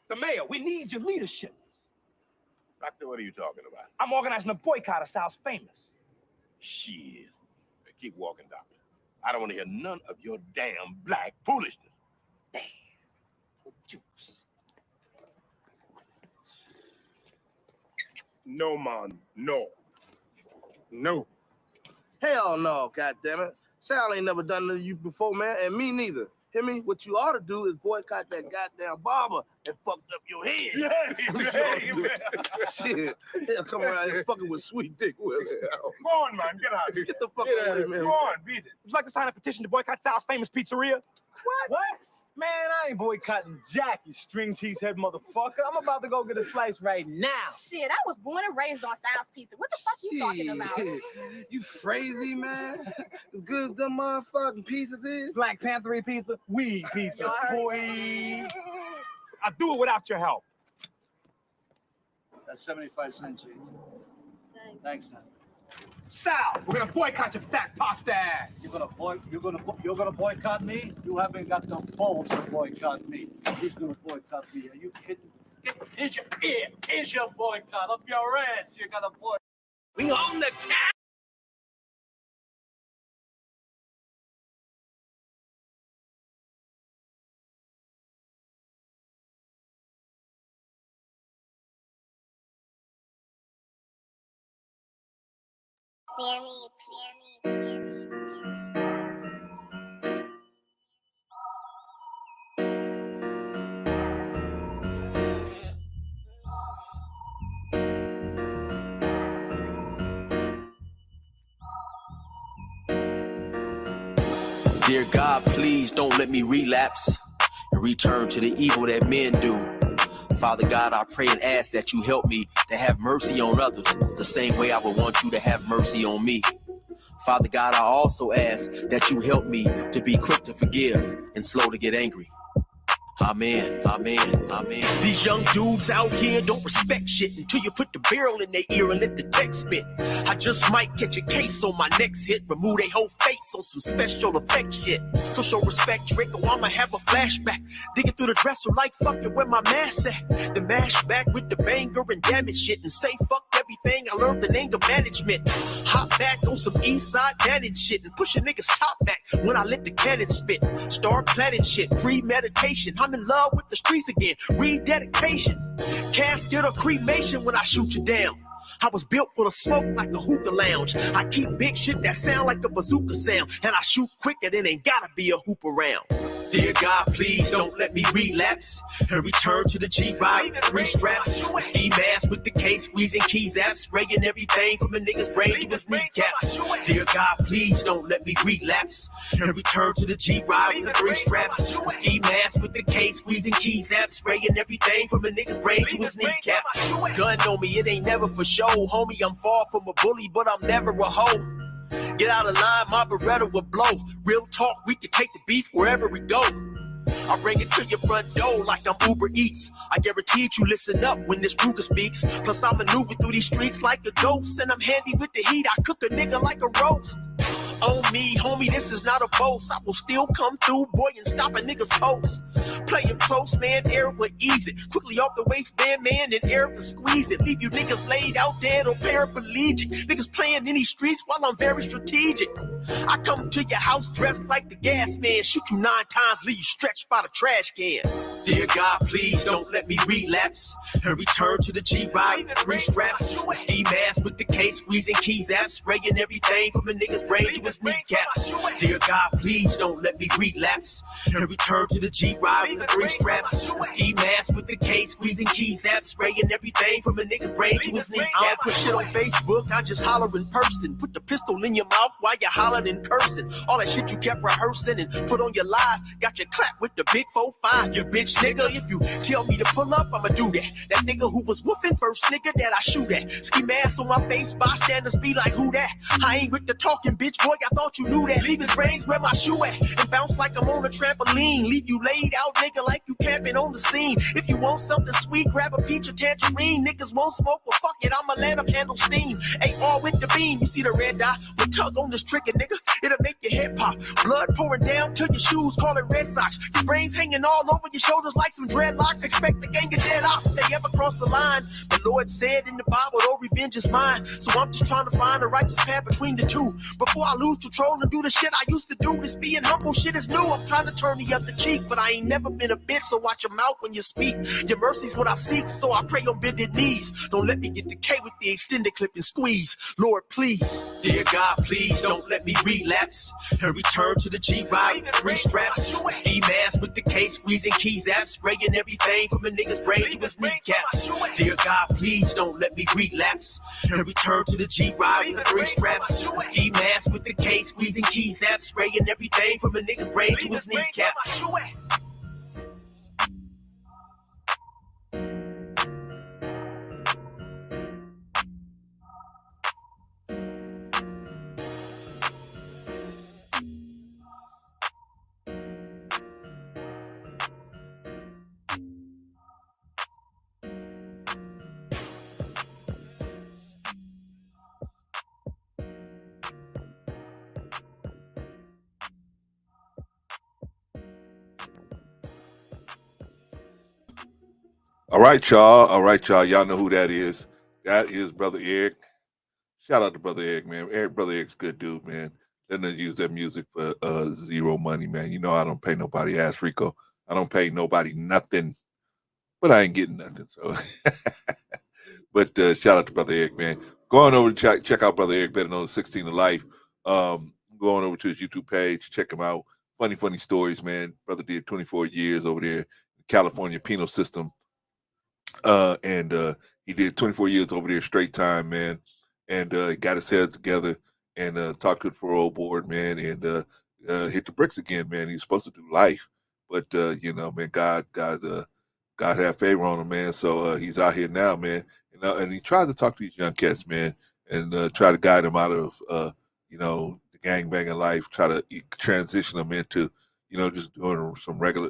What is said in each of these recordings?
The mayor, we need your leadership. Doctor, what are you talking about? I'm organizing a boycott of Styles Famous. Shit. Keep walking, Doctor. I don't want to hear none of your damn black foolishness. Damn. Juice. No, man. No. No. Hell no, goddammit. Sal ain't never done nothing to you before, man, and me neither. Hear me? What you ought to do is boycott that goddamn barber that fucked up your head. Shit. He'll come around here fucking with Sweet Dick Willie. Go on, man. Get out. Get the fuck out of here, man. Go on, beat it. Would you like to sign a petition to boycott Styles Famous Pizzeria? What? Man, I ain't boycotting Jack, you string cheese head motherfucker. I'm about to go get a slice right now. Shit, I was born and raised on Styles Pizza. What the fuck you talking about? You crazy, man? As good as them motherfucking pizzas is. Black Panther pizza, weed pizza, boy. I'll do it without your help. That's 75 cents each. Thanks, man. Sal, we're gonna boycott your fat pasta ass. You're gonna boycott me? You haven't got the balls to boycott me. He's gonna boycott me. Are you kidding? Here's your ear. Here's your boycott. Up your ass. You're gonna boycott. We own the cat. Sammy. Dear God, please don't let me relapse and return to the evil that men do. Father God, I pray and ask that you help me to have mercy on others the same way I would want you to have mercy on me. Father God, I also ask that you help me to be quick to forgive and slow to get angry. Amen, amen, amen. These young dudes out here don't respect shit until you put the barrel in their ear and let the text spit. I just might catch a case on my next hit, remove their whole face on some special effect shit. So show respect, trick, or I'ma have a flashback. Digging through the dresser like fuck it, where my mask at? The mash back with the banger and damage shit and say fuck everything I learned in anger management. Hop back on some east side damage shit and push a nigga's top back when I let the cannon spit. Start planning shit, premeditation. I'm in love with the streets again, rededication. Casket or cremation when I shoot you down. I was built for the smoke like a hookah lounge. I keep big shit that sound like a bazooka sound, and I shoot quicker than ain't gotta be a hoop around. Dear God, please don't let me relapse and return to the G-Ride with 3 straps. A ski mask with the case, squeezing keys apps, spraying everything from a nigga's brain to his kneecaps. Dear God, please don't let me relapse and return to the G-Ride with 3 straps. A ski mask with the case, squeezing keys apps, spraying everything from a nigga's brain to his kneecaps. Gun on me, it ain't never for show. Homie, I'm far from a bully, but I'm never a hoe. Get out of line, my Beretta will blow. Real talk, we can take the beef wherever we go. I bring it to your front door like I'm Uber Eats. I guarantee you listen up when this Ruger speaks. Plus I maneuver through these streets like a ghost, and I'm handy with the heat. I cook a nigga like a roast. On me, homie, this is not a boast. I will still come through, boy, and stop a nigga's post. Playing close, man, Eric will ease it. Quickly off the waistband, man, and Eric will squeeze it. Leave you niggas laid out dead or paraplegic. Niggas playing in these streets while I'm very strategic. I come to your house dressed like the gas man. Shoot you 9 times, leave you stretched by the trash can. Dear God, please don't let me relapse and return to the G-Ride with 3 straps. A ski mask with the case, squeezing keys apps, spraying everything from a nigga's brain to his kneecaps. Dear God, please don't let me relapse and return to the G-Ride with 3 straps. A ski mask with the case, squeezing keys apps, spraying everything from a nigga's brain to his kneecaps. I don't put shit on Facebook, I just holler in person. Put the pistol in your mouth while you holler and cursing. All that shit you kept rehearsing and put on your live, got your clap with the big 4-5. You bitch nigga, if you tell me to pull up, I'ma do that. That nigga who was whooping, first nigga that I shoot at. Ski mask on my face, bystanders be like, who that? I ain't with the talking, bitch boy, I thought you knew that. Leave his brains where my shoe at and bounce like I'm on a trampoline. Leave you laid out, nigga, like you camping on the scene. If you want something sweet, grab a peach or tangerine. Niggas won't smoke, well fuck it, I'ma let them handle steam. AR with the beam, you see the red dot? We tug on this trigger, nigga, it'll make your head pop. Blood pouring down to your shoes, call it Red Sox. Your brains hanging all over your shoulders like some dreadlocks. Expect the gang of dead ops if they ever cross the line. The Lord said in the Bible, no revenge is mine. So I'm just trying to find a righteous path between the two. Before I lose control and do the shit I used to do. This being humble shit is new. I'm trying to turn the other cheek, but I ain't never been a bitch, so watch your mouth when you speak. Your mercy's what I seek, so I pray on bended knees. Don't let me get the K with the extended clip and squeeze. Lord, please. Dear God, please don't let me relapse and return to the G-Ride with 3 straps. Ski mask with the K, squeezing keys apps, spraying everything from a nigga's brain to his kneecaps. Dear God, please don't let me relapse and return to the G-Ride with 3 straps. Ski mask with the K, squeezing keys apps, spraying everything from a nigga's brain to his kneecaps. All right, y'all. All right, y'all. Y'all know who that is. That is Brother Eric. Shout out to Brother Eric, man. Brother Eric's a good dude, man. Doesn't use that music for zero money, man. You know I don't pay nobody. Ask Rico. I don't pay nobody nothing, but I ain't getting nothing. So, but shout out to Brother Eric, man. Going over to check out Brother Eric, better known as 16 to Life. Going over to his YouTube page, check him out. Funny stories, man. Brother did 24 years over there in the California penal system. And he did 24 years over there straight time, man, and got his head together and talked to the parole board, man, and hit the bricks again, man. He's supposed to do life, but you know, man, God had favor on him, man. So he's out here now, man, and he tried to talk to these young cats, man, and try to guide them out of you know, the gangbanging life, try to transition them into, you know, just doing some regular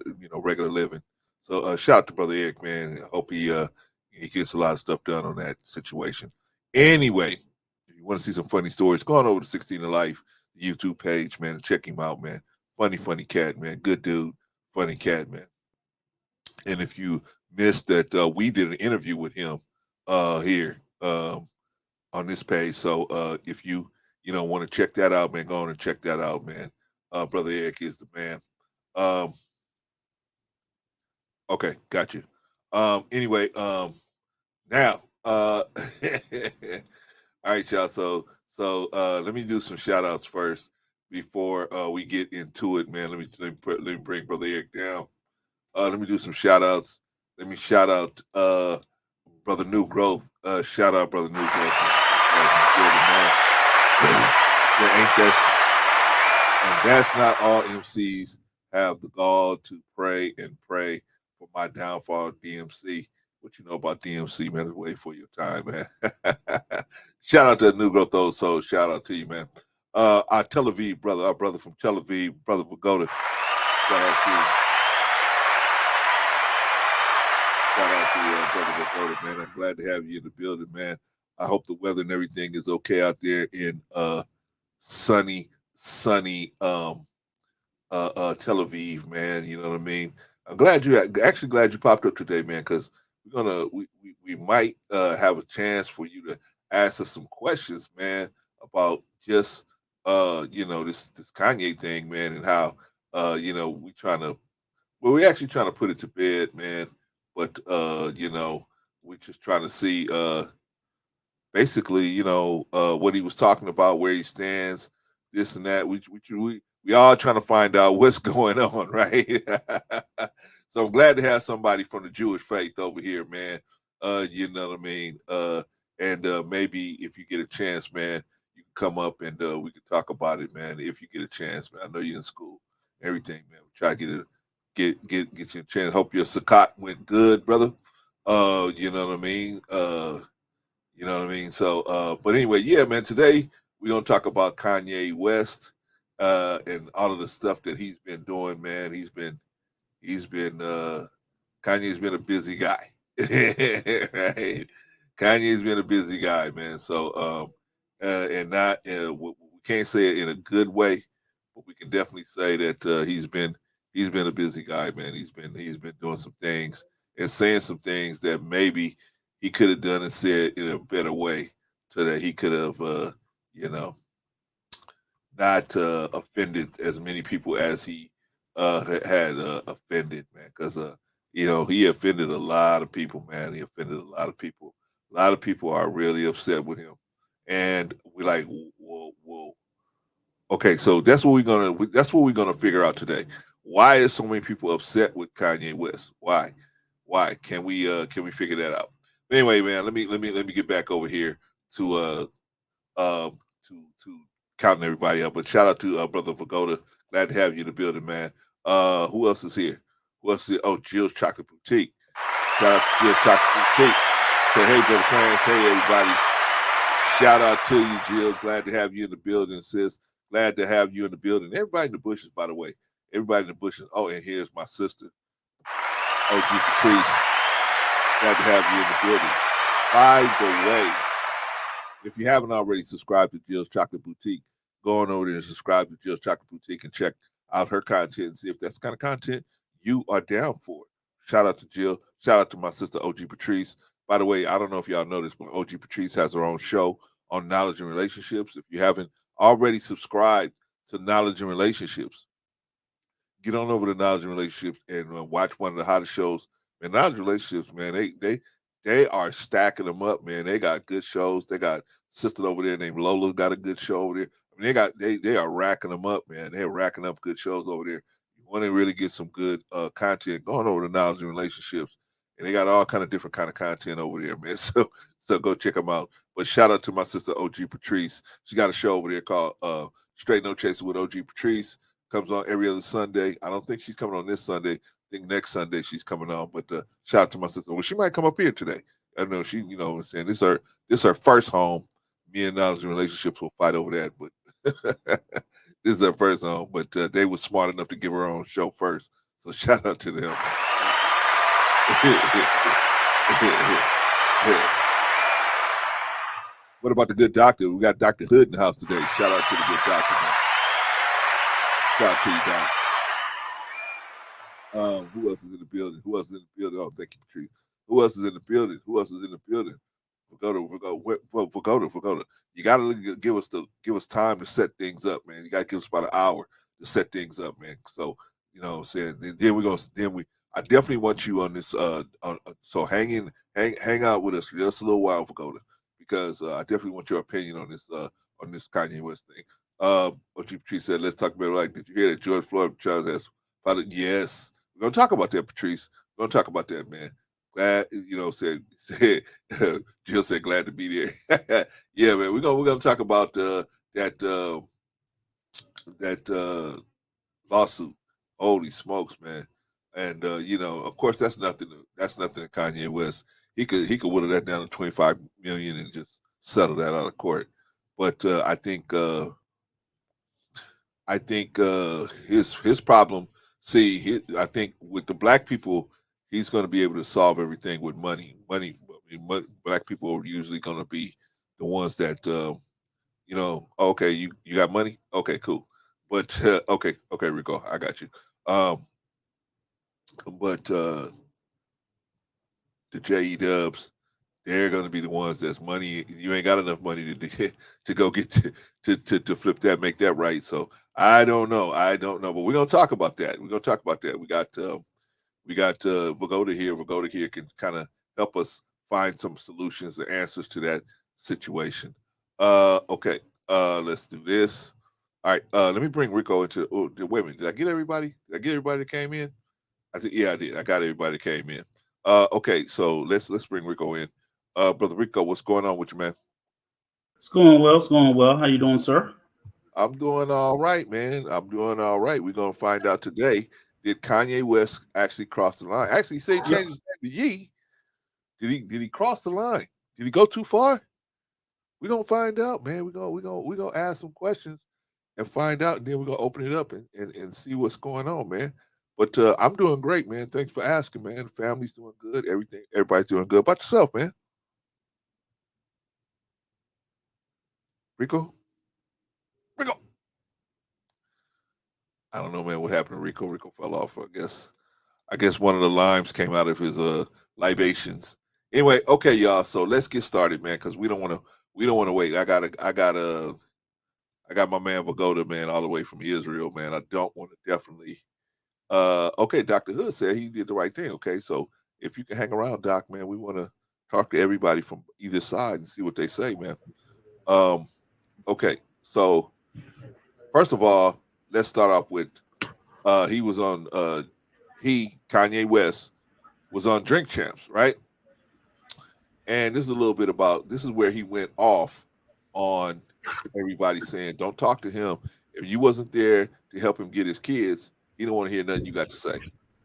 living. So shout out to Brother Eric, man. I hope he gets a lot of stuff done on that situation. Anyway, if you want to see some funny stories, go on over to 16 to Life YouTube page, man, and check him out, man. Funny cat, man. Good dude. Funny cat, man. And if you missed that, we did an interview with him here on this page. So if you want to check that out, man, go on and check that out, man. Brother Eric is the man. Okay, got you. Anyway, now, all right, y'all. So let me do some shout outs first before we get into it, man. Let me bring Brother Eric down. Let me do some shout outs. Let me shout out Brother New Growth. Shout out Brother New Growth. And that's not all MCs have the gall to pray for my downfall, DMC. What you know about DMC, man? Wait for your time, man. Shout out to New Growth Old Soul. Shout out to you, man. Our Tel Aviv brother, our brother from Tel Aviv, Brother Pagoda. Shout out to you. Shout out to you, Brother Pagoda, man. I'm glad to have you in the building, man. I hope the weather and everything is okay out there in sunny Tel Aviv, man. You know what I mean? I'm glad you popped up today, man, because we might have a chance for you to ask us some questions, man, about just this Kanye thing, man, and how we're actually trying to put it to bed, man, but we're just trying to see basically what he was talking about, where he stands, this and that. We all trying to find out what's going on, right? So I'm glad to have somebody from the Jewish faith over here, man. You know what I mean? And maybe if you get a chance, man, you can come up and we can talk about it, man. If you get a chance, man. I know you're in school, everything, man. We try to get you a chance. Hope your Sukkot went good, brother. You know what I mean? You know what I mean? So, but anyway, yeah, man. Today we're gonna talk about Kanye West. And all of the stuff that he's been doing, man. He's been Kanye's been a busy guy. Right? Kanye's been a busy guy, man. So and not we can't say it in a good way, but we can definitely say that he's been a busy guy, man. He's been doing some things and saying some things that maybe he could have done and said in a better way, so that he could have you know, not offended as many people as he had offended, man. Because you know, he offended a lot of people, man. He offended a lot of people. A lot of people are really upset with him, and we're like, whoa. Okay, so that's what we're gonna figure out today. Why is so many people upset with Kanye West? Why? Can we figure that out? Anyway, man, let me get back over here to to counting everybody up. But shout out to Brother Vagoda. Glad to have you in the building, man. Who else is here? Who else is here? Oh, Jill's Chocolate Boutique. Shout out to Jill's Chocolate Boutique. Say hey, Brother Clarence. Hey, everybody. Shout out to you, Jill. Glad to have you in the building, sis. Glad to have you in the building. Everybody in the bushes, by the way. Everybody in the bushes. Oh, and here's my sister, OG Patrice. Glad to have you in the building. By the way, if you haven't already subscribed to Jill's Chocolate Boutique, go on over there and subscribe to Jill's Chocolate Boutique and check out her content and see if that's the kind of content you are down for. Shout out to Jill. Shout out to my sister, OG Patrice. By the way, I don't know if y'all know this, but OG Patrice has her own show on knowledge and relationships. If you haven't already subscribed to Knowledge and Relationships, get on over to Knowledge and Relationships and watch one of the hottest shows. And Knowledge and Relationships, man, they are stacking them up, man. They got good shows. They got a sister over there named Lola got a good show over there. I mean, they are racking them up, man. They're racking up good shows over there. You want to really get some good content, going over to Knowledge and Relationships. And they got all kind of different kind of content over there, man. So go check them out. But shout out to my sister OG Patrice. She got a show over there called Straight No Chaser with OG Patrice. Comes on every other Sunday. I don't think she's coming on this Sunday. I think next Sunday she's coming on. But shout out to my sister. Well, she might come up here today. I don't know. She, you know what I'm saying? This is her first home. Me and Knowledge and Relationships will fight over that. But this is her first home. But they were smart enough to give her own show first. So shout out to them. What about the good doctor? We got Dr. Hood in the house today. Shout out to the good doctor, man. Shout out to you, Doc. Who else is in the building? Oh, thank you, Patrice. Who else is in the building? Vagoda. You gotta give us time to set things up, man. You gotta give us about an hour to set things up, man. So, you know what I'm saying? I definitely want you on this. So hang out with us for just a little while, Vagoda, because I definitely want your opinion on this Kanye West thing. OG Patrice said, "Let's talk about it." Like, did you hear that George Floyd child has filed? Yes, we're gonna talk about that, Patrice. We're gonna talk about that, man. Glad, you know, said Jill said glad to be there. Yeah, man. We're gonna talk about that lawsuit. Holy smokes, man. And you know, of course, that's nothing to Kanye West. He could whittle that down to 25 million and just settle that out of court. But I think his problem. See, I think with the black people, he's going to be able to solve everything with money. Black people are usually going to be the ones that you know. Okay, you got money. Okay, cool. But okay, Rico, I got you. But the J.E. Dubs, they're going to be the ones that's money. You ain't got enough money to go get to flip that, make that right. So I don't know, but we're gonna talk about that. We got Vagoda here. Vagoda here can kind of help us find some solutions and answers to that situation. Okay, let's do this. All right, let me bring Rico into. Oh, wait a minute. Did I get everybody? That came in? I think yeah, I did. I got everybody that came in. Okay, so let's bring Rico in. Brother Rico, what's going on with you, man? It's going well. How you doing, sir? I'm doing all right, man. I'm doing all right. We're gonna find out today. Did Kanye West actually cross the line? Actually, say change his name to Ye. Did he cross the line? Did he go too far? We're gonna find out, man. We're gonna ask some questions and find out, and then we're gonna open it up and see what's going on, man. But I'm doing great, man. Thanks for asking, man. The family's doing good. Everybody's doing good. About yourself, man. Rico? I don't know, man, what happened to Rico. Rico fell off, I guess one of the limes came out of his libations. Anyway, okay, y'all. So let's get started, man, because we don't want to wait. I got my man Vagoda, man, all the way from Israel, man. I don't want to definitely okay, Dr. Hood said he did the right thing. Okay, so if you can hang around, Doc, man, we want to talk to everybody from either side and see what they say, man. Okay, so first of all, let's start off with he was on Kanye West was on Drink Champs, right? And this is a little bit about, this is where he went off on everybody saying, don't talk to him. If you wasn't there to help him get his kids, he don't want to hear nothing you got to say.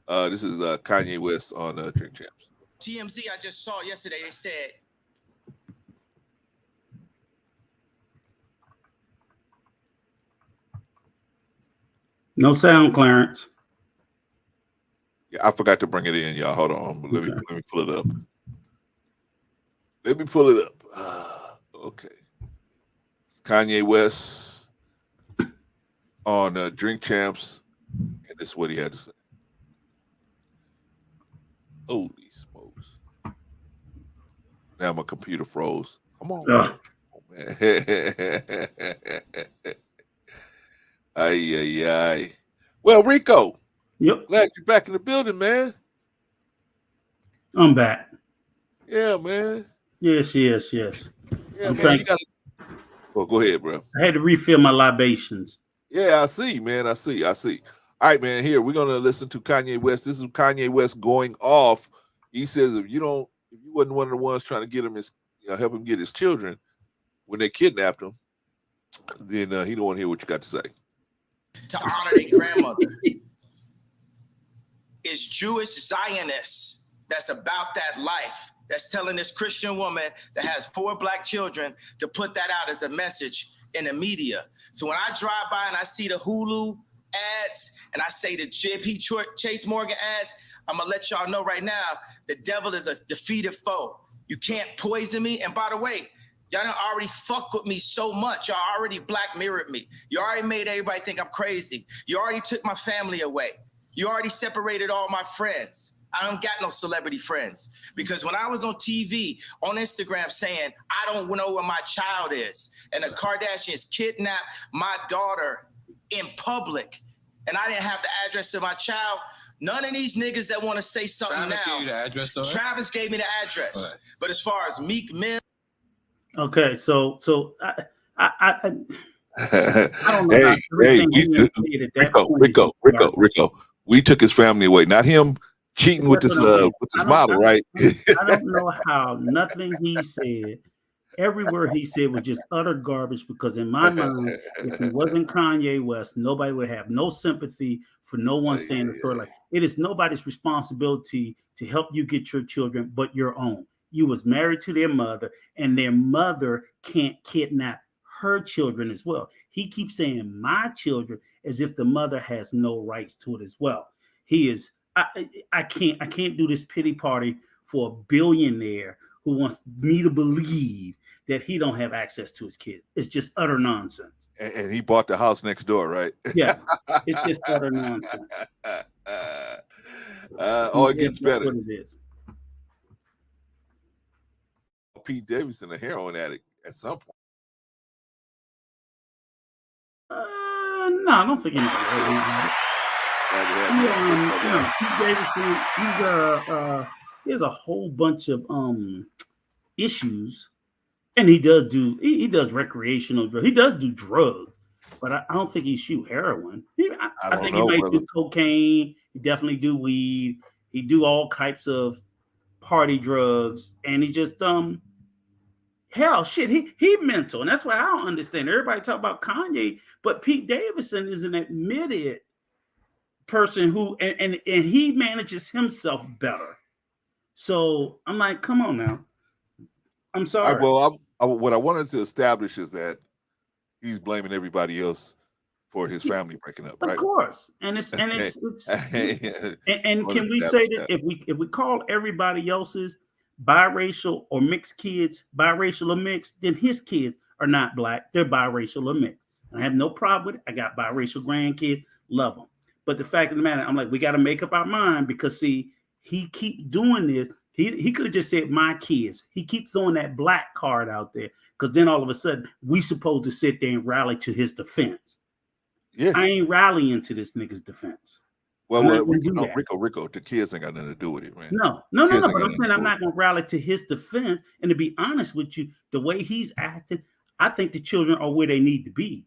This is Kanye West on Drink Champs. TMZ, I just saw yesterday, they said, No sound, Clarence. Yeah, I forgot to bring it in, y'all. Hold on. Let me pull it up. Let me pull it up. Okay. It's Kanye West on Drink Champs, and this is what he had to say. Holy smokes. Now my computer froze. Come on, man. Ay. Well, Rico. Yep. Glad you're back in the building, man. I'm back. Yeah, man. Yes. Yeah, man. Well, go ahead, bro. I had to refill my libations. Yeah, I see, man. I see. All right, man. Here we're gonna listen to Kanye West. This is Kanye West going off. He says, if you wasn't one of the ones trying to get him help him get his children when they kidnapped him, then he don't want to hear what you got to say. to honor their grandmother. It's Jewish Zionists that's about that life, that's telling this Christian woman that has 4 black children to put that out as a message in the media. So when I drive by and I see the Hulu ads and I say the JP Chase Morgan ads, I'm gonna let y'all know right now, the devil is a defeated foe. You can't poison me. And by the way, y'all done already fucked with me so much. Y'all already black mirrored me. You already made everybody think I'm crazy. You already took my family away. You already separated all my friends. I don't got no celebrity friends, because when I was on TV, on Instagram saying, I don't know where my child is, and the Kardashians kidnapped my daughter in public, and I didn't have the address of my child, none of these niggas that want to say something Travis now. gave you the address, though, right? Travis gave me the address. Right. But as far as Meek Mill. Okay, so I don't know. Rico. We took his family away, not him cheating with his model, right? I don't know how nothing he said, every word he said was just utter garbage, because in my mind, if it wasn't Kanye West, nobody would have no sympathy for no one saying the story. Like, it is nobody's responsibility to help you get your children but your own. You was married to their mother, and their mother can't kidnap her children as well. He keeps saying my children as if the mother has no rights to it as well. He is, I can't do this pity party for a billionaire who wants me to believe that he don't have access to his kids. It's just utter nonsense. And he bought the house next door, right? Yeah, it's just utter nonsense. It gets better. What it is. Pete Davidson, a heroin addict at some point. No, I don't think anybody heroin addict. Pete Davidson, he has a whole bunch of issues, and he does recreational drugs. He does do drugs, but I don't think he shoot heroin. I think he might do cocaine. He definitely do weed. He do all types of party drugs, and he just hell shit. He mental, and that's why I don't understand. Everybody talk about Kanye, but Pete Davidson is an admitted person who and he manages himself better. So I'm like, come on now. I'm sorry. What I wanted to establish is that he's blaming everybody else for his family breaking up, Of right? course, and it's and Okay. it's Yeah. and Well can we say established that that. if we call everybody else's biracial or mixed kids biracial or mixed, then his kids are not black, they're biracial or mixed. And I have no problem with it. I got biracial grandkids, love them. But the fact of the matter, I'm like, we got to make up our mind because see, he keep doing this. He could have just said my kids. He keeps throwing that black card out there because then all of a sudden we supposed to sit there and rally to his defense. Yeah. I ain't rallying to this nigga's defense. Well, I'm not well, gonna do no, that. Rico, the kids ain't got nothing to do with it, man. No. Kids But ain't got I'm nothing saying to I'm do not with gonna rally to his defense. And to be honest with you, the way he's acting, I think the children are where they need to be.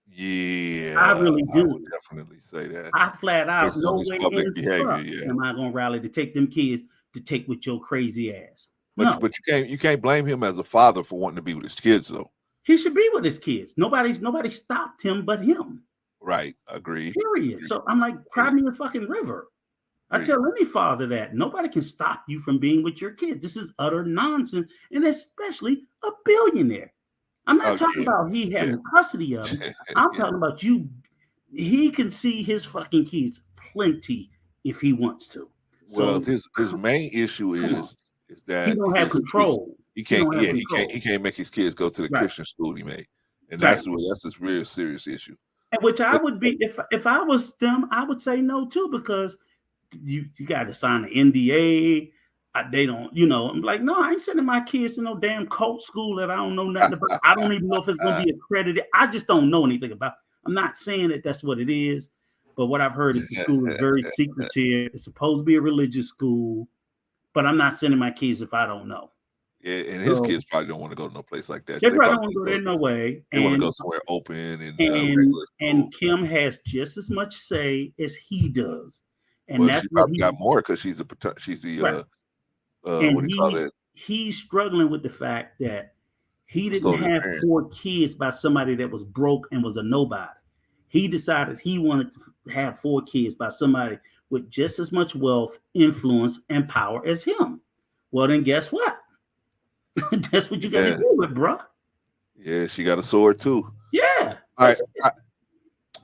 Yeah, I really I do. would definitely say that. I flat out Based no on his way public in behavior, fuck yeah. am I gonna rally to take them kids to take with your crazy ass. But No, you can't blame him as a father for wanting to be with his kids, though. he should be with his kids. Nobody stopped him but him. Right? Agreed. Period. So I'm like, cry me a fucking river. I tell any father that nobody can stop you from being with your kids. This is utter nonsense, and especially a billionaire. I'm not talking about he having custody of them. I'm talking about you. He can see his fucking kids plenty if he wants to. Well, So, his main issue is that he don't have control. He can't. don't have He control. can't make his kids go to the Right. Christian school he made, and Right. that's a real serious issue. And which I would be if I was them, I would say no too, because you got to sign an NDA. They don't, I'm like, no, I ain't sending my kids to no damn cult school that I don't know nothing about. I don't even know if it's going to be accredited. I just don't know anything about. I'm not saying that that's what it is, but what I've heard is the school is very secretive. It's supposed to be a religious school, but I'm not sending my kids if I don't know. Yeah, and his So- kids probably don't want to go to no place like that. They probably don't want to go there no way. They want to And- go somewhere open and and regular. and Kim has just as much say as he does, and Well, that's she what probably he, got more because she's the Right. what do you call it? he's struggling with the fact that he didn't Custodial have parent. 4 kids by somebody that was broke and was a nobody. He decided he wanted to have 4 kids by somebody with just as much wealth, influence, and power as him. Well, then guess what? That's what you got to Yeah. do with, bro. Yeah, she got a sword too. Yeah. All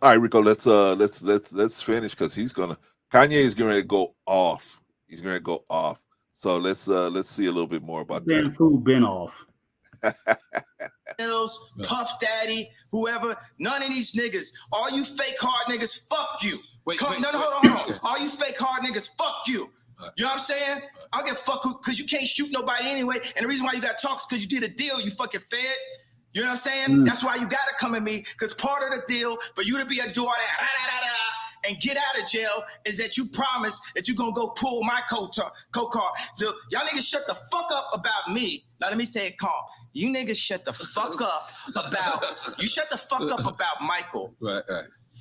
right, Rico. Let's finish because Kanye is getting ready to go off. He's going to go off. So let's see a little bit more about Damn that. food been off. Mills, Puff Daddy, whoever, none of these niggas, all you fake hard niggas, fuck you. Hold on. All you fake hard niggas, fuck you. You know what I'm saying? I don't give a fuck because you can't shoot nobody anyway. And the reason why you got to talk is because you did a deal, you fucking fed. You know what I'm saying? That's why you got to come at me, because part of the deal for you to be a do all that and get out of jail is that you promise that you're going to go pull my coat card. So y'all niggas shut the fuck up about me. Now let me say it calm. You niggas shut the fuck up about Michael. Right.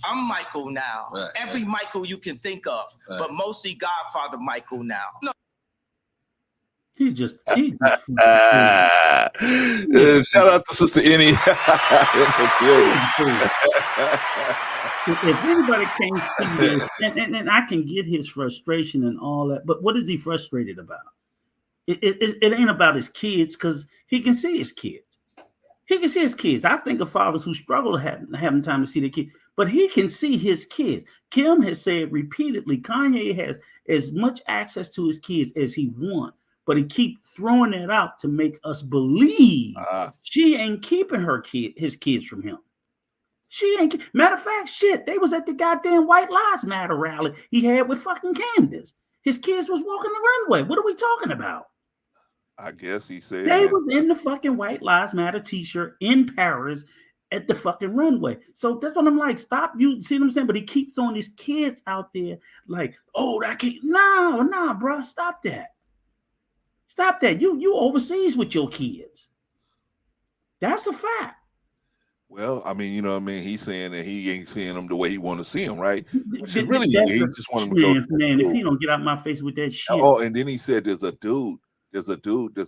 I'm Michael now. Right, Every Michael you can think of, but mostly Godfather Michael now. No. He just Shout out to Sister Annie in the building. If anybody can't see this, and I can get his frustration and all that, but what is he frustrated about? It ain't about his kids, because he can see his kids. He can see his kids. I think of fathers who struggle having time to see their kids, but he can see his kids. Kim has said repeatedly, Kanye has as much access to his kids as he wants, but he keep throwing that out to make us believe she ain't keeping his kids from him. She ain't. Matter of fact, shit, they was at the goddamn White Lives Matter rally he had with fucking Candace. His kids was walking the runway. What are we talking about? I guess he said They that. was in the fucking White Lives Matter t-shirt in Paris at the fucking runway. So that's what I'm like. Stop. You see what I'm saying? But he keeps throwing these kids out there like, oh, that can't. No, bro. Stop that. Stop that. You overseas with your kids. That's a fact. Well, I mean, you know what I mean? He's saying that he ain't seeing them the way he want to see them, right? Which Th- really, that's he a- just want them to go. Man, if he don't get out my face with that shit. Oh, and then he said there's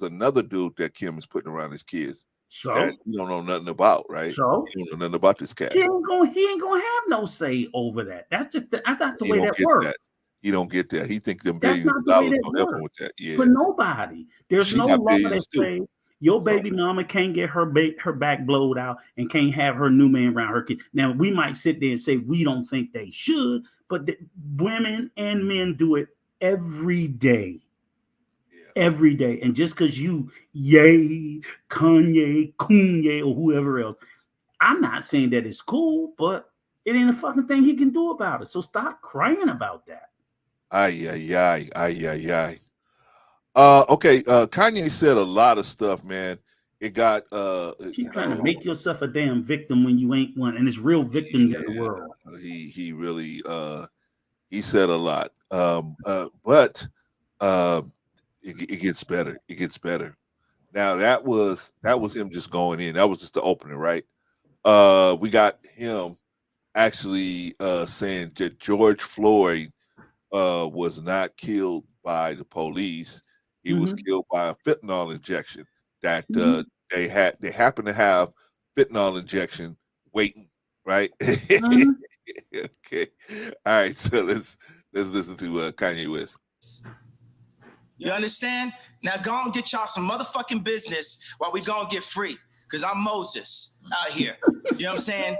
another dude that Kim is putting around his kids So that you don't know nothing about, right? So? You don't know nothing about this cat. he ain't gonna have no say over that. That's not the He way don't that get works. that. He don't get that. He think them That's billions not of the way dollars that gonna help him works. with that. Yeah. For nobody. There's She no got law that billions, too. say Your baby mama can't get her back blowed out and can't have her new man around her kid. Now, we might sit there and say we don't think they should, but women and men do it every day. Every day. And just because you, Kanye, or whoever else, I'm not saying that it's cool, but it ain't a fucking thing he can do about it. So stop crying about that. Okay, Kanye said a lot of stuff, man. It got Keep trying to make yourself a damn victim when you ain't one, and it's real victims in the world. He really he said a lot. But it gets better. It gets better. Now that was him just going in. That was just the opening, right? We got him actually saying that George Floyd was not killed by the police. He was killed by a fentanyl injection that they happened to have fentanyl injection waiting, right? Okay. All right, so let's listen to Kanye West. You understand? Now go and get y'all some motherfucking business while we go and get free. Because I'm Moses out here. You know what I'm saying?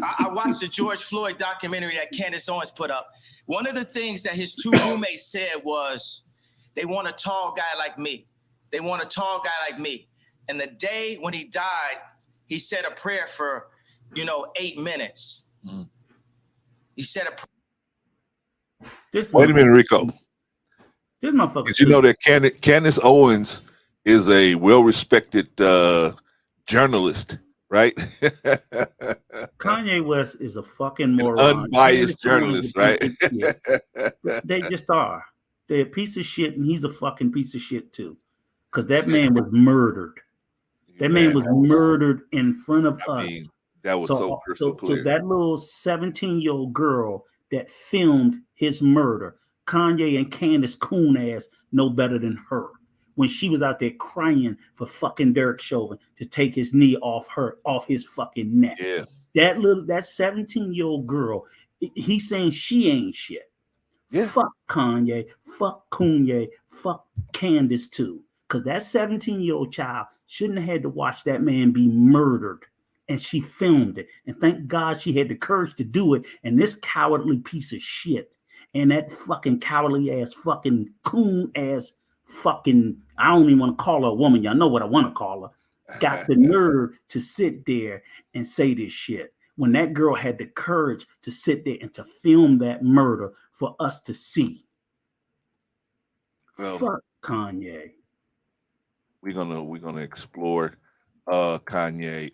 I watched the George Floyd documentary that Candace Owens put up. One of the things that his two roommates said was, they want a tall guy like me. They want a tall guy like me. And the day when he died, he said a prayer for, 8 minutes. He said a prayer. Wait a minute, Rico. This motherfucker. Did you know that Candace Owens is a well-respected journalist, right? Kanye West is a fucking moron. Unbiased journalist, right? They just are. They're a piece of shit, and he's a fucking piece of shit too. Because that man was murdered. That man was murdered in front of us. That was so crystal clear. So that little 17-year-old girl that filmed his murder, Kanye and Candace Coon ass know better than her. When she was out there crying for fucking Derek Chauvin to take his knee off his fucking neck. Yeah. That 17-year-old girl, he's saying she ain't shit. Yeah. Fuck Kanye, fuck Kanye, fuck Candace too. Because that 17-year-old child shouldn't have had to watch that man be murdered. And she filmed it. And thank God she had the courage to do it. And this cowardly piece of shit and that fucking cowardly ass fucking coon ass fucking, I don't even want to call her a woman. Y'all know what I want to call her. Got the nerve to sit there and say this shit. When that girl had the courage to sit there and to film that murder for us to see. Well, fuck Kanye. We're gonna explore Kanye.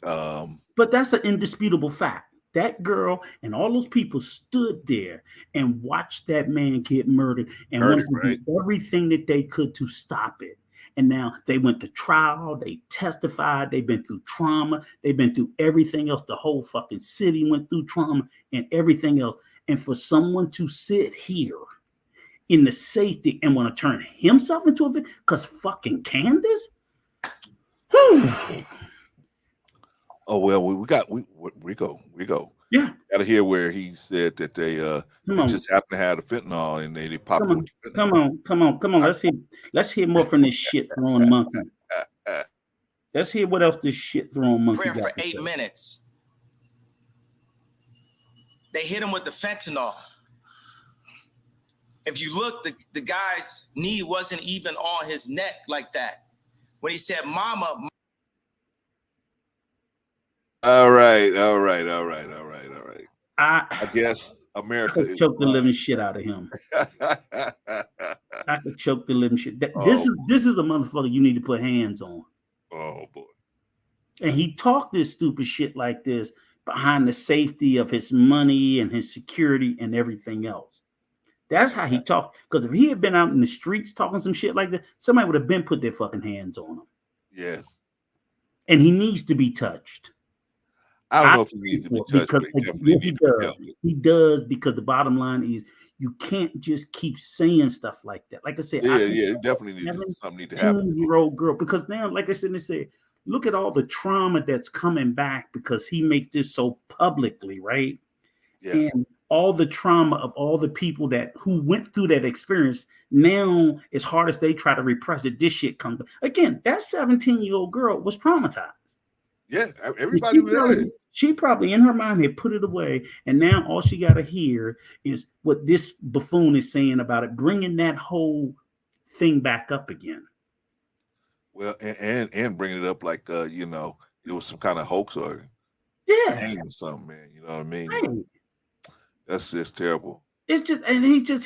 But that's an indisputable fact. That girl and all those people stood there and watched that man get murdered and wanted to do everything that they could to stop it. And now they went to trial, they testified, they've been through trauma, they've been through everything else. The whole fucking city went through trauma and everything else. And for someone to sit here in the safety and want to turn himself into a victim, because fucking Candace? Oh well, we go. Yeah, gotta hear where he said that they just happened to have the fentanyl and they popped. Come on. Let's hear more from this shit throwing monkey. Let's hear what else this shit throwing monkey prayer got for 8 minutes. They hit him with the fentanyl. If you look, the guy's knee wasn't even on his neck like that. When he said, "Mama." All right. I guess America could choke the living shit out of him. I could choke the living shit. This is a motherfucker you need to put hands on. Oh boy. And he talked this stupid shit like this behind the safety of his money and his security and everything else. That's how he talked. Because if he had been out in the streets talking some shit like that, somebody would have been put their fucking hands on him. Yeah. And he needs to be touched. I don't know if he needs to be touched, but he does, because the bottom line is you can't just keep saying stuff like that. Like I said, it definitely something need to happen. 17-year-old girl, because now, like I said, they say, look at all the trauma that's coming back because he makes this so publicly, right? Yeah. And all the trauma of all the people who went through that experience. Now, as hard as they try to repress it, this shit comes again. That 17-year-old girl was traumatized. Yeah, everybody was. She probably in her mind had put it away, and now all she got to hear is what this buffoon is saying about it, bringing that whole thing back up again. Well, and bringing it up like you know, it was some kind of hoax or yeah, or something, man. You know what I mean? Right. That's just terrible. It's just, and he's so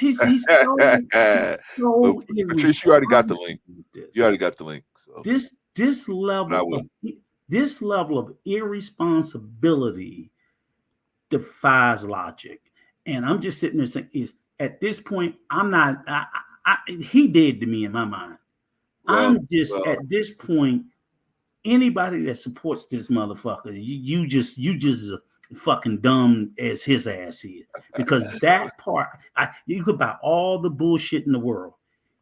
Patrice, you already got the link. You already got the link. So. This level of irresponsibility defies logic, and I'm just sitting there saying, is at this point, I'm not. He dead to me in my mind. I'm just at this point. Anybody that supports this motherfucker, you just fucking dumb as his ass is, because that part, you could buy all the bullshit in the world.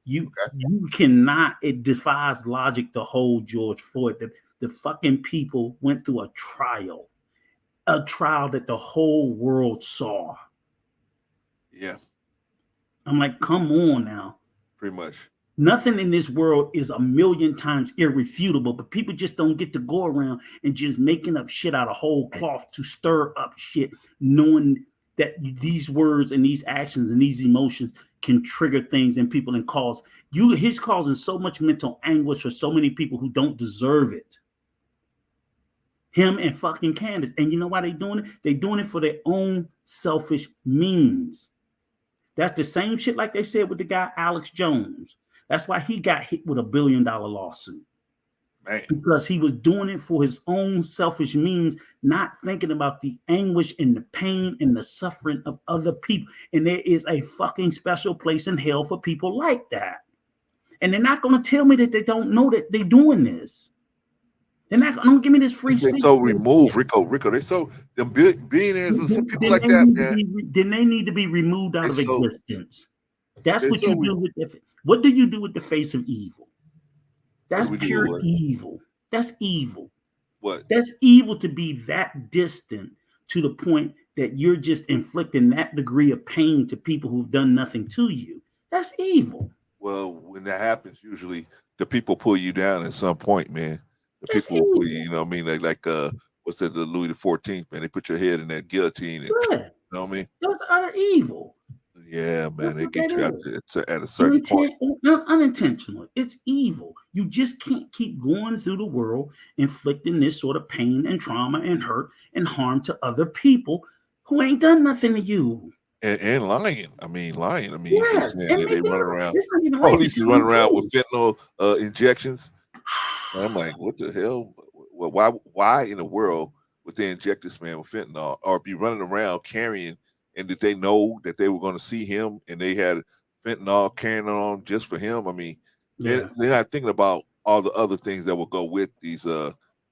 You cannot. It defies logic to hold George Floyd. The fucking people went through a trial that the whole world saw. Yeah, I'm like, come on now. Pretty much. Nothing in this world is a million times irrefutable, but people just don't get to go around and just making up shit out of whole cloth to stir up shit, knowing that these words and these actions and these emotions can trigger things in people and he's causing so much mental anguish for so many people who don't deserve it. Him and fucking Candace. And you know why they're doing it? They're doing it for their own selfish means. That's the same shit like they said with the guy Alex Jones. That's why he got hit with $1 billion lawsuit. Man. Because he was doing it for his own selfish means, not thinking about the anguish and the pain and the suffering of other people. And there is a fucking special place in hell for people like that. And they're not going to tell me that they don't know that they're doing this. They're not going to give me this free speech. They're so removed, Rico. They're so, them billionaires and some people like that, man. Then they need to be removed out of existence. That's what you do with the. What do you do with the face of evil? That's pure evil. That's evil. What? That's evil to be that distant to the point that you're just inflicting that degree of pain to people who've done nothing to you. That's evil. Well, when that happens, usually the people pull you down at some point, man. The people will pull you, you know what I mean? Like what's that, the Louis XIV, man? They put your head in that guillotine. And, you know what I mean? Those are evil. Yeah, man, they get you out at a certain point. Unintentional. It's evil. You just can't keep going through the world inflicting this sort of pain and trauma and hurt and harm to other people who ain't done nothing to you. And lying. I mean, yes, they run around. Police is running around with fentanyl injections. And I'm like, what the hell? Well, why in the world would they inject this man with fentanyl or be running around carrying? And did they know that they were going to see him and they had fentanyl carrying on just for him? I mean, they're not thinking about all the other things that will go with these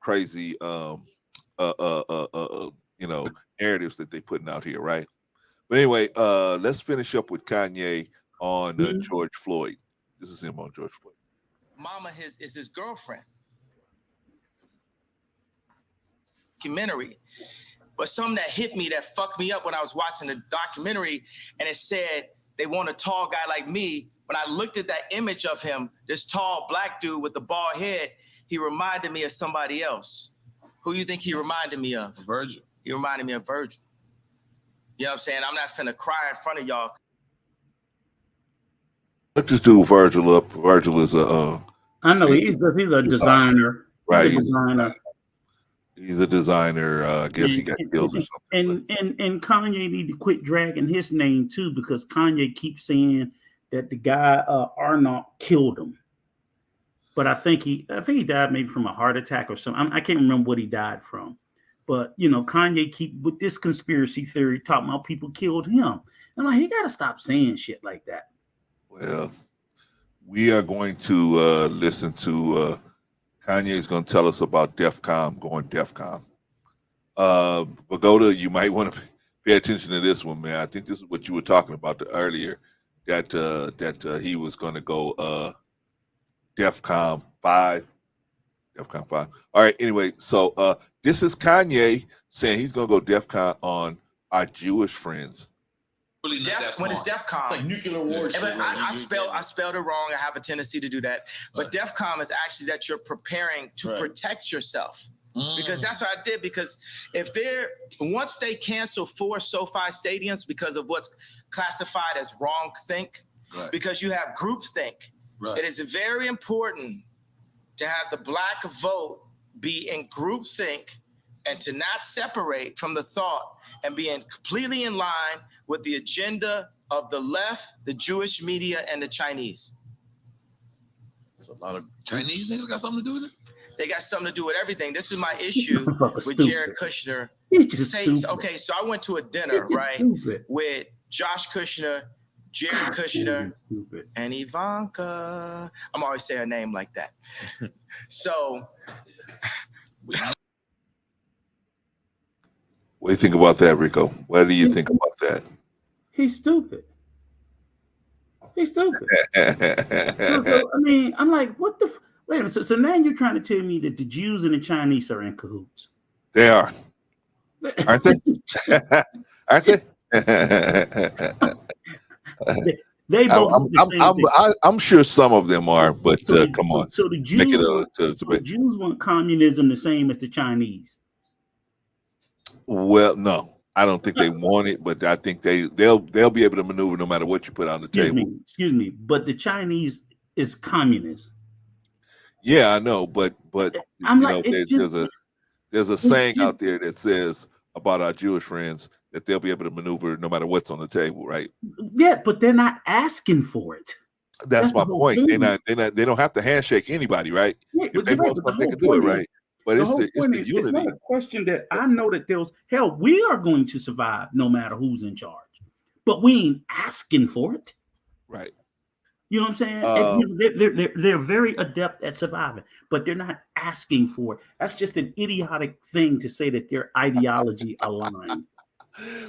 crazy narratives that they're putting out here, right? But anyway, let's finish up with Kanye on George Floyd. This is him on George Floyd. Mama is his girlfriend. Documentary. But something that hit me, that fucked me up when I was watching the documentary, and it said they want a tall guy like me. When I looked at that image of him, this tall black dude with the bald head, he reminded me of somebody else. Who you think he reminded me of? Virgil. He reminded me of Virgil. You know what I'm saying? I'm not finna cry in front of y'all. Look this dude Virgil up. Virgil is a I know he's a designer. Right. He's a designer. I guess he got killed or something. And Kanye need to quit dragging his name too, because Kanye keeps saying that the guy Arnold killed him. But I think he died maybe from a heart attack or something. I can't remember what he died from. But Kanye keep with this conspiracy theory talking about people killed him. I'm like, he gotta stop saying shit like that. Well, we are going to listen to Kanye's going to tell us about going DEFCON. Pagoda, you might want to pay attention to this one, man. I think this is what you were talking about earlier, that he was going to go DEFCON 5. DEFCON 5. All right, anyway, so this is Kanye saying he's going to go DEFCON on our Jewish friends Really not that When it's smart. DEFCON. It's like nuclear war shit, But right? I spelled it wrong. I have a tendency to do that. But Right. DEFCON is actually that you're preparing to Right. protect yourself. Because that's what I did. Because once they cancel 4 SoFi stadiums because of what's classified as wrong think, Right. because you have groupthink, Right. it is very important to have the black vote be in groupthink and to not separate from the thought and be completely in line with the agenda of the left, the Jewish media, and the Chinese. There's a lot of Chinese niggas got something to do with it. They got something to do with everything. This is my issue with stupid. Jared Kushner. He's just stupid. Okay, so I went to a dinner, He's right, stupid. with Josh Kushner, Jared Kushner, Stupid. and Ivanka. I'm always saying her name like that. So What do you think about that, Rico? What do you think about that? He's stupid. He's stupid. So, I mean, I'm like, what the? Wait a minute. So now you're trying to tell me that the Jews and the Chinese are in cahoots? They are, aren't they? Aren't they? They both. I'm sure some of them are, but So come on. So the Jews, Make it the Jews want communism the same as the Chinese. Well, no, I don't think they want it, but I think they'll be able to maneuver no matter what you put on the table. Excuse me, but the Chinese is communist. Yeah, I know, but I'm you like, know, there's a saying out there that says about our Jewish friends that they'll be able to maneuver no matter what's on the table, right? Yeah, but they're not asking for it. That's my the whole point. thing. They don't have to handshake anybody, right? Yeah, If they want something, they can do it, right? But it's the It's unity. not a question that I know that there's hell. We are going to survive no matter who's in charge, but we ain't asking for it. Right. You know what I'm saying? They're very adept at surviving, but they're not asking for it. That's just an idiotic thing to say that their ideology aligned.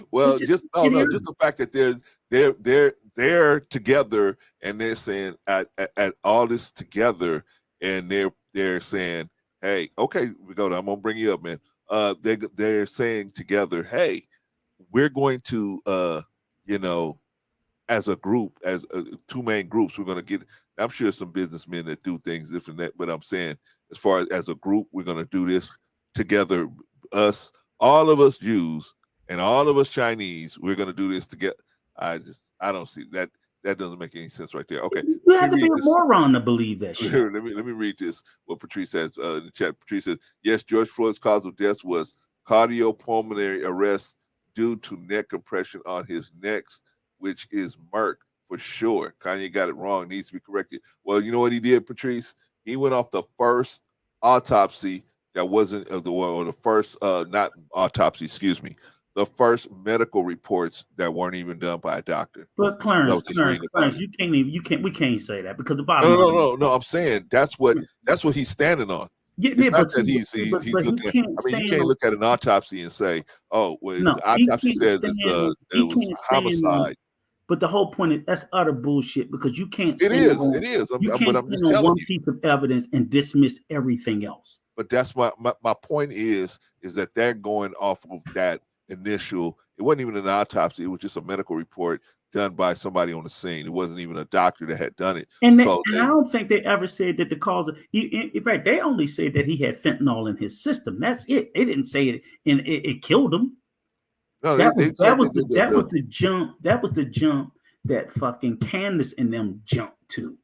Well, just the fact that they're together and they're saying at all this together, and they're saying, hey, okay, I'm gonna bring you up, man. They're saying together, hey, we're going to as a group, as two main groups, we're gonna get. I'm sure some businessmen that do things different, but I'm saying as far as a group, we're gonna do this together. All of us Jews and all of us Chinese, we're gonna do this together. I don't see that. That doesn't make any sense right there. Okay, you have to be a moron to believe that shit. Let me read this. What Patrice says in the chat. Patrice says, yes, George Floyd's cause of death was cardiopulmonary arrest due to neck compression on his neck, which is Merck for sure. Kanye got it wrong. Needs to be corrected. Well, you know what he did, Patrice? He went off the first autopsy that wasn't the first not autopsy. Excuse me. The first medical reports that weren't even done by a doctor. But Clarence, we can't say that because the bottom. No. I'm saying that's what he's standing on. It's not that he's looking at. I mean, you can't look at an autopsy and say, "Oh, well, the autopsy says it was homicide." But the whole point is that's utter bullshit because you can't. It is. But I'm just telling one you. piece of evidence and dismiss everything else. But that's my point is that they're going off of that initial. It wasn't even an autopsy. It was just a medical report done by somebody on the scene. It wasn't even a doctor that had done it. And I don't think they ever said that the cause of. In fact, they only said that he had fentanyl in his system. That's it. They didn't say it, and it killed him. No, that was the jump. That was the jump that fucking Candace and them jumped to.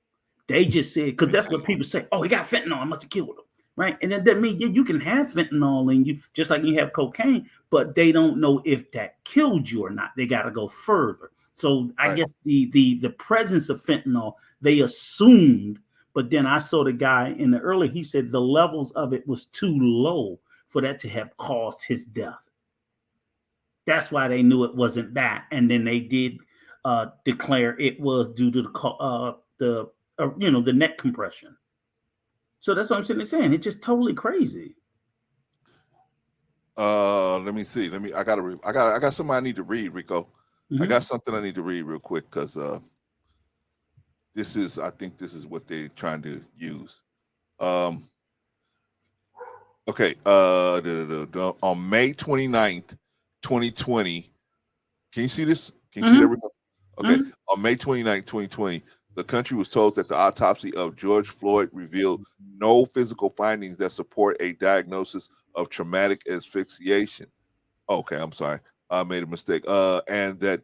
They just said because that's what people say. Oh, he got fentanyl. I must have killed him. Right, and that means you can have fentanyl in you, just like you have cocaine, but they don't know if that killed you or not. They got to go further. So I guess the presence of fentanyl they assumed, but then I saw the guy in the early. He said the levels of it was too low for that to have caused his death. That's why they knew it wasn't that, and then they did declare it was due to the neck compression. So that's what I'm sitting there saying. It's just totally crazy. Let me see. I got something I need to read, Rico. Mm-hmm. I got something I need to read real quick because I think this is what they're trying to use. Okay. On May 29th, 2020. Can you see this? Can you see that? Rico? Okay. On May 29, 2020, the country was told that the autopsy of George Floyd revealed no physical findings that support a diagnosis of traumatic asphyxiation. Okay, I'm sorry. I made a mistake. And that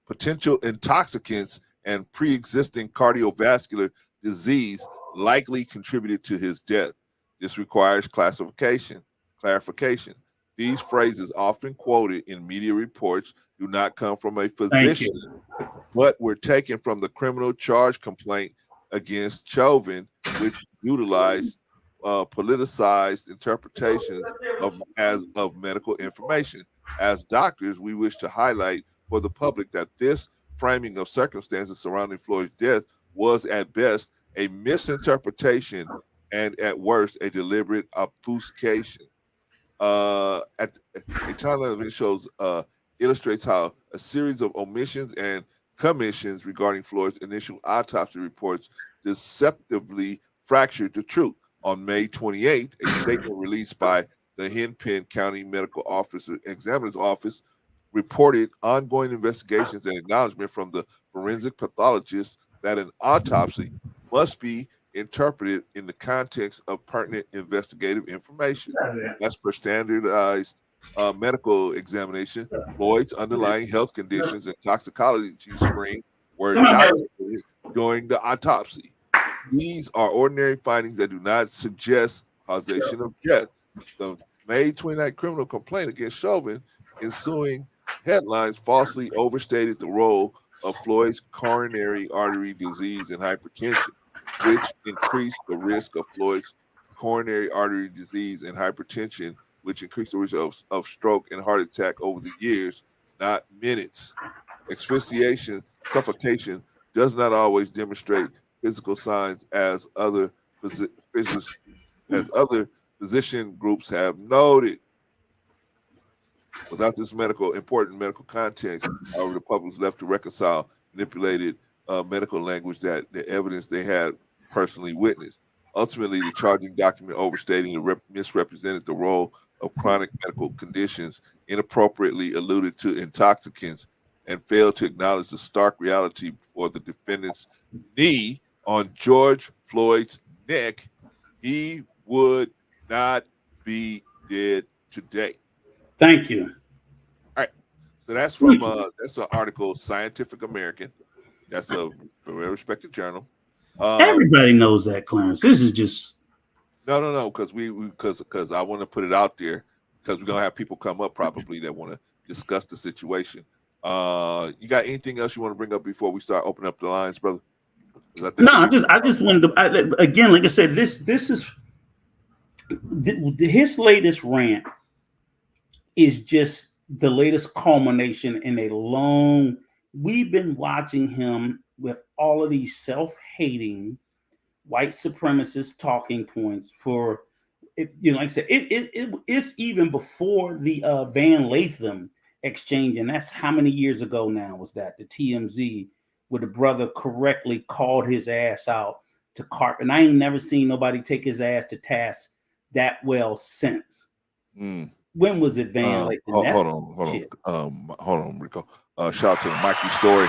potential intoxicants and pre-existing cardiovascular disease likely contributed to his death. This requires clarification. These phrases, often quoted in media reports, do not come from a physician, but were taken from the criminal charge complaint against Chauvin, which utilized politicized interpretations of medical information. As doctors, we wish to highlight for the public that this framing of circumstances surrounding Floyd's death was at best a misinterpretation and at worst a deliberate obfuscation. A timeline shows illustrates how a series of omissions and commissions regarding Floyd's initial autopsy reports deceptively fractured the truth. On May 28th, a statement released by the Hennepin County Medical Examiner's Office reported ongoing investigations and acknowledgement from the forensic pathologist that an autopsy must be interpreted in the context of pertinent investigative information. That's per standardized medical examination. Floyd's underlying health conditions and toxicology screen were documented during the autopsy. These are ordinary findings that do not suggest causation of death. The May 29th criminal complaint against Chauvin ensuing headlines falsely overstated the role of Floyd's coronary artery disease and hypertension, which increased the risk of Floyd's coronary artery disease and hypertension, which increased the risk of stroke and heart attack over the years, not minutes. Asphyxiation, suffocation does not always demonstrate physical signs as other physician groups have noted. Without this important medical context, however, the public was left to reconcile manipulated medical language that the evidence they had personally witnessed. Ultimately, the charging document overstating and misrepresented the role of chronic medical conditions, inappropriately alluded to intoxicants, and failed to acknowledge the stark reality for the defendant's knee on George Floyd's neck. He would not be dead today. Thank you. All right. So that's from that's an article, Scientific American. That's a very respected journal. Everybody knows that, Clarence. This is just no, because I want to put it out there because we're gonna have people come up probably that want to discuss the situation. You got anything else you want to bring up before we start opening up the lines, brother? I just wanted to again, like I said, this is his latest rant is just the latest culmination in a long. We've been watching him with all of these self-hating white supremacist talking points for it. You know, like I said, it's even before the Van Lathan exchange, and that's how many years ago now was that? The TMZ, where the brother correctly called his ass out to carp, and I ain't never seen nobody take his ass to task that well since. When was it Van Lathan? Hold on, Rico. Shout out to the Mikey Story.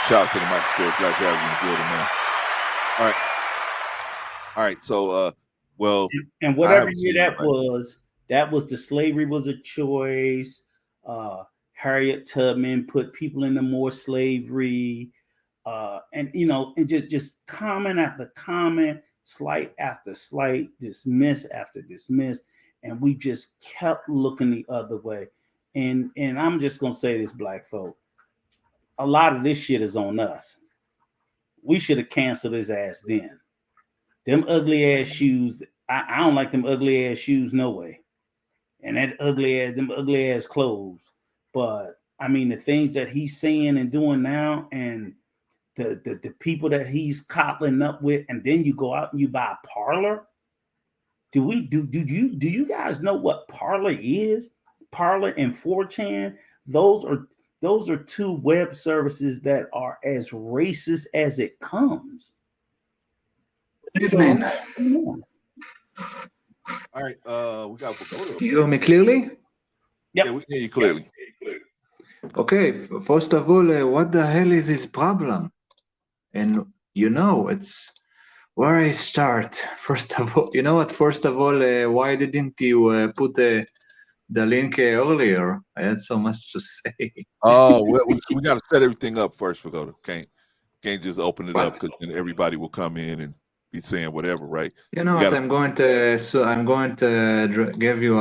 Shout out to the Mikey Story. Glad to have you in the building, man. All right. So, and whatever year that was the slavery was a choice. Harriet Tubman put people into more slavery, and just comment after comment, slight after slight, dismiss after dismiss. And we just kept looking the other way. And I'm just gonna say this, black folk, a lot of this shit is on us. We should have canceled his ass then. Them ugly ass shoes, I don't like them ugly ass shoes no way. And them ugly ass clothes. But I mean the things that he's saying and doing now, and the people that he's coupling up with, and then you go out and you buy a Parler. Do you guys know what Parler is? Parler and 4chan, those are two web services that are as racist as it comes. Listening. All right, we got Pagoda. Do you hear me clearly? Yep. Yeah, we can hear you clearly. Okay, first of all, what the hell is his problem? And it's where I start. First of all, you know what? First of all, why didn't you put the link earlier? I had so much to say. Oh, well, we got to set everything up first, Pagoda. Can't just open it up because then everybody will come in and be saying whatever, right? You know what? I'm going to give you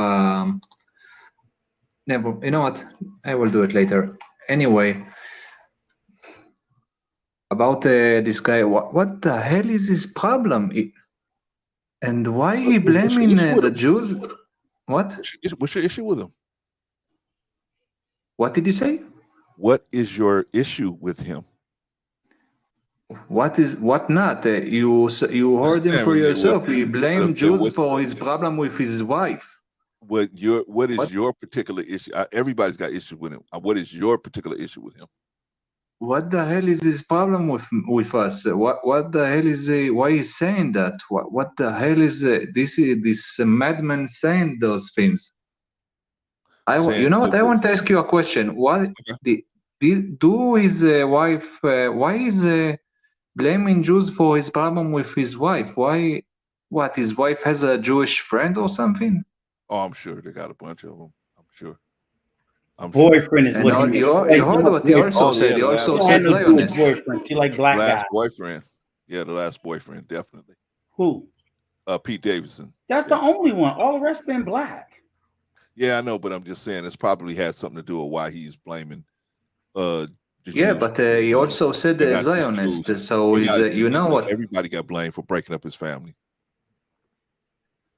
never. You know what? I will do it later. Anyway, about this guy, what the hell is his problem? And why he blaming the Jews? What? What's your issue with him? What did you say? What is your issue with him? What not? You heard him for yourself. He blamed Jews for his problem with his wife. What is your particular issue? Everybody's got issues with him. What is your particular issue with him? What the hell is his problem with us? What the hell is why he's saying that? What the hell is this madman saying those things? You know what? I want to ask you a question. What do his wife? Why is blaming Jews for his problem with his wife? Why? What? His wife has a Jewish friend or something? Oh, I'm sure they got a bunch of them. I'm sure. Boyfriend is what you heard what he also said. He also said Zionist. Boyfriend. She like black guys. Last boyfriend. Yeah, the last boyfriend, definitely. Who? Pete Davidson. That's the only one. All the rest been black. Yeah, I know, but I'm just saying it's probably had something to do with why he's blaming yeah, but he also said Zionist. So you know what? Everybody got blamed for breaking up his family.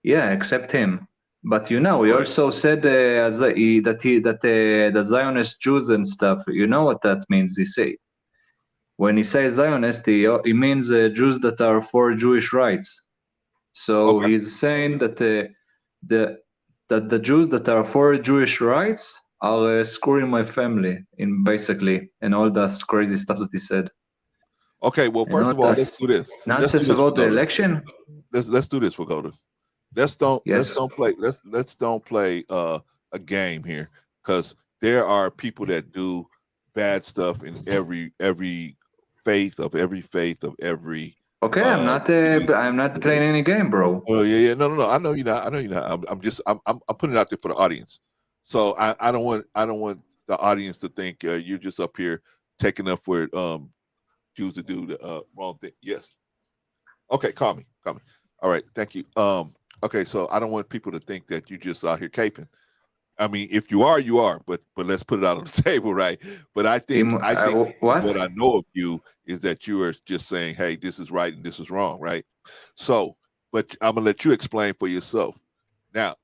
Yeah, except him. But he also said that Zionist Jews and stuff. You know what that means? He say when he says Zionist, he means Jews that are for Jewish rights. So he's saying that the Jews that are for Jewish rights are screwing my family in basically, and all that crazy stuff that he said. Okay, well, first of all, let's do this. Nonsense about the election. Let's do this, Pagoda. Let's don't play a game here, because there are people that do bad stuff in every faith of every. Okay, I'm not playing any game, bro. Oh yeah, no. I know you're not. I'm putting it out there for the audience. So I don't want the audience to think you're just up here taking up for Jews to do the wrong thing. Yes. Okay, call me. All right, thank you. Okay, so I don't want people to think that you just out here caping. I mean, if you are, you are. But let's put it out on the table, right? But I think what I know of you is that you are just saying, "Hey, this is right and this is wrong," right? So, but I'm gonna let you explain for yourself. Now,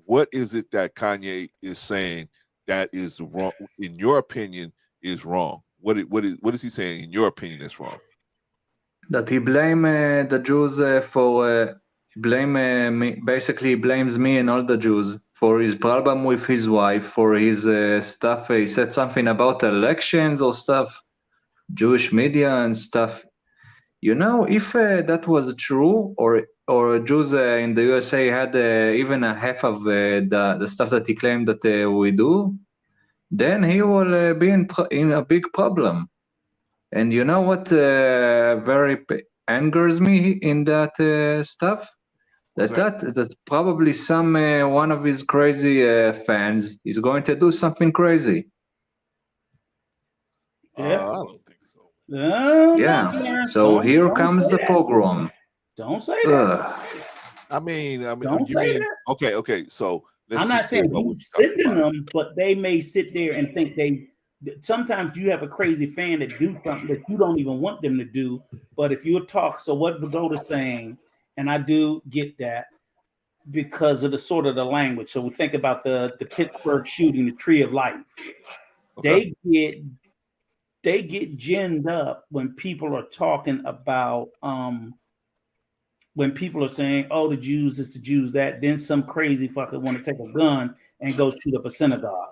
what is it that Kanye is saying that is wrong, in your opinion, is wrong? What is he saying in your opinion is wrong? That he blame the Jews for. Basically blames me and all the Jews for his problem with his wife, for his stuff. He said something about elections or stuff, Jewish media and stuff. If that was true, or Jews in the USA had even a half of the stuff that he claimed that we do, then he will be in a big problem. And you know what very angers me in that stuff? That probably some one of his crazy fans is going to do something crazy. Yeah, I don't think so. Yeah. So here comes the pogrom. Don't say that. I mean, don't say that. Okay. So I'm not saying he's sending them, but they may sit there and think sometimes you have a crazy fan that do something that you don't even want them to do. But if you talk, so what Vagoda's saying, and I do get that because of the language. So we think about the Pittsburgh shooting, the Tree of Life. Okay. They get ginned up when people are talking about when people are saying, "Oh, the Jews, it's the Jews that." Then some crazy fucker want to take a gun and go shoot up a synagogue.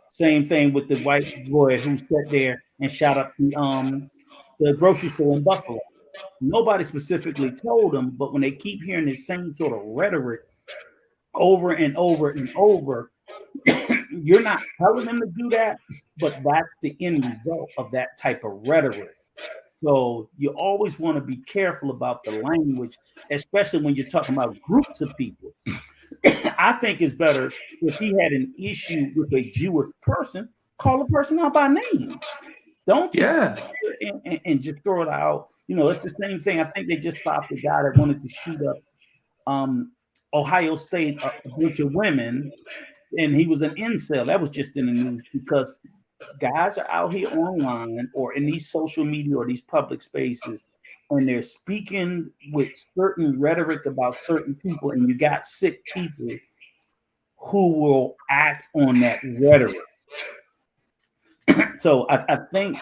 Same thing with the white boy who sat there and shot up the grocery store in Buffalo. Nobody specifically told them, but when they keep hearing the same sort of rhetoric over and over and over, you're not telling them to do that, but that's the end result of that type of rhetoric. So you always want to be careful about the language, especially when you're talking about groups of people. I think it's better if he had an issue with a Jewish person, call the person out by name. Don't just and just throw it out. You know, it's the same thing. I think they just stopped the guy that wanted to shoot up Ohio State, a bunch of women, and he was an incel. That was just in the news because guys are out here online or in these social media or these public spaces, and they're speaking with certain rhetoric about certain people, and you got sick people who will act on that rhetoric. So I think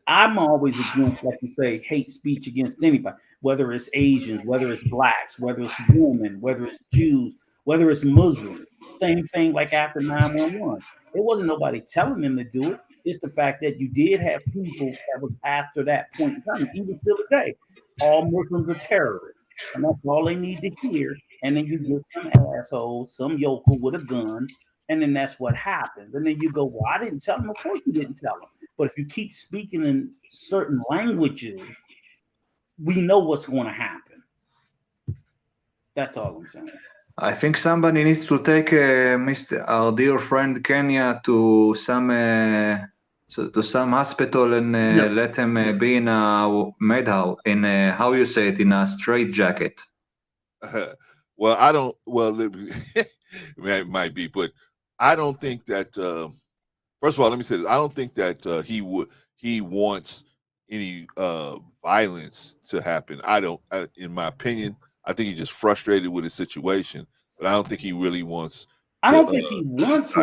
I'm always against, like you say, hate speech against anybody, whether it's Asians, whether it's blacks, whether it's women, whether it's Jews, whether it's Muslims. Same thing like after 9/11. It wasn't nobody telling them to do it. It's the fact that you did have people that was after that point in time, even till today, all Muslims are terrorists. And that's all they need to hear. And then you get some asshole, some yokel with a gun, and then that's what happens. And then you go, well, I didn't tell them. Of course you didn't tell them. But if you keep speaking in certain languages, we know what's going to happen. That's all I'm saying. I think somebody needs to take our dear friend Kenya to some hospital and let him be in a medhouse, in how you say it, in a straight jacket. Well, I don't. Well, it might be, but I don't think that. First of all, let me say this: I don't think that he wants any violence to happen. In my opinion, I think he's just frustrated with his situation, but I don't think he really wants. I don't think he wants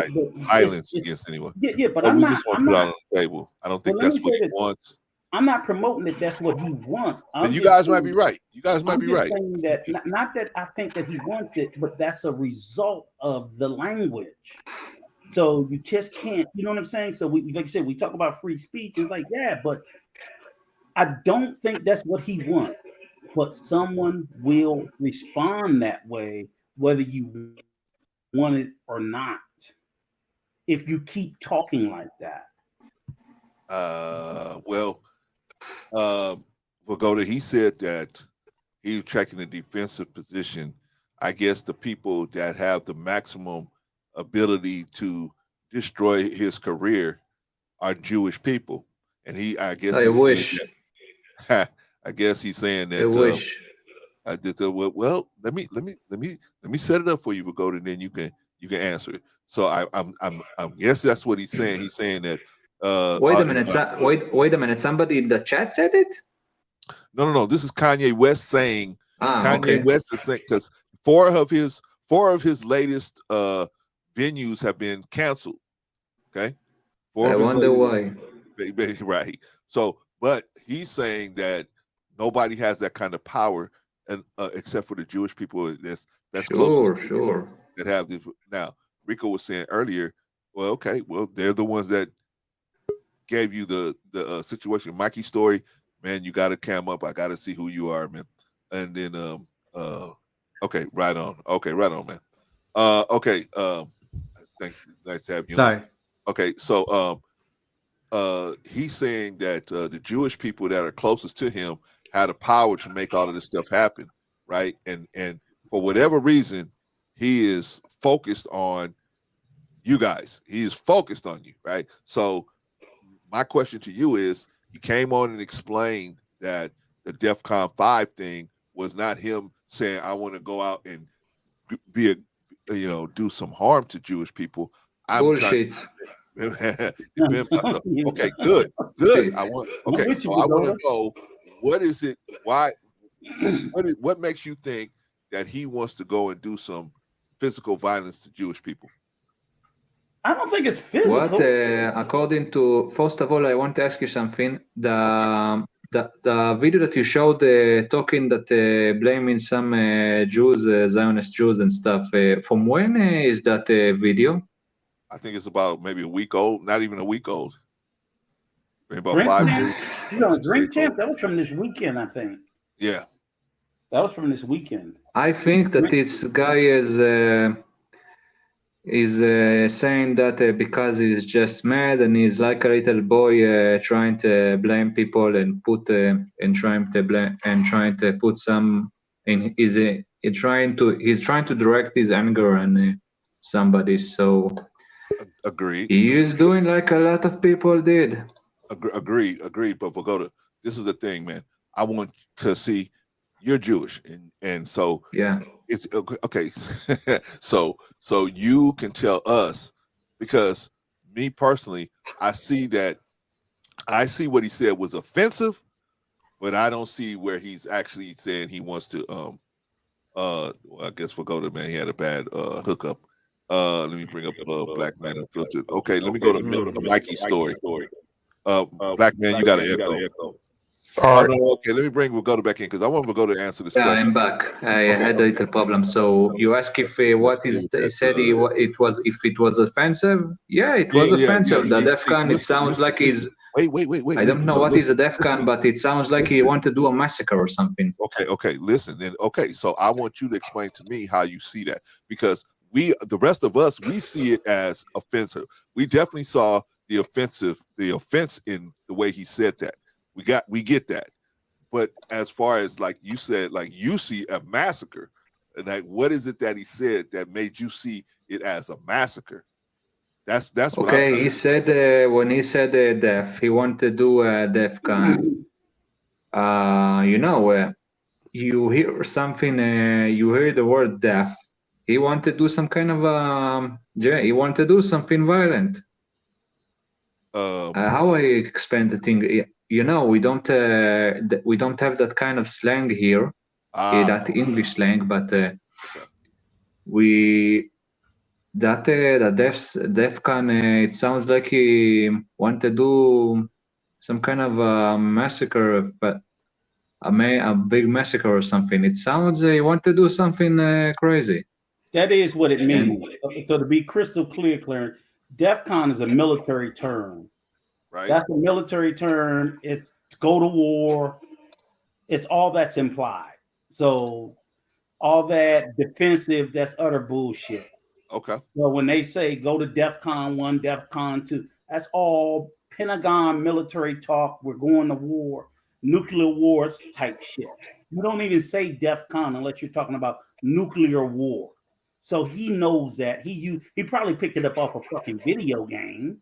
violence against anyone. Yeah, but we just want to put it on the table. I don't think that's what he wants. I'm not promoting that that's what he wants. You guys might be right. You guys might be right. That, not that I think that he wants it, but that's a result of the language. So you just can't, you know what I'm saying? So we, like I said, we talk about free speech. It's like, yeah, but I don't think that's what he wants. But someone will respond that way, whether you want it or not, if you keep talking like that. Vagoda, he said that he was checking the defensive position. I guess the people that have the maximum ability to destroy his career are Jewish people, and I guess he's saying that. I just well, let me set it up for you, Vagoda, and then you can answer it. So I'm guess that's what he's saying. He's saying that. Wait a minute. Somebody in the chat said it? No. This is Kanye West saying. Kanye West is saying because four of his latest venues have been canceled. Okay. I wonder why. Right. So, but he's saying that nobody has that kind of power, and except for the Jewish people that's close. Sure. That have this. Now, Rico was saying earlier. Well, okay. Well, they're the ones that gave you the situation. Mikey Story, man, you got to cam up. I got to see who you are, man. And then okay, right on. Okay, right on, man. Okay, thanks. Nice to have you. Sorry. Okay, so he's saying that the Jewish people that are closest to him had the power to make all of this stuff happen, right? And for whatever reason, he is focused on you guys. He is focused on you, right? So my question to you is, he came on and explained that the DEFCON 5 thing was not him saying, I want to go out and do some harm to Jewish people. Bullshit. Okay, good. I want to know, what is it? Why? What makes you think that he wants to go and do some physical violence to Jewish people? I don't think it's physical. According to, first of all, I want to ask you something. The video that you showed talking that blaming some Jews, Zionist Jews and stuff, from when is that video? I think it's about maybe a week old, not even a week old. Maybe about Drink 5 Champ? days. No, Drink Champ, that was from this weekend, I think. Yeah. That was from this weekend. I think that this guy is is saying that because he's just mad and he's like a little boy trying to blame people and put and trying to put some in his he's trying to direct his anger on somebody. So agreed. He is doing like a lot of people did. Agreed. But Vagoda, this is the thing, man. I want to see you're Jewish, and so yeah, it's okay. so you can tell us, because me personally, I see what he said was offensive, but I don't see where he's actually saying he wants to I guess Vagoda, man, he had a bad hookup. Let me bring up Black Man Unfiltered. Okay, let me go to Mikey's story. Black Man, you got an echo. All right. Okay, let me bring Vagoda back in because I want Vagoda to answer this Yeah, question. I'm back. I had a little problem. So you ask if what is he said it was offensive? Yeah, it was offensive. The DEFCON. It sounds like he's. Wait. I don't know what is a DEFCON, but it sounds like he wanted to do a massacre or something. Okay. Listen, then. Okay, so I want you to explain to me how you see that, because the rest of us, we see it as offensive. We definitely saw the offense in the way he said that. We get that. But as far as like you said, like you see a massacre, and like what is it that he said that made you see it as a massacre? That's what I'm okay. He said when he said death, he wanted to do a DEFCON. You hear something. You hear the word death. He wanted to do some kind of he wanted to do something violent. How I explain the thing? We don't have that kind of slang here, that English slang, but the DEFCON. It sounds like he wanted to do some kind of massacre, but a big massacre or something. It sounds he wanted to do something crazy. That is what it means. So to be crystal clear, Clarence, DEFCON is a military term. Right. That's a military term. It's to go to war. It's all that's implied. So all that defensive, that's utter bullshit. Okay. So when they say go to DEFCON 1, DEFCON 2, that's all Pentagon military talk. We're going to war, nuclear wars type shit. You don't even say DEFCON unless you're talking about nuclear war. So he knows that. He probably picked it up off a fucking video game,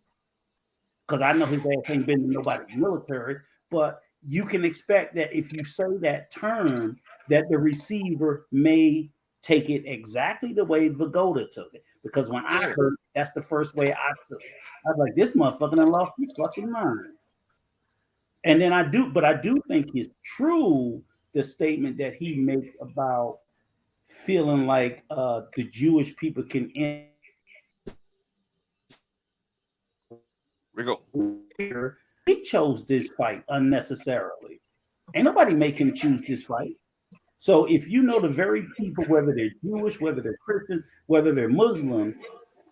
because I know his ass ain't been to nobody's military. But you can expect that if you say that term, that the receiver may take it exactly the way Vagoda took it. Because when I heard, that's the first way I took it. I was like, this motherfucker done lost his fucking mind. And then I do think it's true, the statement that he makes about feeling like the Jewish people can end. He chose this fight unnecessarily. Ain't nobody make him choose this fight. So if you know the very people, whether they're Jewish, whether they're Christian, whether they're Muslim,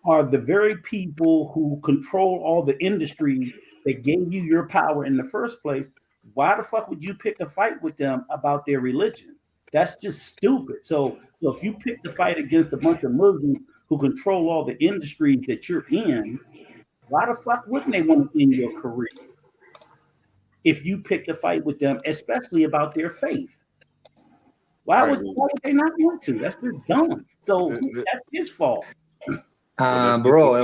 are the very people who control all the industries that gave you your power in the first place, why the fuck would you pick a fight with them about their religion? That's just stupid. So if you pick the fight against a bunch of Muslims who control all the industries that you're in, why the fuck wouldn't they want to end your career? If you pick the fight with them, especially about their faith. Why would they not want to? That's just dumb. So that's his fault. Bro,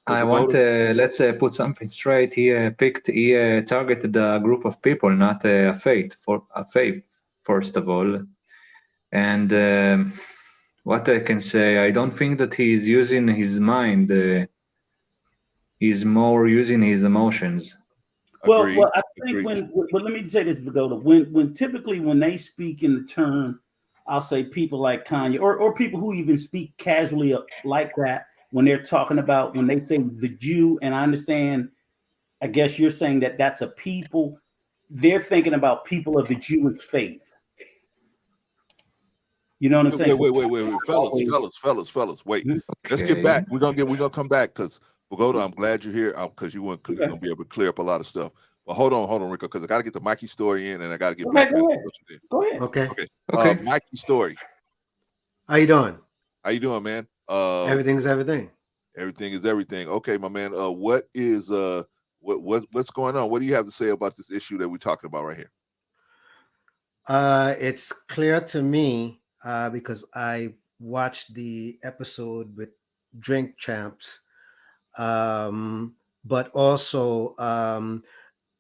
I want let's put something straight. He targeted a group of people, not a faith, first of all. And what I can say, I don't think that he's using his mind. He's more using his emotions. Well, I think let me say this, Vagoda. When typically when they speak in the term, I'll say people like Kanye or people who even speak casually like that, when they're talking about, when they say the Jew, and I understand, I guess you're saying that that's a people, they're thinking about people of the Jewish faith. You know what I'm saying? Wait, fellas, wait. Okay. Let's get back. We're gonna come back because Vagoda, I'm glad you're here because you're gonna be able to clear up a lot of stuff. But hold on, Rico, because I got to get the Mikey story in, and I got to get back. Go ahead. Okay. Mikey story. How you doing? How you doing, man? Everything's everything. Everything is everything. Okay, my man. What is what's going on? What do you have to say about this issue that we're talking about right here? It's clear to me because I watched the episode with Drink Champs, but also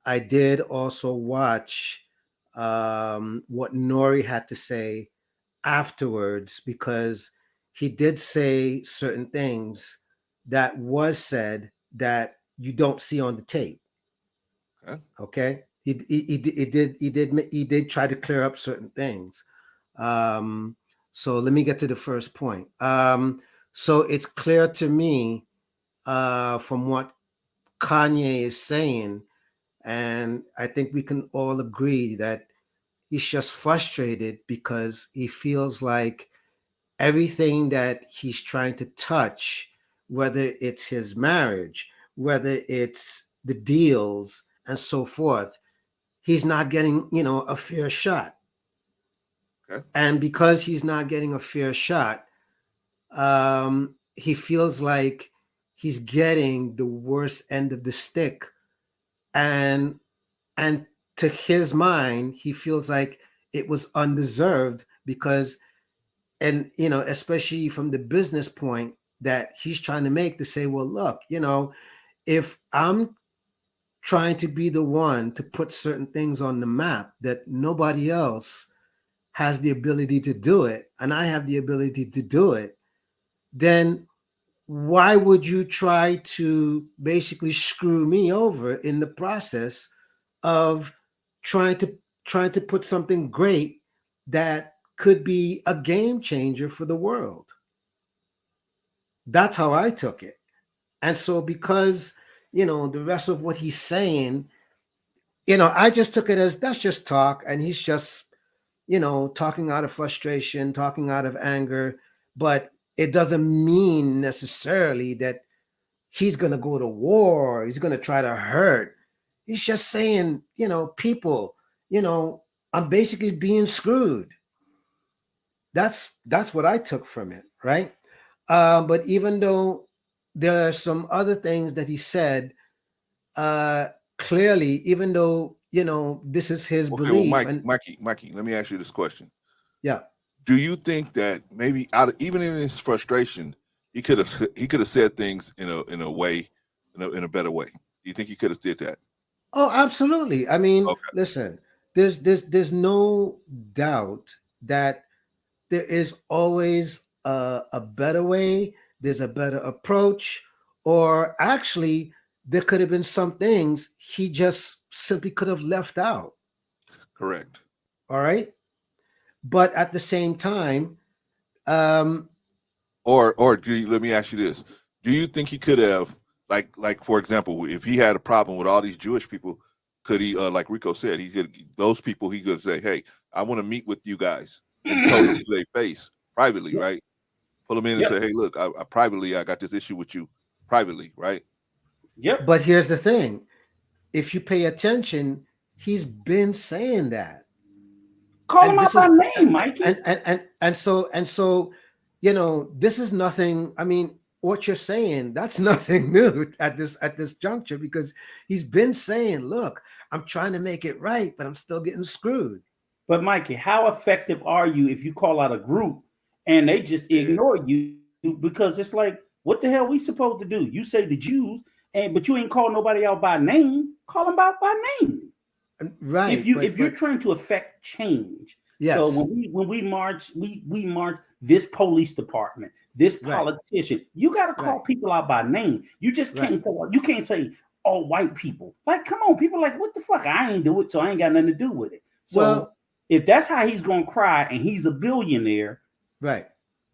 I did also watch what Nori had to say afterwards, because he did say certain things that was said that you don't see on the tape. Okay. He did try to clear up certain things. So let me get to the first point. So it's clear to me from what Kanye is saying, and I think we can all agree that he's just frustrated because he feels like everything that he's trying to touch, whether it's his marriage, whether it's the deals and so forth, he's not getting, a fair shot. Okay. And because he's not getting a fair shot, he feels like he's getting the worst end of the stick. And to his mind, he feels like it was undeserved because, and especially from the business point that he's trying to make, to say, well, look, if I'm trying to be the one to put certain things on the map that nobody else has the ability to do it, and I have the ability to do it, then why would you try to basically screw me over in the process of trying to put something great that could be a game changer for the world? That's how I took it. And so because, the rest of what he's saying, I just took it as that's just talk. And he's just, talking out of frustration, talking out of anger. But it doesn't mean necessarily that he's going to go to war. He's going to try to hurt. He's just saying, people, I'm basically being screwed. That's what I took from it, right? But even though there are some other things that he said, clearly, even though, this is his belief. Well, Mikey, let me ask you this question. Yeah. Do you think that maybe even in his frustration, he could have said things in a way, in a better way? Do you think he could have did that? Oh, absolutely. I mean, listen, there's no doubt that there is always a better way. There's a better approach, or actually there could have been some things he just simply could have left out. Correct. All right. But at the same time, let me ask you this: do you think he could have, like for example, if he had a problem with all these Jewish people, could he, like Rico said, he could say, "Hey, I want to meet with you guys," and tell them to their face privately, right? Pull them in and say, "Hey, look, I privately, I got this issue with you privately," right? Yep. But here's the thing: if you pay attention, he's been saying that. Call him out by name, Mikey. And so, this is nothing. I mean, what you're saying, that's nothing new at this juncture, because he's been saying, look, I'm trying to make it right, but I'm still getting screwed. But Mikey, how effective are you if you call out a group and they just ignore you? Because it's like, what the hell we supposed to do? You say the Jews, but you ain't call nobody out by name. Call them out by name. Right. If you're trying to affect change. Yes. So when we march, we march this police department, this politician. You got to call people out by name. You just can't you can't say all white people. Like, come on, people like, what the fuck? I ain't do it, so I ain't got nothing to do with it. So if that's how he's gonna cry and he's a billionaire, right?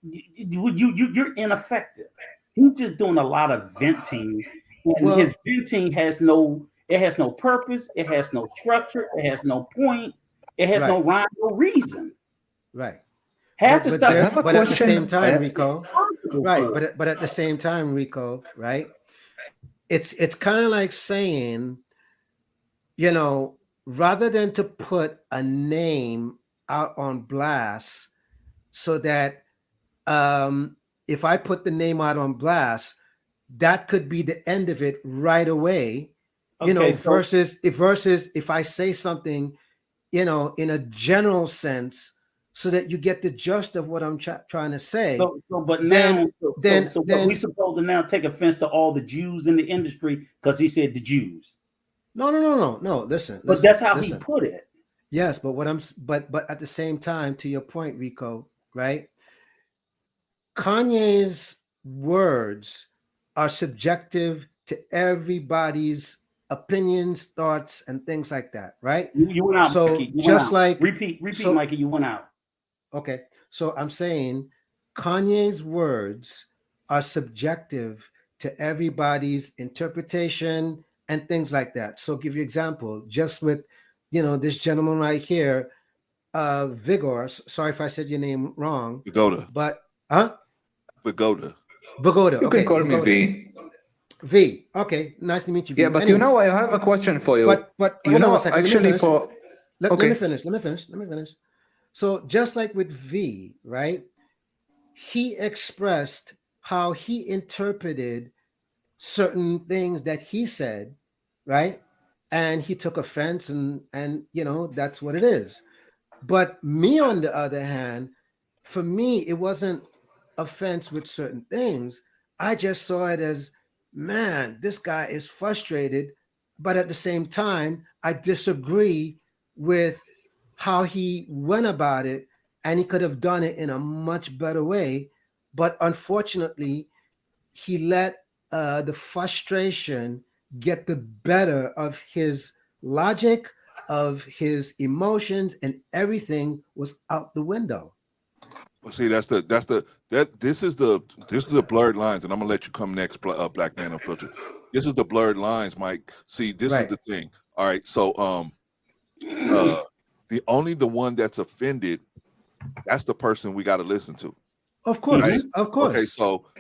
You're ineffective. He's just doing a lot of venting, and his venting has no purpose, it has no structure, it has no point, it has no rhyme, no reason. Right. Half the stuff. But at the same time, Rico, right? But at the same time, Rico, right? It's kind of like saying, rather than to put a name out on blast so that if I put the name out on blast, that could be the end of it right away. You know, Okay, so- versus if I say something, you know, in a general sense, so that you get the gist of what I'm trying to say. But then we supposed to now take offense to all the Jews in the industry because he said the Jews. No. Listen. But that's how he put it. Yes, but but at the same time, to your point, Rico, right? Kanye's words are subjective to everybody's opinions, thoughts, and things like that, right? You went out. So Mikey, just like repeat, Mikey, you went out. Okay, so I'm saying Kanye's words are subjective to everybody's interpretation and things like that. So give you example, just with, you know, this gentleman right here, Vigor. Sorry if I said your name wrong. Vigoda. But Vigoda. Vigoda. You Okay. can call me Vigoda. V. V. Okay, nice to meet you. V. Yeah, but Anyways, you know, I have a question for you. But you hold on know, a second. actually, Let me finish. So just like with V, right? He expressed how he interpreted certain things that he said, right? And he took offense, and you know, that's what it is. But me, on the other hand, for me, it wasn't offense with certain things. I just saw it as, man, this guy is frustrated, but at the same time, I disagree with how he went about it, and he could have done it in a much better way. But unfortunately, he let the frustration get the better of his logic, of his emotions, and everything was out the window. Well, see, this is the blurred lines, and I'm gonna let you come next, Black Man Unfiltered. This is the blurred lines, Mike. See, this is the thing. All right, so the one that's offended, that's the person we got to listen to. Of course, right? Of course. Okay,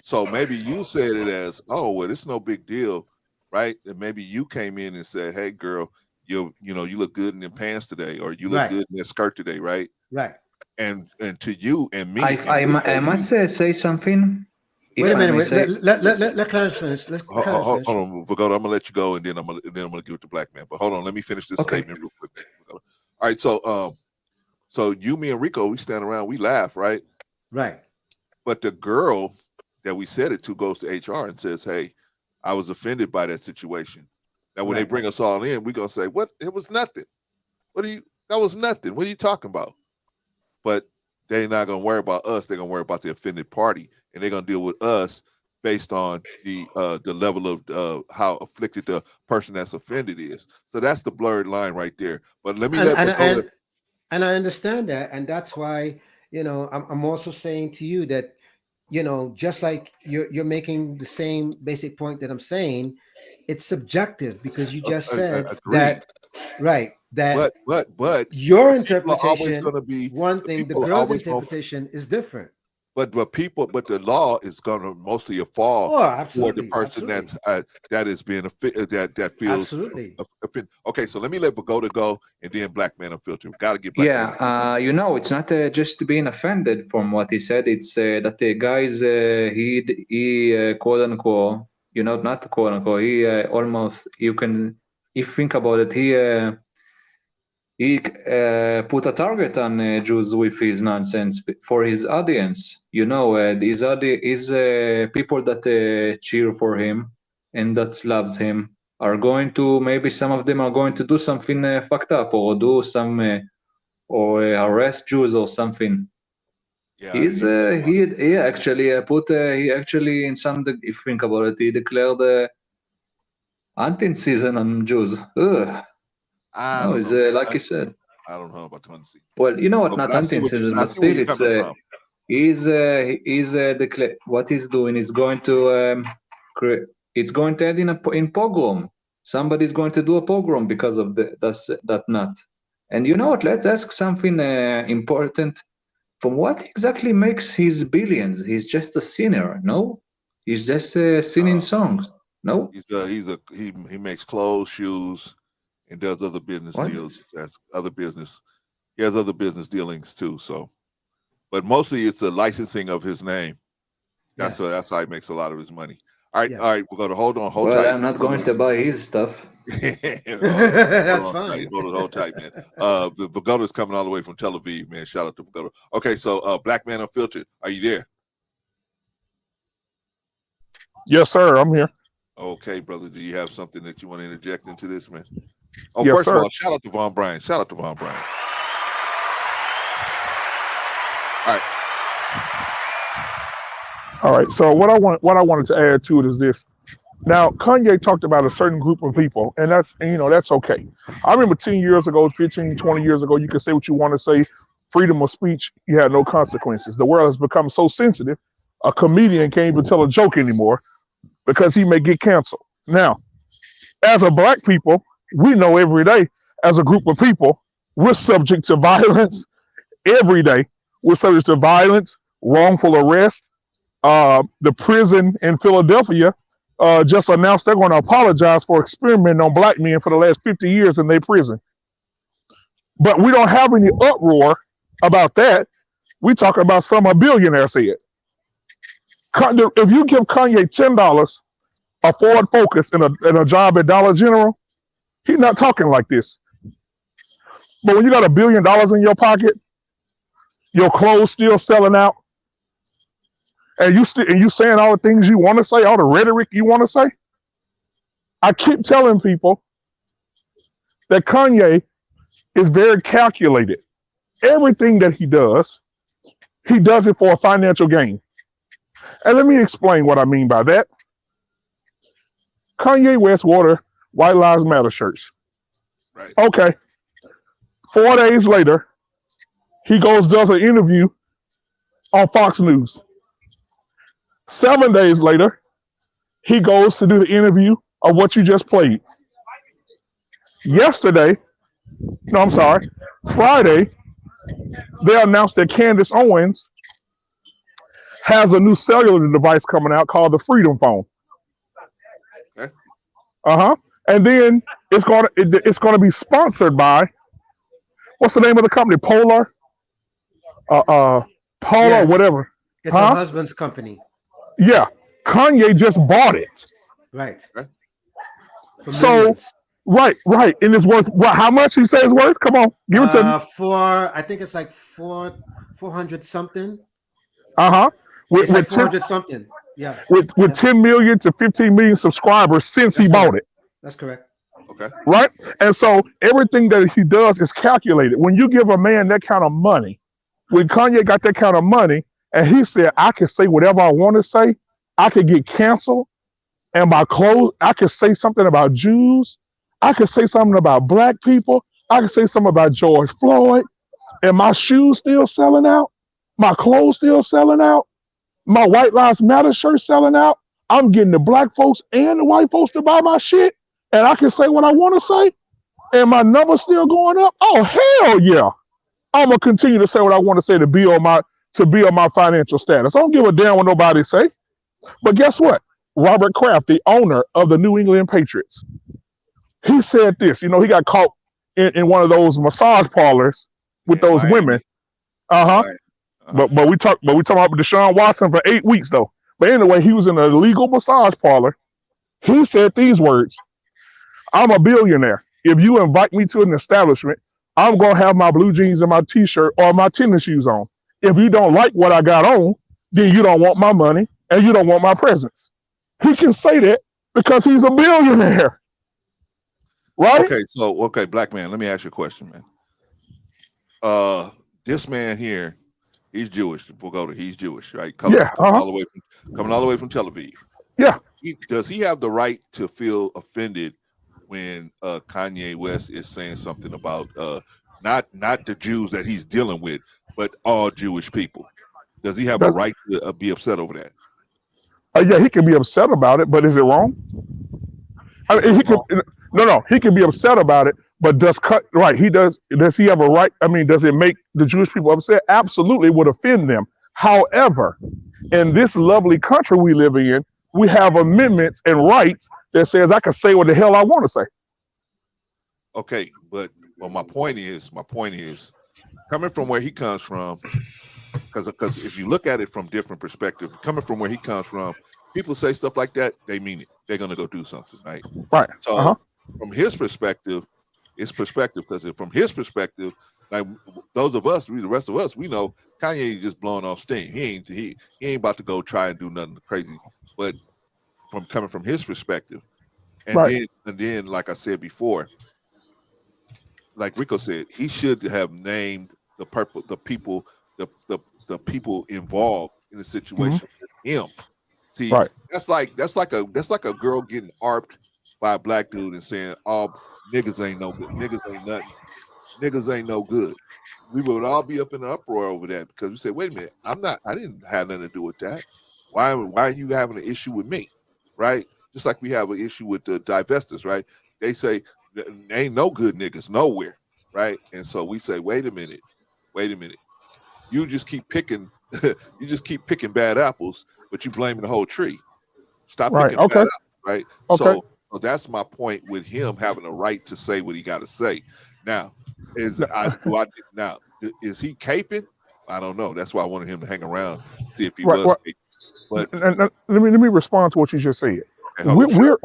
so maybe you said it as, oh, well, it's no big deal, right? And maybe you came in and said, hey, girl, you look good in them pants today, or you look good in that skirt today, right? Right. And to you and me, I must say something. Wait a minute. Let Clarence finish. Hold on, Vigoda, I'm gonna let you go, and then I'm gonna give it to Black Man. But hold on, let me finish this statement real quick. All right, so you, me, and Rico, we stand around, we laugh, right? Right. But the girl that we said it to goes to HR and says, hey, I was offended by that situation. Now, when they bring us all in, we're gonna say, what? It was nothing. That was nothing. What are you talking about? But they're not gonna worry about us. They're gonna worry about the offended party, and they're gonna deal with us based on the level of how afflicted the person that's offended is. So that's the blurred line right there. But let me and I understand that, and that's why, you know, I'm also saying to you that, you know, just like you're making the same basic point that I'm saying, it's subjective, because you just said that, right? That but your interpretation is going to be one thing, the girl's interpretation is different. But the law is going to mostly fall for the person that is being that feels absolutely offended. Okay, so let me let Vigoda go, and then Black Man Unfiltered. Got to get Black Man. You know, it's not just being offended from what he said. It's that the guys he quote unquote, you know, not quote unquote. He almost, you can, if you think about it, he put a target on Jews with his nonsense for his audience. You know, these people that cheer for him and that loves him are going to, maybe some of them are going to do something fucked up, or do some or arrest Jews or something. Yeah, he actually in some, if you think about it, he declared hunting season on Jews. Ugh. Like you said, I don't know about 20 season. Well, you know what? Not hunting season, but still, it's what he's doing is going to it's going to end in pogrom. Somebody's going to do a pogrom because of that nut. And you know what? Let's ask something important. From what exactly makes his billions? He's just a sinner, no? He's just singing songs, no? He makes clothes, shoes, and does other business deals. That's other business. He has other business dealings too. So, but mostly it's the licensing of his name. That's Yes. that's how he makes a lot of his money. All right, Yes. all right. We're gonna hold Well, tight. I'm not going to buy his stuff. That's fine. Hold tight, man. The Vagoda's coming all the way from Tel Aviv, man. Shout out to Vagoda. Okay, so Black Man Unfiltered, are you there? Yes, sir. I'm here. Okay, brother. Do you have something that you want to interject into this, man? Oh, Yes, first sir. of all, shout out to Von Bryan. Shout out to Von Bryan. All right. All right. So what I wanted to add to it is this. Now, Kanye talked about a certain group of people, and that's okay. I remember 10 years ago, 15, 20 years ago, you could say what you want to say. Freedom of speech, you had no consequences. The world has become so sensitive, a comedian can't even tell a joke anymore because he may get canceled. Now, as a black people, we know every day, as a group of people, we're subject to violence every day. We're subject to violence, wrongful arrest. The prison in Philadelphia just announced they're going to apologize for experimenting on black men for the last 50 years in their prison. But we don't have any uproar about that. We talking about some a billionaire said. If you give Kanye $10, a Ford Focus, and a job at Dollar General, he's not talking like this. But when you got $1 billion in your pocket, your clothes still selling out, and you saying all the things you want to say, all the rhetoric you want to say, I keep telling people that Kanye is very calculated. Everything that he does it for a financial gain. And let me explain what I mean by that. Kanye West wore White Lives Matter shirts. Right. Okay. 4 days later, he does an interview on Fox News. 7 days later, he goes to do the interview of what you just played. Friday, they announced that Candace Owens has a new cellular device coming out called the Freedom Phone. Okay. And then it's gonna be sponsored by, what's the name of the company? Polar, Yes. whatever. It's her husband's company. Yeah, Kanye just bought it. Right. For So, millions. right, and it's worth what? How much you say it's worth? Come on, give it to me. I think it's like 400 something. With It's like 10 400 something. Yeah. with 10 million to 15 million subscribers since he bought it. That's correct. Okay. Right? And so everything that he does is calculated. When you give a man that kind of money, when Kanye got that kind of money, and he said, I can say whatever I want to say, I could get canceled, and my clothes, I could say something about Jews, I could say something about black people, I could say something about George Floyd, and my shoes still selling out, my clothes still selling out, my White Lives Matter shirt selling out. I'm getting the black folks and the white folks to buy my shit, and I can say what I want to say, and my number's still going up. Oh, hell yeah. I'm going to continue to say what I want to say to be on my financial status. I don't give a damn what nobody say. But guess what? Robert Kraft, the owner of the New England Patriots, he said this. He got caught in one of those massage parlors with those women. But we talking about Deshaun Watson for 8 weeks though. But anyway, he was in an illegal massage parlor. He said these words: "I'm a billionaire. If you invite me to an establishment, I'm gonna have my blue jeans and my t-shirt or my tennis shoes on. If you don't like what I got on, then you don't want my money and you don't want my presence." He can say that because he's a billionaire. Right? Okay, black man, let me ask you a question, man. This man here, he's Jewish. He's Jewish, right? Coming all the way from Tel Aviv. Yeah. Does he have the right to feel offended when Kanye West is saying something about not the Jews that he's dealing with, but all Jewish people? Does he have a right to be upset over that? Yeah, he can be upset about it, but is it wrong? He can be upset about it, but does he have a right? I mean, does it make the Jewish people upset? Absolutely, it would offend them. However, in this lovely country we live in, we have amendments and rights that says I can say what the hell I want to say. Okay, but my point is, coming from where he comes from, because if you look at it from different perspective, coming from where he comes from, people say stuff like that, they mean it. They're gonna go do something, right? Right. So from his perspective, it's perspective, because from his perspective, like those of us, the rest of us, we know Kanye just blowing off steam. He ain't about to go try and do nothing crazy. But from coming from his perspective, and then like I said before, like Rico said, he should have named the people involved in the situation with him. See, that's like a girl getting arped by a black dude and saying, "Oh, niggas ain't no good. Niggas ain't nothing. Niggas ain't no good." We would all be up in an uproar over that, because we said, "Wait a minute, I didn't have nothing to do with that. Why are you having an issue with me?" Right? Just like we have an issue with the divestors, right? They say ain't no good niggas nowhere, right? And so we say, wait a minute. You just keep picking bad apples, but you blaming the whole tree. Stop picking bad apples, right? So that's my point with him having a right to say what he got to say. Now, is he caping? I don't know. That's why I wanted him to hang around, see if he was caping. But and let me respond to what you just said. We're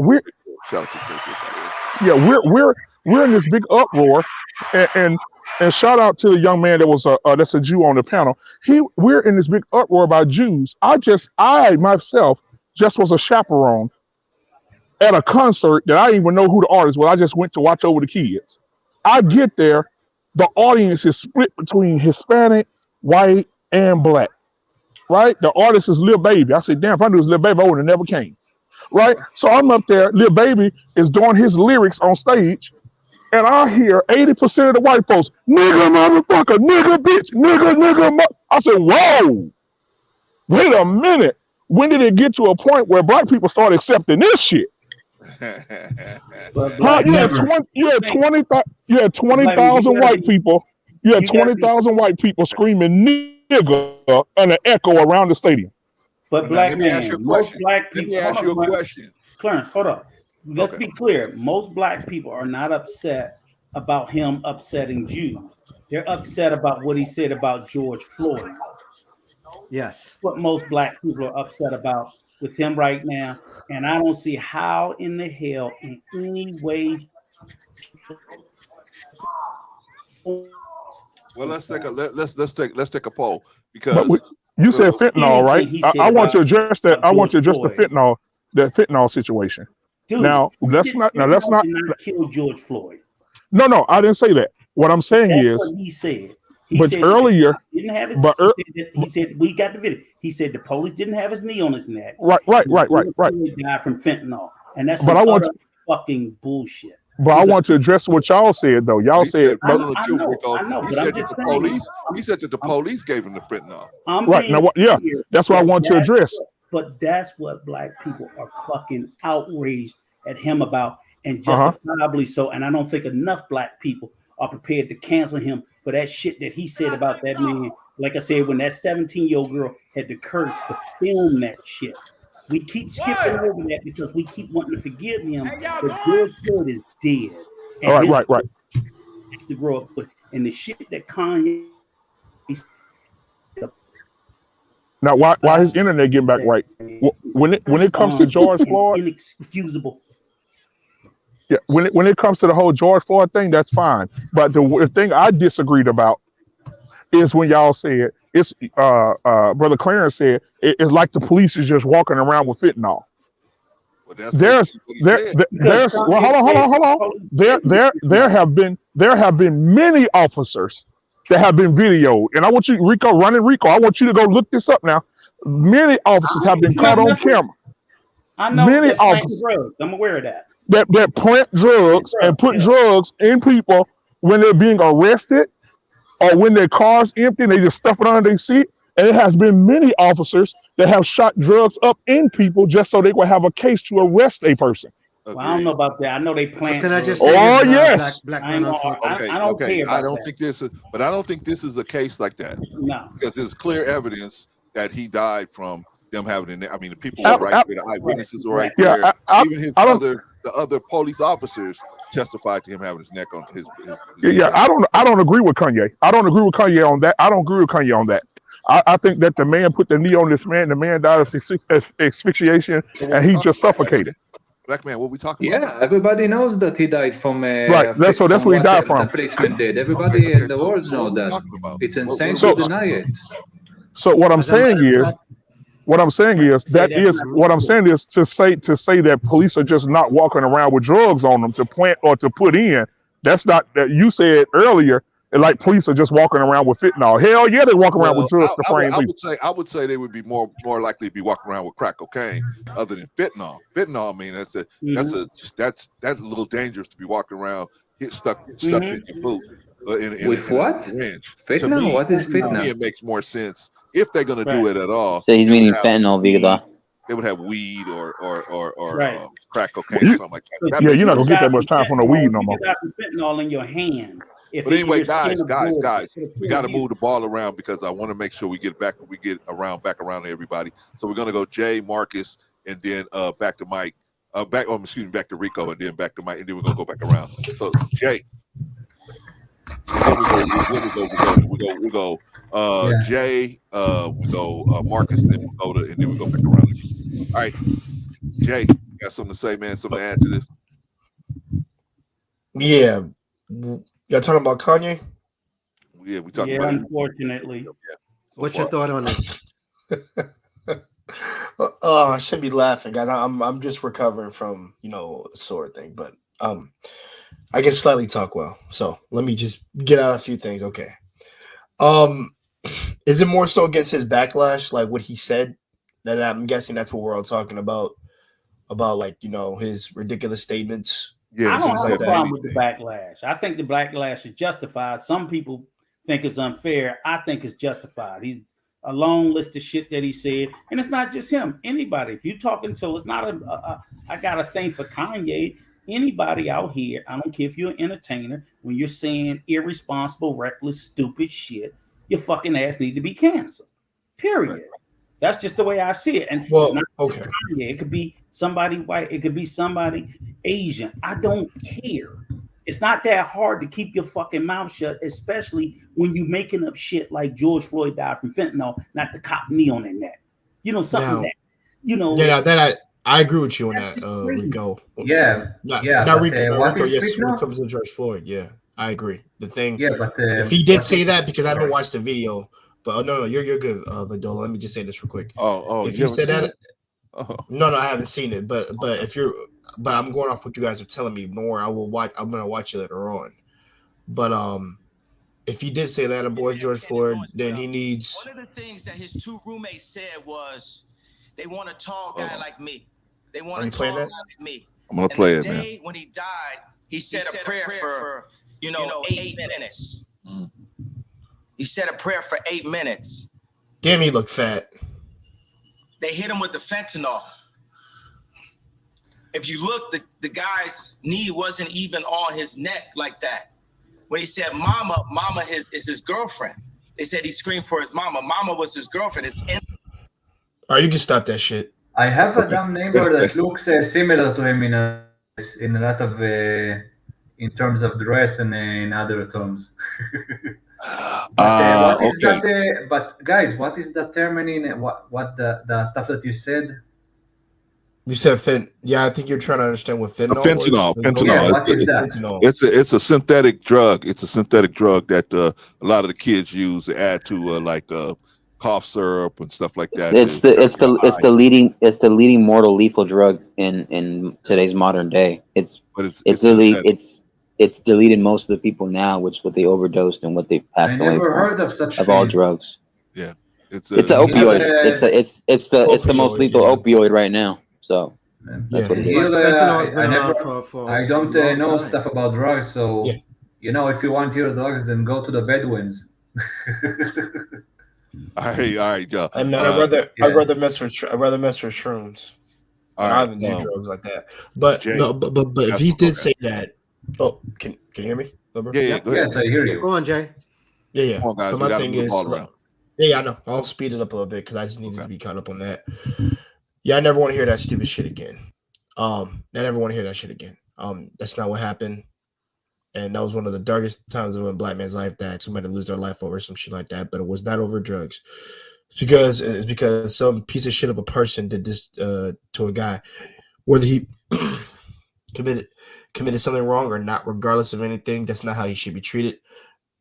in this big uproar, and shout out to the young man that was that's a Jew on the panel. We're in this big uproar about Jews. I myself just was a chaperone at a concert that I didn't even know who the artist was. I just went to watch over the kids. I get there, the audience is split between Hispanic, white, and black. Right? The artist is Lil Baby. I said, damn, if I knew it was Lil Baby, I would have never came. Right? So I'm up there, Lil Baby is doing his lyrics on stage, and I hear 80% of the white folks, nigga, motherfucker, nigga, bitch, nigga. I said, whoa, wait a minute. When did it get to a point where black people start accepting this shit? You had 20,000 white people. You had 20,000 white people screaming nigga and an echo around the stadium. But black man, most black people. Let me ask you a question. Clarence, hold up. Let's be clear. Most black people are not upset about him upsetting Jews. They're upset about what he said about George Floyd. Yes. What most black people are upset about with him right now. And I don't see how in the hell, in any way. Well, let's take a poll, because you said fentanyl, right? I want to address that. I want to address the fentanyl situation. Dude, let's not kill George Floyd. No, I didn't say that. What I'm saying is, what he said. He said he said we got the video. He said the police didn't have his knee on his neck. Right. He died from fentanyl, and that's fucking bullshit. But I want to address what y'all said, though. Y'all said, I know, he said that the police gave him the fentanyl. Right now, that's what I want to address. But that's what black people are fucking outraged at him about, and justifiably so. And I don't think enough black people are prepared to cancel him for that shit that he said about that man. Like I said, when that 17-year-old girl had the courage to film that shit. We keep skipping over that because we keep wanting to forgive him, but George Floyd is dead. And right. To grow up with, and the shit that Kanye. Now, why his internet getting back right? When it comes to George Floyd, inexcusable. Yeah, when it comes to the whole George Floyd thing, that's fine. But the thing I disagreed about is when y'all said it's Brother Clarence said it's like the police is just walking around with fentanyl. Well, hold on. There have been many officers that have been videoed, and I want you, Rico, I want you to go look this up now. Many officers have been caught on camera. I know many officers. I'm aware of that. That plant drugs and put drugs in people when they're being arrested or when their car's empty and they just stuff it under their seat. And it has been many officers that have shot drugs up in people just so they will have a case to arrest a person. Well, I don't know about that. I know they plant. Can I just say yes. Black I don't care about I don't think this is, but I don't think this is a case like that. No, because there's clear evidence that he died from them having it. I mean, the people were right there, the eyewitnesses were right there. Even the other police officers testified to him having his neck on his I don't agree with Kanye. I don't agree with Kanye on that. I think that the man put the knee on this man. The man died of asphyxiation, and he just suffocated. Black man, what we talking about? Yeah, everybody knows that he died from Right. That's what he died from. The policeman did. Everybody in the world know that. It's insane to deny it. So what I'm saying is to say that police are just not walking around with drugs on them to plant or to put in. That's not that you said earlier. Like police are just walking around with fentanyl. Hell yeah, they walk around with drugs to frame people. I would say they would be more likely to be walking around with crack cocaine other than fentanyl. Fentanyl, I mean, that's a little dangerous to be walking around stuck in your boot. With what? Fentanyl? What is fentanyl? To me, it makes more sense if they're going to do it at all. So he's meaning fentanyl because they would have weed or crack cocaine or something like that. Yeah, you're not gonna get that much time from the weed no more. You got fentanyl in your hand. But anyway, guys, we got to move the ball around because I want to make sure we get back around to everybody. So we're gonna go Jay, Marcus, and then back to Mike. Back to Rico, and then back to Mike, and then we're gonna go back around. So Jay, we go. Jay, we go Marcus, then we go back around. All right, Jay, got something to say, man? Something to add to this? Yeah. Y'all talking about Kanye? Yeah, we talking about unfortunately. Yeah. What's your thought on it? Oh, I shouldn't be laughing, guys. I'm just recovering from the sword thing, but I can slightly talk well. So let me just get out a few things. Okay. Is it more so against his backlash, like what he said? That I'm guessing that's what we're all talking about like his ridiculous statements. Yeah, I don't have a problem with the backlash. I think the backlash is justified. Some people think it's unfair. I think it's justified. He's a long list of shit that he said, and it's not just him. Anybody, if you're talking, so it's not I got a thing for Kanye. Anybody out here, I don't care if you're an entertainer, when you're saying irresponsible, reckless, stupid shit, your fucking ass need to be canceled. Period. Right. That's just the way I see it. And well, okay, Kanye, it could be somebody white, it could be somebody Asian. I don't care. It's not that hard to keep your fucking mouth shut, especially when you're making up shit like George Floyd died from fentanyl, not the cop knee on their neck. Something that I agree with you on that. Rico. Yeah, not Rico. Yes, when it comes to George Floyd, yeah, I agree. The thing, but if he did say that, because I haven't watched the video, but no, you're good, Vadola. Let me just say this real quick. If you said that, no, I haven't seen it, but I'm going off what you guys are telling me. More, I'm gonna watch it later on. But if he did say that about George Floyd, then he needs. One of the things that his two roommates said was, they want a tall guy like me. They want a tall guy like me. I'm gonna play it, man. The day when he died, he said a prayer for 8 minutes. Mm. He said a prayer for 8 minutes. Damn, he looked fat. They hit him with the fentanyl. If you look, the guy's knee wasn't even on his neck like that. When he said mama is his girlfriend. They said he screamed for his mama. Mama was his girlfriend. All right, you can stop that shit. I have a dumb neighbor that looks similar to him in a lot of in terms of dress and in other terms. But guys, what is the term in what the stuff that you said? You said I think you're trying to understand what fentanyl. Fentanyl. Yeah, what is that? Fentanyl. It's a synthetic drug. It's a synthetic drug that a lot of the kids use to add to cough syrup and stuff like that. It's the leading mortal lethal drug in today's modern day. It's deleted most of the people now, which what they overdosed and what they passed away of all drugs. Yeah, it's an opioid. It's the most lethal opioid right now. So that's what it is. I don't know stuff about drugs, so if you want your drugs, then go to the Bedouins. All right, y'all. And I'd rather mess with shrooms. I haven't done drugs like that. But Jay, but if he did say that, can you hear me? Yeah, go ahead. Yes, I hear you. Go on, Jay. Yeah. Come on, guys. So my thing is, I know. I'll speed it up a little bit because I just needed to be caught up on that. Yeah, I never want to hear that stupid shit again. That's not what happened. And that was one of the darkest times of a black man's life that somebody lose their life over some shit like that. But it was not over drugs. It's because some piece of shit of a person did this to a guy, whether he committed something wrong or not, regardless of anything. That's not how he should be treated.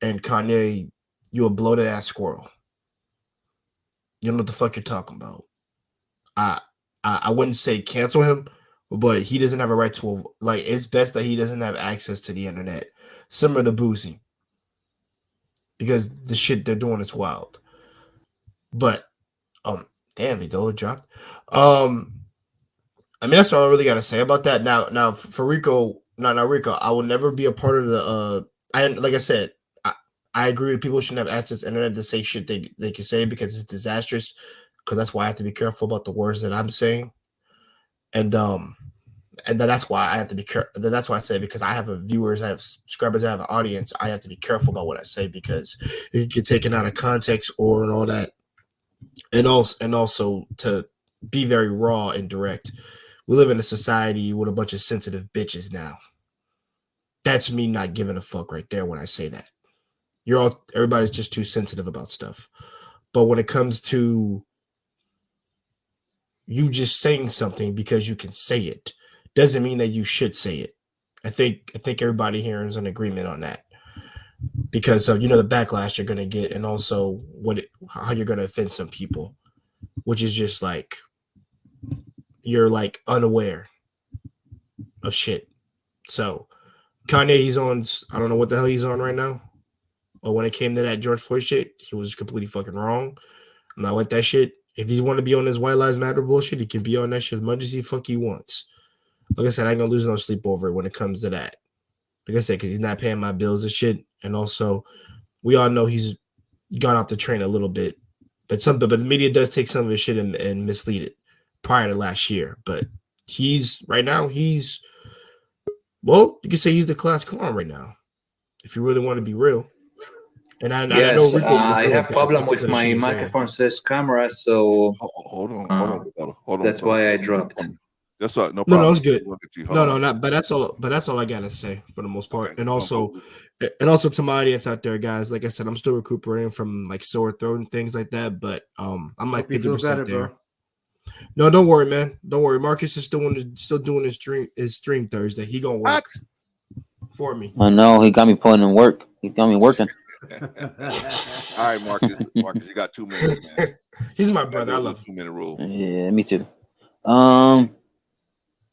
And Kanye, you a bloated ass squirrel. You don't know what the fuck you're talking about. I wouldn't say cancel him, but he doesn't have a right to, like, it's best that he doesn't have access to the internet. Similar to Boosie. Because the shit they're doing is wild. But damn, Vidola dropped. I mean, that's all I really gotta say about that. Now for Rico, Rico, I will never be a part of the like I said, I agree that people shouldn't have access to the internet to say shit they can say because it's disastrous. Because that's why I have to be careful about the words that I'm saying. And that's why I have to be careful. That's why I say, because I have viewers, I have subscribers, I have an audience, I have to be careful about what I say because it can get taken out of context and all that. And also to be very raw and direct. We live in a society with a bunch of sensitive bitches now. That's me not giving a fuck right there when I say that. Everybody's just too sensitive about stuff. But when it comes to you just saying something because you can say it, doesn't mean that you should say it. I think everybody here is in agreement on that. Because of, the backlash you're gonna get, and also how you're gonna offend some people, which is just like you're like unaware of shit. So Kanye, he's on, I don't know what the hell he's on right now, but when it came to that George Floyd shit, he was completely fucking wrong. I'm not with that shit. If he want to be on this White Lives Matter bullshit, he can be on that shit as much as he wants. Like I said, I ain't gonna lose no sleep over it when it comes to that. Like I said, because he's not paying my bills and shit. And also, we all know he's gone off the train a little bit. But the media does take some of his shit and mislead it prior to last year. But right now, you can say he's the class clown right now. If you really want to be real. And I know Rico, I have problem with my microphone says camera, so hold on. That's why I dropped. That's all. No problem. No, it's good. Not. But that's all I gotta say for the most part. And also to my audience out there, guys. Like I said, I'm still recuperating from like sore throat and things like that. But I'm like 50% there. No, don't worry, man. Don't worry. Marcus is still doing his stream Thursday. He gonna work for me. I know he got me putting in work. He got me working. All right, Marcus. Marcus, you got 2 minutes, man. He's my brother. I love 2-minute rule. Yeah, me too.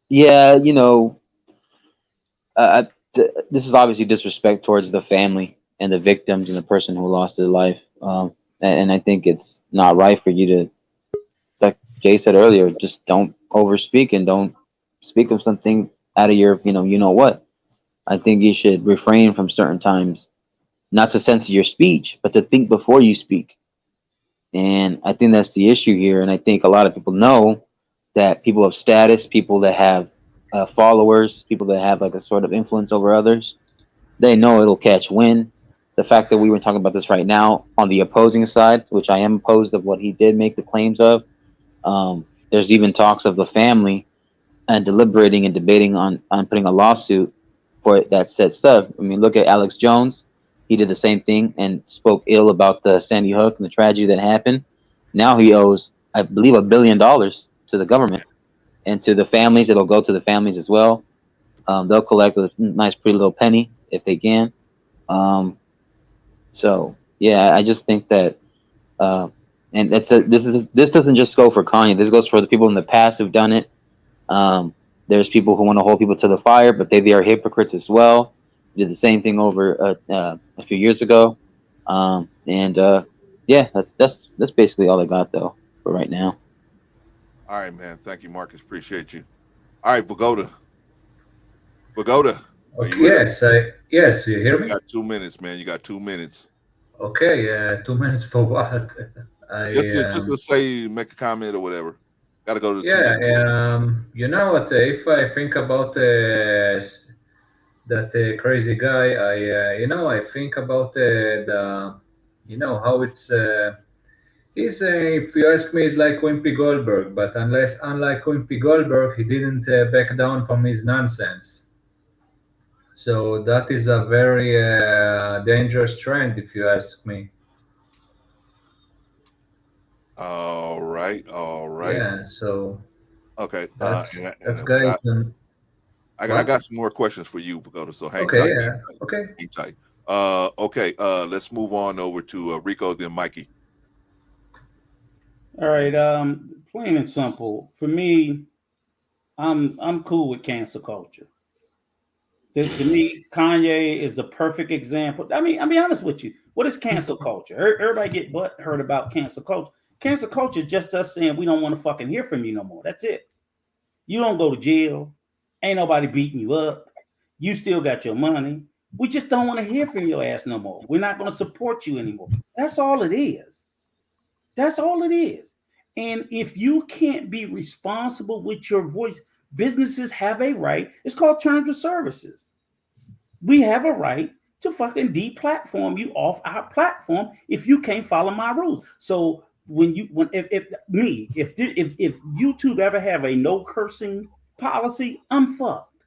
Yeah, this is obviously disrespect towards the family and the victims and the person who lost their life. And I think it's not right for you to, like Jay said earlier, just don't overspeak and don't speak of something out of your, what. I think you should refrain from certain times, not to censor your speech, but to think before you speak. And I think that's the issue here. And I think a lot of people know that people of status, people that have followers, people that have like a sort of influence over others, they know it'll catch wind. The fact that we were talking about this right now on the opposing side, which I am opposed of what he did make the claims of, there's even talks of the family and deliberating and debating on putting a lawsuit for that said stuff. I mean, look at Alex Jones. He did the same thing and spoke ill about the Sandy Hook and the tragedy that happened. Now he owes, I believe, $1 billion to the government and to the families. It'll go to the families as well. They'll collect a nice, pretty little penny if they can. So yeah, I just think that, and this doesn't just go for Kanye. This goes for the people in the past who've done it. There's people who want to hold people to the fire, but they are hypocrites as well. Did the same thing over a few years ago, yeah, that's basically all I got though for right now. All right, man. Thank you, Marcus. Appreciate you. All right, Vagoda. Yes, yes. You hear me? You got 2 minutes, man. You got 2 minutes. Okay, 2 minutes for what? Just to say, make a comment or whatever. Got to go to the 2 minutes. You know what? If I think about that crazy guy, I think about how it's. If you ask me, it's like Wimpy Goldberg, but unlike Wimpy Goldberg, he didn't back down from his nonsense. So that is a very dangerous trend, if you ask me. All right. Yeah. So okay. that's and great. I got some more questions for you, Pagoda. So hang Okay. tight. Yeah. Okay. Hang tight. Okay. Let's move on over to Rico, then Mikey. All right. Plain and simple. For me, I'm cool with cancel culture. To me, Kanye is the perfect example. I mean, I'll be honest with you. What is cancel culture? Everybody get heard about cancel culture. Cancel culture is just us saying we don't want to fucking hear from you no more. That's it. You don't go to jail. Ain't nobody beating you up. You still got your money. We just don't want to hear from your ass no more. We're not going to support you anymore. That's all it is. That's all it is. And if you can't be responsible with your voice, businesses have a right. It's called terms of services. We have a right to fucking deplatform you off our platform if you can't follow my rules. So if YouTube ever have a no cursing policy, I'm fucked.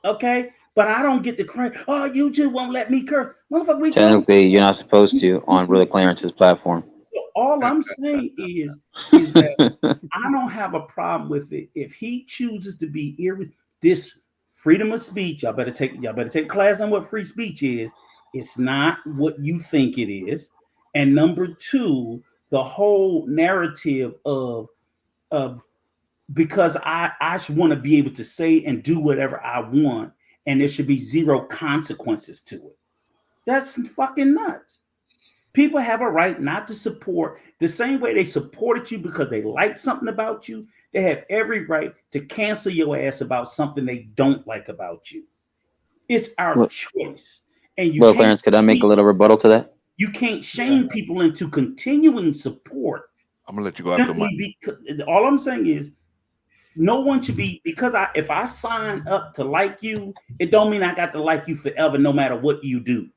Okay, but I don't get the credit. Oh, YouTube won't let me curse. Motherfucker, Technically, you're not supposed to on Brother Clarence's platform. So all I'm saying is that I don't have a problem with it if he chooses to be this freedom of speech. Y'all better take a class on what free speech is. It's not what you think it is. And number two, the whole narrative of because I want to be able to say and do whatever I want, and there should be zero consequences to it. That's fucking nuts. People have a right not to support the same way they supported you because they like something about you. They have every right to cancel your ass about something they don't like about you. It's our choice. And Well, Clarence, could I make a little rebuttal to that? You can't shame people into continuing support. I'm gonna let you go after Mike. All I'm saying is no one should be, because if I sign up to like you, it don't mean I got to like you forever, no matter what you do.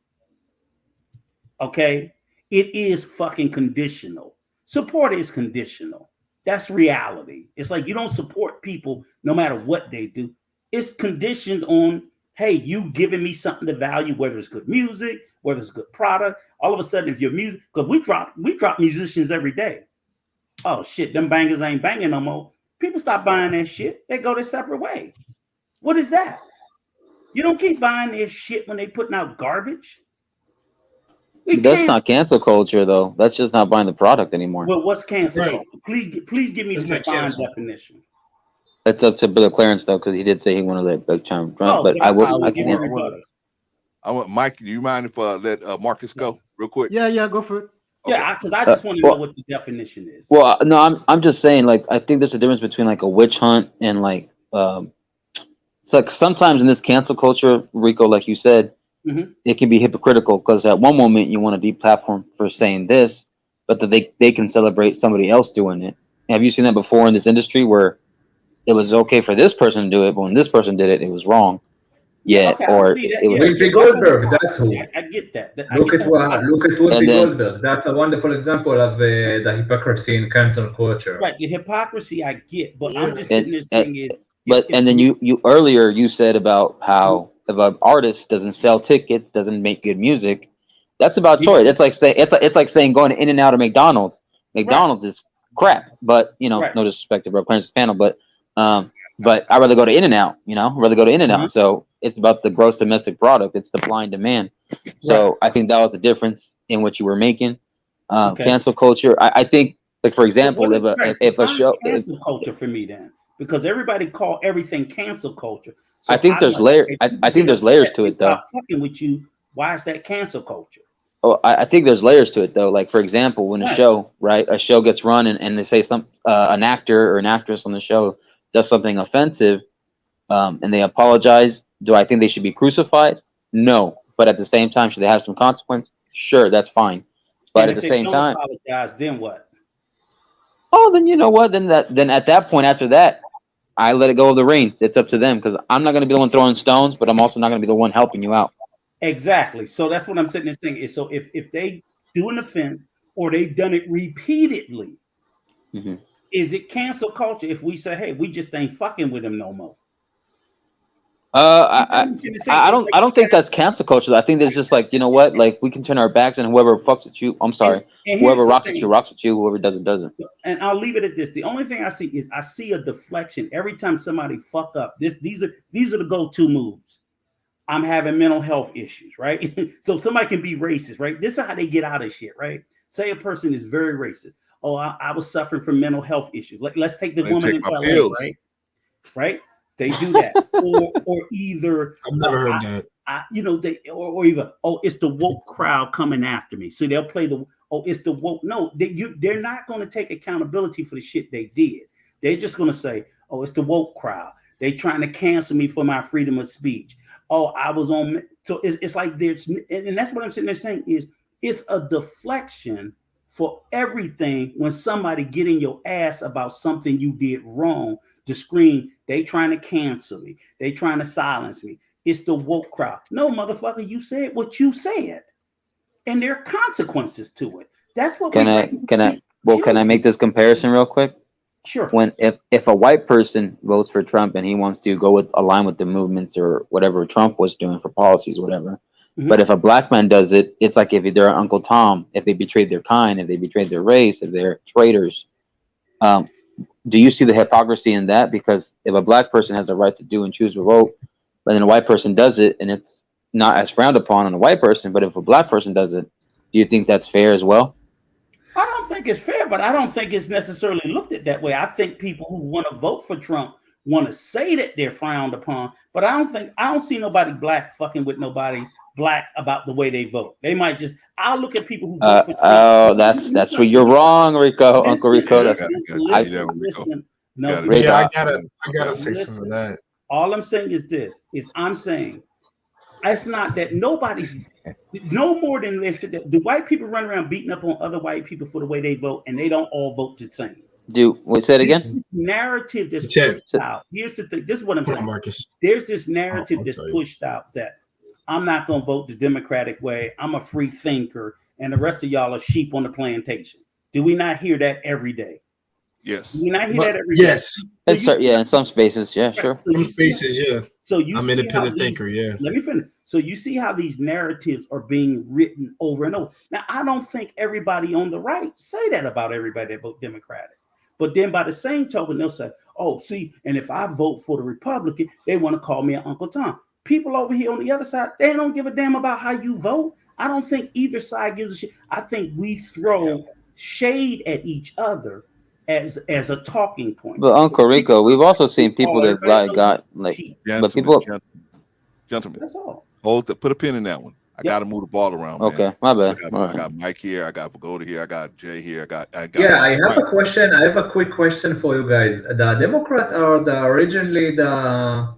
Okay? It is fucking conditional. Support is conditional. That's reality. It's like you don't support people no matter what they do. It's conditioned on, hey, you giving me something to value, whether it's good music, whether it's good product. All of a sudden, if your music, because we drop musicians every day. Oh shit, them bangers ain't banging no more. People stop buying that shit. They go their separate way. What is that? You don't keep buying their shit when they putting out garbage. That's not cancel culture, though. That's just not buying the product anymore. Well, what's cancel culture? Please give me the defined definition. That's up to Brother Clarence, though, because he did say he wanted to let Big Chum run. But I want Mike. Do you mind if let Marcus go real quick? Yeah, go for it. Yeah, because I just want to know what the definition is. Well, no, I'm just saying, like, I think there's a difference between like a witch hunt and like, it's like sometimes in this cancel culture, Rico, like you said, it can be hypocritical because at one moment you want to deplatform for saying this, but that they can celebrate somebody else doing it. Have you seen that before in this industry where it was okay for this person to do it, but when this person did it, it was wrong? Yeah, okay, or it was. Whoopi Goldberg, that's who. I get that. Look at Whoopi Goldberg. That's a wonderful example of the hypocrisy in cancel culture. Right, the hypocrisy I get, but I'm just sitting there saying and then you earlier you said about how if an artist doesn't sell tickets, doesn't make good music, that's about choice. It's like saying going to In-N-Out or McDonald's. McDonald's is crap, but no disrespect to Bro Clarence's panel, but I'd rather go to In-N-Out, I'd rather go to In-N-Out. So it's about the gross domestic product. It's the blind demand. So I think that was the difference in what you were making. Cancel culture. I think, like, for example, if a show cancel culture for me then, because everybody call everything cancel culture. So I think there's layers. I think there's layers to it, though. Fucking with you, why is that cancel culture? Oh, I think there's layers to it, though. Like, for example, when a show gets run and they say an actor or an actress on the show does something offensive, and they apologize, do I think they should be crucified? No. But at the same time, should they have some consequence? Sure, that's fine. But at the same time, apologize, then what? Oh, then you know what? Then at that point, after that, I let it go of the reins. It's up to them because I'm not going to be the one throwing stones, but I'm also not going to be the one helping you out. Exactly. So that's what I'm sitting there saying. So if they do an offense or they've done it repeatedly, is it cancel culture if we say, hey, we just ain't fucking with them no more? I don't think that's cancel culture. I think there's just like, you know what, like we can turn our backs and whoever fucks with you, I'm sorry, and whoever rocks with you rocks with you, whoever doesn't doesn't. And I'll leave it at this. The only thing I see is I see a deflection every time somebody fuck up. These are the go-to moves. I'm having mental health issues, right? So somebody can be racist, right? This is how they get out of shit, right? Say a person is very racist. Oh, I was suffering from mental health issues. Let's take the woman in LA, right? Right? They do that, or either I've never heard that. You know, they or even it's the woke crowd coming after me. So they'll play it's the woke. No, they're not going to take accountability for the shit they did. They're just going to say, oh, it's the woke crowd. They trying to cancel me for my freedom of speech. Oh, I was on. So it's like there's, and that's what I'm sitting there saying is it's a deflection for everything when somebody get in your ass about something you did wrong. To scream, they trying to cancel me. They trying to silence me. It's the woke crowd. No, motherfucker, you said what you said, and there are consequences to it. That's what. Can I make this comparison real quick? Sure. When if a white person votes for Trump and he wants to go align with the movements or whatever Trump was doing for policies, whatever. Mm-hmm. But if a black man does it, it's like if they're Uncle Tom, if they betrayed their kind, if they betrayed their race, if they're traitors. Do you see the hypocrisy in that? Because if a black person has a right to do and choose to vote, but then a white person does it and it's not as frowned upon on a white person, but if a black person does it, do you think that's fair as well? I don't think it's fair, but I don't think it's necessarily looked at that way. I think people who want to vote for Trump want to say that they're frowned upon, but I don't see nobody black fucking with nobody black about the way they vote. They might just, I'll look at people who vote for Trump. That's where you're wrong, Rico. Uncle Rico. No, I gotta say some of that. All I'm saying is this: I'm saying it's not that nobody's no more than they said that the white people run around beating up on other white people for the way they vote, and they don't all vote the same. Say it again. Narrative that's pushed out. Here's the thing. This is what I'm saying. Marcus. There's this narrative that's pushed out that I'm not going to vote the Democratic way. I'm a free thinker, and the rest of y'all are sheep on the plantation. Do we not hear that every day? Yes. Do we not hear that every day? Yes. So in some spaces, yeah, sure. Some spaces, yeah. So you I'm an independent thinker, yeah. Let me finish. So you see how these narratives are being written over and over. Now, I don't think everybody on the right say that about everybody that vote Democratic. But then by the same token, they'll say, oh, see, and if I vote for the Republican, they want to call me an Uncle Tom. People over here on the other side, they don't give a damn about how you vote. I don't think either side gives a shit. I think we throw shade at each other as a talking point. But Uncle Rico, we've also seen people that Gentlemen, that's all. Put a pin in that one. I got to move the ball around. Man. Okay, my bad. I got Mike here. I got Pagoda here. I got Jay here. I got I have a question. I have a quick question for you guys. The Democrats are originally the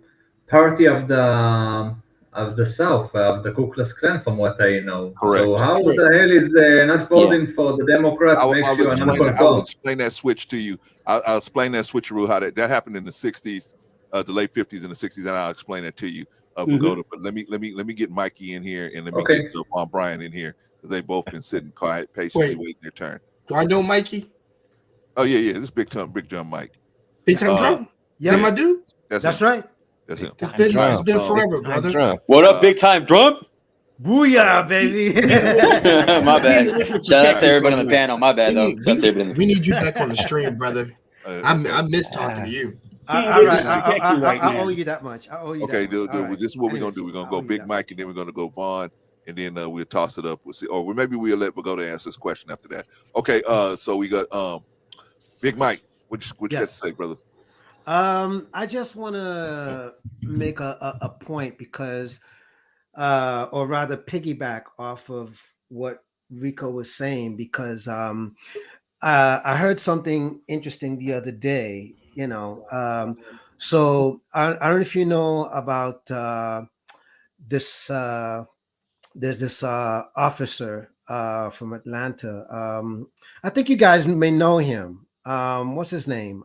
party of the South, of the Ku Klux Klan, from what I know. Correct. So how the hell is not voting for the Democrats makes you an Uncle Tom? I'll explain that switch to you. I'll explain that switcheroo, how that happened in the 60s, the late 50s and the 60s, and I'll explain that to you. Pagoda, but let me get Mikey in here and let me get Brian in here because they both been sitting quiet, patiently waiting their turn. Do I know Mikey? Oh yeah, this big John Mike. Big time Trump? Yeah, my dude. That's right. That's him. It's been forever, brother. What up, big time Trump? Booyah, baby. My bad. Shout out to everybody on the panel. My bad, though. We need you back on the stream, brother. I miss talking to you. All right, I owe you that much. I owe you. Okay, that much. dude. This is what we're gonna do. We're gonna go Big Mike, and then we're gonna go Vaughn, and then we'll toss it up. We'll see, or maybe we'll let Pagoda answer this question after that. Okay. So we got Big Mike. What you got to say, brother? I just want to make a point because, or rather, piggyback off of what Rico was saying because I heard something interesting the other day. So I don't know if you know about this. There's this officer from Atlanta. I think you guys may know him. What's his name?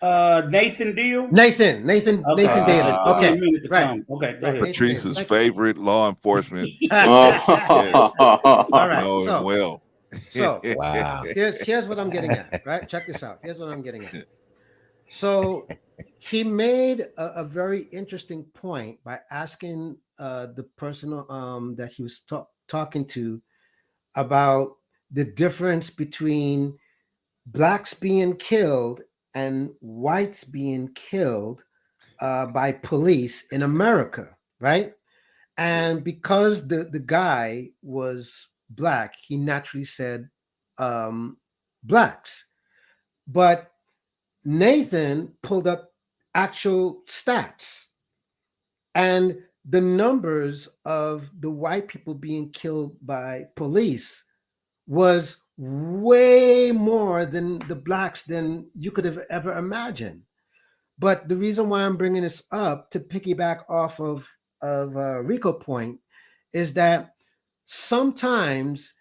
Nathan Deal. Nathan Daly. Okay, right. Okay, go ahead. Patrice's favorite law enforcement. All right. So wow. Here's what I'm getting at. Right. Check this out. Here's what I'm getting at. So he made a very interesting point by asking the person that he was talking to about the difference between blacks being killed and whites being killed by police in America, right? And because the guy was black, he naturally said blacks. But Nathan pulled up actual stats, and the numbers of the white people being killed by police was way more than the blacks than you could have ever imagined. But the reason why I'm bringing this up to piggyback off of Rico point is that sometimes,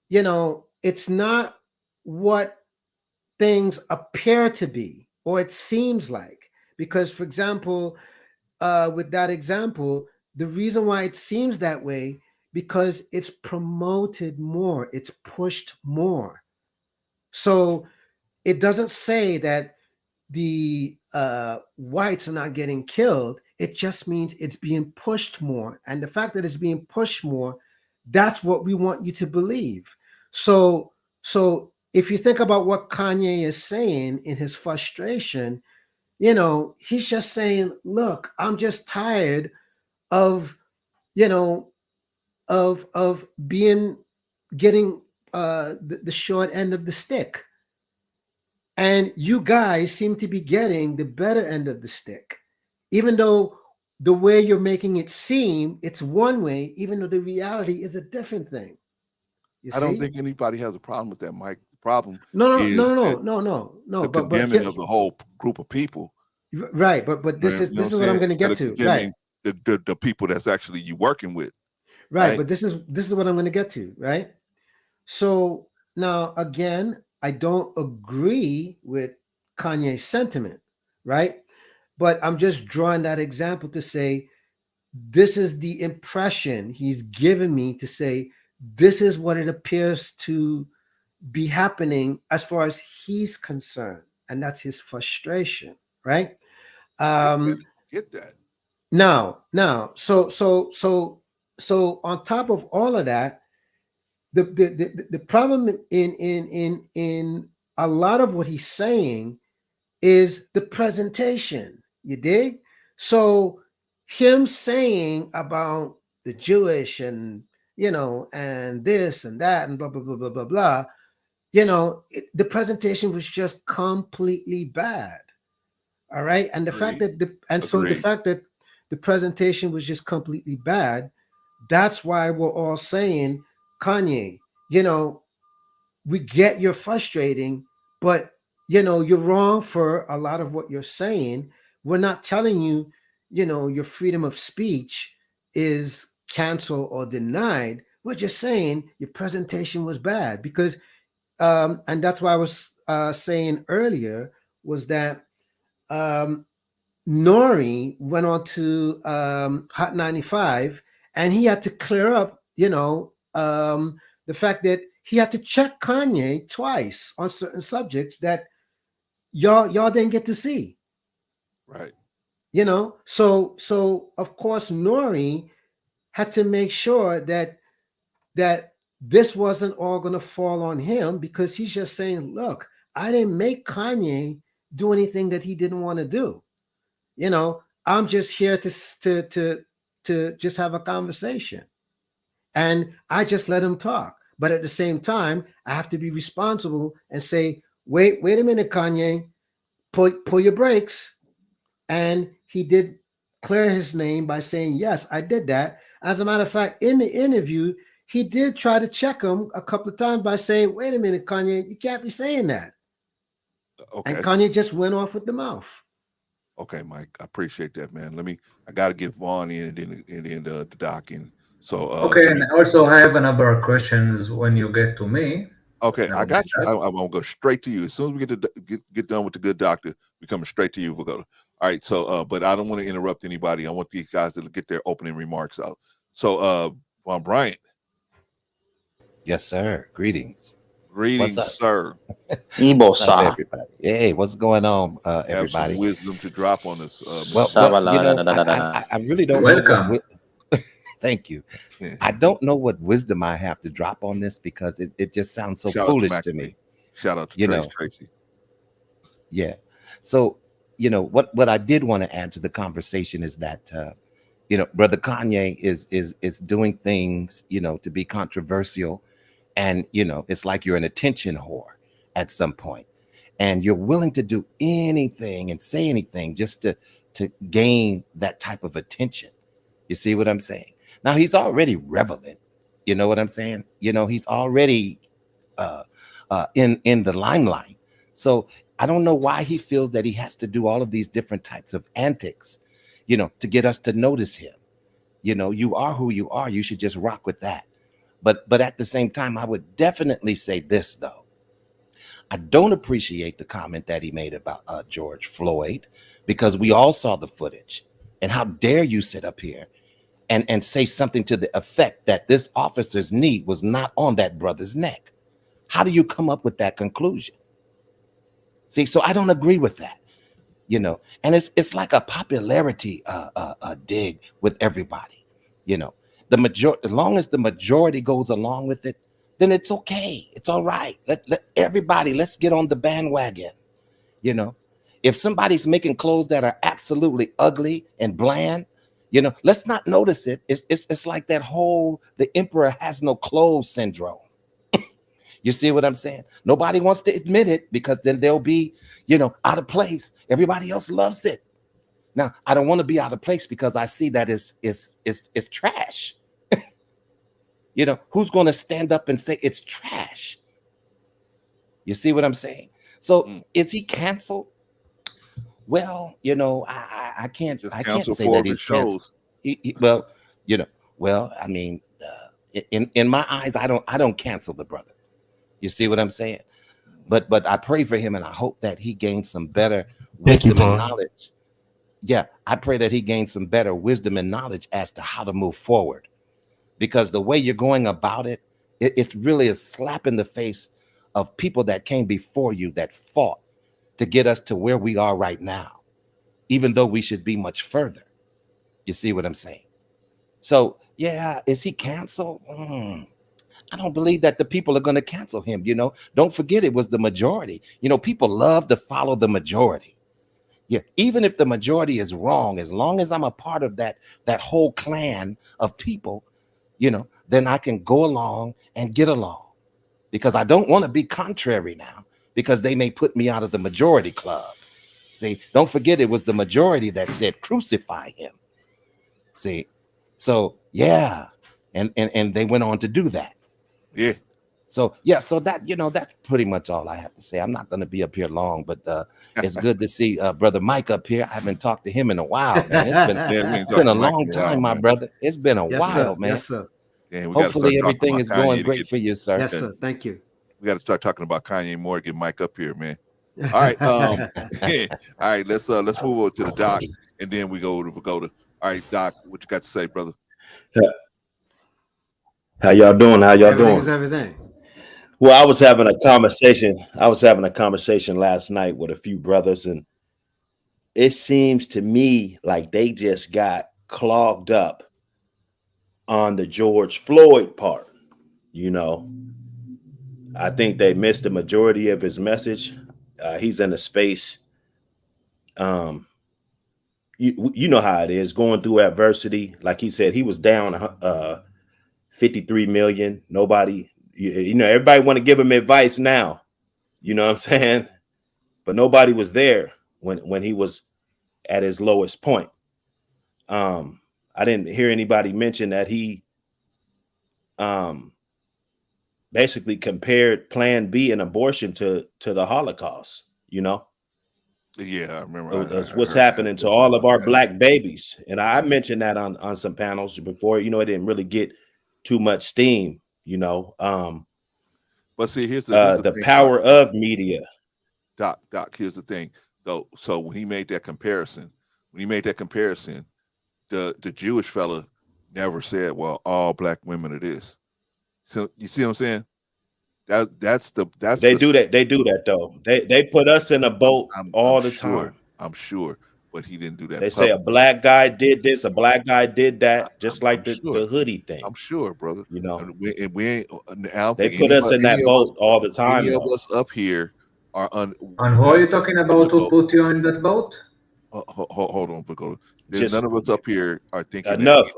you know, it's not what things appear to be or it seems like. Because, for example, with that example, the reason why it seems that way, because it's promoted more, it's pushed more. So it doesn't say that the whites are not getting killed. It just means it's being pushed more. And the fact that it's being pushed more, that's what we want you to believe. So if you think about what Kanye is saying in his frustration, you know, he's just saying, look, I'm just tired of, you know, of getting the short end of the stick. And you guys seem to be getting the better end of the stick, even though the way you're making it seem, it's one way, even though the reality is a different thing. I don't think anybody has a problem with that, Mike. The problem No. the condemning of the whole group of people. Right, but this is what I'm going to get to. Right, the people that's actually you working with. Right, but this is what I'm going to get to. Right. So now again, I don't agree with Kanye's sentiment, right? But I'm just drawing that example to say, this is the impression he's given me to say, this is what it appears to be happening as far as he's concerned. And that's his frustration, right? Get that. Now, so on top of all of that, the problem in a lot of what he's saying is the presentation. You dig? So him saying about the Jewish and, you know, and this and that and blah blah blah blah blah blah, you know, the presentation was just completely bad. All right, and the fact that the fact that the presentation was just completely bad, that's why we're all saying, Kanye, you know, we get you're frustrating, but, you know, you're wrong for a lot of what you're saying. We're not telling you, you know, your freedom of speech is canceled or denied. We're just saying your presentation was bad because, and that's why I was saying earlier was that Nori went on to Hot 95 and he had to clear up, you know, the fact that he had to check Kanye twice on certain subjects that y'all didn't get to see. Right. You know, so of course Nori had to make sure that this wasn't all going to fall on him, because he's just saying, look, I didn't make Kanye do anything that he didn't want to do. You know, I'm just here to just have a conversation. And I just let him talk. But at the same time, I have to be responsible and say, wait a minute, Kanye, pull your brakes. And he did clear his name by saying, yes, I did that. As a matter of fact, in the interview, he did try to check him a couple of times by saying, wait a minute, Kanye, you can't be saying that. Okay. And Kanye just went off with the mouth. Okay, Mike, I appreciate that, man. I got to get Vaughn in and then the doc in. So okay, and also I have a number of questions when you get to me. Okay, I got you. I'm gonna go straight to you as soon as we get done with the good doctor. We're coming straight to you. We'll go. All right. So, but I don't want to interrupt anybody. I want these guys to get their opening remarks out. So, Von Bryant. Yes, sir. Greetings. Greetings, up? sir. What's up, everybody? Hey, what's going on, Have everybody? some wisdom to drop on us. Well, you know, I really don't know what thank you. I don't know what wisdom I have to drop on this because it just sounds so Shout foolish out to me. Shout out to You know. Tracy. Yeah. So, you know, what I did want to add to the conversation is that you know, Brother Kanye is doing things, you know, to be controversial. And, you know, it's like you're an attention whore at some point. And you're willing to do anything and say anything just to gain that type of attention. You see what I'm saying? Now, he's already relevant. You know what I'm saying? You know, he's already in the limelight. So I don't know why he feels that he has to do all of these different types of antics, you know, to get us to notice him. You know, you are who you are. You should just rock with that. But at the same time, I would definitely say this, though. I don't appreciate the comment that he made about George Floyd, because we all saw the footage. And how dare you sit up here and say something to the effect that this officer's knee was not on that brother's neck? How do you come up with that conclusion? See, so I don't agree with that, you know, and it's like a popularity dig with everybody, you know. The majority, as long as the majority goes along with it, then it's okay. It's all right. Let everybody, let's get on the bandwagon. You know, if somebody's making clothes that are absolutely ugly and bland, you know, let's not notice it. It's like that whole the emperor has no clothes syndrome. You see what I'm saying? Nobody wants to admit it because then they'll be, you know, out of place. Everybody else loves it. Now, I don't want to be out of place because I see that it's trash. You know, who's going to stand up and say it's trash? You see what I'm saying? So is he canceled? Well, you know, I can't say that he's canceled. Well, you know, well, I mean, in my eyes, I don't cancel the brother. You see what I'm saying? But I pray for him and I hope that he gains some better wisdom and knowledge. Yeah, I pray that he gains some better wisdom and knowledge as to how to move forward. Because the way you're going about it, it's really a slap in the face of people that came before you that fought to get us to where we are right now, even though we should be much further. You see what I'm saying? So, yeah, is he canceled? I don't believe that the people are going to cancel him. You know, don't forget it was the majority. You know, people love to follow the majority. Yeah, even if the majority is wrong, as long as I'm a part of that whole clan of people, you know, then I can go along and get along, because I don't want to be contrary now, because they may put me out of the majority club. See, don't forget it was the majority that said crucify him. See, so yeah, and they went on to do that. Yeah. So yeah, so that, you know, that's pretty much all I have to say. I'm not going to be up here long, but it's good to see Brother Mike up here. I haven't talked to him in a while, man. It's been a long time, my brother. It's been a while, man. Yes, sir. Yeah, hopefully everything is going great for you, sir. Yes, sir. Thank you. We got to start talking about Kanye more. Get Mike up here, man. All right, all right. Let's move over to the doc, and then we go to. All right, Doc, what you got to say, brother? How y'all doing? How y'all doing? Everything. Well, I was having a conversation last night with a few brothers, and it seems to me like they just got clogged up on the George Floyd part. You know, I think they missed the majority of his message. He's in a space. You know how it is, going through adversity. Like he said, he was down 53 million. Nobody, you know, everybody want to give him advice now. You know what I'm saying? But nobody was there when he was at his lowest point. I didn't hear anybody mention that he basically compared Plan B and abortion to the Holocaust, you know? Yeah, I remember. That's what's happening to all of our black babies. And I mentioned that on some panels before. You know, it didn't really get too much steam, you know. But see, here's the the thing, power Doc, of media. Doc, here's the thing. So when he made that comparison, the Jewish fella never said, well, all black women are this. So you see what I'm saying? That's they do that though. They put us in a boat all the sure, time. I'm sure, but he didn't do that. They say a black guy did this, a black guy did that, just like the hoodie thing. I'm sure, brother. You know, and we ain't. I don't they think put us in that boat all the time. Any of us up here are And who are you talking about? Who put you in that boat? Hold on, Pagoda. None of us up here are thinking enough.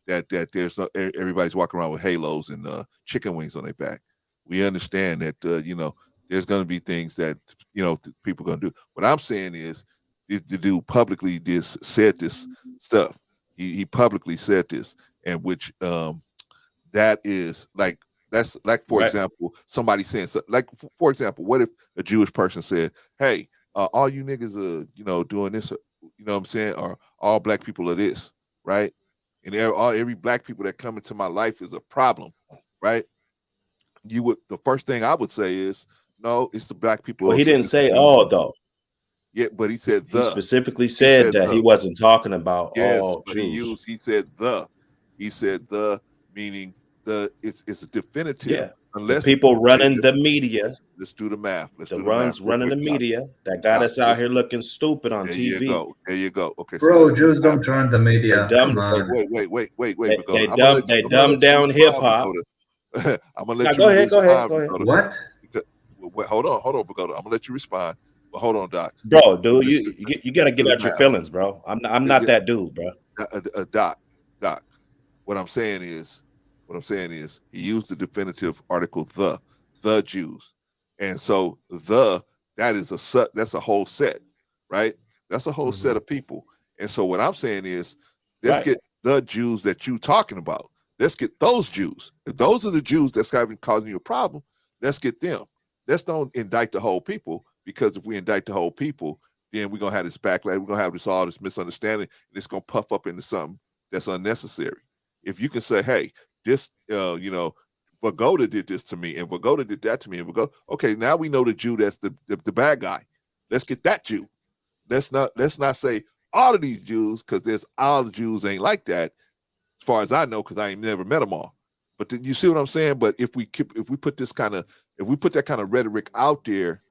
That there's no everybody's walking around with halos and chicken wings on their back. We understand that there's going to be things that people are going to do. What I'm saying is, the dude publicly said this stuff. He publicly said this, and which that is like that's like for example somebody saying so, like for example, what if a Jewish person said, "Hey, all you niggas are doing this, you know what I'm saying, or all black people are this, right? And every black people that come into my life is a problem, right?" The first thing I would say is, no, it's the black people. Well, he didn't say all though. Yeah, but he said he specifically said that he wasn't talking about all Jews. He said the meaning it's a definitive. Yeah. Unless the people running the media. Let's do the math. Running the media that got us out here looking stupid on TV. There you go. Okay. Bro, Jews don't run the media. Wait. They dumb down hip hop. I'm gonna let you. Go ahead. What? Hold on, Pagoda. I'm gonna let you respond. But hold on, Doc. Bro, dude, you gotta get out your feelings, bro. I'm not that dude, bro. Doc. What I'm saying is he used the definitive article the Jews, and so that's a whole set, right? That's a whole set of people, and so what I'm saying is let's get the Jews that you talking about. Let's get those Jews. If those are the Jews that's causing you a problem, let's get them. Let's don't indict the whole people, because if we indict the whole people, then we're gonna have this backlash. We're gonna have all this misunderstanding, and it's gonna puff up into something that's unnecessary. If you can say, "Hey, this, Pagoda did this to me, and Pagoda did that to me," and okay, now we know the Jew that's the bad guy. Let's get that Jew. Let's not say all of these Jews, because all the Jews ain't like that, as far as I know, because I ain't never met them all. But you see what I'm saying? But if we put that kind of rhetoric out there,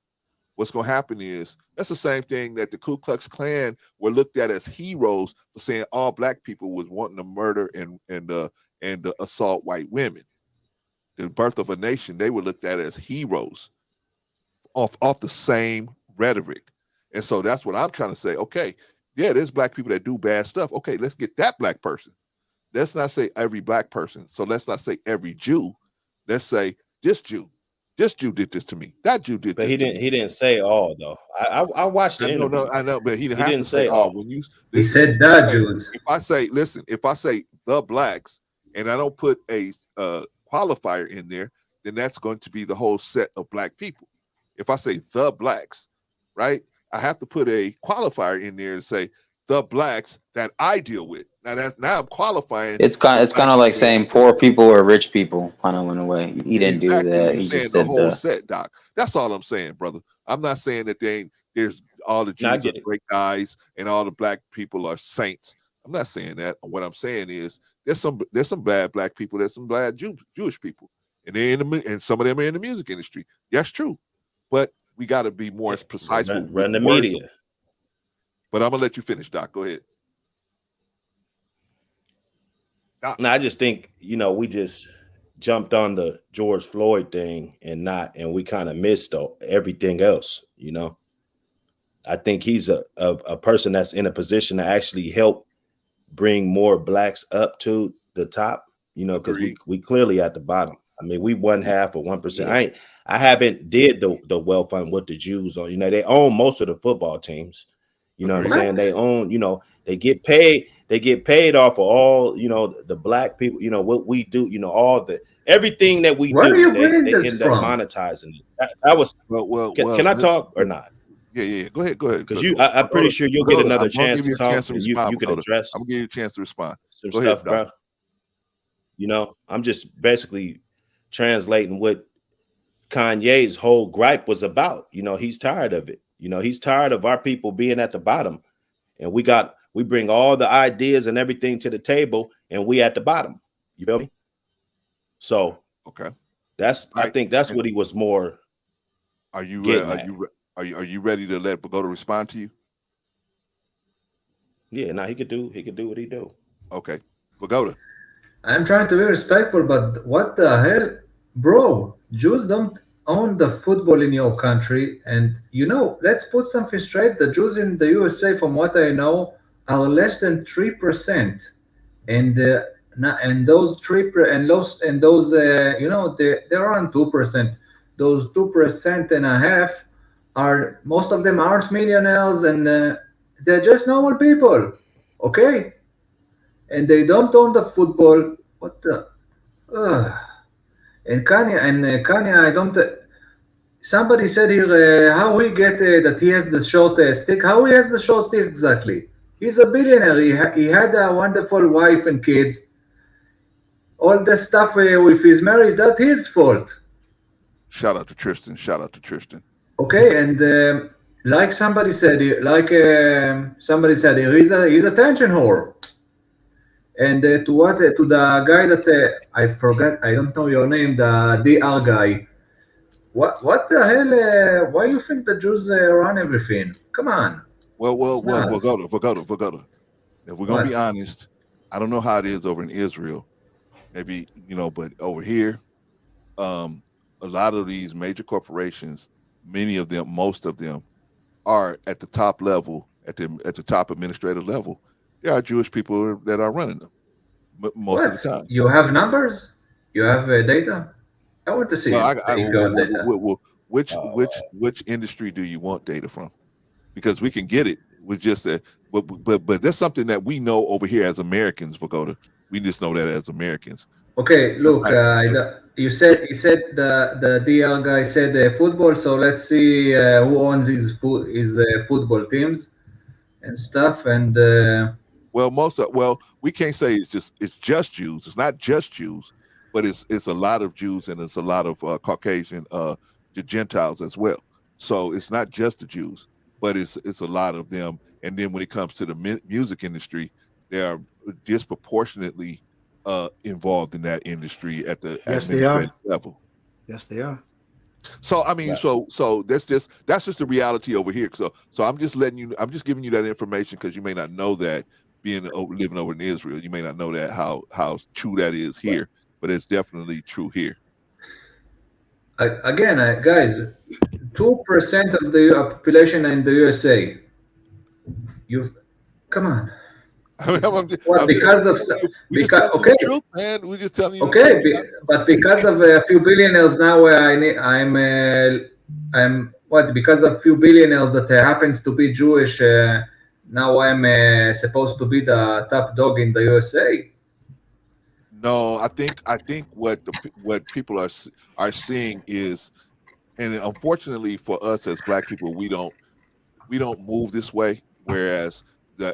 what's going to happen is that's the same thing that the Ku Klux Klan were looked at as heroes for saying all black people was wanting to murder and assault white women. The Birth of a Nation, they were looked at as heroes off the same rhetoric. And so that's what I'm trying to say. Okay, yeah, there's black people that do bad stuff. Okay, let's get that black person. Let's not say every black person. So let's not say every Jew. Let's say this Jew. This Jew did this to me. That Jew did. But he didn't say all though. I watched the interview. No, I know, but he didn't say all. When he said the Jews. If I say the blacks, and I don't put a qualifier in there, then that's going to be the whole set of black people. If I say the blacks, right, I have to put a qualifier in there and say the blacks that I deal with. Now I'm qualifying. It's kind of like saying poor people or rich people, kind of in a way. He didn't do that. He just the whole set, Doc. That's all I'm saying, brother. I'm not saying that there's all the Jews are great guys and all the black people are saints. I'm not saying that. What I'm saying is there's some bad black people, there's some bad Jewish people, and and some of them are in the music industry. That's true, but we got to be more precise. Run the media. But I'm gonna let you finish, Doc. Go ahead. No, I just think, we just jumped on the George Floyd thing and we kind of missed everything else, I think he's a person that's in a position to actually help bring more blacks up to the top, because we clearly at the bottom. I mean, we 1/2 or 1%. I haven't did the wealth fund with the Jews on, they own most of the football teams. You know what I'm saying? They own, they get paid off of all, the black people, what we do, everything that we do, they end up monetizing it. That was, can I talk or not? Yeah. Go ahead. Because I'm pretty sure you'll get another chance to talk and you can address. I'm gonna give you a chance to respond. Some stuff, bro. I'm just basically translating what Kanye's whole gripe was about. He's tired of it. He's tired of our people being at the bottom, and we bring all the ideas and everything to the table, and we at the bottom. You feel me? So okay, I think that's what he was more. Are you getting are at. you ready to let Pagoda respond to you? Yeah, now he could do what he do. Okay, Pagoda. I'm trying to be respectful, but what the hell, bro? Jews don't own the football in your country, and let's put something straight. The Jews in the USA, from what I know, are less than 3%, and those they're around 2%. Those 2.5% are, most of them aren't millionaires, and they're just normal people, okay? And they don't own the football. What the? And Kanye, I don't. Somebody said here, how he get that he has the short stick? How he has the short stick exactly? He's a billionaire. He had a wonderful wife and kids. All the stuff with his marriage, that's his fault. Shout out to Tristan. Okay, and like somebody said, he's a attention whore. And to the guy that I forgot, I don't know your name, the DR guy. What the hell? Why you think the Jews run everything? Come on. Well, Pagoda. If we're gonna be honest, I don't know how it is over in Israel. Maybe but over here, a lot of these major corporations, most of them, are at the top level, at the top administrative level. There are Jewish people that are running them most of the time. You have numbers? You have data? I want to see. Which industry do you want data from? Because we can get it with just but that's something that we know over here as Americans, Pagoda. We just know that as Americans. Okay, look, you said the DR guy said football, so let's see who owns his football teams and stuff, and we can't say it's just Jews. It's not just Jews, but it's a lot of Jews and it's a lot of Caucasian the Gentiles as well. So it's not just the Jews, but it's a lot of them. And then when it comes to the music industry, they are disproportionately involved in that industry at the administrative level. Yes, they are. So I mean, so that's just the reality over here. So I'm just giving you that information because you may not know that living over in Israel, you may not know that how true that is here, but it's definitely true here. Again, guys, 2% of the population in the USA. Come on. Because we just telling you. Okay, but because of a few billionaires now, because of a few billionaires that happens to be Jewish, now I'm supposed to be the top dog in the USA. No, I think what people are seeing is, and unfortunately for us as Black people, we don't move this way. Whereas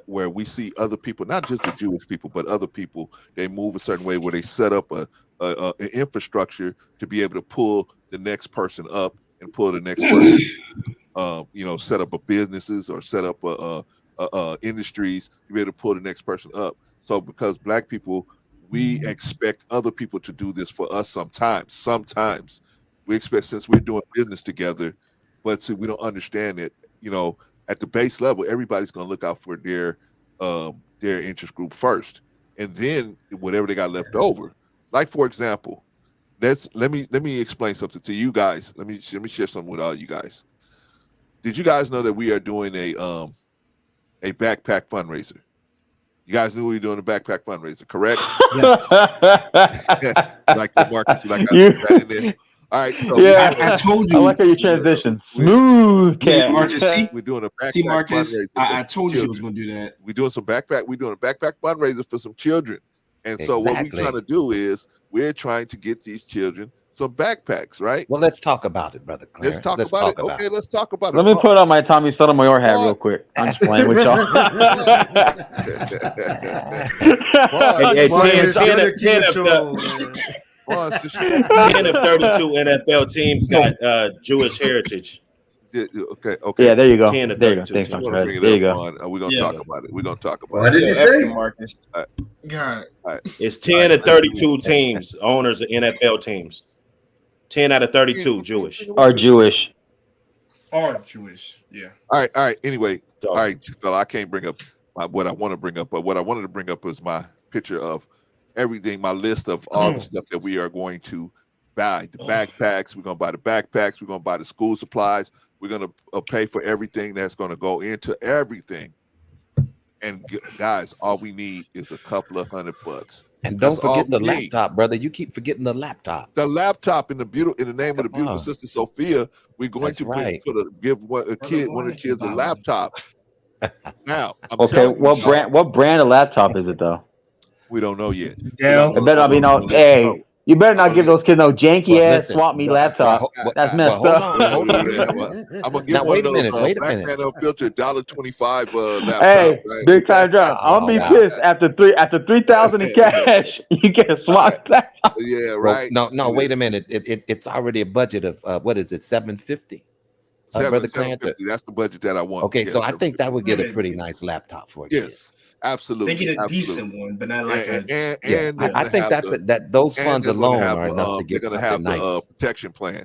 where we see other people, not just the Jewish people, but other people, they move a certain way where they set up an infrastructure to be able to pull the next person up and pull the next person, set up a businesses or set up industries to be able to pull the next person up. So because Black people, we expect other people to do this for us sometimes. We expect, since we're doing business together, but we don't understand that, at the base level, everybody's going to look out for their interest group first, and then whatever they got left over. Like, for example, let me explain something to you guys. Let me share something with all you guys. Did you guys know that we are doing a backpack fundraiser? You guys knew we were doing a backpack fundraiser, correct? Yes. Like the Marcus, like that in there. All right. So Yeah, I told you. I like how you transition. Smooth, cat. Marcus, we're doing a backpack see, Marcus, fundraiser. I told you I was going to do that. We're doing a backpack fundraiser for some children. And so what we're trying to do is we're trying to get these children some backpacks, right? Well, let's talk about it, brother Claire. Let's talk about it. Okay, let's talk about it. Let me put on my Tommy Sotomayor hat real quick. I'm just playing with y'all. Hey, 10 of 32 NFL teams got Jewish heritage. Okay. Yeah, there you go. 10 of There you go. 32 Thanks, teams. Fred. There you go. We're going to talk about it. We're going to talk about What it. did you say, Marcus? God. It's 10 of 32 teams, owners of NFL teams. 10 out of 32 Jewish. Are Jewish. Are Jewish. Yeah. All right. Anyway, all right, fella, I can't bring up what I want to bring up, but what I wanted to bring up was my picture of everything, my list of all the stuff that we are going to buy. The backpacks, we're going to buy the backpacks, we're going to buy the school supplies, we're going to pay for everything that's going to go into everything. And guys, all we need is a couple of $100. And don't forget the laptop, brother. You keep forgetting the laptop. The laptop in the name of the beautiful sister Sophia, we're going to give one of the kids a laptop. Now, what brand of laptop is it though? We don't know yet. Yeah, it better not be no. Hey, you better not give those kids no janky ass swap me laptop. That's messed up. I'm gonna give one of those Black Panther filter $1.25 laptop. Hey, big time drop. I'm gonna be pissed after $3,000 in cash. You get a swap laptop. Yeah, right. No, wait a minute. It's already a budget of what is it? $750. Brother Clarence. That's the budget that I want. Okay, so I think that would get a pretty nice laptop for you. Yes, absolutely. They get a decent one, but not like I think that those funds alone are enough to get they're going to have nice. The protection plan.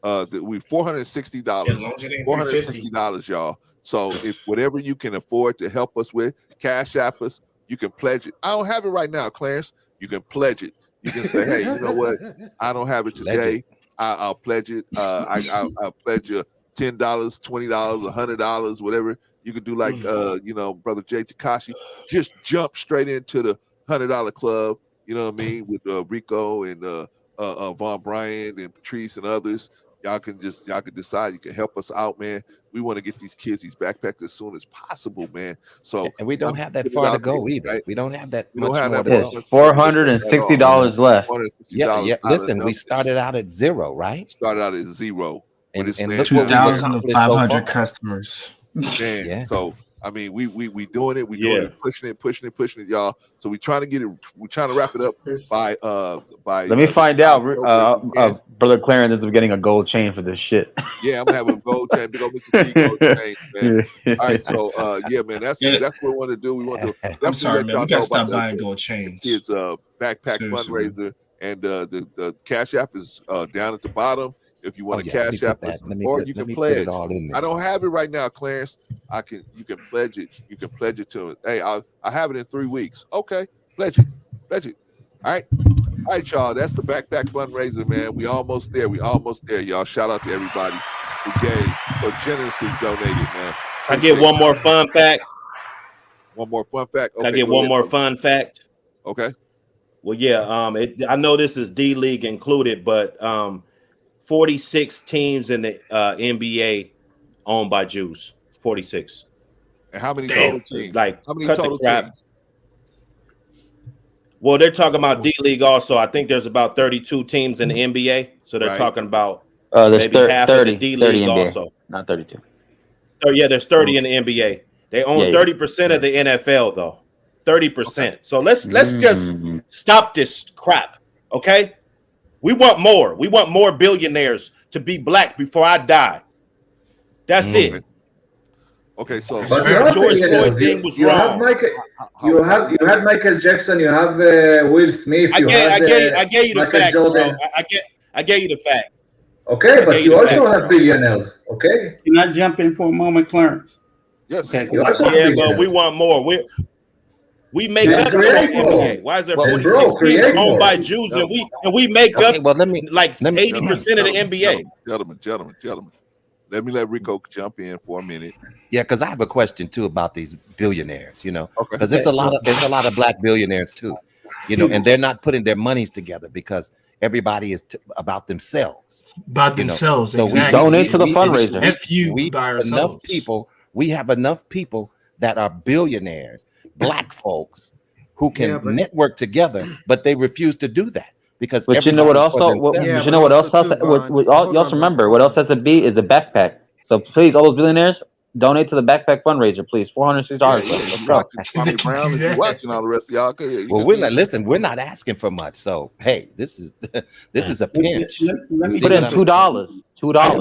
We $460, $460, y'all. So if whatever you can afford to help us with, Cash App us. You can pledge it. I don't have it right now, Clarence. You can pledge it. You can say, hey, you know what? I don't have it today. I'll pledge it. I'll pledge you $10, $20, $100, whatever. You could do like Brother Jay Takashi. Just jump straight into the $100 club. You know what I mean? With Rico and Von Bryant and Patrice and others. Y'all can decide. You can help us out, man. We want to get these kids these backpacks as soon as possible, man. So and we don't have that far to go either. Right? We don't have that. We don't have that. $460 left. Yeah. Listen, we started out at zero, right? Started out at zero. And 2,500 customers. Man, yeah. So I mean, we doing it. We doing it, pushing it, y'all. So we trying to get it. We're trying to wrap it up by. Let me find out. Brother Clarence is getting a gold chain for this shit. Yeah, I'm gonna have a gold chain, big old Mr. T gold chain, man. All right, so man, that's what we want to do. We want to. I'm sorry, man. We gotta stop buying gold chains. Kids, backpack fundraiser, and the Cash App is down at the bottom. If you want to Cash App us, or you can pledge. I don't have it right now, Clarence. You can pledge it. You can pledge it to it. Hey, I have it in 3 weeks. Okay, pledge it. All right, y'all. That's the backpack fundraiser, man. We almost there, y'all. Shout out to everybody who gave so generously donated, man. I get one more fun fact. One more fun fact. Okay, I get one more fun fact. Okay. Well, yeah. I know this is D League included, but 46 teams in the NBA owned by Jews. 46. And how many total teams? Like, how many total teams? Well, they're talking about D League also. I think there's about 32 teams in the NBA. So they're talking about maybe half 30, of the D League also. Not 32. So yeah, there's 30 in the NBA. They own 30% of the NFL though. 30%. Okay. So let's just stop this crap. Okay. We want more. We want more billionaires to be black before I die. That's it. Okay, so George Floyd thing was wrong. You had Michael Jackson. You have Will Smith. I gave you the facts, bro. I gave you the facts. Okay, but you also have billionaires. Okay. Can I jump in for a moment, Clarence? Yes. Okay. But we want more. We make up for the NBA. Why is there 46 teams owned by Jews and we make up like 80% of the NBA? Gentlemen. Let me let Rico jump in for a minute. Yeah, because I have a question too about these billionaires, because there's a lot of black billionaires too, and they're not putting their monies together because everybody is about themselves. Themselves, so exactly. We donate to the fundraiser. We have enough people that are billionaires, black folks who can network together, but they refuse to do that. Because but you know what else y'all remember what else has to be is a backpack. So please, all those billionaires, donate to the backpack fundraiser, please. $460. Let's go. Watching all the rest of y'all. Well, we're not asking for much. So hey, this is a pinch. Put in $2.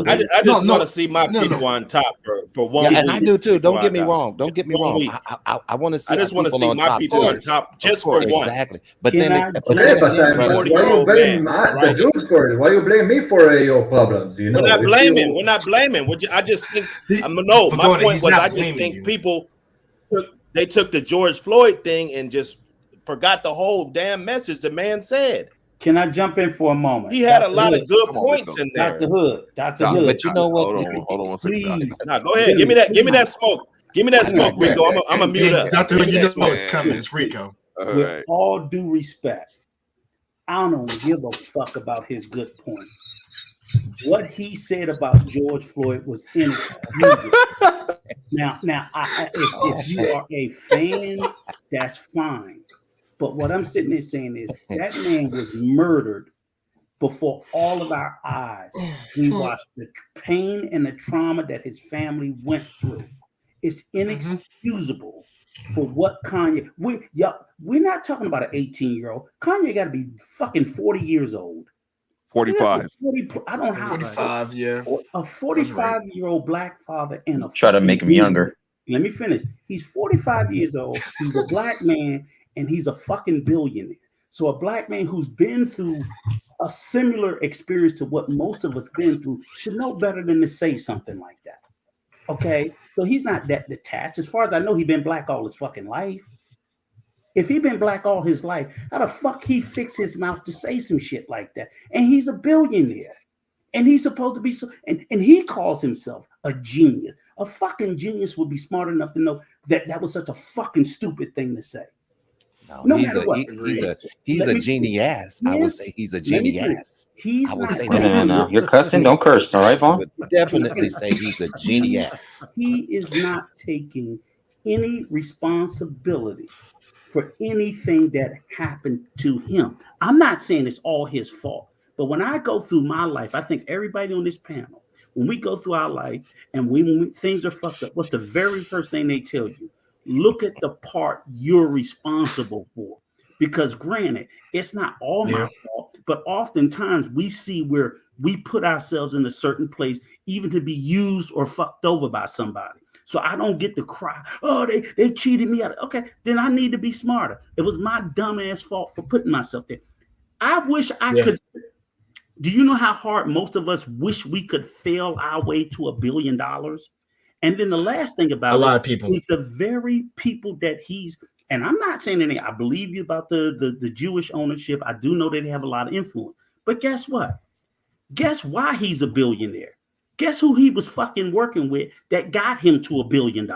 I just want to see my people on top, bro. for 1 Yeah, week. and I do too. Don't before get me die. wrong. Don't Just get me 1 wrong. week. I want to see. I just our want to people see on my top people on first. top, Of just for course, once. exactly. But Can then, I but just- then but again, why brother, you blame the Jews for it? Why you blame me for your problems? You know, We're not if blaming. you- We're not blaming. I just think. No, but my Gordon, point he's was not I just blaming think you. people took the George Floyd thing and just forgot the whole damn message the man said. Can I jump in for a moment? He had a Dr. lot Hood. of good points in there. Dr. Hood. Dr. Yeah, Hood. but you know what? Hold on one second. Please. No, go ahead. Give me that smoke. Give me that smoke, Rico. I'm a mute up. Dr. Give Hood, me you that know smoke. it's coming. It's Rico. With all due respect, I don't give a fuck about his good points. What he said about George Floyd was inexcusable. Now, if you are a fan, that's fine. But what I'm sitting there saying is that man was murdered before all of our eyes. We watched the pain and the trauma that his family went through. It's inexcusable for what Kanye. We're not talking about an 18-year-old. Kanye got to be fucking 40 years old. 45. 40, I don't know how. 45, yeah. A 45-year-old black father and a Try to make him younger. Let me finish. He's 45 years old. He's a black man, and he's a fucking billionaire. So a black man who's been through a similar experience to what most of us been through should know better than to say something like that. Okay? So he's not that detached. As far as I know, he's been black all his fucking life. If he been black all his life, how the fuck he fix his mouth to say some shit like that? And he's a billionaire. And he's supposed to be so, and he calls himself a genius. A fucking genius would be smart enough to know that that was such a fucking stupid thing to say. No he's matter a what. he's a genius. I would say he's a genius. He's I will not say No. You're cussing. Don't curse. All right, Vaughn? would definitely say he's a genius. He is not taking any responsibility for anything that happened to him. I'm not saying it's all his fault, but when I go through my life, I think everybody on this panel, when we go through our life and when things are fucked up, what's the very first thing they tell you? Look at the part you're responsible for. Because granted, it's not all my fault, but oftentimes we see where we put ourselves in a certain place, even to be used or fucked over by somebody. So I don't get to cry, oh, they cheated me out. Okay, then I need to be smarter. It was my dumbass fault for putting myself there. I wish I could. Do you know how hard most of us wish we could fail our way to $1 billion? And then the last thing about A lot of people is the very people that he's, and I'm not saying anything. I believe you about the Jewish ownership. I do know that they have a lot of influence. But guess what? Guess why he's a billionaire? Guess who he was fucking working with that got him to $1 billion?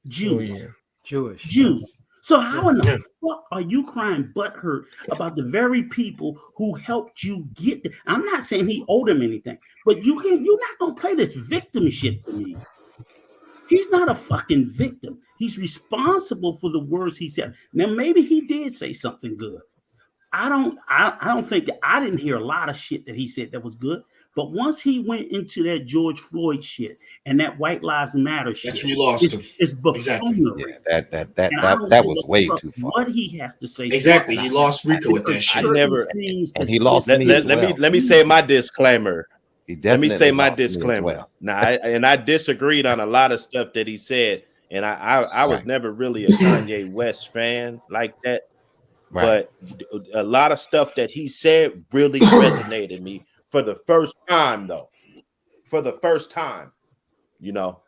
Jews. Jews. So how in the fuck are you crying butthurt about the very people who helped you get there? I'm not saying he owed him anything, but you're not gonna play this victim shit to me. He's not a fucking victim. He's responsible for the words he said. Now maybe he did say something good. I don't think that I didn't hear a lot of shit that he said that was good. But once he went into that George Floyd shit and that White Lives Matter shit, that's when you lost him. It's buffoonery. Yeah, that was way too far. What he has to say. Exactly. He lost Rico with that shit. I never. And he lost me as well. Let me say my disclaimer. Let me say my disclaimer. Now, I disagreed on a lot of stuff that he said, and I was never really a Kanye West fan like that. Right. But a lot of stuff that he said really resonated me for the first time, though. For the first time, you know,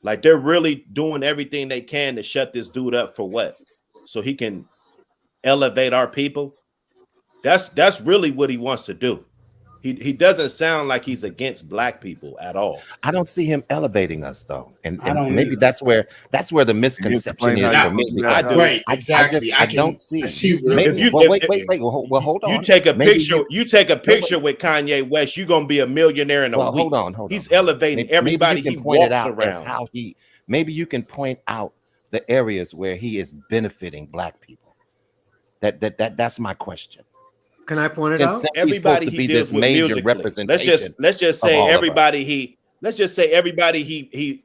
like they're really doing everything they can to shut this dude up for what? So he can elevate our people. That's really what he wants to do. He doesn't sound like he's against black people at all. I don't see him elevating us though, and maybe that's where the misconception is for me. Right, exactly. I don't see him. Wait. Well, hold on. You take a picture. You take a picture with Kanye West. You're gonna be a millionaire in a week. Hold on. He's elevating everybody he walks around. How maybe you can point out the areas where he is benefiting black people. That's my question. Can I point it out? Everybody to he be deals this with major musically. representation. Let's just say everybody he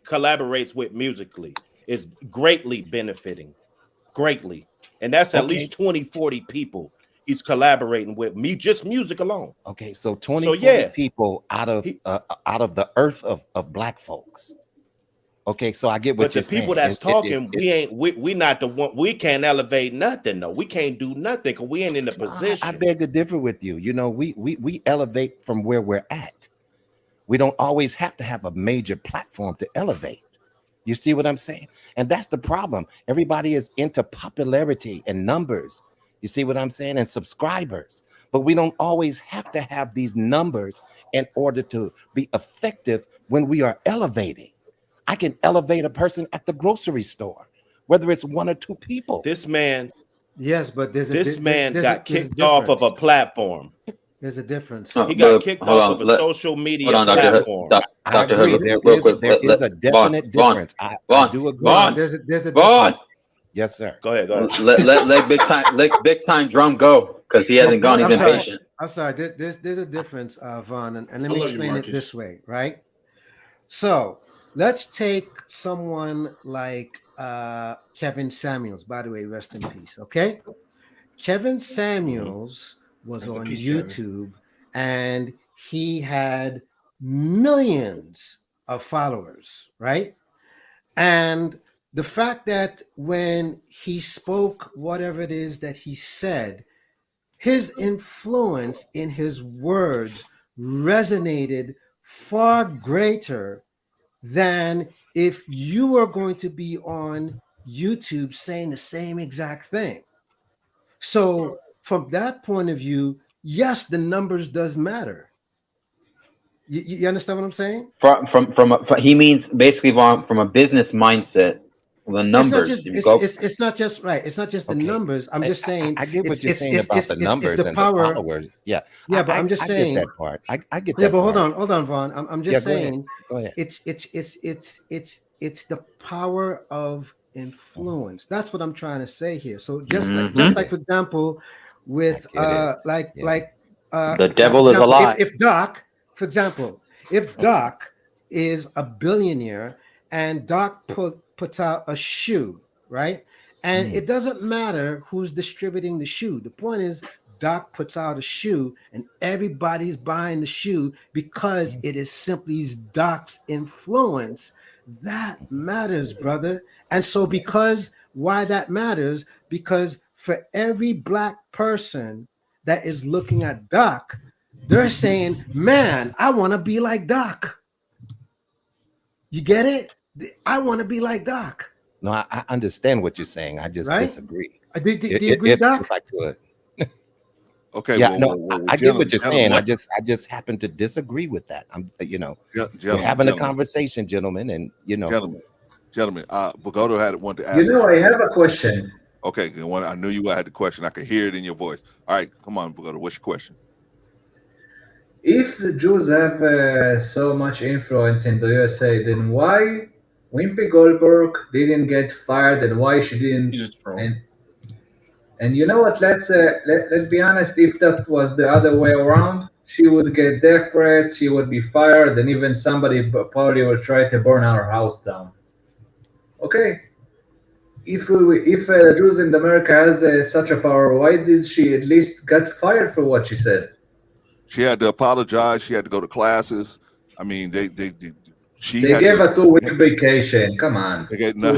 collaborates with musically is greatly benefiting, greatly, and that's at least 20-40 people he's collaborating with. Me, just music alone. Okay, so 20 people out of the earth of black folks. Okay, so I get what But the you're saying. people that's talking, we not the one. We can't elevate nothing. No, we can't do nothing because we ain't in the position. I beg to differ with you. You know, we elevate from where we're at. We don't always have to have a major platform to elevate. You see what I'm saying? And that's the problem. Everybody is into popularity and numbers. You see what I'm saying? And subscribers. But we don't always have to have these numbers in order to be effective when we are elevating. I can elevate a person at the grocery store, whether it's one or two people. This man, yes, but this man got kicked off of a platform. There's a difference. He got kicked off of a social media platform. I agree. There is a definite difference. I do agree. There's a Vaughn. difference. Yes, sir. Go ahead. Let big time drum go because he hasn't gone. He's impatient. I'm sorry. There's a difference, Vaughn, and let me explain it this way, right? So let's take someone like Kevin Samuels. By the way, rest in peace. Okay, Kevin Samuels was on YouTube, and he had millions of followers, right? And the fact that when he spoke, whatever it is that he said, his influence in his words resonated far greater than if you were going to be on YouTube saying the same exact thing. So from that point of view, yes, the numbers does matter. You understand what I'm saying? He means basically from a business mindset. The numbers. It's not just right. It's not just the numbers. I'm just saying. I get what you're saying about the numbers and the followers. Yeah, yeah, but I'm just saying I get that part. I get that. Yeah, but part. hold on, Vaughn. I'm just saying. Go ahead. It's the power of influence. That's what I'm trying to say here. So just like for example, with the devil is a lie. If Doc, for example, if Doc is a billionaire and Doc puts out a shoe, right? And it doesn't matter who's distributing the shoe. The point is, Doc puts out a shoe and everybody's buying the shoe because it is simply Doc's influence. That matters, brother. And so why that matters? Because for every black person that is looking at Doc, they're saying, man, I want to be like Doc. You get it? I want to be like Doc. No, I understand what you're saying. I just disagree. Do you agree, Doc? If I could. Okay. Yeah, I get what you're saying. I just happen to disagree with that. I'm, we're having a conversation, gentlemen, and gentlemen. Bogoto had one to ask. I have a question. Okay, I knew you had the question. I could hear it in your voice. All right, come on, Bogoto. What's your question? If the Jews have so much influence in the USA, then why Wimpy Goldberg didn't get fired, and why she didn't? And you know what? Let's be honest. If that was the other way around, she would get death threats. She would be fired, and even somebody probably would try to burn our house down. Okay. If the Jews in America has such a power, why did she at least get fired for what she said? She had to apologize. She had to go to classes. I mean, they gave her 2-week vacation. Come on. No,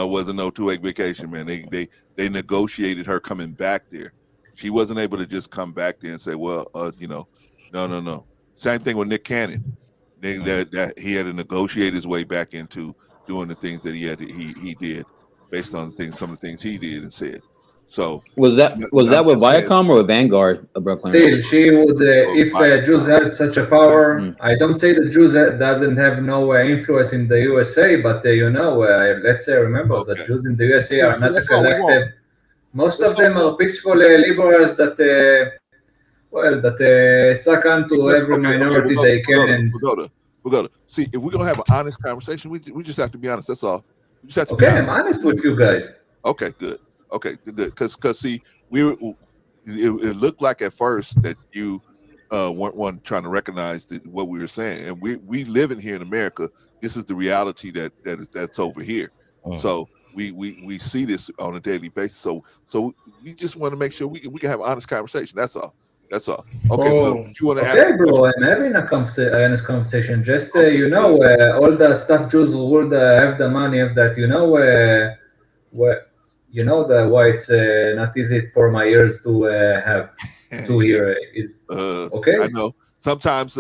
it wasn't no 2-week vacation, man. They negotiated her coming back there. She wasn't able to just come back there and say, well, no. Same thing with Nick Cannon. That he had to negotiate his way back into doing the things that he did based on some of the things he did and said. So was that with Viacom or with Vanguard of Brooklyn? Still, she would. If Jews had such a power, I don't say the Jews doesn't have no influence in the USA, but let's remember that Jews in the USA are not collective. Most of them are peaceful liberals that suck onto every minority they can. We're gonna see if we're gonna have an honest conversation. We just have to be honest. That's all. We just have to be honest. I'm honest with you guys. Okay, good. Okay, good. Because see, it looked like at first that you weren't one trying to recognize what we were saying, and we living here in America. This is the reality that's over here. So we see this on a daily basis. So we just want to make sure we can have an honest conversation. That's all. That's all. Okay, Will, you want to ask? Okay, bro, I'm having a honest conversation. Just you know, all the stuff Jews would have the money of that. You know, where you know why it's not easy for my ears to have to hear it. Okay, I know. Sometimes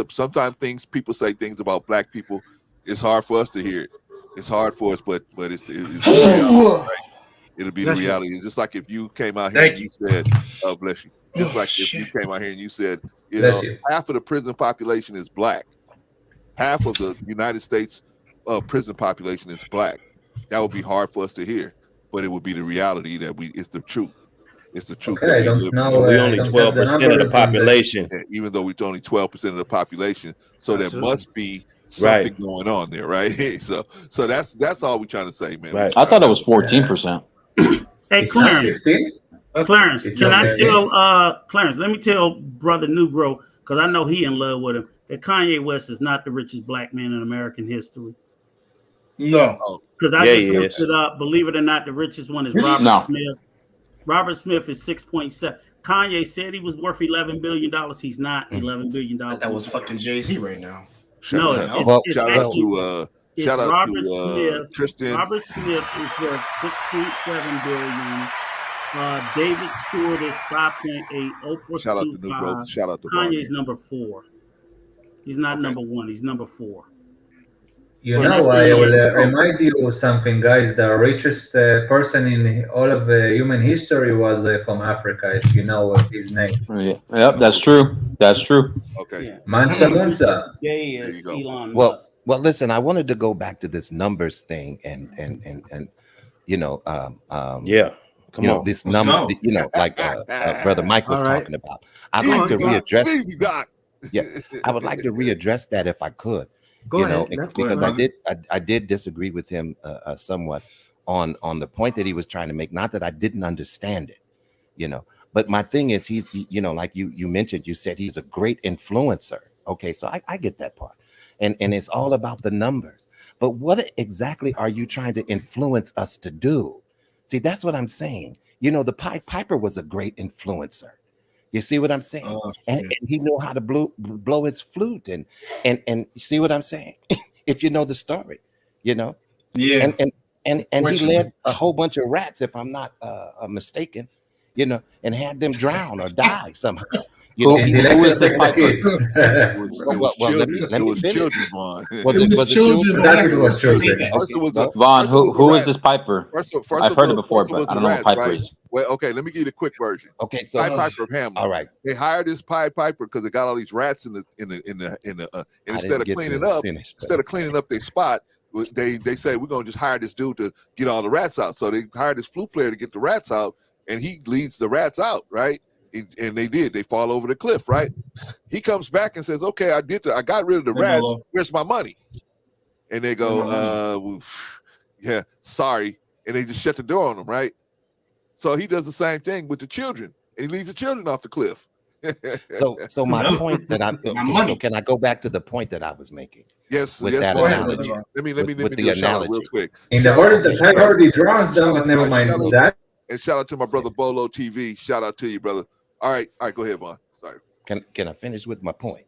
things people say things about black people. It's hard for us to hear it. It's hard for us, but it's the reality, right? It'll be the reality. It's just like if you came out here and you said, "Oh, bless you." Just like if you came out here and you said, you know, half of the prison population is black, half of the United States prison population is black. That would be hard for us to hear, but it would be the reality that it's the truth. It's the truth. Okay, I don't know. We're only 12% of the population. Even though we're only 12% of the population, so there must be something going on there, right? So that's all we're trying to say, man. Right. I thought it was 14%. Hey, Clarence. Clarence, can I tell Clarence? Let me tell Brother Negro, because I know he in love with him, that Kanye West is not the richest black man in American history. No, because I just looked it up. Believe it or not, the richest one is Robert Smith. Robert Smith is 6.7. Kanye said he was worth $11 billion. He's not $11 billion. That was fucking Jay-Z right now. Shout out to Tristan. Robert Smith is worth 6.7 billion. David Stewart is 5.8. Oprah Shout out to New Growth. Shout out to Kanye's number 4. He's not number 1. He's number 4. You know, I will remind you something, guys. The richest person in all of human history was from Africa. If you know his name. Yep, that's true. That's true. Okay. Mansa Musa. Well, listen. I wanted to go back to this numbers thing, and you know, Come on. This number, you know, like Brother Mike was talking about. I'd like to readdress. I would like to readdress that if I could. Go ahead. Because I did disagree with him somewhat on the point that he was trying to make. Not that I didn't understand it, you know. But my thing is, he's, you know, like you mentioned, you said he's a great influencer. Okay, so I get that part, and it's all about the numbers. But what exactly are you trying to influence us to do? See, that's what I'm saying. You know, the Pied Piper was a great influencer. You see what I'm saying? And he knew how to blow his flute, and you see what I'm saying? If you know the story, you know. Yeah. And he led a whole bunch of rats, if I'm not mistaken, you know, and had them drown or die somehow. You know, It was children, Vaughn. Was it children? Vaughn, who is this Piper? I've heard it before, but I don't know what Piper is. Well, okay, let me give you the quick version. Okay, so Pied Piper of Hamlet. All right. They hired this Pied Piper because they got all these rats in the instead of cleaning up their spot, they say we're gonna just hire this dude to get all the rats out. So they hired this flute player to get the rats out, and he leads the rats out, right? And they fall over the cliff, right? He comes back and says, "Okay, I got rid of the rats. Where's my money?" And they go, "Yeah, sorry," and they just shut the door on them, right? So he does the same thing with the children, and he leads the children off the cliff. so my point that so can I go back to the point that I was making? Yes, with yes. that Go ahead. analogy, Let me with do the a shout out analogy real quick. In the order that I already drowns down, but never mind that. And shout out to my brother Bolo TV. Shout out to you, brother. All right, go ahead, Vaughn. Sorry. Can I finish with my point?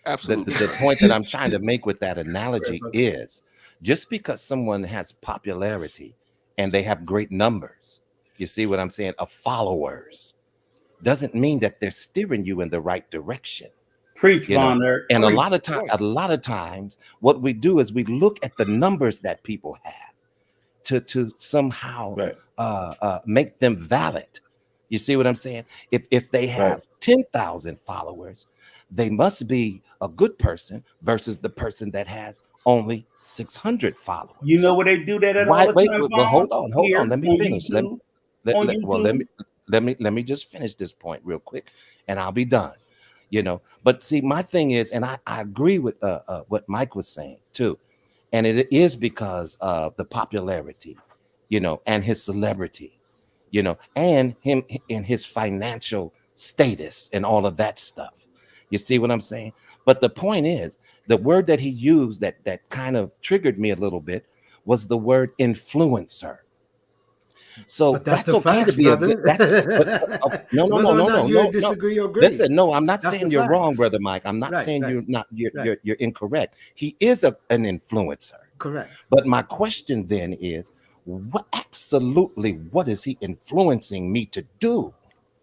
Absolutely. The point that I'm trying to make with that analogy is just because someone has popularity and they have great numbers, you see what I'm saying, of followers, doesn't mean that they're steering you in the right direction. Preach, Vaughn. And a lot of times, what we do is we look at the numbers that people have to somehow make them valid. You see what I'm saying? If they have 10,000 followers, they must be a good person versus the person that has only 600 followers. You know where they do that at all the time? Well, hold on. Let me finish. Let me just finish this point real quick, and I'll be done. You know, but see, my thing is, and I agree with what Mike was saying too, and it is because of the popularity, you know, and his celebrity, you know, and him and his financial status and all of that stuff. You see what I'm saying? But the point is, the word that he used that kind of triggered me a little bit was the word influencer. So But that's that's the okay facts, to be a brother. good. No, Whether or not you disagree or agree. Listen, no, I'm not That's saying the you're wrong, facts. brother Mike. I'm not Right, saying right. you're incorrect. He is an influencer. Correct. But my question then is, what is he influencing me to do?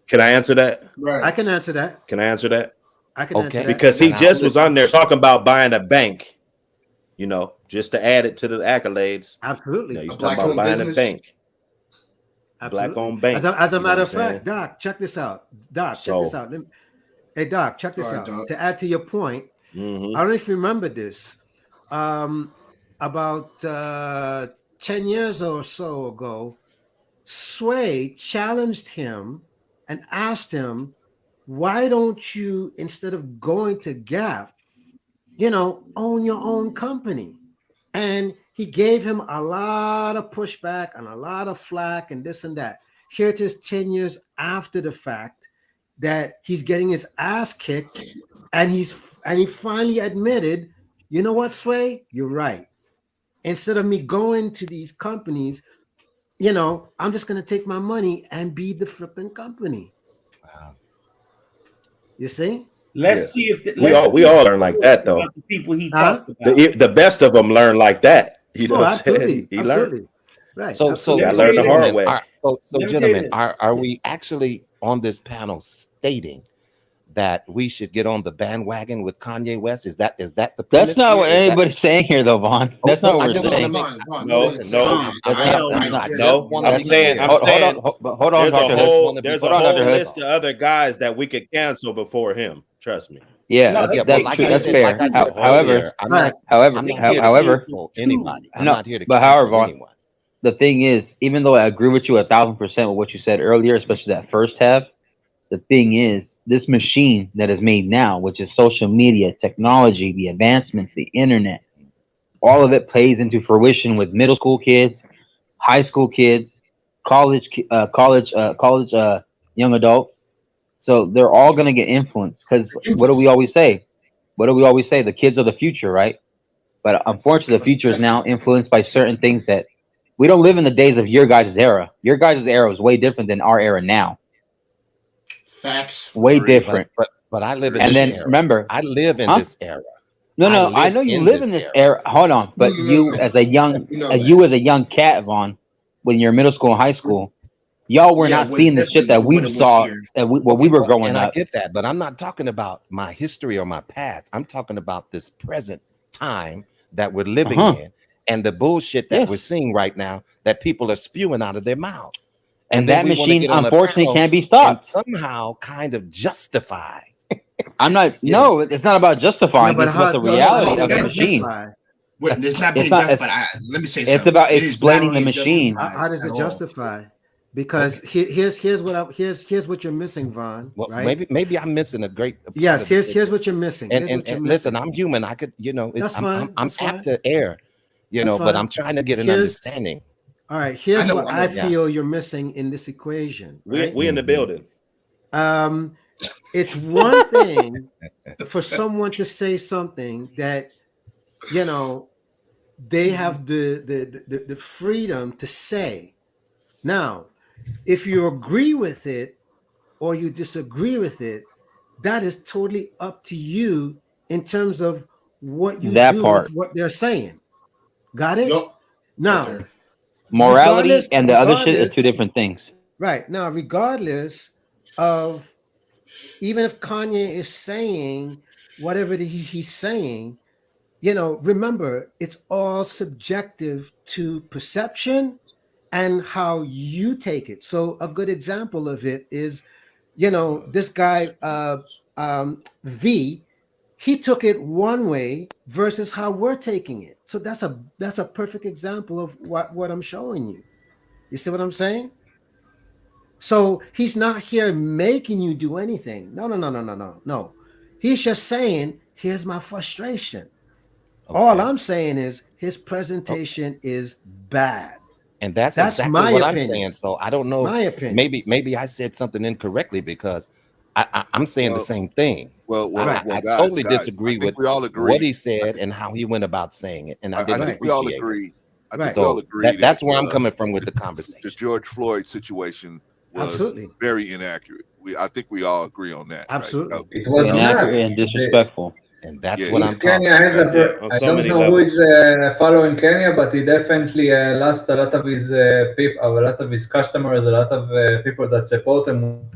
Can I answer that? I can answer that. Can I answer that? I can answer that. Because he And just I'll was on there talking about buying a bank, you know, just to add it to the accolades. Absolutely. You know, he's talking about buying a bank. Absolutely. Black-owned bank. As a You know matter what of I'm fact, saying? Doc, check this out. Doc, check So- this out. Hey, Doc, check this Sorry, out. Doc. To add to your point, Mhm. I don't know if you remember this. About 10 years or so ago, Sway challenged him and asked him, why don't you, instead of going to Gap, own your own company? And he gave him a lot of pushback and a lot of flack and this and that. Here it is 10 years after the fact that he's getting his ass kicked, and he finally admitted, you know what, Sway? You're right. Instead of me going to these companies, I'm just gonna take my money and be the flipping company. Wow. You see? Let's see if we all learn like that though. The people he talked about. The best of them learn like that. You know Oh, what I'm saying? absolutely. He Absolutely. learned. Right. So absolutely. I learned the hard way. So Let me tell you gentlemen, this. are we actually on this panel stating that we should get on the bandwagon with Kanye West? Is that the premise That's not here? what Is that- anybody's saying here, though, Vaughn. That's not I what we're just wanna saying. make- No. That's not- I'm saying Hold on, there's a Dr. Hood. whole Hold on, Dr. Hood. list of other guys that we could cancel before him. Trust me. Yeah, No, that's, yeah, but that's like true. I That's said- fair. like I said However, earlier, I'm not here to however, cancel anybody. I'm no, not here to but cancel however, Vaughn, anyone. the thing is, even though I agree with you 1,000% with what you said earlier, especially that first half, the thing is, this machine that is made now, which is social media, technology, the advancements, the internet, all of it plays into fruition with middle school kids, high school kids, college young adults. So they're all going to get influenced, because what do we always say? The kids are the future, right? But unfortunately, the future is now influenced by certain things that we don't live in the days of your guys' era. Your guys' era was way different than our era now. Facts. Way different. But I live in And this then era. remember, I live in Huh? this era. No, I I live know you in live this in this era. Hold on, but you as a young, you as a young cat, Vaughn, when you're in middle school and high school, y'all were not seeing the shit that we saw when we were growing And up. I get that, but I'm not talking about my history or my past. I'm talking about this present time that we're living in, and the bullshit that we're seeing right now that people are spewing out of their mouths. And then that we wanna machine, get on a unfortunately, panel can't be stopped. and somehow kind of justify. I'm not. No, it's not about justifying. but It's about the how- reality how- of the how- machine. Wait, it's not It's being not- justified. Let me say something. It's about It is explaining not the being machine. justified How does it at all. justify? Because here's what you're missing, Vaughn. Well, right? maybe I'm missing a great. part Yes, of the picture. here's what you're missing. And, Here's what you're and listen, missing. I'm human. I could, That's I'm fine, that's fine. apt to err, That's but fine. I'm trying to get an Here's- understanding. All right, here's what I Yeah. feel you're missing in this equation. Right? We in the building. It's one thing for someone to say something that they have the freedom to say. Now, if you agree with it or you disagree with it, that is totally up to you in terms of what you That do part. with what they're saying. Got it? Now, Morality regardless- and the other shit are regardless- two different things. Right. Now, regardless of, even if Kanye is saying whatever he's saying, remember, it's all subjective to perception and how you take it. So a good example of it is, this guy, V, he took it one way versus how we're taking it. So that's a perfect example of what I'm showing you. You see what I'm saying? So he's not here making you do anything. No. He's just saying, here's my frustration. All I'm saying is his presentation is bad. And that's exactly my what opinion. I'm saying. So I don't know. My opinion. Maybe I said something incorrectly, because I'm saying the same thing. I guys, totally guys, disagree I think with we all agree. what he said and how he went about saying it, and I didn't think we all appreciate it. agree I think So we all agree that's where I'm coming from with the conversation. The George Floyd situation was Absolutely. very inaccurate. I think we all agree on that. Absolutely. Right? It was inaccurate nuts. and disrespectful. And that's Yeah. what I'm talking Kenya has about. I don't know who is following Kenya, but he definitely lost a lot of his people, a lot of his customers, a lot of people that support him.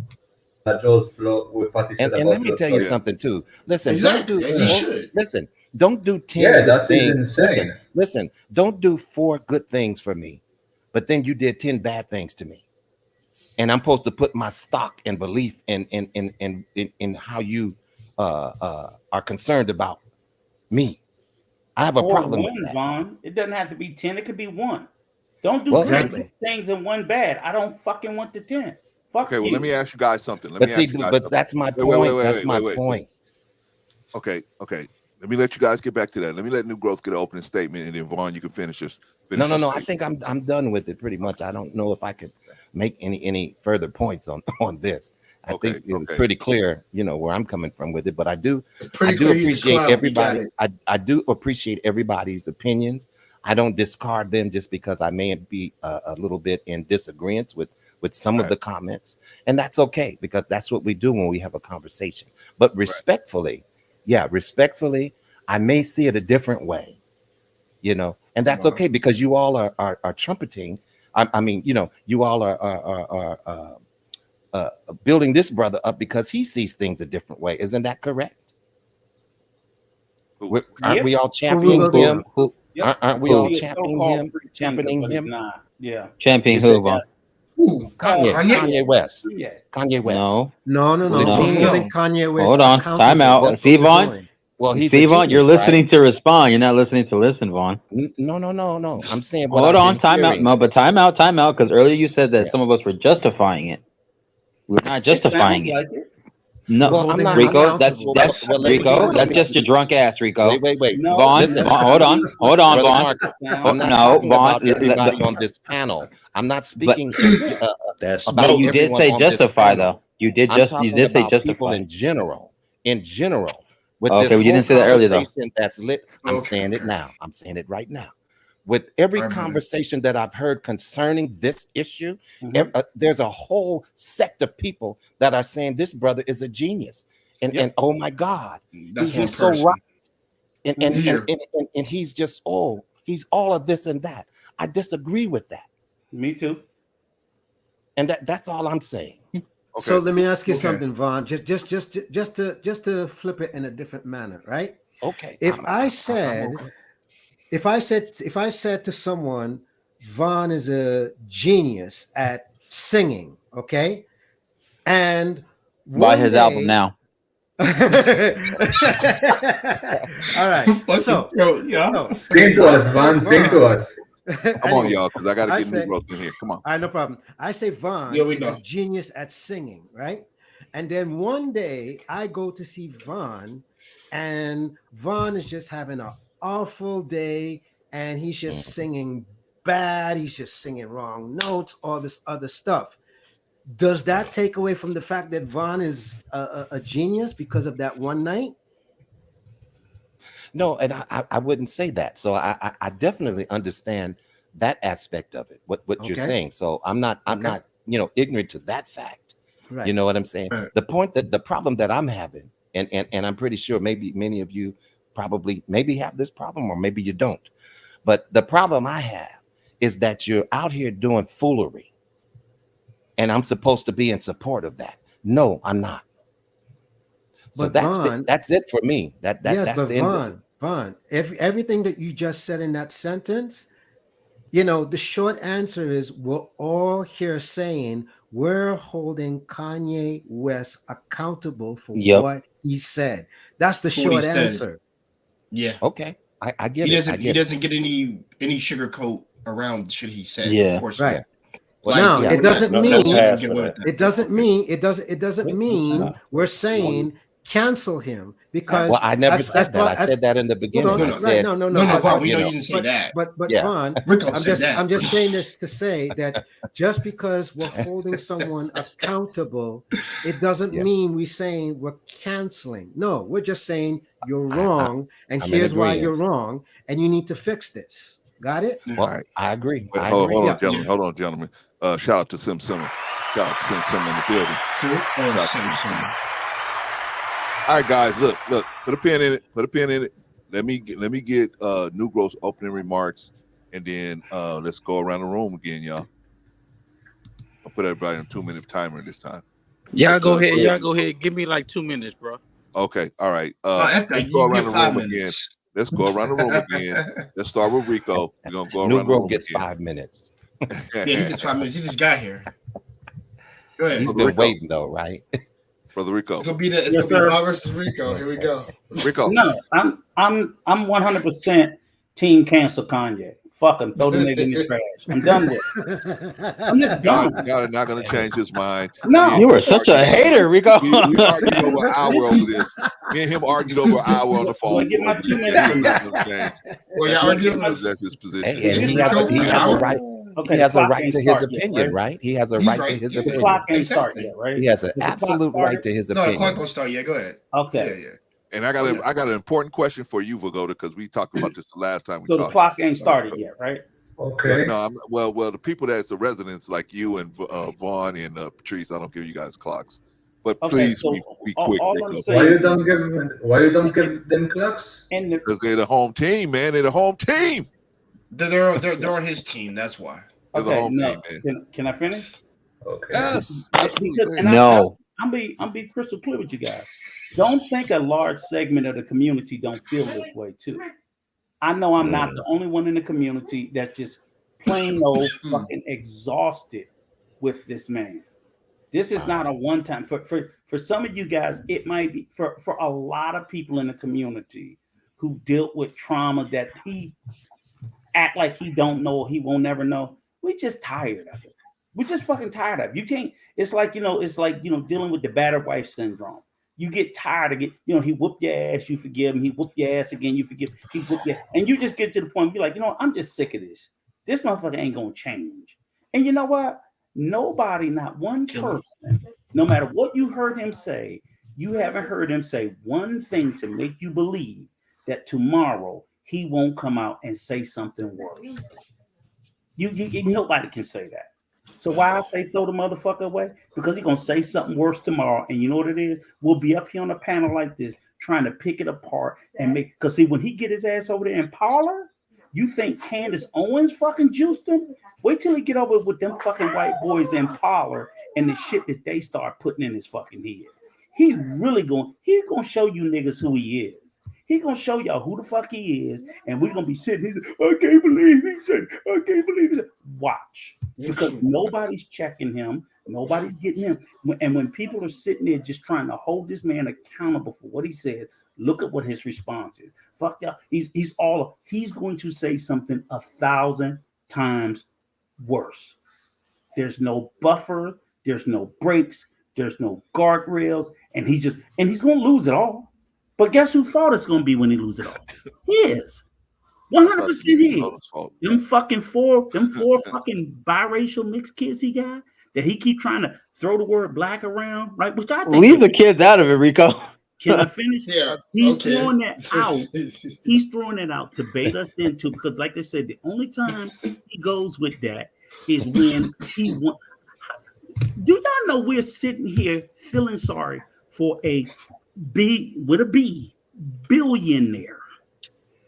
George Floyd with what he said And about let me George tell you Floyd. something too. Listen, Exactly, don't as do he should. listen. Don't do 10 Yeah, good that is things. insane. Listen, don't do 4 good things for me, but then you did 10 bad things to me. And I'm supposed to put my stock and belief in how you are concerned about me. I have a Or problem one, with that. Vaughn. It doesn't have to be 10. It could be 1. Don't do Well, 10 exactly. good things and 1 bad. I don't fucking want the 10. Fuck Okay, well, you. let me ask you guys something. But see, but that's my point. That's my point. Okay. Let me let you guys get back to that. Let me let New Growth get an opening statement, and then Vaughn, you can finish this. No. I think I'm done with it pretty much. I don't know if I could make any further points on this. I think it was pretty clear, where I'm coming from with it. But I do appreciate everybody. I do appreciate everybody's opinions. I don't discard them just because I may be a little bit in disagreement with some of the comments, and that's okay because that's what we do when we have a conversation. But respectfully, I may see it a different way, and that's okay because you all are trumpeting. I mean, you all are building this brother up because he sees things a different way. Isn't that correct? Aren't we all championing him? Aren't we all championing him? Yeah. Champion who, Vaughn? Kanye West. Kanye West. No. No. No. I think Kanye West. Hold on. accountable Time for out. what See, we're Vaughn? doing. Well, he's See, a Vaughn, you're genius, listening right? to respond. You're not listening to listen, Vaughn. No. I'm saying what Hold I've on. been Time out. hearing. No, but time out. Because earlier you said that some of us were justifying it. We're not justifying it. Like it. No, Well, I'm not Rico, that's well, let me Rico. do it. That's just your drunk ass, Rico. Wait. No. Vaughn, Listen. hold on, Brother Vaughn. Marcus, I'm not No, talking Vaughn. about everybody on this panel. I'm not speaking That's about But you did everyone say on this justify panel. though. You did I'm talking say about people justify. in general. With Okay, this well, you whole didn't say that earlier, though. conversation that's lit. I'm saying it now. I'm saying it right now. With every conversation that I've heard concerning this issue, there's a whole sect of people that are saying this brother is a genius. And oh my God, he's so right. And he's just, he's all of this and that. I disagree with that. Me too. And that's all I'm saying. So let me ask you something, Vaughn. Just to flip it in a different manner, right? Okay. If I said to someone, Vaughn is a genius at singing, okay, and Buy his album now. All right. So, Sing to us, Vaughn. Sing to us. Come on, y'all, because I got to get New Growth in here. Come on. All right, no problem. I say Vaughn is a genius at singing, right? And then one day I go to see Vaughn, and Vaughn is just having an awful day, and he's just singing bad. He's just singing wrong notes, all this other stuff. Does that take away from the fact that Vaughn is a genius because of that one night? No, and I wouldn't say that. So I definitely understand that aspect of it. What you're saying. So I'm not ignorant to that fact. Right. You know what I'm saying? The problem that I'm having, and I'm pretty sure maybe many of you probably maybe have this problem or maybe you don't. But the problem I have is that you're out here doing foolery. And I'm supposed to be in support of that. No, I'm not. So But that's it for me. That's but the end of it. Vaughn, everything that you just said in that sentence, the short answer is we're all here saying we're holding Kanye West accountable for what he said. That's the short answer. Yeah. Okay. I get it. He it. doesn't get any sugarcoat around the shit he said. Yeah. Of course. Right. Well, now, it doesn't mean it mean we're saying cancel him because I never said that. I said that in the beginning. No, we know you didn't say that. But Vaughn, I'm just saying this to say that just because we're holding someone accountable, it doesn't mean we're saying we're canceling. No, we're just saying you're wrong, and here's why you're wrong, and you need to fix this. Got it? Well, right. I agree. Wait, hold on, gentlemen. Hold on, gentlemen. Shout out to Sim Simmer. Shout out to Sim Simmer in the building. Shout out to Sim Simmer. All right, guys. Look. Put a pin in it. Let me get New Growth's opening remarks, and then let's go around the room again, y'all. I'll put everybody on a 2-minute timer this time. Y'all go ahead. Y'all go ahead. Give me like 2 minutes, bro. Okay. All right. Let's go around the room again. Let's go around the room again. Let's start with Rico. We're gonna go around the room. New Growth gets 5 minutes. Yeah, he gets 5 minutes. He just got here. Go ahead. He's been waiting though, right? Brother Rico. It's gonna be Bob versus Rico. Here we go. Rico. No, I'm 100% team cancel Kanye. Fuck him. Throw the nigga in the trash. I'm done with it. I'm just done. Y'all are not gonna change his mind. No, you are such a hater, Rico. We argued over an hour over this. Me and him argued over an hour on the phone. Get my 2 minutes. Well, y'all argued. That's his position. Hey, and he has a right. Okay, he has a right to his opinion, right? He has a right to his opinion. The clock ain't start yet, right? He has an absolute right to his opinion. No, the clock don't start yet. Go ahead. Okay. Yeah. And I got an important question for you, Vagoda, because we talked about this the last time we talked. So the clock ain't started yet, right? Okay. No, well, the people that's the residents like you and Vaughn and Patrice, I don't give you guys clocks, but please be quick. Why you don't give them clocks? Because they're the home team, man. They're the home team. They're on his team. That's why. They're the home team, man. Can I finish? Okay. Yes. No. I'm be crystal clear with you guys. Don't think a large segment of the community don't feel this way too. I know I'm not the only one in the community that's just plain old fucking exhausted with this man. This is not a one-time. For some of you guys, it might be for a lot of people in the community who've dealt with trauma that he act like he don't know, he won't never know. We just tired of it. We're just fucking tired of it. You can't. It's like dealing with the battered wife syndrome. You get tired of it. He whooped your ass, you forgive him. He whooped your ass again, you forgive. He whooped you, and you just get to the point where you're like, I'm just sick of this. This motherfucker ain't gonna change. And you know what? Nobody, not one person, no matter what you heard him say, you haven't heard him say one thing to make you believe that tomorrow he won't come out and say something worse. Nobody can say that. So why I say throw the motherfucker away? Because he's gonna say something worse tomorrow, and you know what it is? We'll be up here on a panel like this trying to pick it apart and make. Because see, when he get his ass over there in Parlor, you think Candace Owens fucking juiced him? Wait till he get over with them fucking white boys in Parlor and the shit that they start putting in his fucking head. He gonna show you niggas who he is. He gonna show y'all who the fuck he is, and we're gonna be sitting here. I can't believe he said. I can't believe he said. Watch, because nobody's checking him, nobody's getting him. And when people are sitting there just trying to hold this man accountable for what he says, look at what his response is. Fuck y'all. He's going to say something 1,000 times worse. There's no buffer. There's no brakes. There's no guardrails, and he's gonna lose it all. But guess who fault it's gonna be when he loses it all? His. 100% his. Them four fucking biracial mixed kids he got that he keep trying to throw the word black around, right? Which I think leave the kids out of it, Rico. Can I finish? Yeah. He's throwing that out. He's throwing it out to bait us into, because like I said, the only time he goes with that is when he wants. Do y'all know we're sitting here feeling sorry for a billionaire,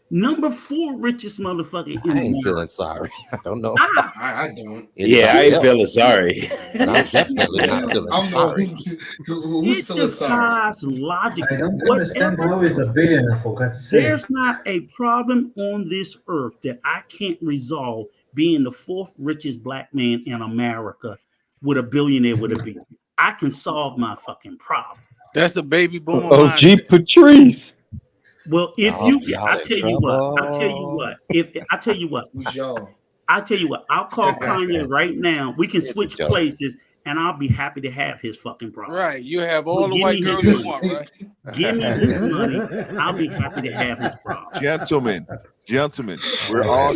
number 4 richest motherfucker in the world? I ain't feeling sorry. I don't know. I don't. I ain't feeling sorry. I'm definitely not feeling sorry. Who's feeling sorry? Logic. I don't understand how he's a billionaire, for God's sake. There's not a problem on this earth that I can't resolve being the 4th richest black man in America with a billionaire with a billion. I can solve my fucking problem. That's a baby boomer. OG Patrice. Well, if I tell you what, I'll call Kanye right now. We can switch places, and I'll be happy to have his fucking problem. Right, you have all the white girls you want, right? Give me his money. I'll be happy to have his problem. Gentlemen, we're all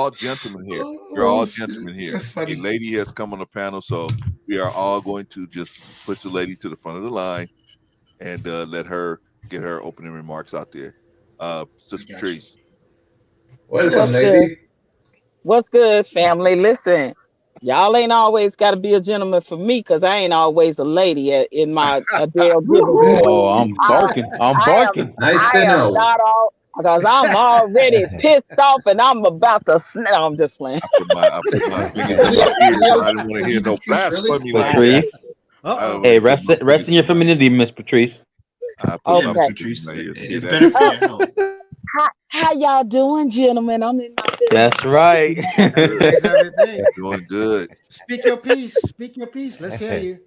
gentlemen here. We're all gentlemen here. A lady has come on the panel, so we are all going to just push the lady to the front of the line and let her get her opening remarks out there. Sister Patrice. Welcome, lady. What's good, family? Listen, y'all ain't always got to be a gentleman for me, because I ain't always a lady in my Adele Givens voice. Oh, I'm barking. I'm barking. Nice to I am know. not all, because I'm already pissed off and I'm about to snap. I'm just playing. I put my fingers in my ears. I didn't want to hear no blasphemy like Patrice. that. Hey, rest in your femininity, Miss Patrice. I put my Okay. fingers in my ears. It's better for your health. How y'all doing, gentlemen? I'm in my business. That's right. How's everything? Doing good. Speak your piece. Speak your piece. Let's hear you.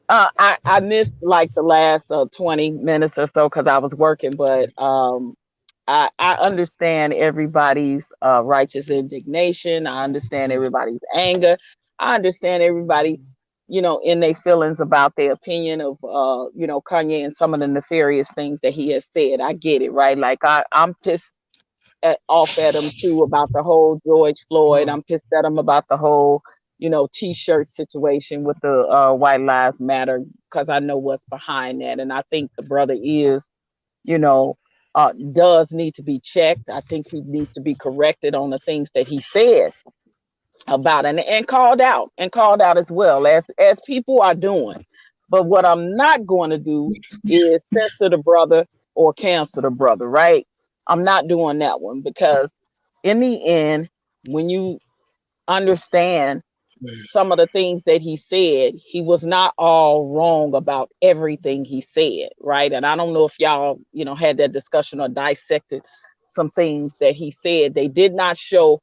I missed like the last 20 minutes or so because I was working, but I understand everybody's righteous indignation. I understand everybody's anger. I understand everybody, in their feelings about their opinion of, Kanye and some of the nefarious things that he has said. I get it, right? Like I'm pissed off at him too about the whole George Floyd. I'm pissed at him about the whole, T-shirt situation with the White Lives Matter, because I know what's behind that. And I think the brother is, does need to be checked. I think he needs to be corrected on the things that he said about it and called out as well, as people are doing. But what I'm not going to do is censor the brother or cancel the brother, right? I'm not doing that one, because in the end, when you understand some of the things that he said, he was not all wrong about everything he said, right? And I don't know if y'all, had that discussion or dissected some things that he said. They did not show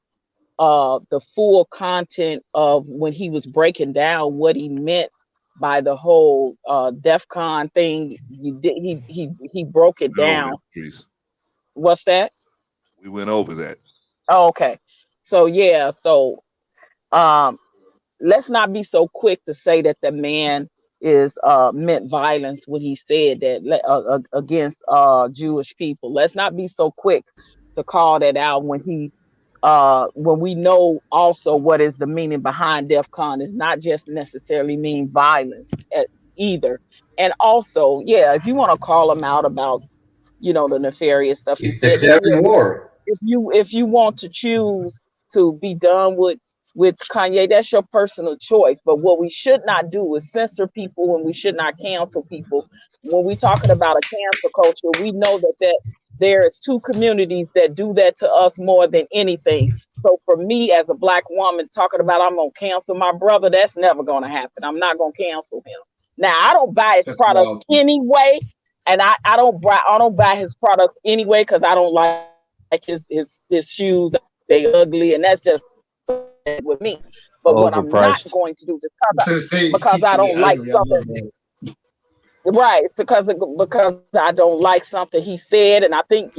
the full content of when he was breaking down what he meant by the whole DEF CON thing. He broke it down. What's that? We went over that. Oh, okay. So yeah, let's not be so quick to say that the man is meant violence when he said that against Jewish people. Let's not be so quick to call that out when we know also what is the meaning behind DEF CON is not just necessarily mean violence either. And also, yeah, if you want to call him out about, the nefarious stuff he It's said, declaring war. if you want to choose to be done with Kanye, that's your personal choice. But what we should not do is censor people, and we should not cancel people. When we're talking about a cancel culture, we know that there is two communities that do that to us more than anything. So for me, as a Black woman, talking about I'm gonna cancel my brother, that's never gonna happen. I'm not gonna cancel him. Now, I don't buy his products anyway, and I don't buy his products anyway because I don't like his shoes. They ugly, and that's just with me. But what I'm not going to do because I don't like something. Right, because I don't like something he said, and I think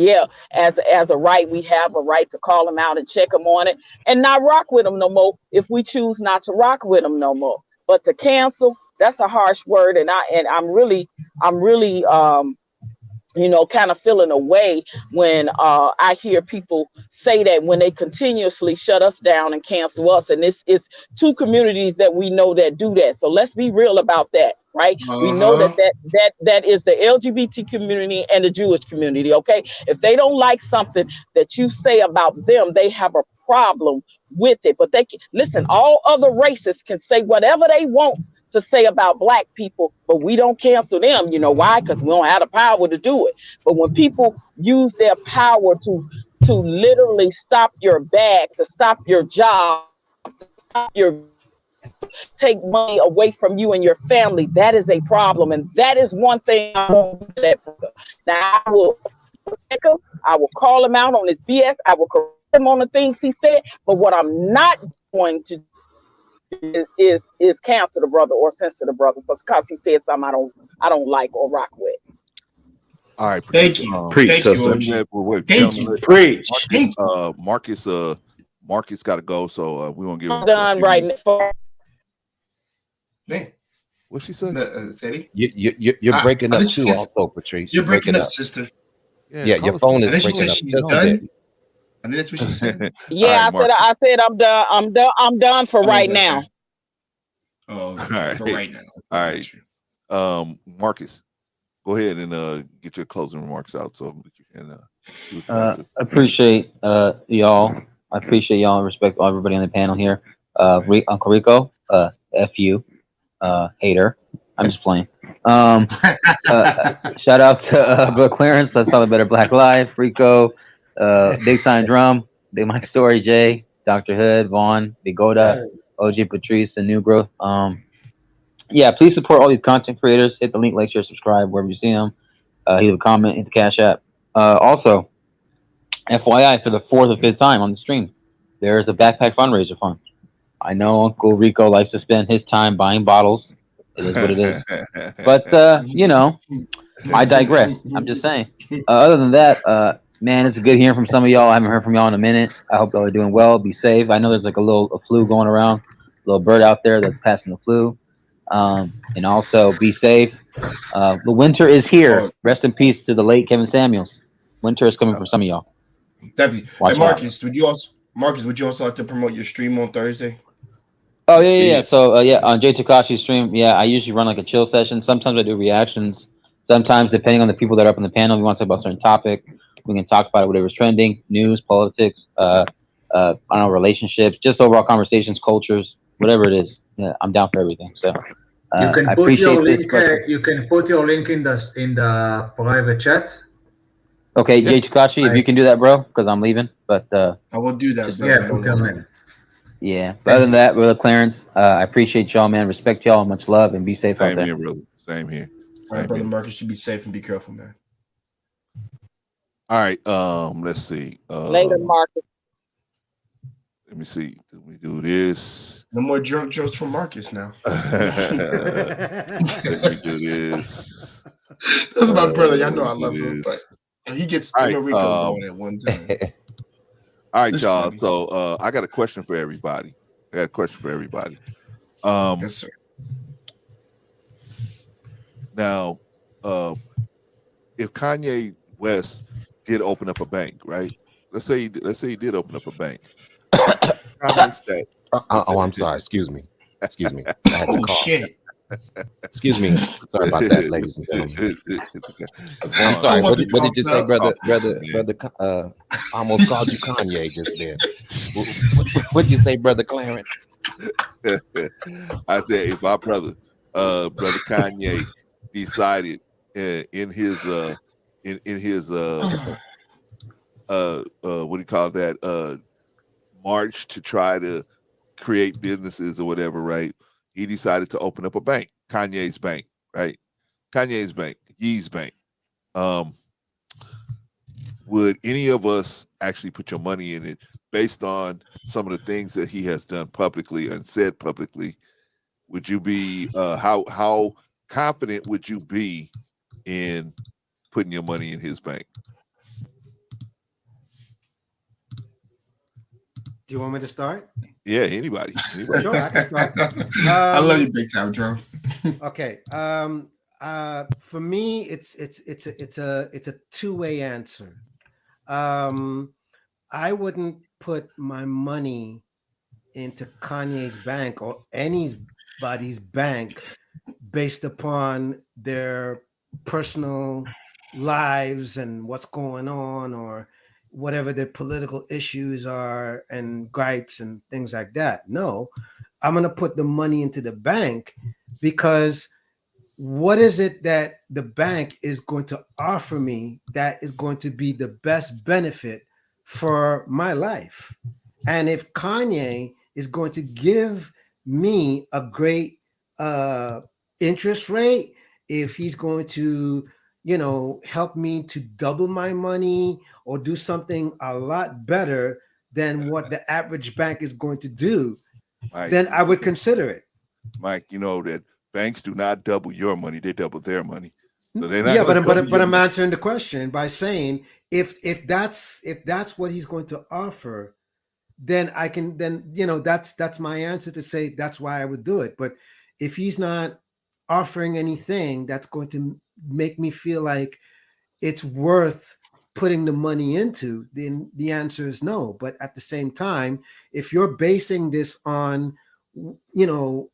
as a right, we have a right to call him out and check him on it, and not rock with him no more if we choose not to rock with him no more. But to cancel, that's a harsh word, and I'm really kind of feeling away when I hear people say that when they continuously shut us down and cancel us. And it's two communities that we know that do that. So let's be real about that, right? We know that is the LGBT community and the Jewish community, okay? If they don't like something that you say about them, they have a problem with it. But they can, listen, all other races can say whatever they want to say about Black people, but we don't cancel them. You know why? Because we don't have the power to do it. But when people use their power to literally stop your bag, to stop your job, to stop take money away from you and your family, that is a problem. And that is one thing I won't do that. Now I will call him out on his BS. I will correct him on the things he said. But what I'm not going to is cancel the brother or censor the brother because he said something I don't like or rock with. All right, thank you. Preach, thank you. Preach. Marcus got to go, so we won't give him. Done right now. Man, what she said? You're breaking up too, also, Patrice. You're breaking up, sister. Yeah, your phone is breaking up just a bit. And that's what she said. Yeah, right, I said I'm done. I'm done for right now. Oh, all right. For right now. All right. Marcus, go ahead and get your closing remarks out so that you can. Appreciate y'all I appreciate y'all and respect everybody on the panel here. Uncle Rico, F you, hater. I'm just playing. Shout out to Brooke Clarence. Let's talk about Black Life. Rico, Big Sign Drum, Big Mike Story, Jay, Dr. Hood, Vaughn, Bigoda, OG Patrice, and New Growth. Yeah, please support all these content creators. Hit the link, like, share, subscribe wherever you see them. Leave a comment, hit the Cash App. Also, FYI, for the 4th or 5th time on the stream, there's a backpack fundraiser fund. I know Uncle Rico likes to spend his time buying bottles. It is what it is. But, you know, I digress. I'm just saying. Other than that, man, it's good hearing from some of y'all. I haven't heard from y'all in a minute. I hope y'all are doing well. Be safe. I know there's like a flu going around, a little bird out there that's passing the flu. And also be safe. The winter is here. Rest in peace to the late Kevin Samuels. Winter is coming for some of y'all. Definitely. Watch Hey, Marcus, would you also like to promote your stream on Thursday? Oh yeah. So on Jay Takashi's stream, I usually run like a chill session. Sometimes I do reactions. Sometimes, depending on the people that are up on the panel, we want to talk about a certain topic. We can talk about whatever's trending, news, politics, I don't know, relationships, just overall conversations, cultures, whatever it is. Yeah, I'm down for everything. So you can put your link. You can put your link in the private chat. Okay, Jay Takashi, if you can do that, bro, because I'm leaving. But I will do that. Put them in. Yeah. But other than that, Brother Clarence, I appreciate y'all, man. Respect y'all, much love, and be safe out there. Same here, brother. Same here. All right, Brother Marcus, you be safe and be careful, man. All right. Let's see. Later, Marcus. Let me see. Let me do this. No more drunk jokes from Marcus now. Let me do this. That's my brother. Y'all know I love him, but he gets Rico going at one time. All right, y'all. So I got a question for everybody. Yes, sir. Now, if Kanye West did open up a bank, right? Let's say he did open up a bank. Comments that. I'm sorry. Excuse me. I had to cough. Shit. Excuse me. Sorry about that, ladies and gentlemen. I'm sorry. What did you say, brother? I almost called you Kanye just there. What did you say, Brother Clarence? I said if our brother Kanye decided in his what do you call that march to try to create businesses or whatever, right? He decided to open up a bank, Kanye's bank, right? Kanye's bank, Yee's bank. Would any of us actually put your money in it based on some of the things that he has done publicly and said publicly? Would you be how confident would you be in putting your money in his bank? Do you want me to start? Yeah, anybody. Sure, I can start. I love you, big time, Joe. Okay. For me, it's a two-way answer. I wouldn't put my money into Kanye's bank or anybody's bank based upon their personal lives and what's going on or whatever their political issues are and gripes and things like that. No, I'm going to put the money into the bank because what is it that the bank is going to offer me that is going to be the best benefit for my life? And if Kanye is going to give me a great interest rate, if he's going to help me to double my money or do something a lot better than what the average bank is going to do, Mike, then I would consider it. Mike, you know that banks do not double your money; they double their money. So they're not but I'm answering the question by saying if that's what he's going to offer, then I can that's my answer to say that's why I would do it. But if he's not offering anything that's going to make me feel like it's worth putting the money into, then the answer is no. But at the same time, if you're basing this on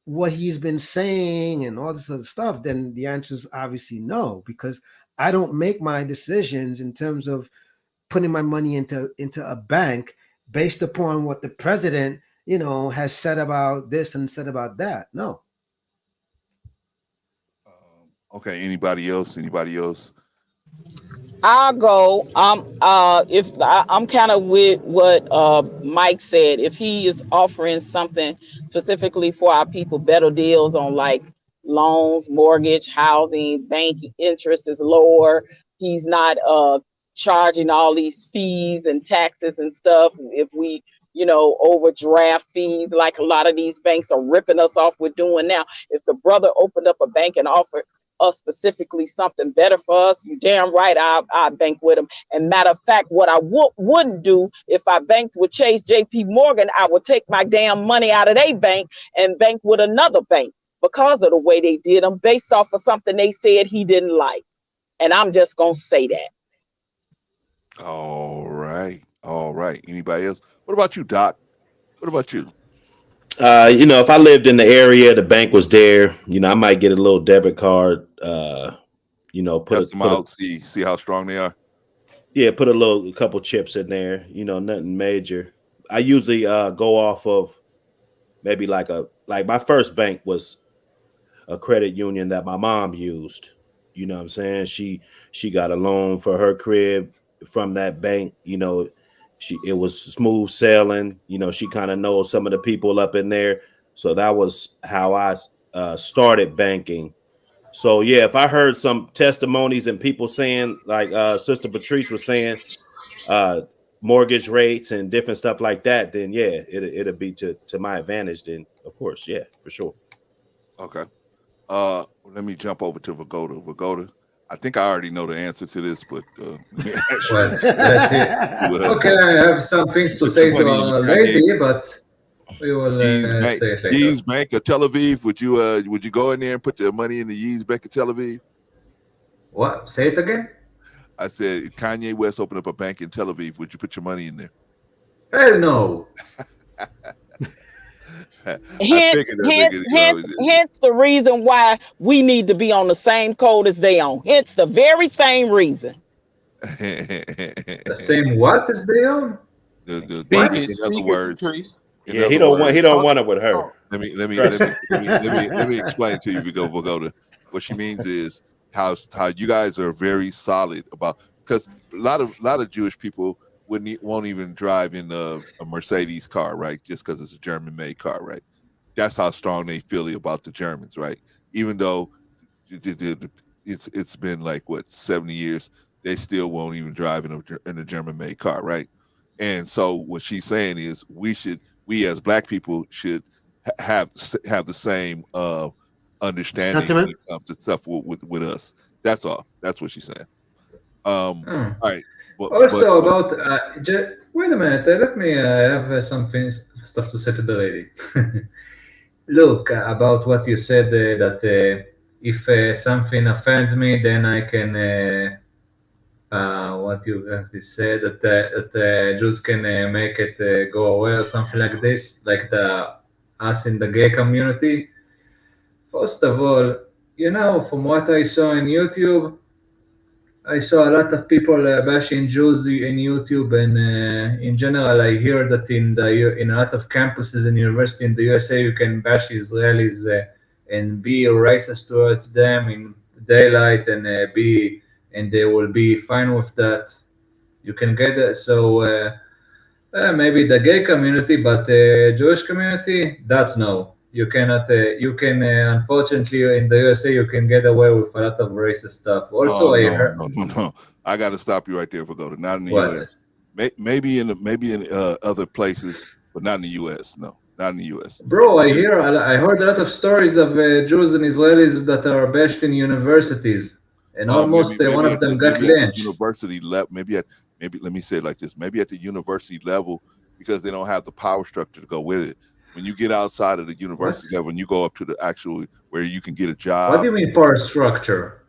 what he's been saying and all this other stuff, then the answer is obviously no, because I don't make my decisions in terms of putting my money into a bank based upon what the president, has said about this and said about that. No. Okay. Anybody else? I'll go. I'm kind of with what Mike said. If he is offering something specifically for our people, better deals on like loans, mortgage, housing, bank interest is lower. He's not charging all these fees and taxes and stuff. If we, overdraft fees like a lot of these banks are ripping us off with doing now. If the brother opened up a bank and offered us specifically something better for us, you damn right I bank with him. And matter of fact, what I wouldn't do if I banked with Chase JP Morgan, I would take my damn money out of their bank and bank with another bank because of the way they did them based off of something they said he didn't like. And I'm just gonna say that. All right. Anybody else? What about you, Doc? What about you? If I lived in the area, the bank was there, I might get a little debit card, Test them out, see how strong they are. Yeah, put a couple chips in there, nothing major. I usually go off of maybe like my first bank was a credit union that my mom used. You know what I'm saying? She got a loan for her crib from that bank, it was smooth sailing. She kind of knows some of the people up in there. So that was how I started banking. So, yeah, if I heard some testimonies and people saying, like Sister Patrice was saying, mortgage rates and different stuff like that, then, yeah, it'll be to my advantage then, of course. Yeah, for sure. Okay. Let me jump over to Vagoda. Vagoda, I think I already know the answer to this, but okay, I have some things to say to our lady, but we will say it later. Yeez Bank of Tel Aviv. Would you go in there and put your money in the Yeez Bank of Tel Aviv? What? Say it again. I said Kanye West opened up a bank in Tel Aviv. Would you put your money in there? Hell no. Hence the reason why we need to be on the same code as they on. Hence the very same reason. The same what as they on? In other words, yeah, he don't want it with her. Let me explain to you, Vagoda. What she means is how you guys are very solid about, because a lot of Jewish people won't even drive in a Mercedes car, right? Just because it's a German-made car, right? That's how strong they feel about the Germans, right? Even though it's been like 70 years, they still won't even drive in a German-made car, right? And so what she's saying is we as Black people should have the same understanding when it comes to stuff with us. That's all. That's what she's saying. All right. About wait a minute, let me have some stuff to say to the lady. Look, about what you said, that if something offends me, then I can what you actually said, that Jews can make it go away or something like this, like us in the gay community. First of all, from what I saw on YouTube, I saw a lot of people bashing Jews in YouTube, and in general, I hear that in a lot of campuses and university in the USA, you can bash Israelis and be racist towards them in daylight, and they will be fine with that. You can get that. So maybe the gay community, but Jewish community, that's no. You cannot. You can unfortunately in the USA you can get away with a lot of racist stuff. Also, no. I got to stop you right there, Vagoda. Not in the U.S. Maybe in other places, but not in the U.S. No, not in the U.S. Bro, I heard a lot of stories of Jews and Israelis that are bashed in universities, and almost one of them got lynched. University level, maybe let me say it like this: maybe at the university level, because they don't have the power structure to go with it. When you get outside of the university level and you go up to the actual where you can get a job. What do you mean power structure?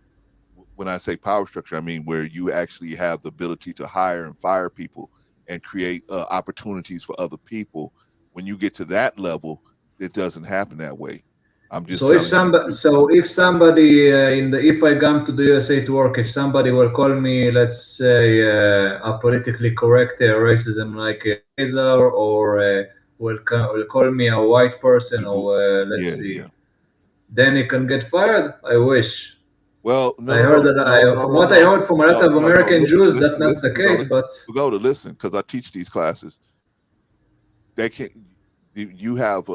When I say power structure, I mean where you actually have the ability to hire and fire people and create opportunities for other people. When you get to that level, it doesn't happen that way. I'm just So if telling you. somebody if I come to the USA to work, if somebody will call me, let's say, a politically correct racism like Hazar, or will call me a white person, or let's see, then he can get fired. I wish. Well, I heard from a lot of American Jews, that's not the case. But go to listen, because I teach these classes. They can't. You have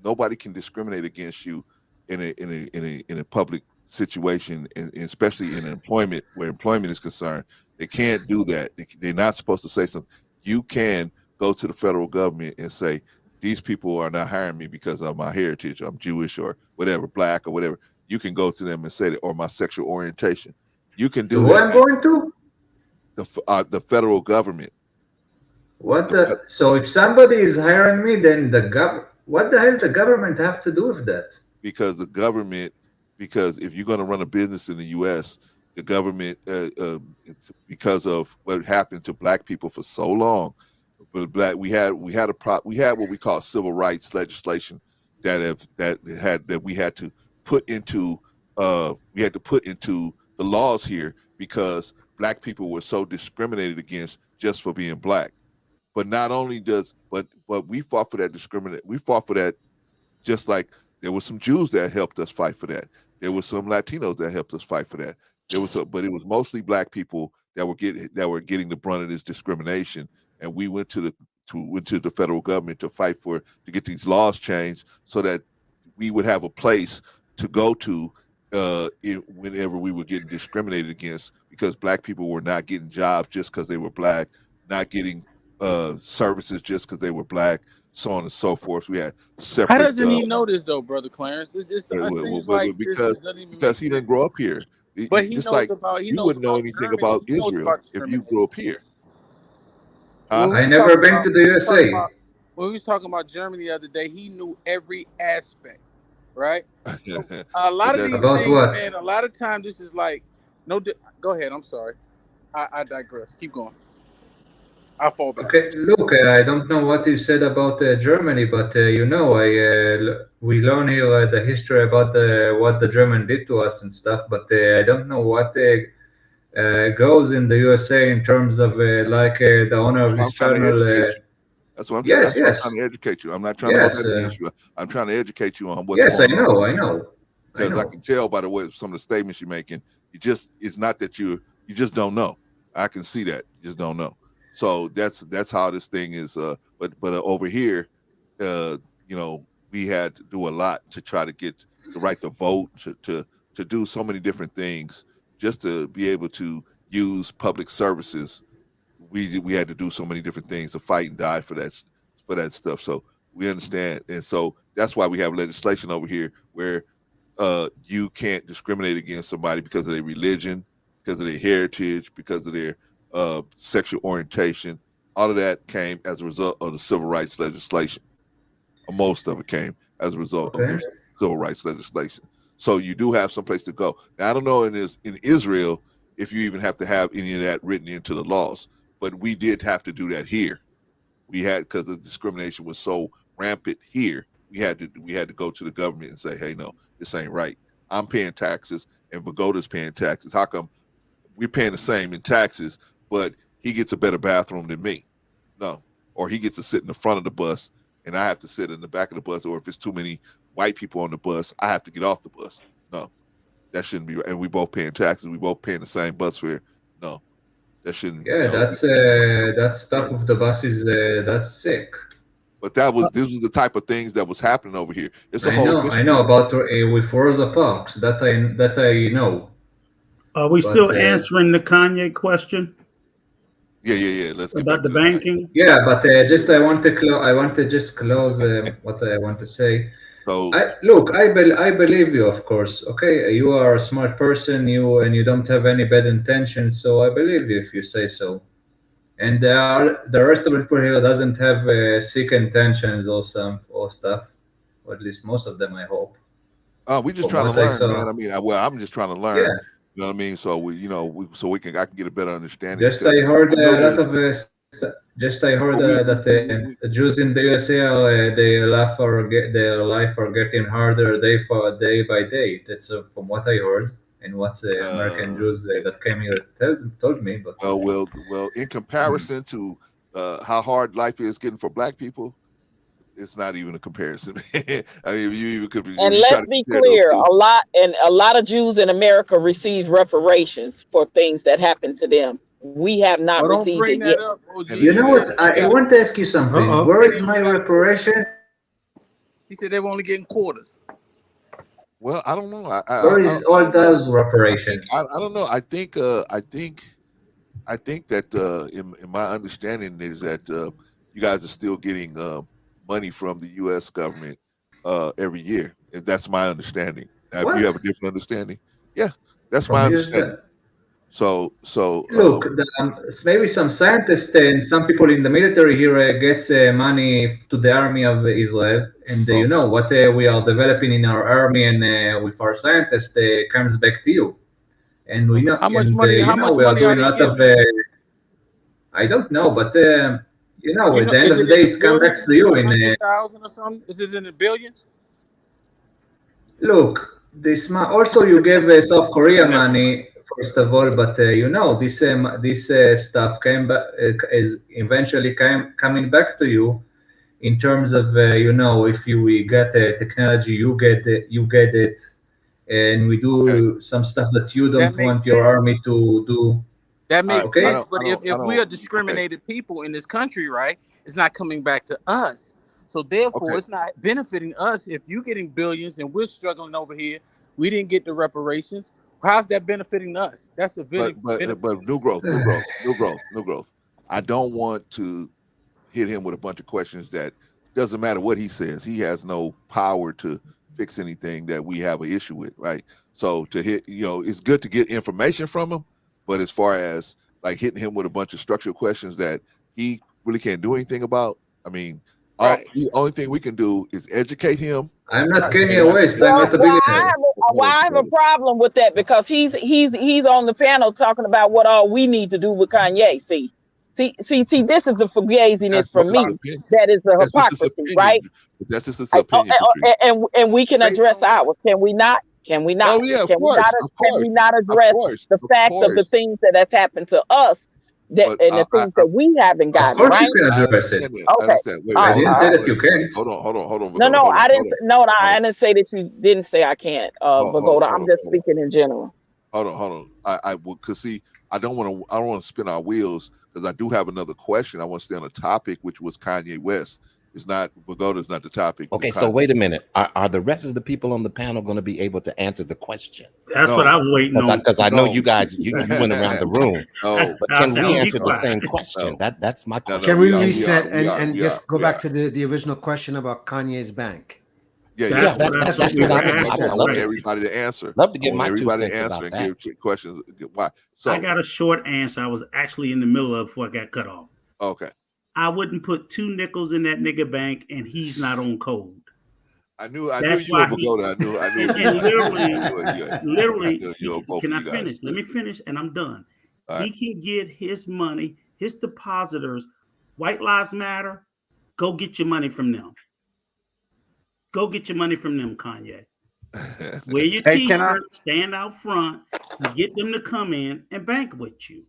nobody can discriminate against you in a public situation, and especially in employment, where employment is concerned. They can't do that. They're not supposed to say something. You can go to the federal government and say, these people are not hiring me because of my heritage. I'm Jewish or whatever, black or whatever. You can go to them and say that, or my sexual orientation. You can do that. Who I'm going to? The federal government. So if somebody is hiring me, then what the hell does the government have to do with that? Because if you're going to run a business in the U.S., the government, because of what happened to black people for so long, but we had what we call civil rights legislation that we had to put into the laws here, because black people were so discriminated against just for being black. But not only but we fought for that we fought for that, just like there were some Jews that helped us fight for that. There were some Latinos that helped us fight for that. But it was mostly black people that were getting the brunt of this discrimination. And we went to the federal government to fight to get these laws changed, so that we would have a place to go to whenever we were getting discriminated against, because black people were not getting jobs just because they were black, not getting services just because they were black, so on and so forth. We had separate. How doesn't he know this though, Brother Clarence? Because he didn't grow up here. But he just knows like about. you wouldn't know anything about Israel if you grew up here. I never been to the USA. When we was talking about Germany the other day, he knew every aspect, right? So a lot of these things, man. A lot of times, this is like go ahead. I'm sorry. I digress. Keep going. I fall back. Okay, look, I don't know what you said about Germany, but we learn here the history about what the German did to us and stuff, but I don't know what goes in the USA in terms of the owner of this channel. That's what I'm trying to educate you. I'm not trying to hold that against you. I'm trying to educate you on what's going on. I know. Because I can tell by the way some of the statements you're making, it's not that you just don't know. I can see that. You just don't know. So that's how this thing is. But over here, we had to do a lot to try to get the right to vote, to do so many different things, just to be able to use public services. We had to do so many different things to fight and die for that stuff. So we understand, and so that's why we have legislation over here where you can't discriminate against somebody because of their religion, because of their heritage, because of their sexual orientation. All of that came as a result of the civil rights legislation. Most of it came as a result of the civil rights legislation. So you do have some place to go. Now I don't know in Israel if you even have to have any of that written into the laws, but we did have to do that here. We had, because the discrimination was so rampant here, we had to go to the government and say, hey, no, this ain't right. I'm paying taxes and Vagoda's paying taxes. How come we're paying the same in taxes, but he gets a better bathroom than me? No. Or he gets to sit in the front of the bus and I have to sit in the back of the bus, or if it's too many white people on the bus, I have to get off the bus. No, that shouldn't be right. And we both paying taxes, we both paying the same bus fare. No, that shouldn't. Yeah, that stuff with the buses, that's sick. But this was the type of things that was happening over here. It's I know about with Rosa Parks. That I know. Are we still answering the Kanye question? Yeah. Let's get about the banking. Yeah, but I want to just close what I want to say. So I believe you, of course. Okay, you are a smart person, and you don't have any bad intentions, so I believe you if you say so. And the rest of the people here doesn't have sick intentions or stuff, or at least most of them, I hope. We just trying to learn, man. I mean, I'm just trying to learn. Yeah. You know what I mean? So I can get a better understanding. I heard a lot of just I heard that the Jews in the USA are their life are getting harder day by day. That's from what I heard and what American Jews that came here told me. But well, in comparison to how hard life is getting for Black people, it's not even a comparison. I mean, you even could. And let's be clear, a lot of Jews in America receive reparations for things that happened to them. We have not received it yet. You know what? I want to ask you something. Where is my reparations? He said they were only getting quarters. Well, I don't know. Where is all those reparations? I don't know. I think that in my understanding is that you guys are still getting money from the U.S. government every year. That's my understanding. If you have a different understanding, yeah, that's my understanding. So look, maybe some scientists and some people in the military here gets money to the army of Israel, and you know what we are developing in our army and with our scientists comes back to you. And we know how much money. How much we are money doing a lot of. I don't know, but you know, at the end of the day, it comes back to you in 100,000 or something. Is this in the billions? Look, this also you gave South Korea money. First of all, but you know, this stuff came back is eventually coming back to you in terms of you know, if we get technology, you get it, and we do some stuff that you don't want your army to do. That makes sense. But if we are discriminated people in this country, right, it's not coming back to us. So therefore, it's not benefiting us. If you're getting billions and we're struggling over here, we didn't get the reparations. How's that benefiting us? That's a but new growth. I don't want to hit him with a bunch of questions that doesn't matter what he says. He has no power to fix anything that we have an issue with, right? So to hit, you know, it's good to get information from him, but as far as like hitting him with a bunch of structural questions that he really can't do anything about, I mean, the only thing we can do is educate him. I'm not Kanye West. I'm not a billionaire. I have a problem with that because he's on the panel talking about what all we need to do with Kanye. See, this is the fugaziness for me. That is the hypocrisy, right? That's just his opinion. And we can address ours. Can we not? Can we not? Oh, yeah, can we not address the fact of the things that has happened to us? And the things that we haven't gotten, of course right? You can address it. Okay. I didn't say that you can't. Hold on. No, I didn't. No, I didn't say that you didn't say I can't. Vagoda, I'm just speaking in general. Hold on. I because see, I don't want to spin our wheels because I do have another question. I want to stay on a topic, which was Kanye West. It's not Vagoda's not the topic. Okay, so wait a minute. Are the rest of the people on the panel going to be able to answer the question? That's what I was waiting on. Because I know you guys, you went around the room. But can we answer the same question? That's my question. Can we reset and just go back to the original question about Kanye's bank? Yeah, that's what I want everybody to answer. Love to get my everybody to answer and give questions. Why? So I got a short answer. I was actually in the middle of before I got cut off. Okay. I wouldn't put 2 nickels in that nigga bank, and he's not on code. I knew you were Vagoda. I knew. And literally, can I finish? Let me finish, and I'm done. He can get his money, his depositors. White Lives Matter. Go get your money from them. Go get your money from them, Kanye. Wear your t-shirt, stand out front, and get them to come in and bank with you.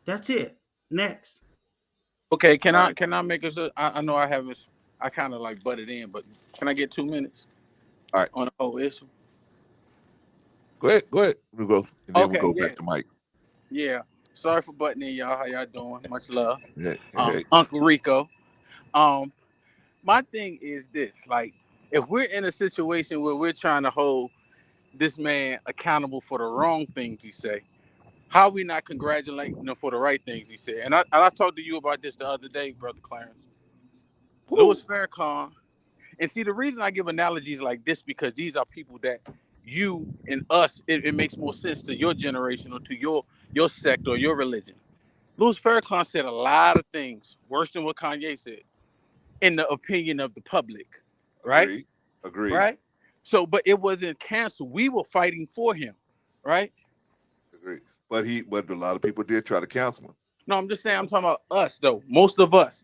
That's it. Next. Okay, can I make a? I know I haven't. I kind of like butted in, but can I get 2 minutes? All right. On the whole issue. Go ahead. We'll go. And then we'll go back to Mike. Yeah. Sorry for butting in, y'all. How y'all doing? Much love. Hey. Uncle Rico. My thing is this: like, if we're in a situation where we're trying to hold this man accountable for the wrong things he say, how are we not congratulating him for the right things he said? And I talked to you about this the other day, Brother Clarence. Louis Farrakhan. And see, the reason I give analogies like this, because these are people that you and us, it makes more sense to your generation or to your sect or your religion. Louis Farrakhan said a lot of things worse than what Kanye said, in the opinion of the public. Right? Agreed. Right? So, but it wasn't canceled. We were fighting for him. Right? Agreed. But a lot of people did try to cancel him. No, I'm just saying, I'm talking about us though. Most of us.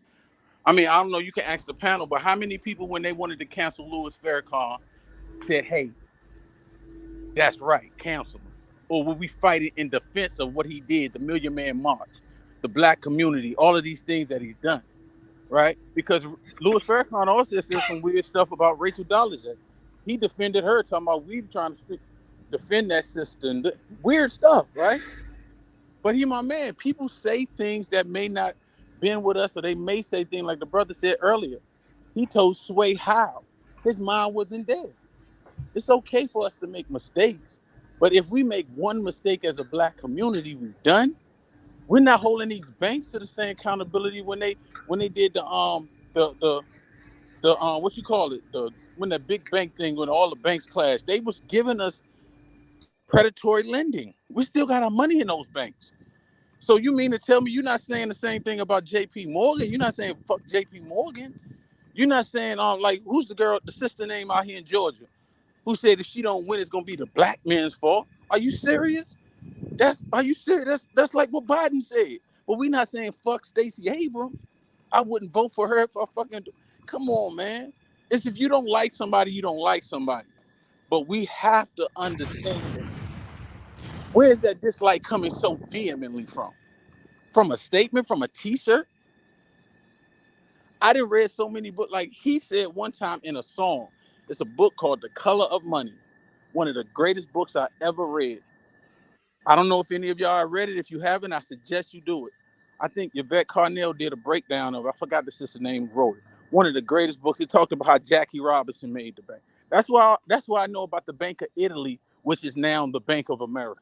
I mean, I don't know. You can ask the panel, but how many people, when they wanted to cancel Louis Farrakhan, said, "Hey, that's right, cancel him," or will we fight it in defense of what he did, the Million Man March, the Black community, all of these things that he's done, right? Because Louis Farrakhan also said some weird stuff about Rachel Dolezal. He defended her, talking about we trying to defend that system, weird stuff, right? But he my man. People say things that may not been with us, or they may say things like the brother said earlier. He told Sway how his mind wasn't there. It's okay for us to make mistakes, but if we make one mistake as a Black community, we're done. We're not holding these banks to the same accountability when they did the what you call it, when the big bank thing, when all the banks clashed, they was giving us predatory lending. We still got our money in those banks. So you mean to tell me you're not saying the same thing about J.P. Morgan? You're not saying fuck J.P. Morgan? You're not saying like who's the girl, the sister name out here in Georgia, who said if she don't win, it's gonna be the Black man's fault? Are you serious? Are you serious? That's like what Biden said. But we not saying fuck Stacey Abrams. I wouldn't vote for her if I fucking. Come on, man. It's if you don't like somebody, you don't like somebody. But we have to understand that. Where's that dislike coming so vehemently from? From a statement, from a t-shirt? I done read so many books. Like he said one time in a song, it's a book called The Color of Money. One of the greatest books I ever read. I don't know if any of y'all have read it. If you haven't, I suggest you do it. I think Yvette Carnell did a breakdown of it. I forgot the sister name who wrote it. One of the greatest books. It talked about how Jackie Robinson made the bank. That's why I know about the Bank of Italy, which is now the Bank of America.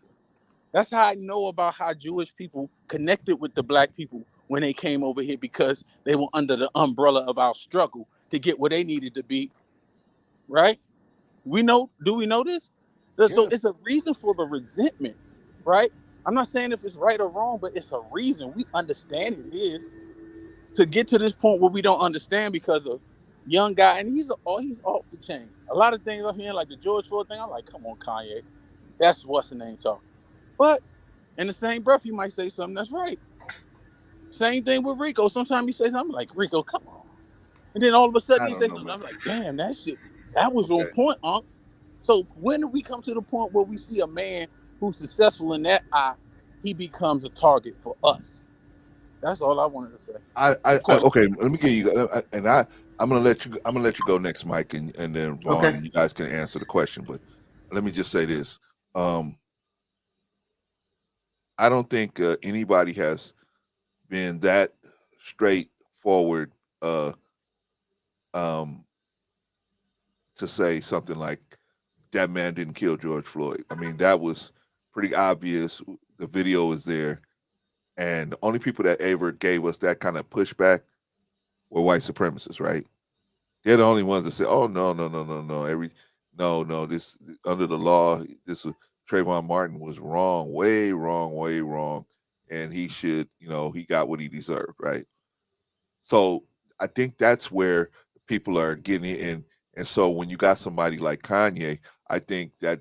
That's how I know about how Jewish people connected with the Black people when they came over here, because they were under the umbrella of our struggle to get where they needed to be, right? Do we know this? So it's a reason for the resentment, right? I'm not saying if it's right or wrong, but it's a reason. We understand it is to get to this point where we don't understand because of young guy, and he's off the chain. A lot of things I'm hearing, like the George Floyd thing, I'm like, come on, Kanye, that's what's the name talking. But in the same breath, you might say something that's right. Same thing with Rico. Sometimes he says something like, Rico, come on. And then all of a sudden he says something, I'm like, damn, that was on point, Unc. So when do we come to the point where we see a man who's successful in that eye, he becomes a target for us? That's all I wanted to say. Okay, let me give you, and I'm gonna let you go next, Mike, and then Vaughn, okay, you guys can answer the question. But let me just say this: I don't think anybody has been that straightforward to say something like that man didn't kill George Floyd. I mean, that was pretty obvious. The video is there. And the only people that ever gave us that kind of pushback were white supremacists, right? They're the only ones that said, "Oh no, this under the law, this was Trayvon Martin was wrong, way wrong, and he should, he got what he deserved, right?" So I think that's where people are getting in, and so when you got somebody like Kanye, I think that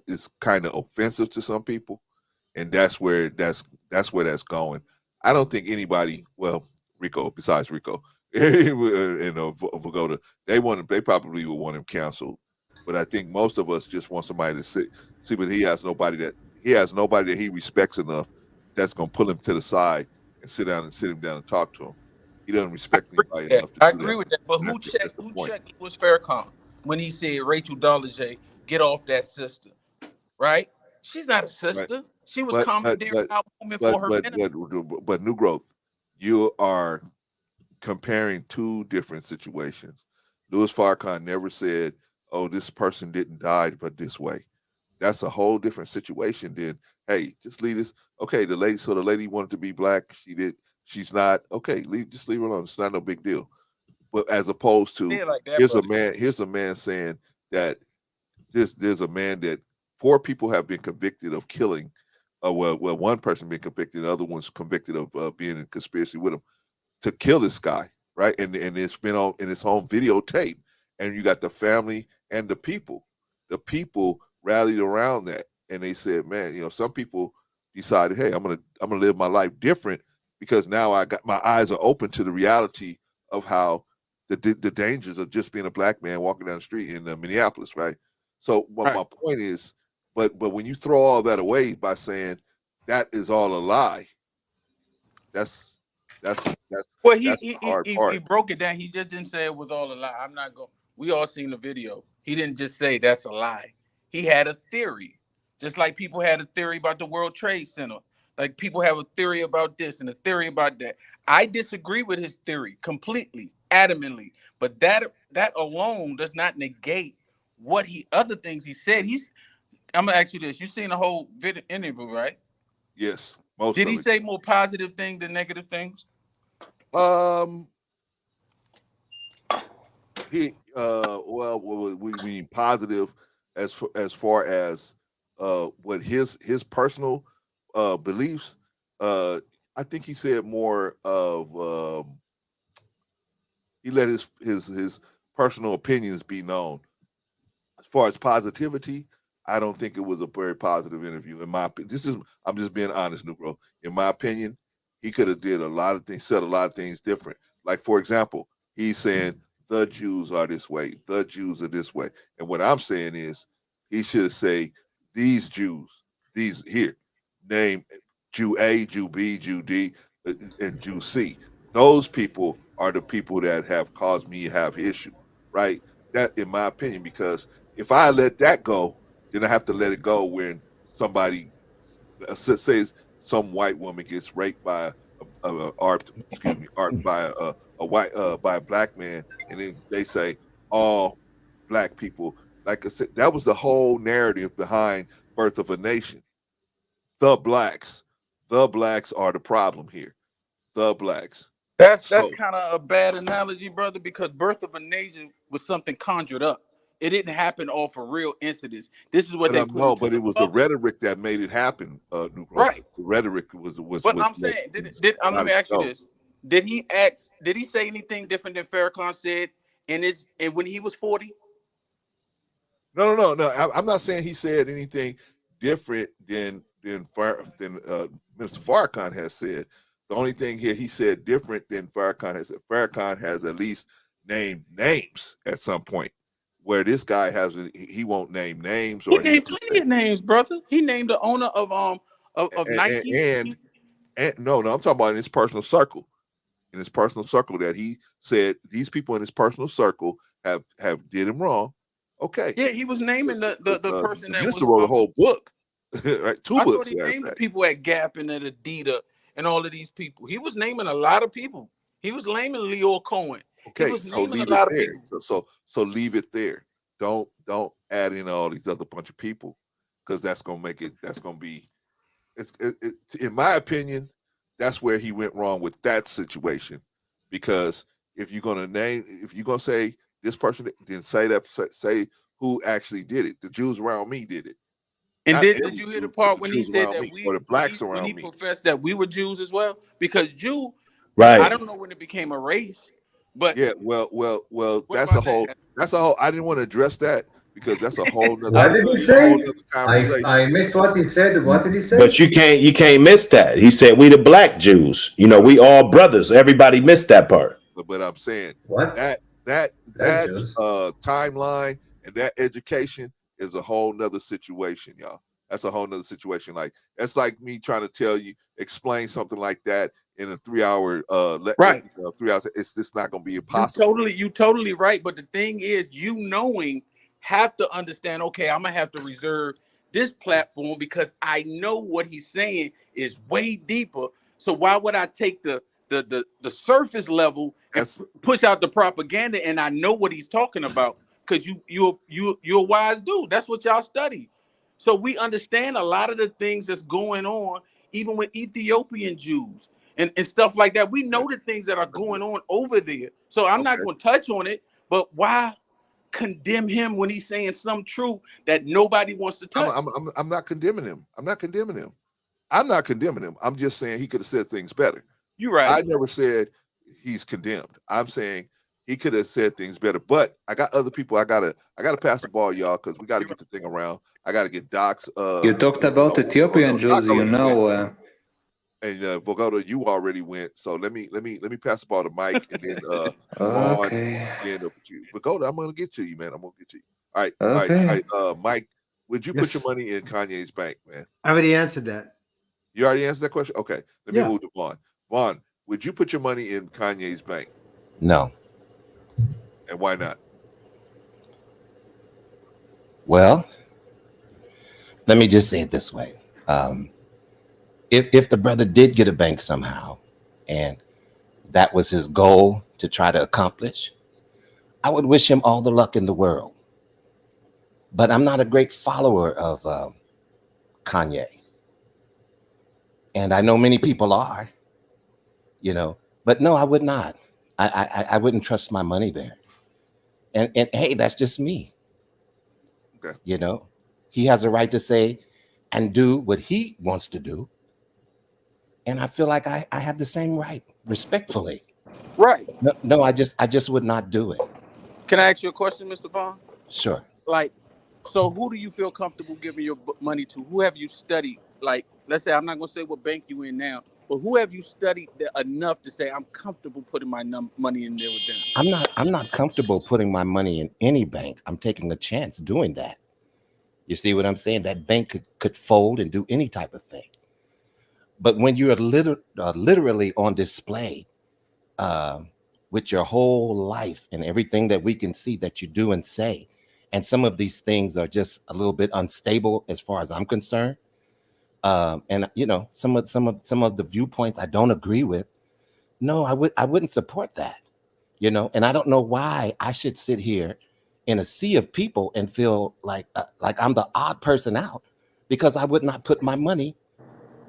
is kind of offensive to some people, and that's where that's going. I don't think anybody, well, Rico, besides Rico, Vogoda, they probably would want him canceled. But I think most of us just want somebody to see, but he has nobody that he respects enough that's gonna pull him to the side and sit him down and talk to him. He doesn't respect anybody enough to do that. I agree with that. But who checked Louis Farrakhan when he said Rachel Dolezal, get off that sister, right? She's not a sister. Right. She was commandeering our woman for her benefit. But New Growth, you are comparing two different situations. Louis Farrakhan never said, "Oh, this person didn't die, but this way." That's a whole different situation than, "Hey, just leave this." Okay, the lady wanted to be Black. She did. She's not. Okay, just leave her alone. It's not no big deal. But as opposed to, here's a man saying that there's a man that 4 people have been convicted of killing. Well, one person been convicted, the other one's convicted of being in conspiracy with him to kill this guy, right? And it's been on in his home videotape. And you got the family and the people. The people rallied around that, and they said, "Man, some people decided, hey, I'm gonna live my life different because now I got my eyes are open to the reality of how the dangers of just being a black man walking down the street in Minneapolis, right? So my point is, but when you throw all that away by saying that is all a lie, that's well, that's the hard part. He broke it down. He just didn't say it was all a lie. I'm not going. We all seen the video. He didn't just say that's a lie. He had a theory, just like people had a theory about the World Trade Center. Like people have a theory about this and a theory about that. I disagree with his theory completely, adamantly. But that alone does not negate what other things he said. I'm gonna ask you this: you seen the whole video interview, right? Yes. Most Did of he it. say more positive things than negative things? Well, we mean positive as far as what his personal beliefs. I think he said more of he let his personal opinions be known. As far as positivity, I don't think it was a very positive interview. In my opinion, I'm just being honest, new bro. In my opinion, he could have did a lot of things, said a lot of things different. Like for example, he's saying the Jews are this way, the Jews are this way, and what I'm saying is he should say these Jews, these here, name Jew A, Jew B, Jew D, and Jew C. Those people are the people that have caused me to have issue, right? That, in my opinion, because if I let that go, then I have to let it go when somebody says some white woman gets raped by by a black man, and then they say all black people. Like I said, that was the whole narrative behind Birth of a Nation. The blacks are the problem here. The blacks. That's kind of a bad analogy, brother, because Birth of a Nation was something conjured up. It didn't happen off of real incidents. This is what they put no, but it was the rhetoric that made it happen. Right. The rhetoric was. But I'm saying, let me ask you this: Did he say anything different than Farrakhan said when he was 40? No. I'm not saying he said anything different than Mr. Farrakhan has said. The only thing here he said different than Farrakhan has said. Farrakhan has at least named names at some point. Where this guy he won't name names. Or he named plenty of names, brother. He named the owner of Nike. And no, I'm talking about in his personal circle. In his personal circle, that he said these people in his personal circle have did him wrong. Okay. Yeah, he was naming the person that minister wrote a whole book, right? Two books. He named the people at Gap and at Adidas and all of these people. He was naming a lot of people. He was naming Leo Cohen. Okay, so leave it there. So leave it there. Don't add in all these other bunch of people, because that's gonna make it. That's gonna be. In my opinion, that's where he went wrong with that situation. Because if you're gonna say this person, then say who actually did it. The Jews around me did it. And did you hear the part when he said that or the blacks around me professed that we were Jews as well? Because Jew, right? I don't know when it became a race. But yeah, well, that's a whole. I didn't want to address that because that's a whole nother. What did he say? I missed what he said. What did he say? But you can't miss that. He said we the black Jews. You know, we all brothers. Everybody missed that part. But I'm saying what that timeline and that education is a whole nother situation, y'all. That's a whole nother situation. Like that's like me trying to explain something like that in a 3-hour right. 3 hours. It's just not going to be impossible. You totally right. But the thing is, have to understand. Okay, I'm gonna have to reserve this platform because I know what he's saying is way deeper. So why would I take the surface level and push out the propaganda? And I know what he's talking about because you're a wise dude. That's what y'all study. So we understand a lot of the things that's going on, even with Ethiopian Jews and stuff like that. We know the things that are going on over there. So I'm not going to touch on it, but why condemn him when he's saying some truth that nobody wants to touch? I'm not condemning him. I'm not condemning him. I'm just saying he could have said things better. You're right. I never said he's condemned. I'm saying he could have said things better. But I got other people. I gotta pass the ball, y'all, because we gotta get the thing around. I gotta get Doc's. You talked about Ethiopian Jews, And Vogoda, you already went. So let me pass the ball to Mike, and then Vaughn, Okay. then up to you. Vogoda, I'm gonna get to you, man. I'm gonna get to you. All right, Okay. Mike, would you put your Yes. money in Kanye's bank, man? I already answered that. You already answered that question. Okay, let me Yeah. move to Vaughn. Vaughn, would you put your money in Kanye's bank? No. And why not? Well, let me just say it this way. If the brother did get a bank somehow, and that was his goal to try to accomplish, I would wish him all the luck in the world. But I'm not a great follower of Kanye. And I know many people are, but no, I would not. I wouldn't trust my money there. And hey, that's just me. Okay. He has a right to say and do what he wants to do. And I feel like I have the same right, respectfully. Right. No, I just would not do it. Can I ask you a question, Mr. Vaughn? Sure. Like, so who do you feel comfortable giving your money to? Who have you studied? Like, let's say, I'm not going to say what bank you in now, but who have you studied enough to say, I'm comfortable putting my money in there with them? I'm not comfortable putting my money in any bank. I'm taking a chance doing that. You see what I'm saying? That bank could fold and do any type of thing. But when you're literally on display with your whole life and everything that we can see that you do and say, and some of these things are just a little bit unstable as far as I'm concerned, and some of the viewpoints I don't agree with. No, I wouldn't support that. And I don't know why I should sit here in a sea of people and feel like I'm the odd person out because I would not put my money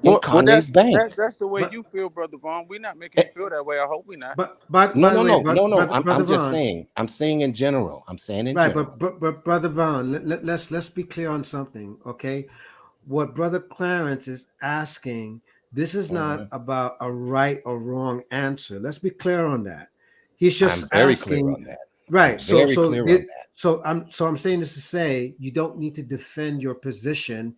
in Kanye's bank. That's the way you feel, Brother Vaughn. We're not making you feel that way. I hope we're not. But No. I'm just saying. I'm saying in general. I'm saying in general. But Brother Vaughn, let's be clear on something, okay? What Brother Clarence is asking, this is not about a right or wrong answer. Let's be clear on that. He's just I'm very asking, clear on that. right? So I'm saying this to say you don't need to defend your position.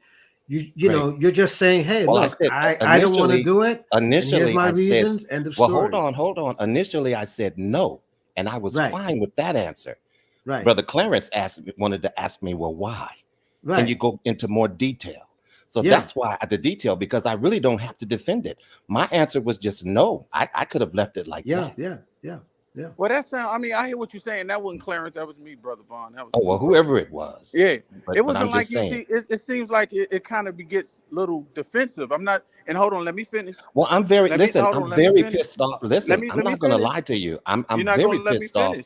You're just saying, hey, well, look, I don't want to do it. Initially, and here's my reasons. Said, end of story. Well, hold on. Initially, I said no, and I was fine with that answer. Right. Brother Clarence wanted to ask me, well, why? Right. Can you go into more detail? So that's why the detail, because I really don't have to defend it. My answer was just no. I could have left it like that. Yeah. Well, that sound. I mean, I hear what you're saying. That wasn't Clarence. That was me, Brother Vaughn. That was well, whoever it was. Yeah, but, it wasn't like you see. It seems like it kind of gets a little defensive. I'm not. And hold on, let me finish. Well, I'm very pissed off. Listen, I'm not going to lie to you. I'm very pissed off.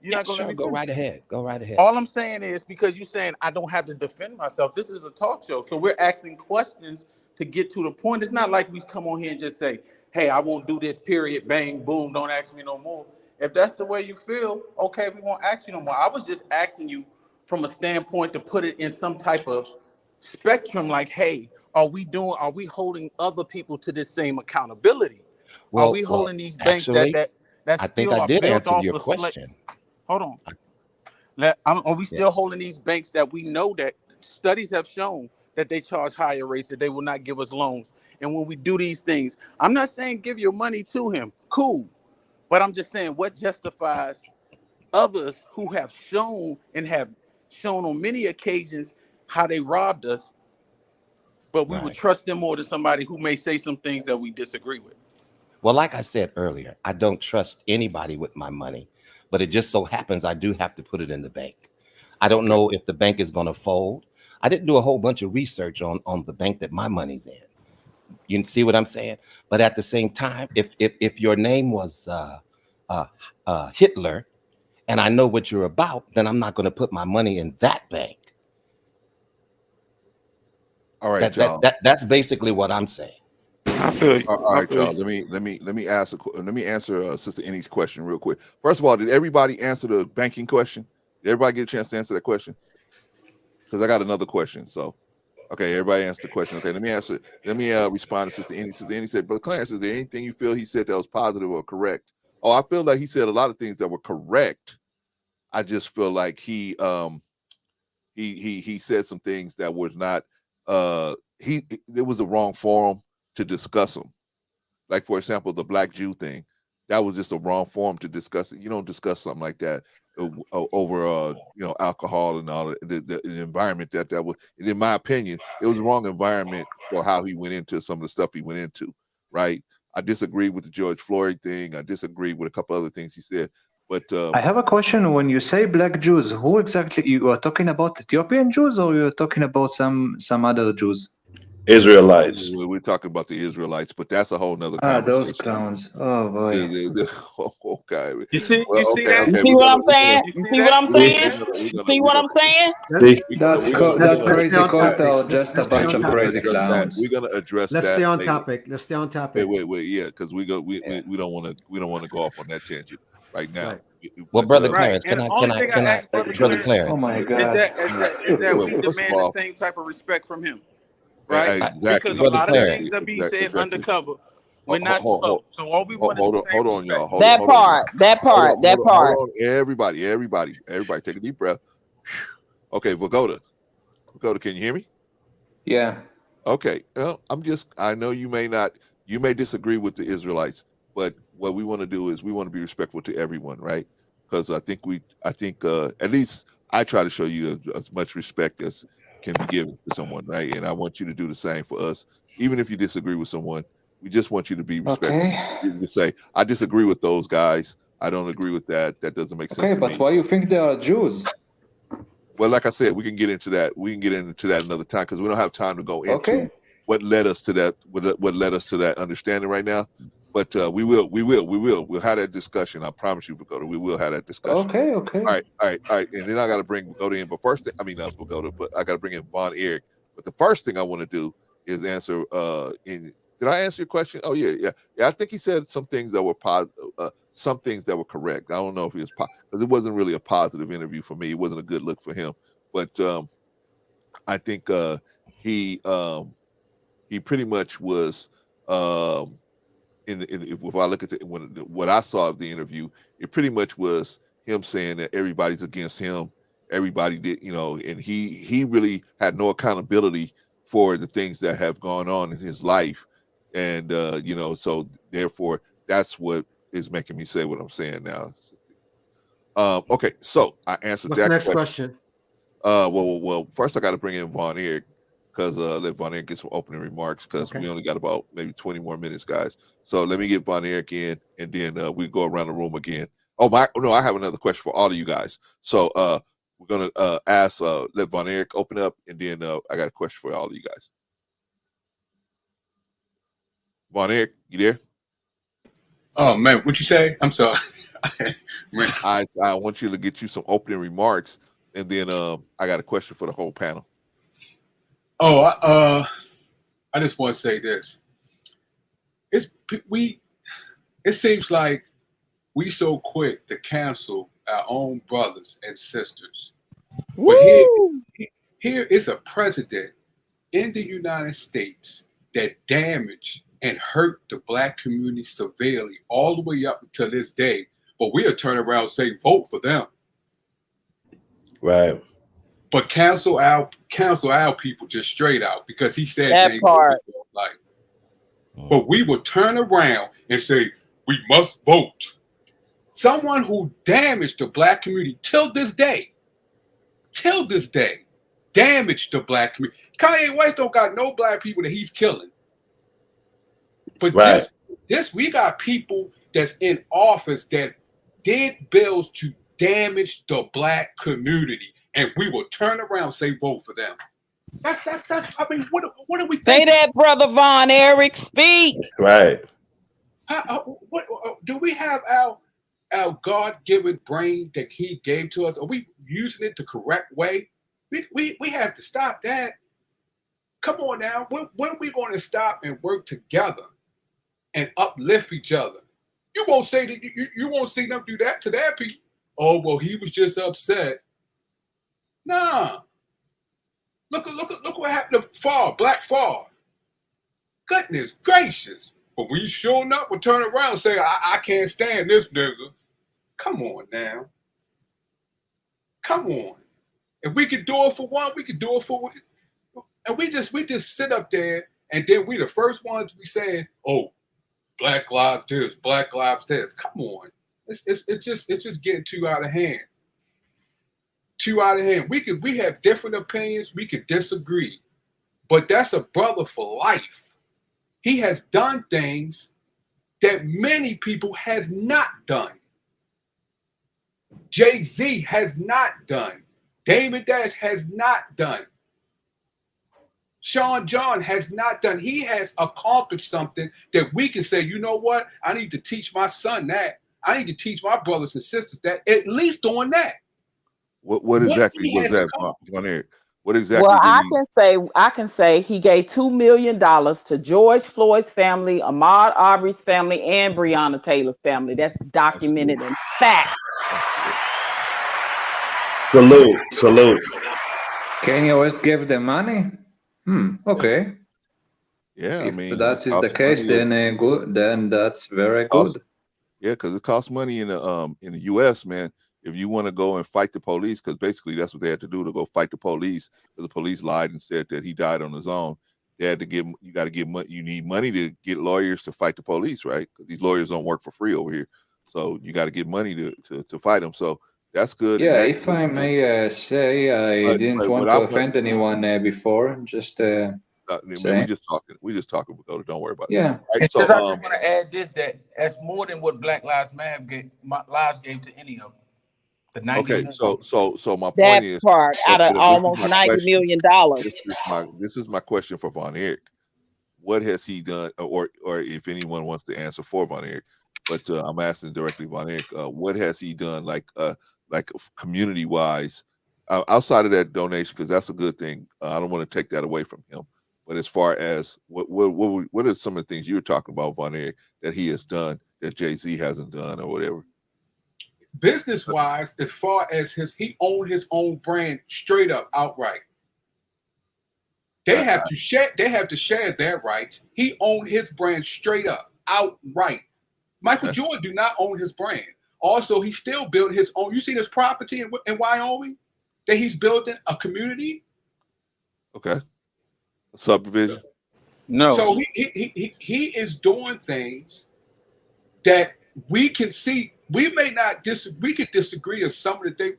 You're not going to let me go right ahead. Go right ahead. All I'm saying is because you're saying I don't have to defend myself. This is a talk show, so we're asking questions to get to the point. It's not like we come on here and just say, "Hey, I won't do this." Period. Bang. Boom. Don't ask me no more. If that's the way you feel, okay, we won't ask you no more. I was just asking you from a standpoint to put it in some type of spectrum, like, hey, are we holding other people to this same accountability? Well, are we holding these banks actually, that I think I did answer your question. Hold on. Are we still holding these banks that we know that studies have shown that they charge higher rates, that they will not give us loans? And when we do these things, I'm not saying give your money to him. Cool. But I'm just saying, what justifies others who have shown on many occasions how they robbed us, but we would trust them more than somebody who may say some things that we disagree with? Well, like I said earlier, I don't trust anybody with my money, but it just so happens I do have to put it in the bank. I don't know if the bank is going to fold. I didn't do a whole bunch of research on the bank that my money's in. You see what I'm saying? But at the same time, if your name was Hitler, and I know what you're about, then I'm not going to put my money in that bank. All right, y'all. That's basically what I'm saying. I feel you. All right, y'all. Let me answer Sister Annie's question real quick. First of all, did everybody answer the banking question? Did everybody get a chance to answer that question? Because I got another question. So. Okay, everybody answered the question. Okay, let me answer. Let me respond to Sister Annie. Sister Annie said, "Brother Clarence, is there anything you feel he said that was positive or correct?" Oh, I feel like he said a lot of things that were correct. I just feel like he said some things that was not. It was the wrong forum to discuss them. Like, for example, the Black Jew thing. That was just a wrong forum to discuss it. You don't discuss something like that over alcohol and all the environment that was. And in my opinion, it was the wrong environment for how he went into some of the stuff he went into. Right? I disagree with the George Floyd thing. I disagree with a couple other things he said. But I have a question. When you say Black Jews, who exactly you are talking about? Ethiopian Jews, or you're talking about some other Jews? Israelites. We're talking about the Israelites, but that's a whole nother conversation. Those clowns. Oh boy. Okay. You see, Well, you see that? You see what I'm saying? You see what I'm saying? You see what I'm saying? That crazy cult are just a bunch of crazy clowns. We're gonna address Let's that. stay on later. topic. Let's stay on topic. Wait, yeah, because we don't want to go off on that tangent right now. Well, Brother Clarence, can I, Brother Clarence? Oh my Is God. that we demand the same type of respect from him, right? Exactly. Because a lot of things that be said undercover. We're not so all we want hold is the same on, y'all. respect. That part. Hold on. Everybody, take a deep breath. Okay, Vagoda, can you hear me? Yeah. Okay. Well, I know you may disagree with the Israelites, but what we want to do is we want to be respectful to everyone, right? Because I think at least I try to show you as much respect as can be given to someone, right? And I want you to do the same for us. Even if you disagree with someone, we just want you to be respectful. Okay. You can say, I disagree with those guys. I don't agree with that. That doesn't make sense Okay, to but me. why you think they are Jews? Well, like I said, we can get into that. We can get into that another time because we don't have time to go into what led us to that. What led us to that understanding right now. But we'll have that discussion. I promise you, Vagoda, we will have that discussion. Okay. All right. And then I got to bring Vagoda in. But first thing, not Vagoda, but I got to bring in Von Erich. But the first thing I want to do is answer. Did I answer your question? Oh yeah. I think he said some things that were positive, some things that were correct. I don't know if he was because it wasn't really a positive interview for me. It wasn't a good look for him. But I think he pretty much was. If I look at what I saw of the interview, it pretty much was him saying that everybody's against him. Everybody did, and he really had no accountability for the things that have gone on in his life. And, so therefore that's what is making me say what I'm saying now. Okay. So I answered What's that the next question? Well, first I got to bring in Von Erich because let Von Erich get some opening remarks because we only got about maybe 20 more minutes, guys. So let me get Von Erich in, and then we go around the room again. I have another question for all of you guys. So we're gonna let Von Erich open up, and then I got a question for all of you guys. Von Erich, you there? Oh man, what you say? I'm sorry. I want you to get you some opening remarks, and then I got a question for the whole panel. I just want to say this. It seems like we so quick to cancel our own brothers and sisters. But here is a president in the United States that damaged and hurt the Black community severely all the way up until this day. But we'll turn around and say, vote for them. Right. But cancel our people just straight out because he said that part. Like, but we will turn around and say we must vote. Someone who damaged the Black community till this day, damaged the Black community. Kanye West don't got no Black people that he's killing. But this we got people that's in office that did bills to damage the Black community. And we will turn around and say vote for them. That's. I mean, what do we think? Say that, Brother Von Erich. Speak. Right. What do we have our God-given brain that He gave to us? Are we using it the correct way? We have to stop that. Come on now. When are we going to stop and work together and uplift each other? You won't say that you won't see them do that to their people. Oh well, he was just upset. Nah. Look what happened to Black Favre. Goodness gracious. But when you showing up, we'll turn around and say, I can't stand this nigga. Come on now. Come on. If we could do it for one, we could do it for one. And we just sit up there and then we the first ones we saying, oh, Black lives this, Black lives this. Come on, it's just getting too out of hand. Too out of hand. We have different opinions. We could disagree, but that's a brother for life. He has done things that many people has not done. Jay-Z has not done. David Dash has not done. Sean John has not done. He has accomplished something that we can say, you know what? I need to teach my son that. I need to teach my brothers and sisters that, at least doing that. What exactly was that, Von Eric? What exactly? Well, I can say he gave $2 million to George Floyd's family, Ahmaud Arbery's family, and Breonna Taylor's family. That's documented in fact. Salute. Kanye West gave them money? Okay. Yeah, I mean, if that is the case, then good. Then that's very good. Yeah, because it costs money in the U.S., man. If you want to go and fight the police, because basically that's what they had to do, to go fight the police, because the police lied and said that he died on his own. They had to give. You got to give money. You need money to get lawyers to fight the police, right? Because these lawyers don't work for free over here. So you got to get money to fight them. So that's good. Yeah, if I may say, I didn't want to offend anyone before. Just man, we just talking. Don't worry about it. Yeah. Right, so I just want to add this: that's more than what Black Lives Matter gave to any of them. The 90 okay, million. so my That point is, part out of almost $90 million. This is my question for Von Eric. What has he done, or if anyone wants to answer for Von Eric, but I'm asking directly Von Eric, what has he done, like community wise, outside of that donation, because that's a good thing. I don't want to take that away from him. But as far as what are some of the things you're talking about, Von Eric, that he has done that Jay-Z hasn't done or whatever? Business wise, as far as he owned his own brand straight up outright. They have to share their rights. He owned his brand straight up outright. Michael Jordan do not own his brand. Also, he's still building his own. You see this property in Wyoming that he's building a community. Okay, a subdivision. No. So he is doing things that we can see. We may not we could disagree on some of the things.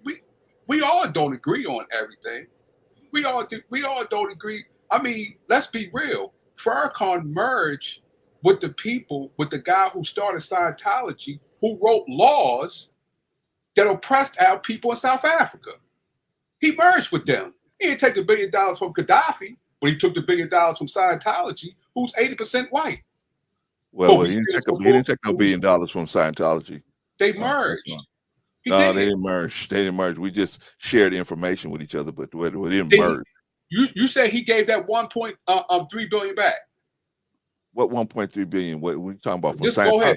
We all don't agree on everything. We all don't agree. I mean, let's be real. Farrakhan merged with the people, with the guy who started Scientology, who wrote laws that oppressed our people in South Africa. He merged with them. He didn't take the $1 billion from Gaddafi, but he took the $1 billion from Scientology, who's 80% white. Well, he didn't take no $1 billion from Scientology. They merged. They didn't merge. They didn't merge. We just shared information with each other, but we didn't merge. You say he gave that 1.3 billion back. What 1.3 billion? What are we talking about? From just go ahead.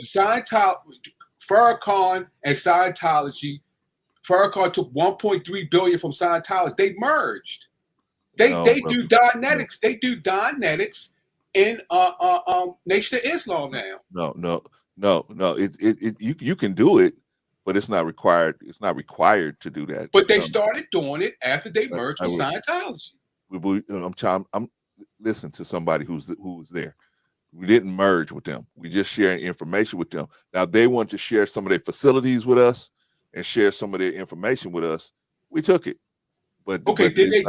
Farrakhan and Scientology. Farrakhan took 1.3 billion from Scientology. They merged. They do Dianetics. They do Dianetics in Nation of Islam now. No. You can do it, but it's not required. It's not required to do that. But they started doing it after they merged with Scientology. I'm listening to somebody who was there. We didn't merge with them. We just sharing information with them. Now they want to share some of their facilities with us and share some of their information with us. We took it. But okay, did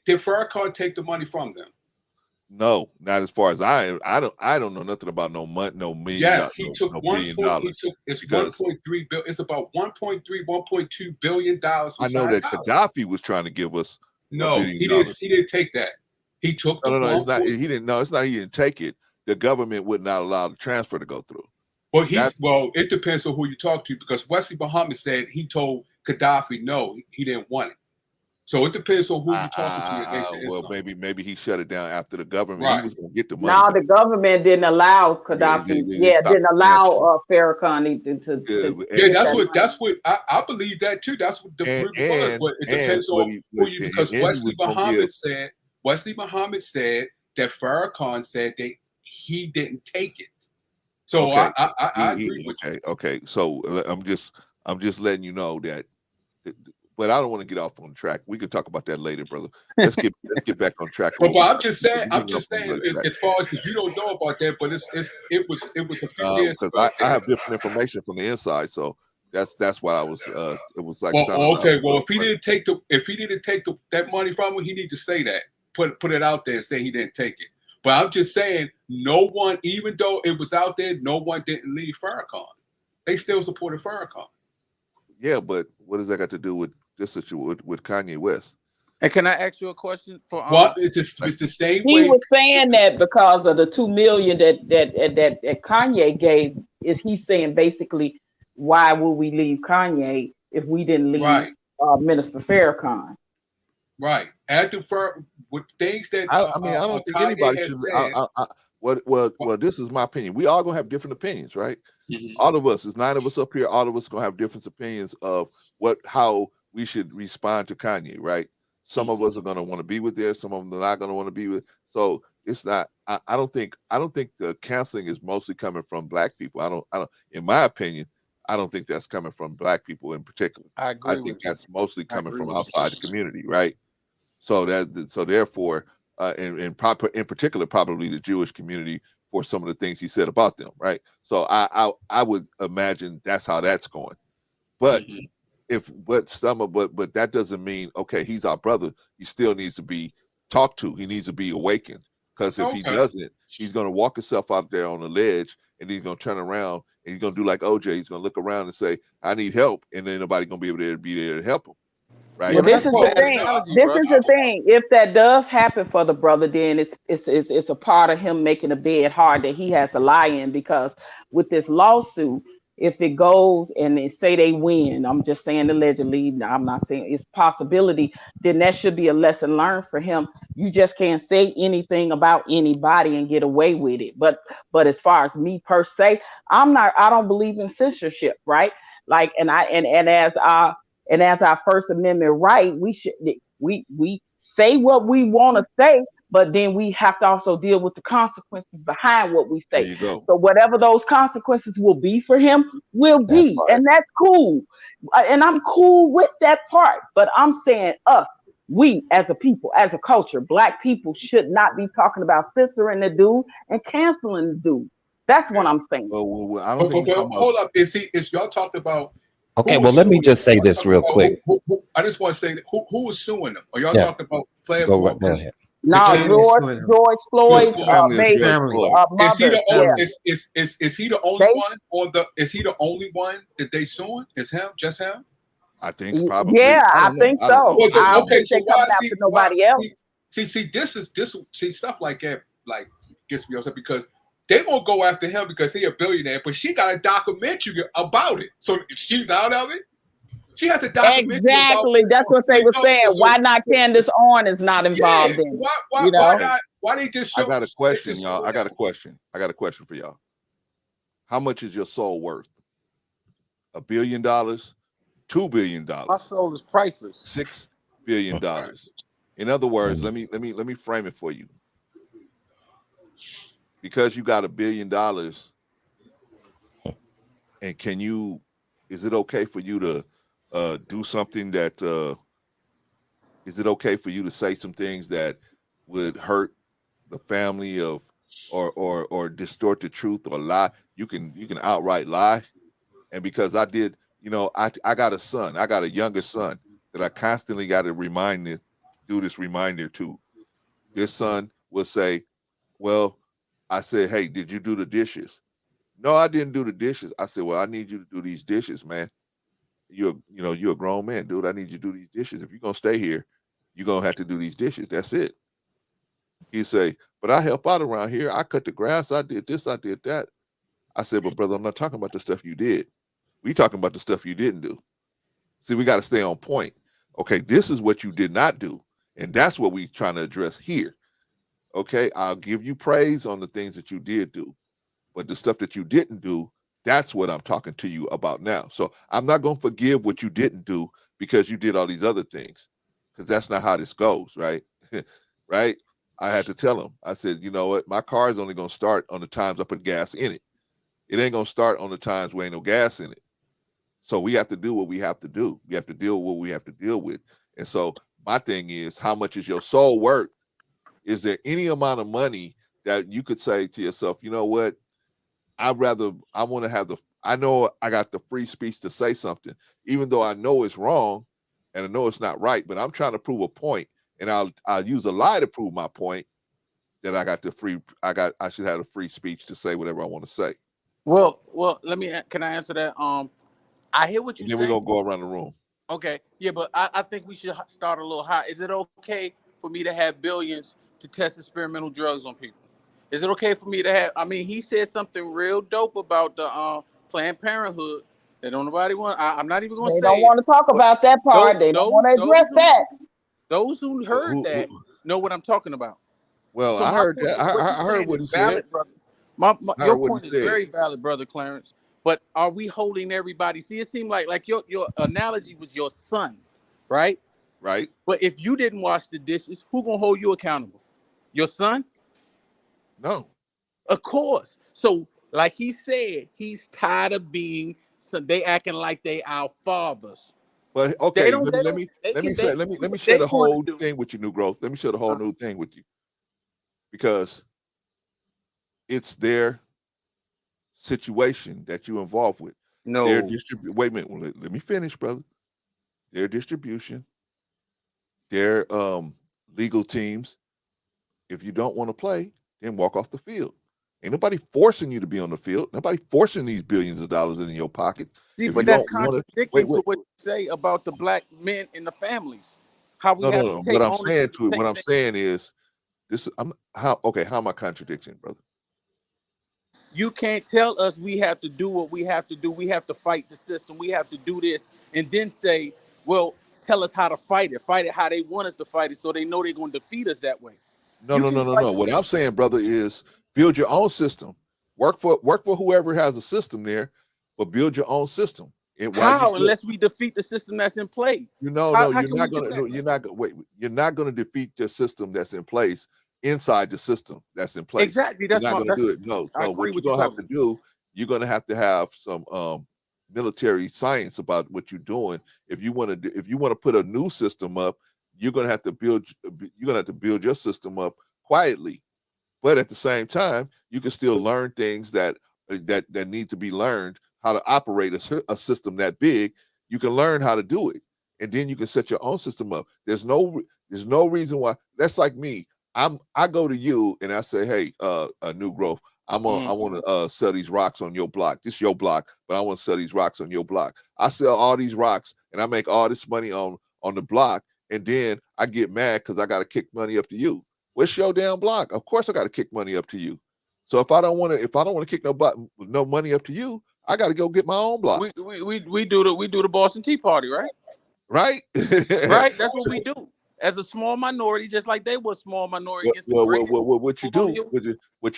Farrakhan take the money from them? No, not as far as I don't know nothing about no million. Yes, he took $1.3 billion. It's 1.3 billion. It's about 1.2 billion dollars. I know that Gaddafi was trying to give us. No, he didn't take that. He took no. It's not. He didn't. No, it's not. He didn't take it. The government would not allow the transfer to go through. Well, it depends on who you talk to, because Wesley Muhammad said he told Gaddafi no, he didn't want it. So it depends on who you're talking to. Well, maybe he shut it down after the government. Right. He was going to get the money. Now the government didn't allow Gaddafi. Didn't allow Farrakhan to. That's what I believe that too. That's what the group was. But it depends on who you, because Wesley Muhammad said that Farrakhan said that he didn't take it. So I agree with you. Okay. So I'm just letting you know that but I don't want to get off on track. We can talk about that later, brother. Let's get back on track. But I'm just saying, as far as because you don't know about that, but it was a few years because I have different information from the inside, so that's why I was it was like okay. Well, if he didn't take that money from him, he need to say that. Put it out there and say he didn't take it. But I'm just saying, no one, even though it was out there, no one didn't leave Farrakhan. They still supported Farrakhan. Yeah, but what does that got to do with this situation with Kanye West? And can I ask you a question? Well, it's the same He way. was saying that because of the $2 million that Kanye gave. Is he saying basically, why would we leave Kanye if we didn't leave Minister Farrakhan? Right. With things that I mean, I don't think anybody should. Well, this is my opinion. We all gonna have different opinions, right? Mm-hmm. All of us, there's 9 of us up here. All of us gonna have different opinions of how we should respond to Kanye, right? Some of us are gonna want to be with there. Some of them are not gonna want to be with. So it's not. I don't think the canceling is mostly coming from Black people. I don't. In my opinion, I don't think that's coming from Black people in particular. I agree. I think that's mostly coming from outside the community, right? So therefore, in particular, probably the Jewish community for some of the things he said about them, right? So I would imagine that's how that's going. But but that doesn't mean he's our brother. He still needs to be talked to. He needs to be awakened, because if he doesn't, he's going to walk himself out there on the ledge, and he's going to turn around and he's going to do like OJ. He's going to look around and say, "I need help," and then nobody going to be there to help him. Right. Well, this is the thing. This is the thing. If that does happen for the brother, then it's a part of him making the bed hard that he has to lie in, because with this lawsuit, if it goes and they say they win, I'm just saying allegedly, I'm not saying it's possibility, then that should be a lesson learned for him. You just can't say anything about anybody and get away with it. But as far as me per se, I don't believe in censorship, right? Like, and as our First Amendment right, we say what we want to say, but then we have to also deal with the consequences behind what we say. So whatever those consequences will be for him will be, and that's cool. And I'm cool with that part. But I'm saying we as a people, as a culture, Black people should not be talking about censoring the dude and canceling the dude. That's what I'm saying. Well, I don't think. Hold up. Is y'all talking about? Okay, well, let me just say this real quick. I just want to say who was suing them? Are y'all talking about Flair? Go ahead. No, George Floyd's mother. Is he the only one is he the only one that they suing? Is him, just him? I think probably. Yeah, I think so. Okay, so why after nobody else? See, stuff like that like gets me upset, because they're gonna go after him because he's a billionaire, but she got a documentary about it. So she's out of it. She has a documentary. Exactly. That's what they were saying. Why not Candace Owens is not involved in it? Why they just show? I got a question, y'all. I got a question for y'all. How much is your soul worth? $1 billion? $2 billion? My soul is priceless. $6 billion. In other words, let me frame it for you. Because you got $1 billion, and is it okay for you to do something that is it okay for you to say some things that would hurt the family of or distort the truth or lie? You can outright lie. And because I did, I got a son, I got a younger son that I constantly got to do this reminder to. This son will say, well, I said, hey, did you do the dishes? No, I didn't do the dishes. I said, well, I need you to do these dishes, man. You're a grown man, dude. I need you to do these dishes. If you're going to stay here, you're going to have to do these dishes. That's it. He say, but I help out around here. I cut the grass. I did this. I did that. I said, but brother, I'm not talking about the stuff you did. We talking about the stuff you didn't do. See, we got to stay on point. Okay, this is what you did not do. And that's what we trying to address here. Okay, I'll give you praise on the things that you did do, but the stuff that you didn't do, that's what I'm talking to you about now. So I'm not going to forgive what you didn't do because you did all these other things, because that's not how this goes, right? Right? I had to tell him. I said, you know what? My car is only going to start on the times I put gas in it. It ain't going to start on the times where ain't no gas in it. So we have to do what we have to do. We have to deal with what we have to deal with. And so my thing is, how much is your soul worth? Is there any amount of money that you could say to yourself, you know what? I want to have I know I got the free speech to say something, even though I know it's wrong and I know it's not right, but I'm trying to prove a point, and I'll use a lie to prove my point that I should have the free speech to say whatever I want to say. Well, can I answer that? I hear what you're saying. Then we're gonna go around the room. Okay, yeah, but I think we should start a little high. Is it okay for me to have billions to test experimental drugs on people? Is it okay for me to have? I mean, he said something real dope about the Planned Parenthood. They don't nobody want. I'm not even going to say. They don't want to talk about that part. They don't want to address that. Those who heard that know what I'm talking about. Well, so I heard that. I heard what he said. Your point is very valid, brother Clarence. But are we holding everybody? See, it seemed like your analogy was your son, right? Right. But if you didn't wash the dishes, who gonna hold you accountable? Your son? No. Of course. So, like he said, he's tired of being. So they acting like they our fathers. But okay, let me share the whole thing with you, New Growth. Let me share the whole new thing with you, because it's their situation that you're involved with. No. Their wait a minute. Let me finish, brother. Their distribution, their legal teams. If you don't want to play, then walk off the field. Ain't nobody forcing you to be on the field. Nobody forcing these billions of dollars in your pocket. See, but that's contradicting to what you say about the black men in the families. How we have to take what I'm saying is this. How am I contradicting, brother? You can't tell us we have to do what we have to do. We have to fight the system. We have to do this, and then say, well, tell us how to fight it. Fight it how they want us to fight it, so they know they're going to defeat us that way. No. What I'm saying, brother, is build your own system. Work for whoever has a system there, but build your own system. How? Unless we defeat the system that's in play. You're not going to defeat the system that's in place inside the system that's in place. Exactly. You're not going to do it. No. What you're going to have to do, you're going to have some military science about what you're doing. If you want to put a new system up, you're going to have to build your system up quietly. But at the same time, you can still learn things that need to be learned, how to operate a system that big. You can learn how to do it, and then you can set your own system up. There's no reason why. That's like me. I go to you and I say, hey, New Growth, I want to sell these rocks on your block. This is your block, but I want to sell these rocks on your block. I sell all these rocks and I make all this money on the block, and then I get mad because I got to kick money up to you. What's your damn block? Of course I got to kick money up to you. So if I don't want to kick no money up to you, I got to go get my own block. We do the Boston Tea Party, right? Right. Right. That's what we do as a small minority, just like they were a small minority. What you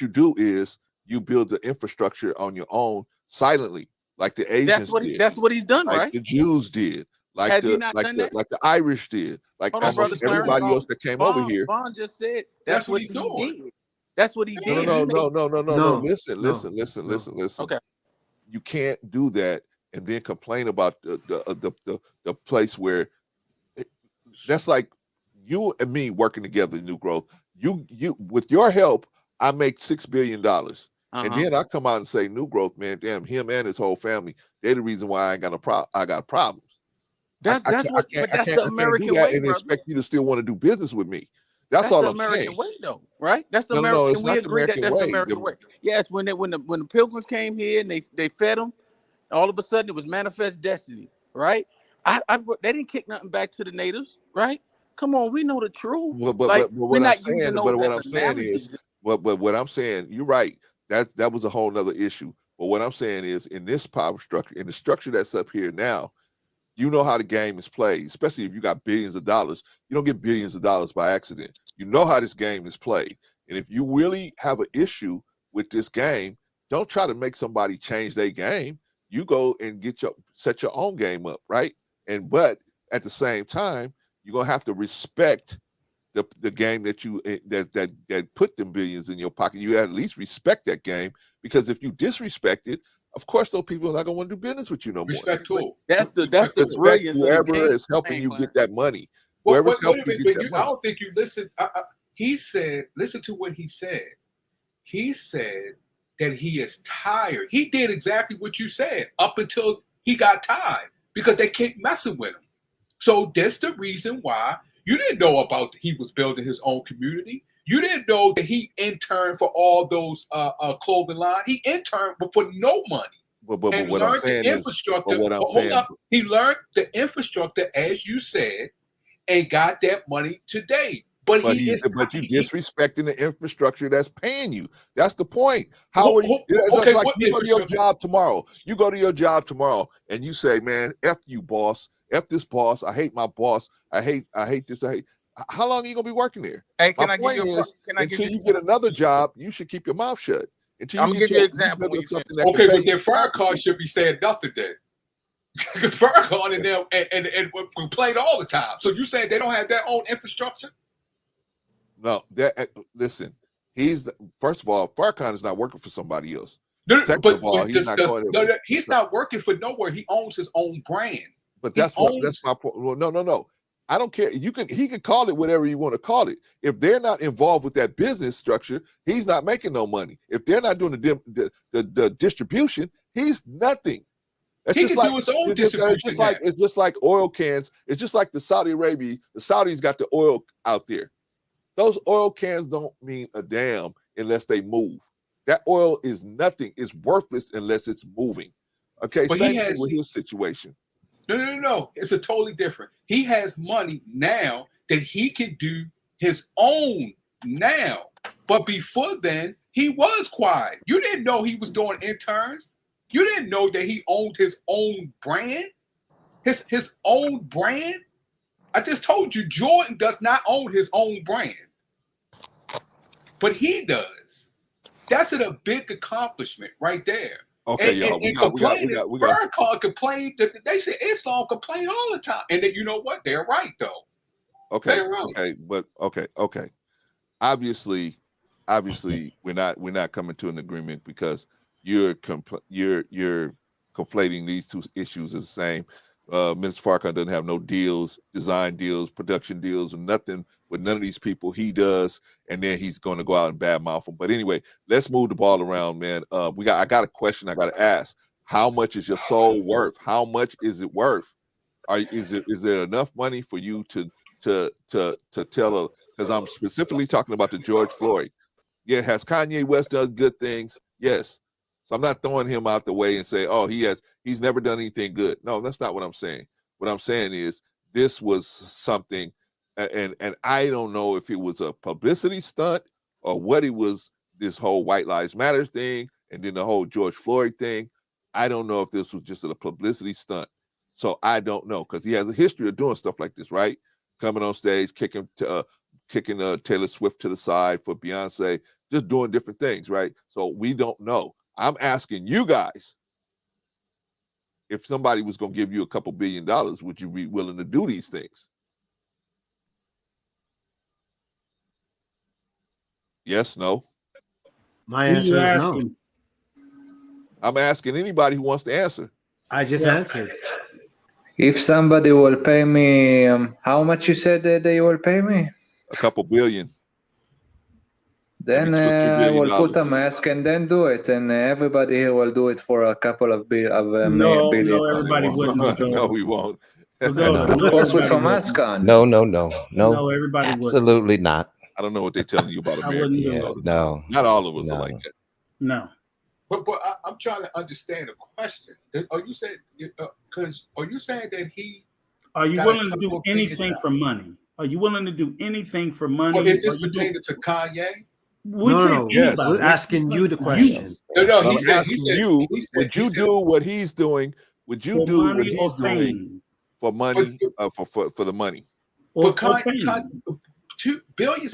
do is you build the infrastructure on your own silently, like the Asians did. That's what he's done, like right? The Jews did. Like the Irish did, like everybody else that came over here. Vaughn just said that's what he did. That's what he did. No. Listen. Okay. You can't do that and then complain about the place where that's like you and me working together, New Growth. You with your help, I make $6 billion. And then I come out and say, New Growth, man, damn, him and his whole family, they're the reason why I got problems. That's the American way, and expect you to still want to do business with me. That's all I'm saying. That's the American way, though, right? That's the American. We agree that that's the American way. Yes, when the Pilgrims came here and they fed them, all of a sudden it was manifest destiny, right? They didn't kick nothing back to the natives, right? Come on, we know the truth. But what I'm saying, you're right. That was a whole nother issue. But what I'm saying is, in this power structure, in the structure that's up here now, you know how the game is played, especially if you got billions of dollars. You don't get billions of dollars by accident. You know how this game is played. And if you really have an issue with this game, don't try to make somebody change their game. You go and set your own game up, right? But at the same time, you're gonna have to respect the game that put them billions in your pocket. You at least respect that game, because if you disrespect it, of course those people are not gonna want to do business with you no more. Respect who? That's the Respect brilliance of the whoever game. is helping you get that money. Well, Whoever's wait a helping minute, you get but that I money. don't think you listened. He said, listen to what he said. He said that he is tired. He did exactly what you said up until he got tired because they kept messing with him. So that's the reason why you didn't know about he was building his own community. You didn't know that he interned for all those clothing line. He interned for no money. But what I'm saying is, he learned the infrastructure, as you said, and got that money today. But you disrespecting the infrastructure that's paying you. That's the point. How are you? It's just like you go to your job tomorrow. You go to your job tomorrow and you say, "Man, F you, boss. F this boss. I hate my boss. I hate this. How long are you gonna be working there?" Hey, my point is, until you get another job, you should keep your mouth shut. I'm gonna give you an example. Okay, but then Farrakhan should be saying nothing then. Because Farrakhan and them and complain all the time. So you saying they don't have their own infrastructure? No, listen. First of all, Farrakhan is not working for somebody else. Second of all, he's not working for nowhere. He owns his own brand. But that's my point. Well, no. I don't care. He can call it whatever you want to call it. If they're not involved with that business structure, he's not making no money. If they're not doing the distribution, he's nothing. It's just like oil cans. It's just like the Saudi Arabia. The Saudis got the oil out there. Those oil cans don't mean a damn unless they move. That oil is nothing. It's worthless unless it's moving. Okay, but same thing with his situation. No. It's a totally different. He has money now that he can do his own now. But before then, he was quiet. You didn't know he was doing interns. You didn't know that he owned his own brand. His own brand. I just told you, Jordan does not own his own brand. But he does. That's a big accomplishment right there. Okay, y'all. We got. Farrakhan complained. They say Islam complain all the time, and you know what? They're right though. Okay. Okay. Obviously, we're not coming to an agreement because you're conflating these two issues as the same. Minister Farrakhan doesn't have no deals, design deals, production deals, or nothing with none of these people. He does, and then he's going to go out and badmouth them. But anyway, let's move the ball around, man. I got a question I got to ask. How much is your soul worth? How much is it worth? Is there enough money for you to tell? Because I'm specifically talking about the George Floyd. Yeah, has Kanye West done good things? Yes. So I'm not throwing him out the way and say, oh, he's never done anything good. No, that's not what I'm saying. What I'm saying is this was something, and I don't know if it was a publicity stunt or what it was, this whole White Lives Matter thing and then the whole George Floyd thing. I don't know if this was just a publicity stunt. So I don't know, because he has a history of doing stuff like this, right? Coming on stage, kicking Taylor Swift to the side for Beyonce, just doing different things, right? So we don't know. I'm asking you guys, if somebody was going to give you a couple $2 billion, would you be willing to do these things? Yes, no? My answer is no. I'm asking anybody who wants to answer. I just answered. If somebody will pay me, how much you said that they will pay me? A couple billion. Then I will put a mask and then do it, and everybody here will do it for a couple of billion. No, everybody wouldn't. No, we won't. With a mask on. No. No, everybody wouldn't. Absolutely not. I don't know what they're telling you about America. No. Not all of us are like that. No. But I'm trying to understand the question. Are you saying that he? Are you willing to do anything for money? Are you willing to do anything for money? Well, is this pertaining to Kanye? No. Yes. We're asking you the question. No. He said, would you do what he's doing? Would you do what he's doing for money? For the money? But $2 billion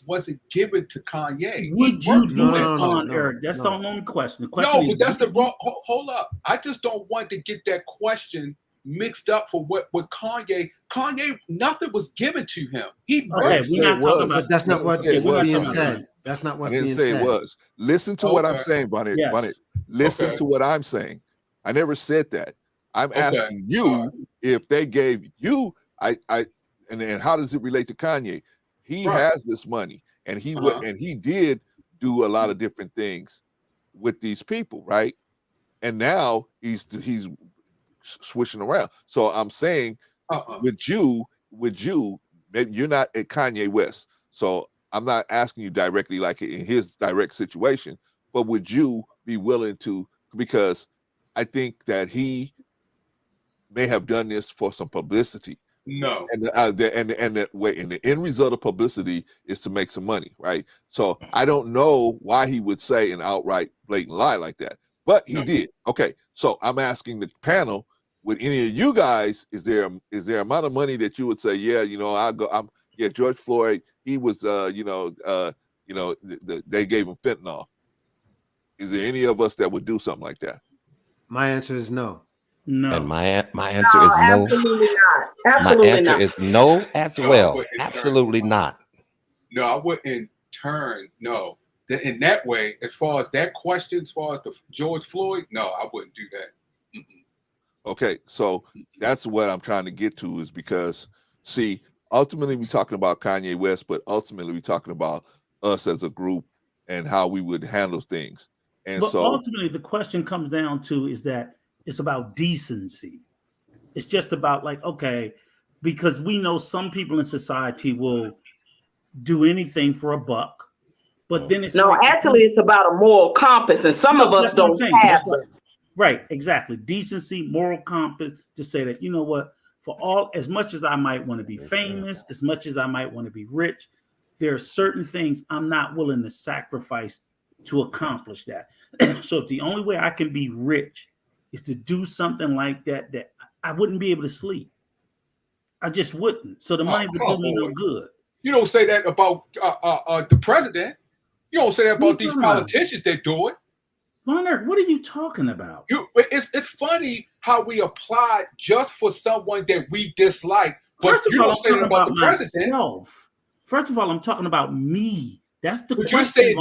wasn't given to Kanye. Would you do it, Eric? That's the only question. The question but that's the wrong. Hold up. I just don't want to get that question mixed up for what Kanye. Kanye, nothing was given to him. We're not talking about. That's not what's being said. That's not what's being said. I didn't say it was. Listen to what I'm saying, Bonnet. Yes. Bonnet. Listen to what I'm saying. I never said that. I'm asking you if they gave you, and then how does it relate to Kanye? He has this money, and he and he did do a lot of different things with these people, right? And now he's switching around. So I'm saying with you, maybe you're not at Kanye West. So I'm not asking you directly like in his direct situation, but would you be willing to, because I think that he may have done this for some publicity. No. And the end result of publicity is to make some money, right? So I don't know why he would say an outright blatant lie like that, but he did. Okay, so I'm asking the panel: would any of you guys, is there amount of money that you would say, yeah, you know, George Floyd, he was, they gave him fentanyl. Is there any of us that would do something like that? My answer is no. No. And my answer is no. Absolutely not. Absolutely my answer not. is no as well. wouldn't Absolutely not. No, I wouldn't turn. No, in that way, as far as that question, as far as the George Floyd, no, I wouldn't do that. Okay, so that's what I'm trying to get to, is because, see, ultimately we're talking about Kanye West, but ultimately we're talking about us as a group and how we would handle things. And but so ultimately the question comes down to is that it's about decency. It's just about like, okay, because we know some people in society will do anything for a buck, but then it's actually it's about a moral compass, and some of us don't have it. Right, exactly. Decency, moral compass, to say that, you know what, for all, as much as I might want to be famous, as much as I might want to be rich, there are certain things I'm not willing to sacrifice to accomplish that. So if the only way I can be rich is to do something like that, that I wouldn't be able to sleep. I just wouldn't. So the money would do me no good. You don't say that about the president. You don't say that about these politicians that do it. Von Erich, what are you talking about? It's funny how we apply just for someone that we dislike, but you don't say that about the president. Myself. First of all, I'm talking about me. That's the But question.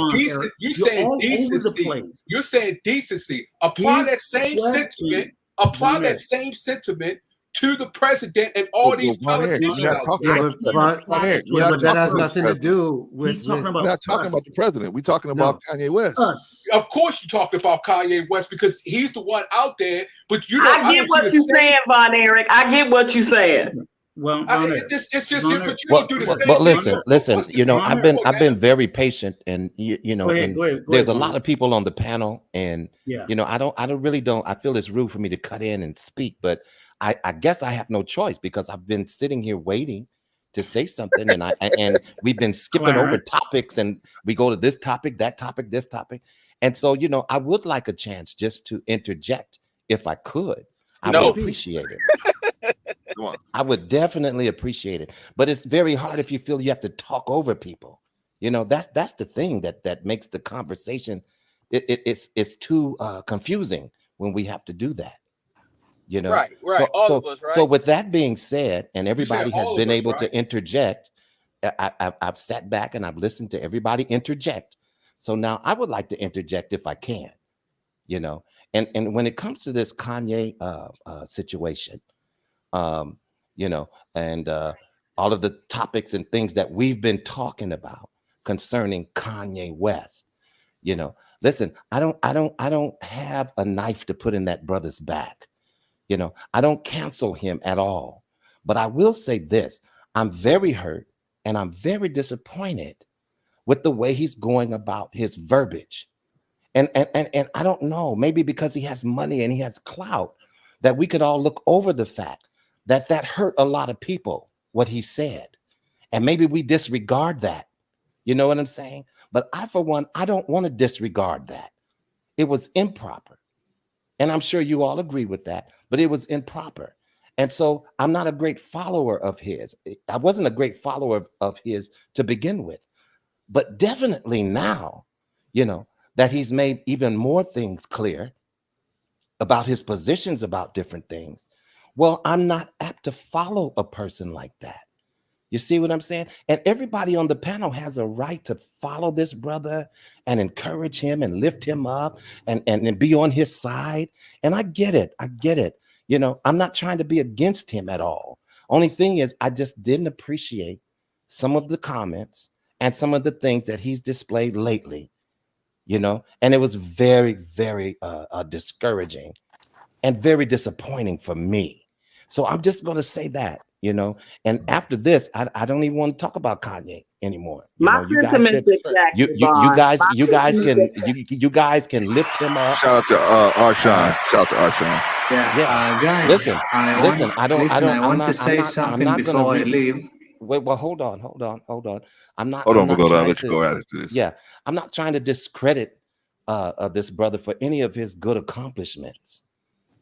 You're saying decency. You're saying decency. Apply that same sentiment. Apply that same sentiment to the president and all these politicians. But that has nothing to do with. We're not talking about the president. We're talking about Kanye West. Of course, you talked about Kanye West because he's the one out there. But you don't. I get what you're saying, Von Erich. I get what you're saying. Well, it's just you, but you don't do the same. But listen. You know, I've been very patient, and you know, there's a lot of people on the panel, and you know, I really don't. I feel it's rude for me to cut in and speak, but I guess I have no choice because I've been sitting here waiting to say something, and we've been skipping over topics, and we go to this topic, that topic, this topic, and so you know, I would like a chance just to interject if I could. I would appreciate it. I would definitely appreciate it, but it's very hard if you feel you have to talk over people. You know, that's the thing that makes the conversation. It's too confusing when we have to do that. You know, right. All of us, right? So with that being said, and everybody has been able to interject, I've sat back and I've listened to everybody interject. So now I would like to interject if I can. You know, and when it comes to this Kanye situation. You know, and all of the topics and things that we've been talking about concerning Kanye West. You know, listen, I don't have a knife to put in that brother's back. You know, I don't cancel him at all. But I will say this: I'm very hurt and I'm very disappointed with the way he's going about his verbiage. And I don't know, maybe because he has money and he has clout, that we could all look over the fact that hurt a lot of people, what he said. And maybe we disregard that. You know what I'm saying? But I, for one, I don't want to disregard that. It was improper. And I'm sure you all agree with that, but it was improper. And so I'm not a great follower of his. I wasn't a great follower of his to begin with. But definitely now, you know, that he's made even more things clear about his positions about different things. Well, I'm not apt to follow a person like that. You see what I'm saying? And everybody on the panel has a right to follow this brother and encourage him and lift him up and be on his side. And I get it. I get it. You know, I'm not trying to be against him at all. Only thing is, I just didn't appreciate some of the comments and some of the things that he's displayed lately, you know, and it was very, very discouraging and very disappointing for me. So I'm just going to say that, you know, and after this, I don't even want to talk about Kanye anymore. You know, you guys can lift him up. Shout out to Arshawn. Shout out to Arshawn. Yeah, guys. Listen, I want to say something before I leave. Wait, well, hold on. I'm not. Hold on, I'm we'll not let trying you go to- after this. Yeah, I'm not trying to discredit this brother for any of his good accomplishments.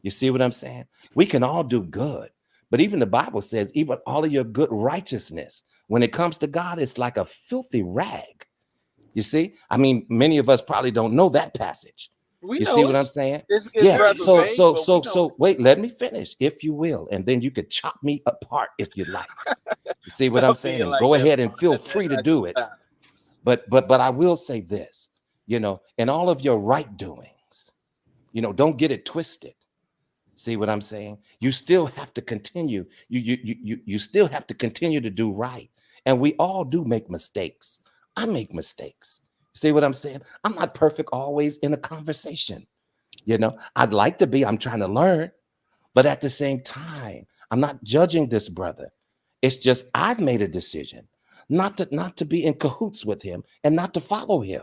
You see what I'm saying? We can all do good, but even the Bible says, even all of your good righteousness, when it comes to God, it's like a filthy rag. You see? I mean, many of us probably don't know that passage. We You know see it. what I'm saying? It's Yeah. rather So vague, but we know wait, let me finish, if you will, and then you could chop me apart if you like. You see what I'm Don't saying? be And like go that, ahead and bro. feel That's free to not do your it. style. But I will say this, you know, in all of your right doings, you know, don't get it twisted. See what I'm saying? You still have to continue. You still have to continue to do right. And we all do make mistakes. I make mistakes. See what I'm saying? I'm not perfect always in a conversation. You know, I'd like to be. I'm trying to learn. But at the same time, I'm not judging this brother. It's just I've made a decision not to be in cahoots with him and not to follow him.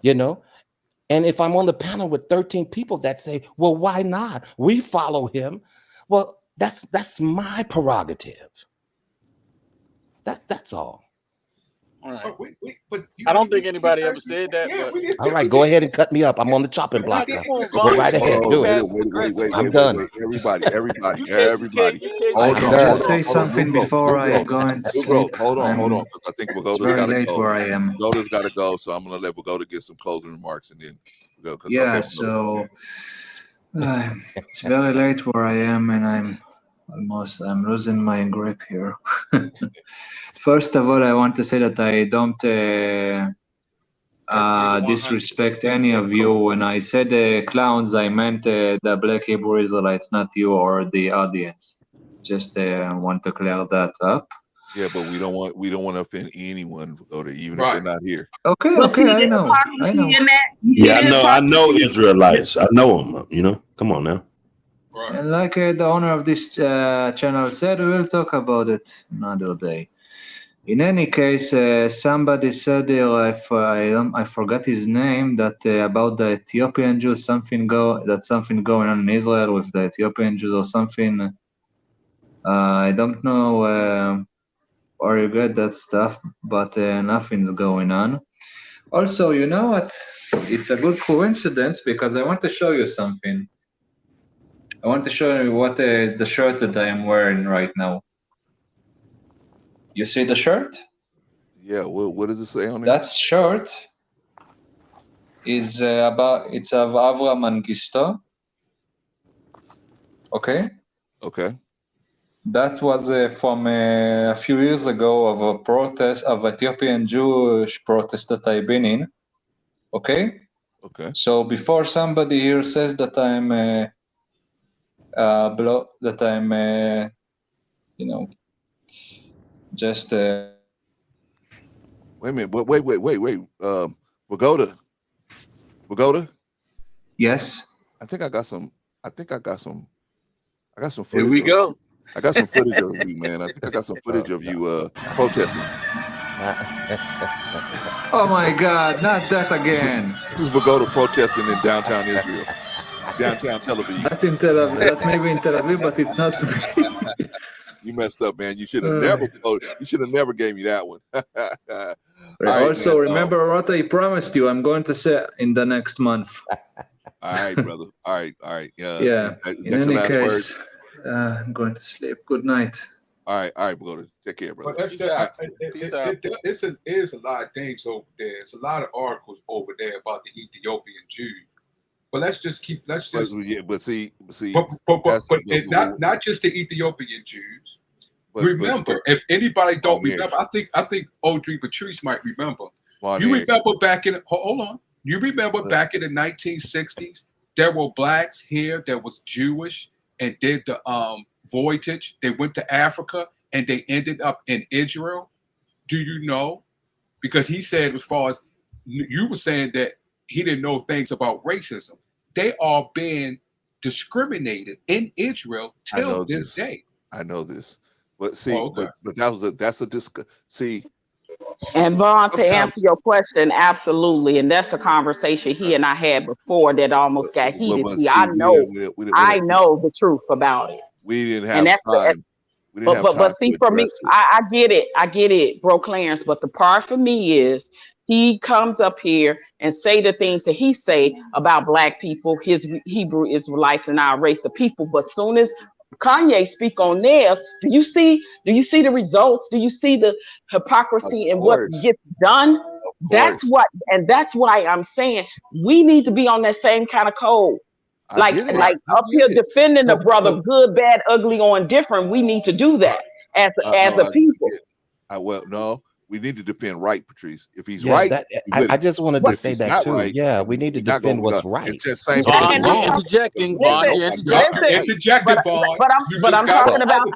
You know, and if I'm on the panel with 13 people that say, well, why not? We follow him. Well, that's my prerogative. That's all. All right. I don't think anybody ever said that. But All right, go ahead and cut me up. I'm on the chopping block now. Go right ahead. Do it. I'm done. Everybody. I'm done. Something before I go and sleep. Hold on. Because I think It's Pagoda's very got to late go. where I am. Pagoda's got to go, so I'm going to let Pagoda get some closing remarks and then go. Yeah, so it's very late where I am, and I'm losing my grip here. First of all, I want to say that I don't disrespect any of you. When I said clowns, I meant the Black Hebrew Israelites, not you or the audience. Just want to clear that up. Yeah, but we don't want to offend anyone, Pagoda, even if they're not here. Okay, I know. Yeah, I know Israelites. I know them. You know, come on now. And like the owner of this channel said, we will talk about it another day. In any case, somebody said there, I forgot his name, that about the Ethiopian Jews, something going on in Israel with the Ethiopian Jews or something. I don't know where you get that stuff, but nothing's going on. Also, you know what? It's a good coincidence because I want to show you something. I want to show you what the shirt that I am wearing right now. You see the shirt? Yeah. What does it say on it? That shirt is of Avram Mengistu. Okay. Okay. That was from a few years ago of a protest of Ethiopian Jewish protest that I've been in. Okay. Okay. So before somebody here says that I'm just Wait a minute. Wait. Pagoda. Yes. I think I got some footage. Here we go. I got some footage of you, man. I think I got some footage of you protesting. Oh my God, not that again. This is Pagoda protesting in downtown Israel. Downtown Tel Aviv. That's in Tel Aviv. That's maybe in Tel Aviv, but it's not. You messed up, man. You should have never gave me that one. Also, remember what I promised you. I'm going to say in the next month. All right, brother. All right. Yeah. In any case, I'm going to sleep. Good night. All right, brother. Take care, brother. But it's a lot of things over there. It's a lot of articles over there about the Ethiopian Jews. But but not just the Ethiopian Jews. remember, if anybody don't remember, I think Audrey Patrice might remember. You remember back in hold on. You remember back in the 1960s, there were blacks here that was Jewish and did the voyage. They went to Africa and they ended up in Israel. Do you know? Because he said, as far as you were saying, that he didn't know things about racism. They are being discriminated in Israel till this day. I know this, but see, that's a see. And Vaughn, to answer your question, absolutely, and that's a conversation he and I had before that almost got heated. See, I know the truth about it. We didn't have time. But see, for me, I get it, bro, Clarence. But the part for me is he comes up here and say the things that he say about black people, his Hebrew Israelites, and our race of people. But soon as Kanye speak on theirs, do you see the results? Do you see the hypocrisy and what gets done? That's why I'm saying we need to be on that same kind of code. Like up here defending the brother, good, bad, ugly, or indifferent. We need to do that as a people. No, we need to defend right, Patrice. If he's right, I just wanted to say that too. Right, yeah, we need to defend what's right. You're interjecting, Vaughn. You're interjecting, Vaughn. But I'm talking about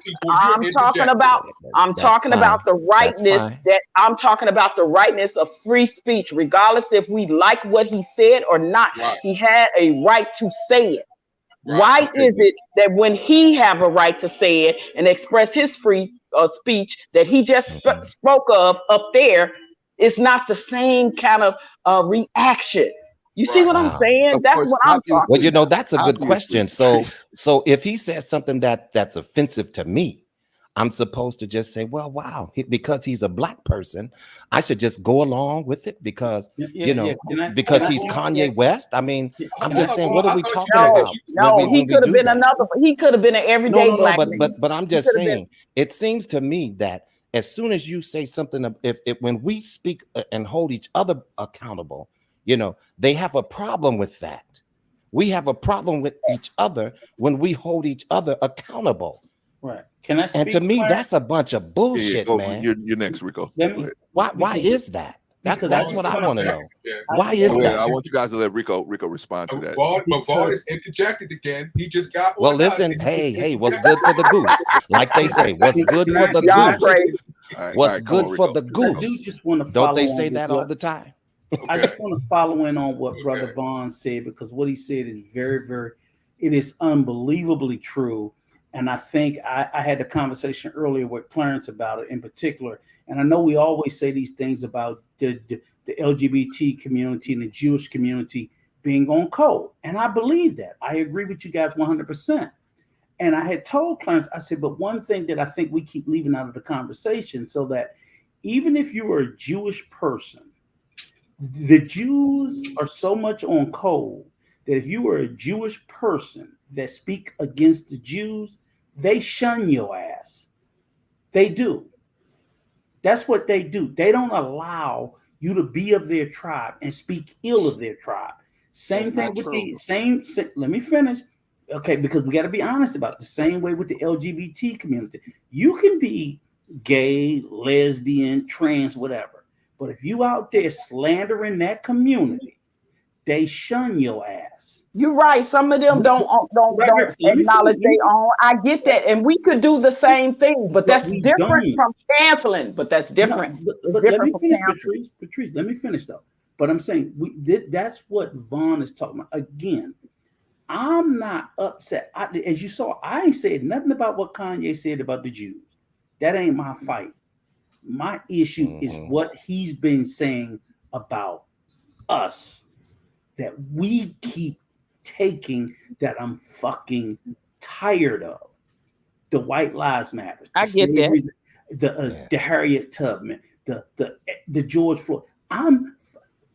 the rightness that I'm talking about the rightness of free speech, regardless if we like what he said or not. Right. He had a right to say it. Why is it that when he have a right to say it and express his free speech that he just spoke of up there, it's not the same kind of reaction? You see what I'm saying? That's what I'm talking about. Well, you know, that's a good question. So if he says something that's offensive to me, I'm supposed to just say, well, wow, because he's a black person, I should just go along with it because, because he's Kanye West. I mean, I'm just saying, what are we talking about? No, he could have been he could have been an everyday black man. But I'm just saying, it seems to me that as soon as you say something, when we speak and hold each other accountable, they have a problem with that. We have a problem with each other when we hold each other accountable. Right. Can I speak? And to me, that's a bunch of bullshit, man. You're next, Rico. Why is that? That's what I want to know. Why is that? I want you guys to let Rico respond to that. Vaughn is interjected again. He just got. Well, listen. Hey, what's good for the goose? Like they say, what's good for the goose? What's good for the goose? Don't they say that all the time? I just want to follow in on what Brother Vaughn said, because what he said is very, very, it is unbelievably true. And I think I had a conversation earlier with Clarence about it in particular. And I know we always say these things about the LGBT community and the Jewish community being on code. And I believe that. I agree with you guys 100%. And I had told Clarence, I said, but one thing that I think we keep leaving out of the conversation, so that even if you are a Jewish person, the Jews are so much on code that if you are a Jewish person that speak against the Jews, they shun your ass. They do. That's what they do. They don't allow you to be of their tribe and speak ill of their tribe. Same thing with let me finish. Okay, because we got to be honest about it. The same way with the LGBT community. You can be gay, lesbian, trans, whatever. But if you out there slandering that community, they shun your ass. You're right. Some of them don't acknowledge their own. I get that, and we could do the same thing, but that's different from canceling. But that's different. But let me finish, Patrice. Let me finish though. But I'm saying that's what Vaughn is talking about. Again, I'm not upset. As you saw, I ain't said nothing about what Kanye said about the Jews. That ain't my fight. My issue is what he's been saying about us, that we keep taking, that I'm fucking tired of. The White Lives Matter. I get that. The Harriet Tubman, the George Floyd.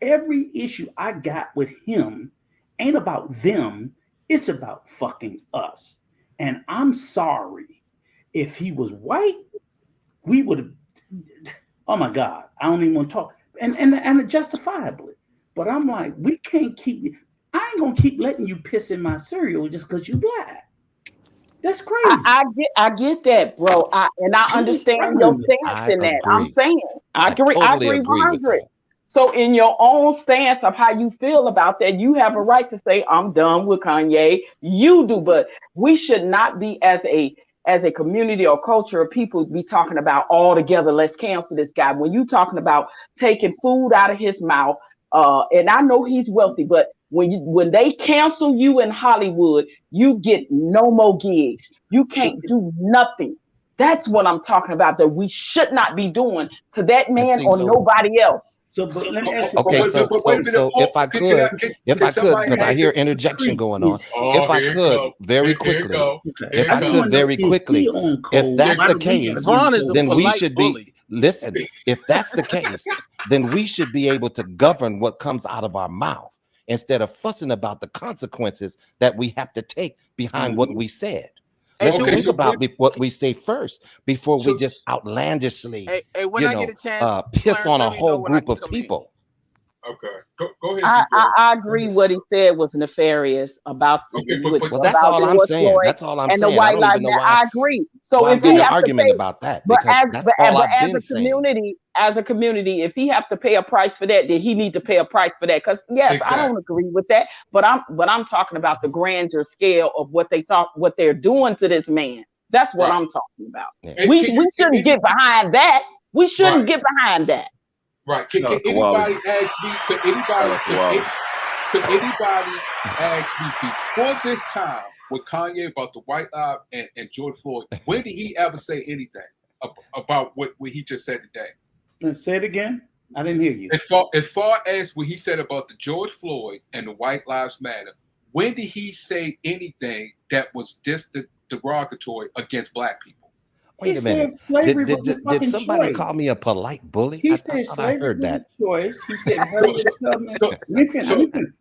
Every issue I got with him ain't about them. It's about fucking us. And I'm sorry. If he was white, we would have. Oh my God, I don't even want to talk. And justifiably. But I'm like, we can't keep. I ain't gonna keep letting you piss in my cereal just because you black. That's crazy. I get that, bro. I understand your stance in that. I'm saying I agree. I agree 100. So in your own stance of how you feel about that, you have a right to say, I'm done with Kanye. You do, but we should not be as a community or culture of people be talking about all together, let's cancel this guy. When you talking about taking food out of his mouth, and I know he's wealthy, but when they cancel you in Hollywood, you get no more gigs. You can't do nothing. That's what I'm talking about, that we should not be doing to that man or nobody else. So, but let me ask you. Okay, so if I could, because I hear interjection going on. If I could, very quickly, if I could, very quickly, if that's the case, then we should be. Listen, if that's the case, then we should be able to govern what comes out of our mouth instead of fussing about the consequences that we have to take behind what we said. Let's think about what we say first before we just outlandishly, piss on a whole group of people. Okay, go ahead. I agree. What he said was nefarious about. Well, that's all I'm saying. That's all I'm saying. And the white lives matter. I agree. So if he has to argument pay, about that, but because that's all I've been saying. As a community, if he have to pay a price for that, then he need to pay a price for that. Because yes, I don't agree with that, but I'm talking about the grandeur scale of what they're doing to this man. That's what I'm talking about. Yeah. We shouldn't get behind that. We shouldn't get behind that. Right. Can anybody ask me? Could anybody ask me before this time with Kanye about the White Lives and George Floyd? When did he ever say anything about what he just said today? Say it again. I didn't hear you. As far as what he said about the George Floyd and the White Lives Matter, when did he say anything that was just derogatory against Black people? Wait a minute. Did somebody call me a polite bully? He said slavery was a choice. He said Harriet Tubman. Let me finish.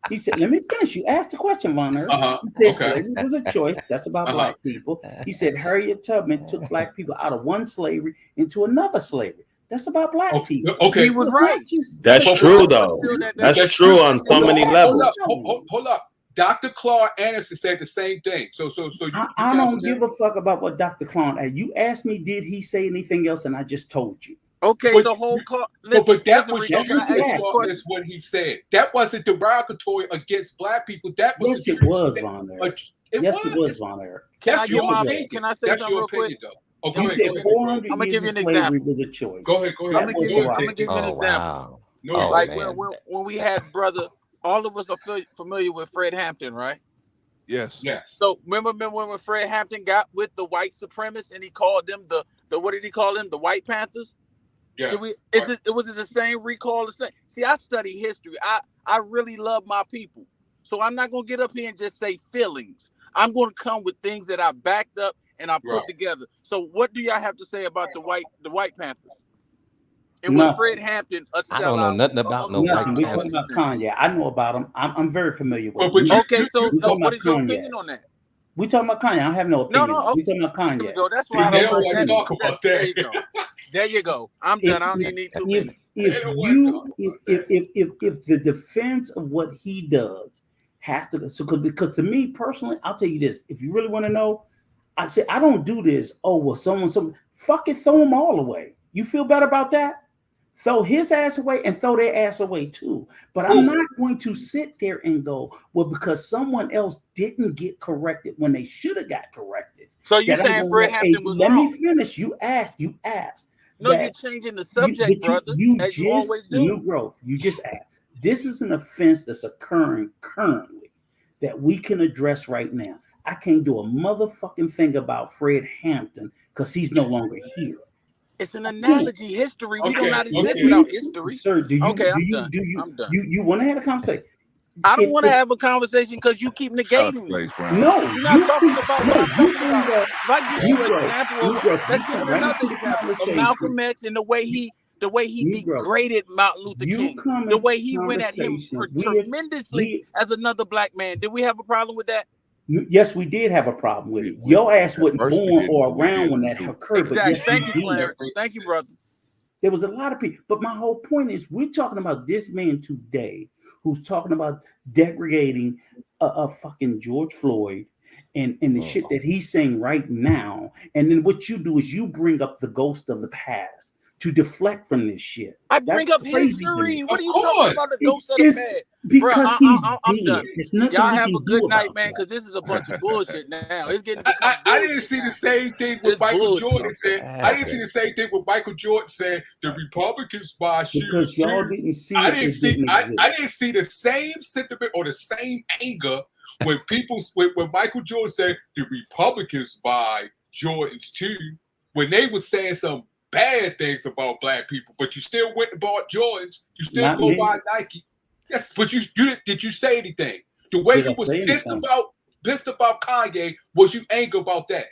He said, let me finish. You asked the question, Von Erb. He said slavery was a choice. That's about Black people. He said Harriet Tubman took Black people out of one slavery into another slavery. That's about Black people. Okay, he was right. That's true, though. That's true on so many levels. Hold up. Dr. Claude Anderson said the same thing. So I don't give a fuck about what Dr. Claude. You asked me, did he say anything else, and I just told you. Okay, but, the whole but that was what he said. That wasn't derogatory against Black people. That was it was, Von Erb. It was, Von Erb. Can I say something real quick? Okay, I'm gonna give you an example. Was a choice. Go ahead. I'm gonna give you an example. Wow. Like when we had brother. All of us are familiar with Fred Hampton, right? Yes. So remember when Fred Hampton got with the white supremacists and he called them the what did he call them? The White Panthers? Yeah. It was the same recall the same. See, I study history. I really love my people. So I'm not gonna get up here and just say feelings. I'm gonna come with things that I backed up and I put together. So what do y'all have to say about the White Panthers? And with Fred Hampton, I don't know nothing about no White Panthers. We're talking about Kanye. I know about him. I'm very familiar with him. Okay, so what is your opinion on that? We talking about Kanye. I don't have no opinion. No. We talking about Kanye. That's why I don't want to talk about that. There you go. I'm done. I don't even need 2 minutes. If the defense of what he does has to because to me personally, I'll tell you this. If you really want to know, I say I don't do this. Oh, well, someone fuck it, throw them all away. You feel better about that? Throw his ass away and throw their ass away too. But I'm not going to sit there and go, well, because someone else didn't get corrected when they should have got corrected. So you're saying Fred Hampton was wrong? Let me finish. You asked. No, you're changing the subject, brother. As you always do. New growth. You just asked. This is an offense that's occurring currently that we can address right now. I can't do a motherfucking thing about Fred Hampton because he's no longer here. It's an analogy. History. We do not exist without history. Sir, I'm done. I'm done. You want to have a conversation? I don't want to have a conversation because you keep negating me. No, you're not talking about what I'm talking about. If I give you an example, let's give it another example of Malcolm X and the way he degraded Martin Luther King, the way he went at him tremendously as another Black man. Did we have a problem with that? Yes, we did have a problem with it. Your ass wasn't born or around when that occurred. Exactly. But yes, Thank you, Clarence. Thank you, brother. There was a lot of people. But my whole point is we're talking about this man today who's talking about degrading a fucking George Floyd and the shit that he's saying right now. And then what you do is you bring up the ghost of the past to deflect from this shit. I bring That's up crazy to me. history. What are you talking about? The ghost of the It's past? because Bruh, he's I'm dead. done. There's nothing Y'all we have can a good do night, about man, that. because this is a bunch of bullshit now. It's getting to become I bullshit didn't see now. the same thing with It's Michael bullshit. Jordan said. I didn't see the same thing with Michael Jordan said the Republicans buy shoes Because y'all too. didn't see I it, didn't it see. didn't I exist. didn't see the same sentiment or the same anger when people when Michael Jordan said the Republicans buy Jordans too. When they were saying some bad things about black people, but you still went and bought Jordans. You still Not go me. buy Nike. Yes, but you did you say anything? The way Did you I was say pissed anything? about Kanye, was you angry about that?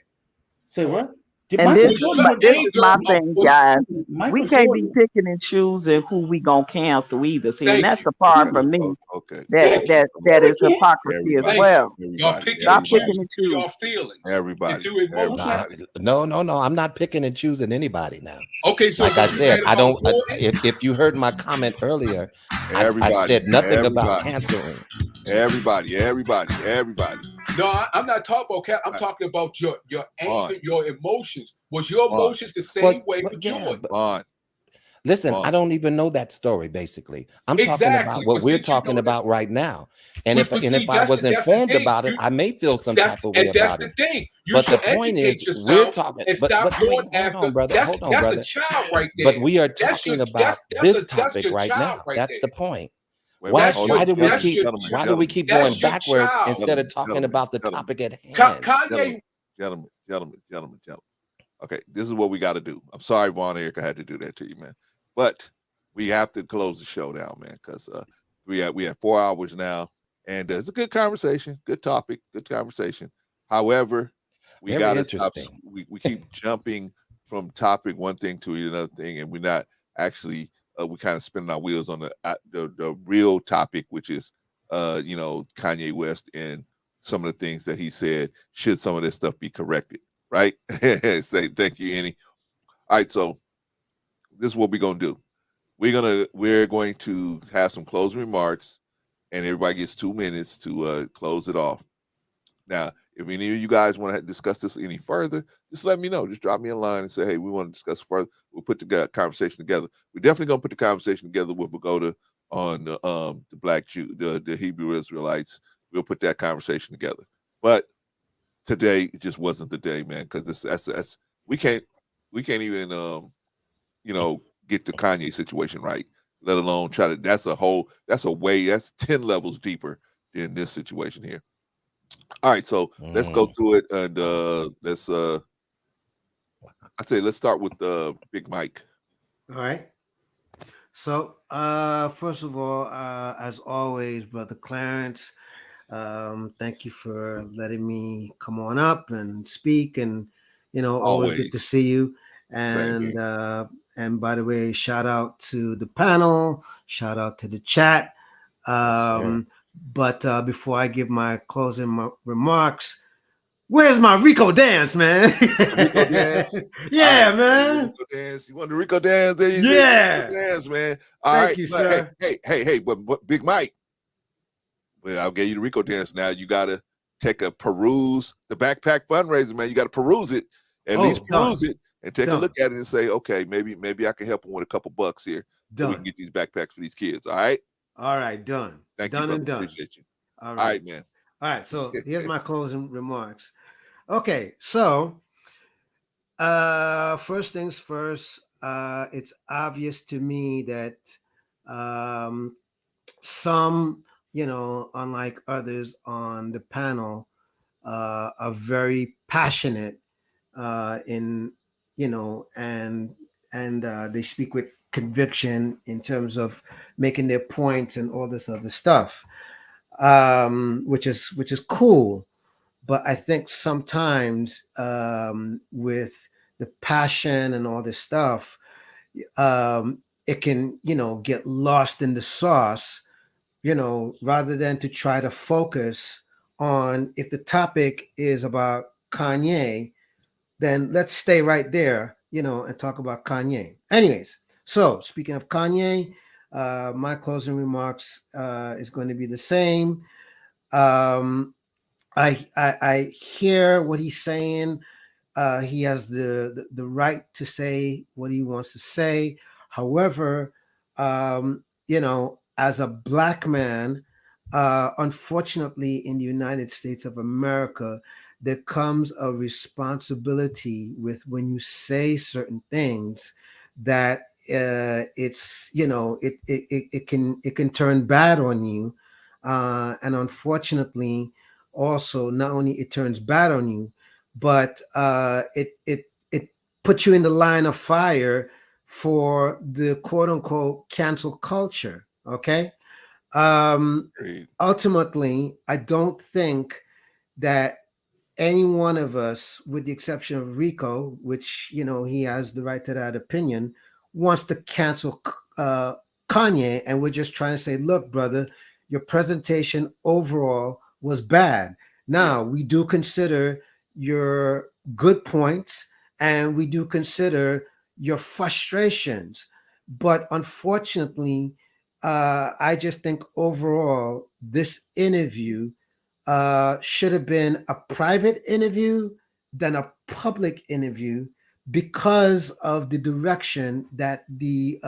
Say what? And this Jordan is my thing, guys. Michael We can't be Jordan. picking and choosing who we gonna cancel either. See, and Thank that's you. the part for me Okay. that is hypocrisy as Everybody, well. Y'all everybody, picking Stop and picking choosing and through choosing. your feelings. everybody, And through emotions. everybody. No, I'm not picking and choosing anybody now. Okay, so Like I was you said, mad I about don't. Jordan? If you heard my comment earlier, I Everybody, said nothing about everybody, canceling. everybody. No, I'm not talking about cap. I'm talking about your anger, your emotions. Was your Vaughn. emotions the same way with yeah, Jordan? Vaughn, Listen, Vaughn. I don't even know that story. Basically, I'm talking Exactly. about what But we're since you talking know this, about right now. And but see, if I was that's the informed thing. about it, I may feel some type of way And that's about the it. thing. You But the should point educate is, we're yourself talking. and But stop going hold after. on, brother. That's Hold on, a brother. child right there. But we are That's talking your about that's this a topic your right child now. right That's there. the point. Wait, Why hold why on. do we Gentlemen, keep gentlemen, why do we gentlemen, keep going That's your backwards child. instead of talking Gentlemen, about the gentlemen, topic at hand? Kanye. Gentlemen. Okay, this is what we got to do. I'm sorry, Vaughn Eric, I had to do that to you, man. But we have to close the show down, man, because we have 4 hours now, and it's a good conversation, good topic, good conversation. However, we got to stop. We keep jumping from topic one thing to another thing, and we're not actually. We kind of spinning our wheels on the real topic, which is Kanye West and some of the things that he said. Should some of this stuff be corrected? Right? Say thank you, Annie. All right, so this is what we're gonna do. We're going to have some closing remarks, and everybody gets 2 minutes to close it off. Now, if any of you guys want to discuss this any further, just let me know. Just drop me a line and say, hey, we want to discuss further. We'll put the conversation together. We're definitely gonna put the conversation together with Pagoda on the Black Jew, the Hebrew Israelites. We'll put that conversation together. But today it just wasn't the day, man, because that's we can't even get the Kanye situation right, let alone try to. That's 10 levels deeper than this situation here. All right, so let's go through it, and let's start with Big Mike. All right. So first of all, as always, Brother Clarence, thank you for letting me come on up and speak, and always good to see you. And by the way, shout out to the panel, shout out to the chat. But before I give my closing remarks, where's my Rico dance, man? Rico dance? Yeah, right, man. Rico dance. You want the Rico dance? There you Yeah. Rico dance, man. All Thank right, you, sir. Hey, but Big Mike, well, I'll give you the Rico dance now. You got to take a peruse the backpack fundraiser, man. You got to peruse it, at least peruse it, and take a look at it and say, okay, maybe I can help them with a couple bucks here so we can get these backpacks for these kids. All right. All right, done. Thank done you, and done. Appreciate you. All right, man. All right, so here's my closing remarks. Okay, so first things first, it's obvious to me that some, unlike others on the panel, are very passionate and they speak with conviction in terms of making their points and all this other stuff, which is cool. But I think sometimes with the passion and all this stuff, it can get lost in the sauce, rather than to try to focus on, if the topic is about Kanye, then let's stay right there, and talk about Kanye. Anyways, so speaking of Kanye, my closing remarks is going to be the same. I hear what he's saying. He has the right to say what he wants to say. However, as a black man, unfortunately, in the United States of America, there comes a responsibility with when you say certain things that it's it can turn bad on you, and unfortunately, also not only it turns bad on you, but it puts you in the line of fire for the quote unquote cancel culture. Okay. Ultimately, I don't think that any one of us, with the exception of Rico, which he has the right to that opinion, wants to cancel Kanye. And we're just trying to say, look, brother, your presentation overall was bad. Now, we do consider your good points and we do consider your frustrations. But unfortunately, I just think overall, this interview should have been a private interview than a public interview because of the direction that the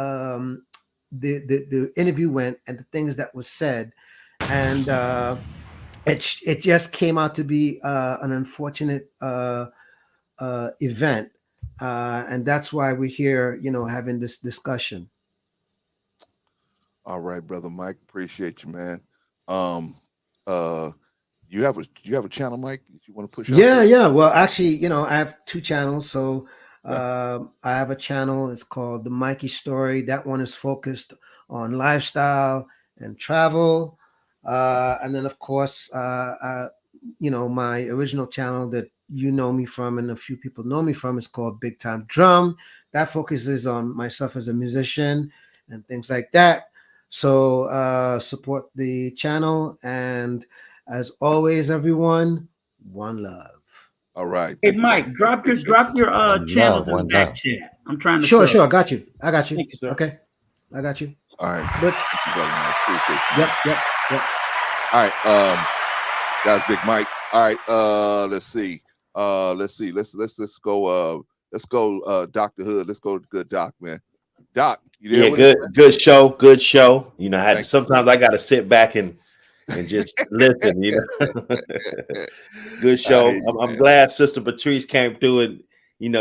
interview went and the things that was said, and it just came out to be an unfortunate event, and that's why we're here, having this discussion. All right, brother Mike, appreciate you, man. You have a channel, Mike, that you want to push out? Yeah. Well, actually, I have 2 channels. So I have a channel. It's called The Mikey Story. That one is focused on lifestyle and travel. And then, of course, my original channel that you know me from and a few people know me from is called Big Time Drum. That focuses on myself as a musician and things like that. So support the channel, and as always, everyone, one love. All right. Hey, Mike, drop your channels in the back chat. I'm trying to. Sure. I got you. Thank you, sir. Okay, I got you. All right. But appreciate you. Yep. All right. That's Big Mike. All right. Let's see. Let's go. Dr. Hood. Let's go to good Doc, man. Doc, you there? Yeah, good show. Sometimes I got to sit back and just listen. Good show. I'm glad Sister Patrice came through and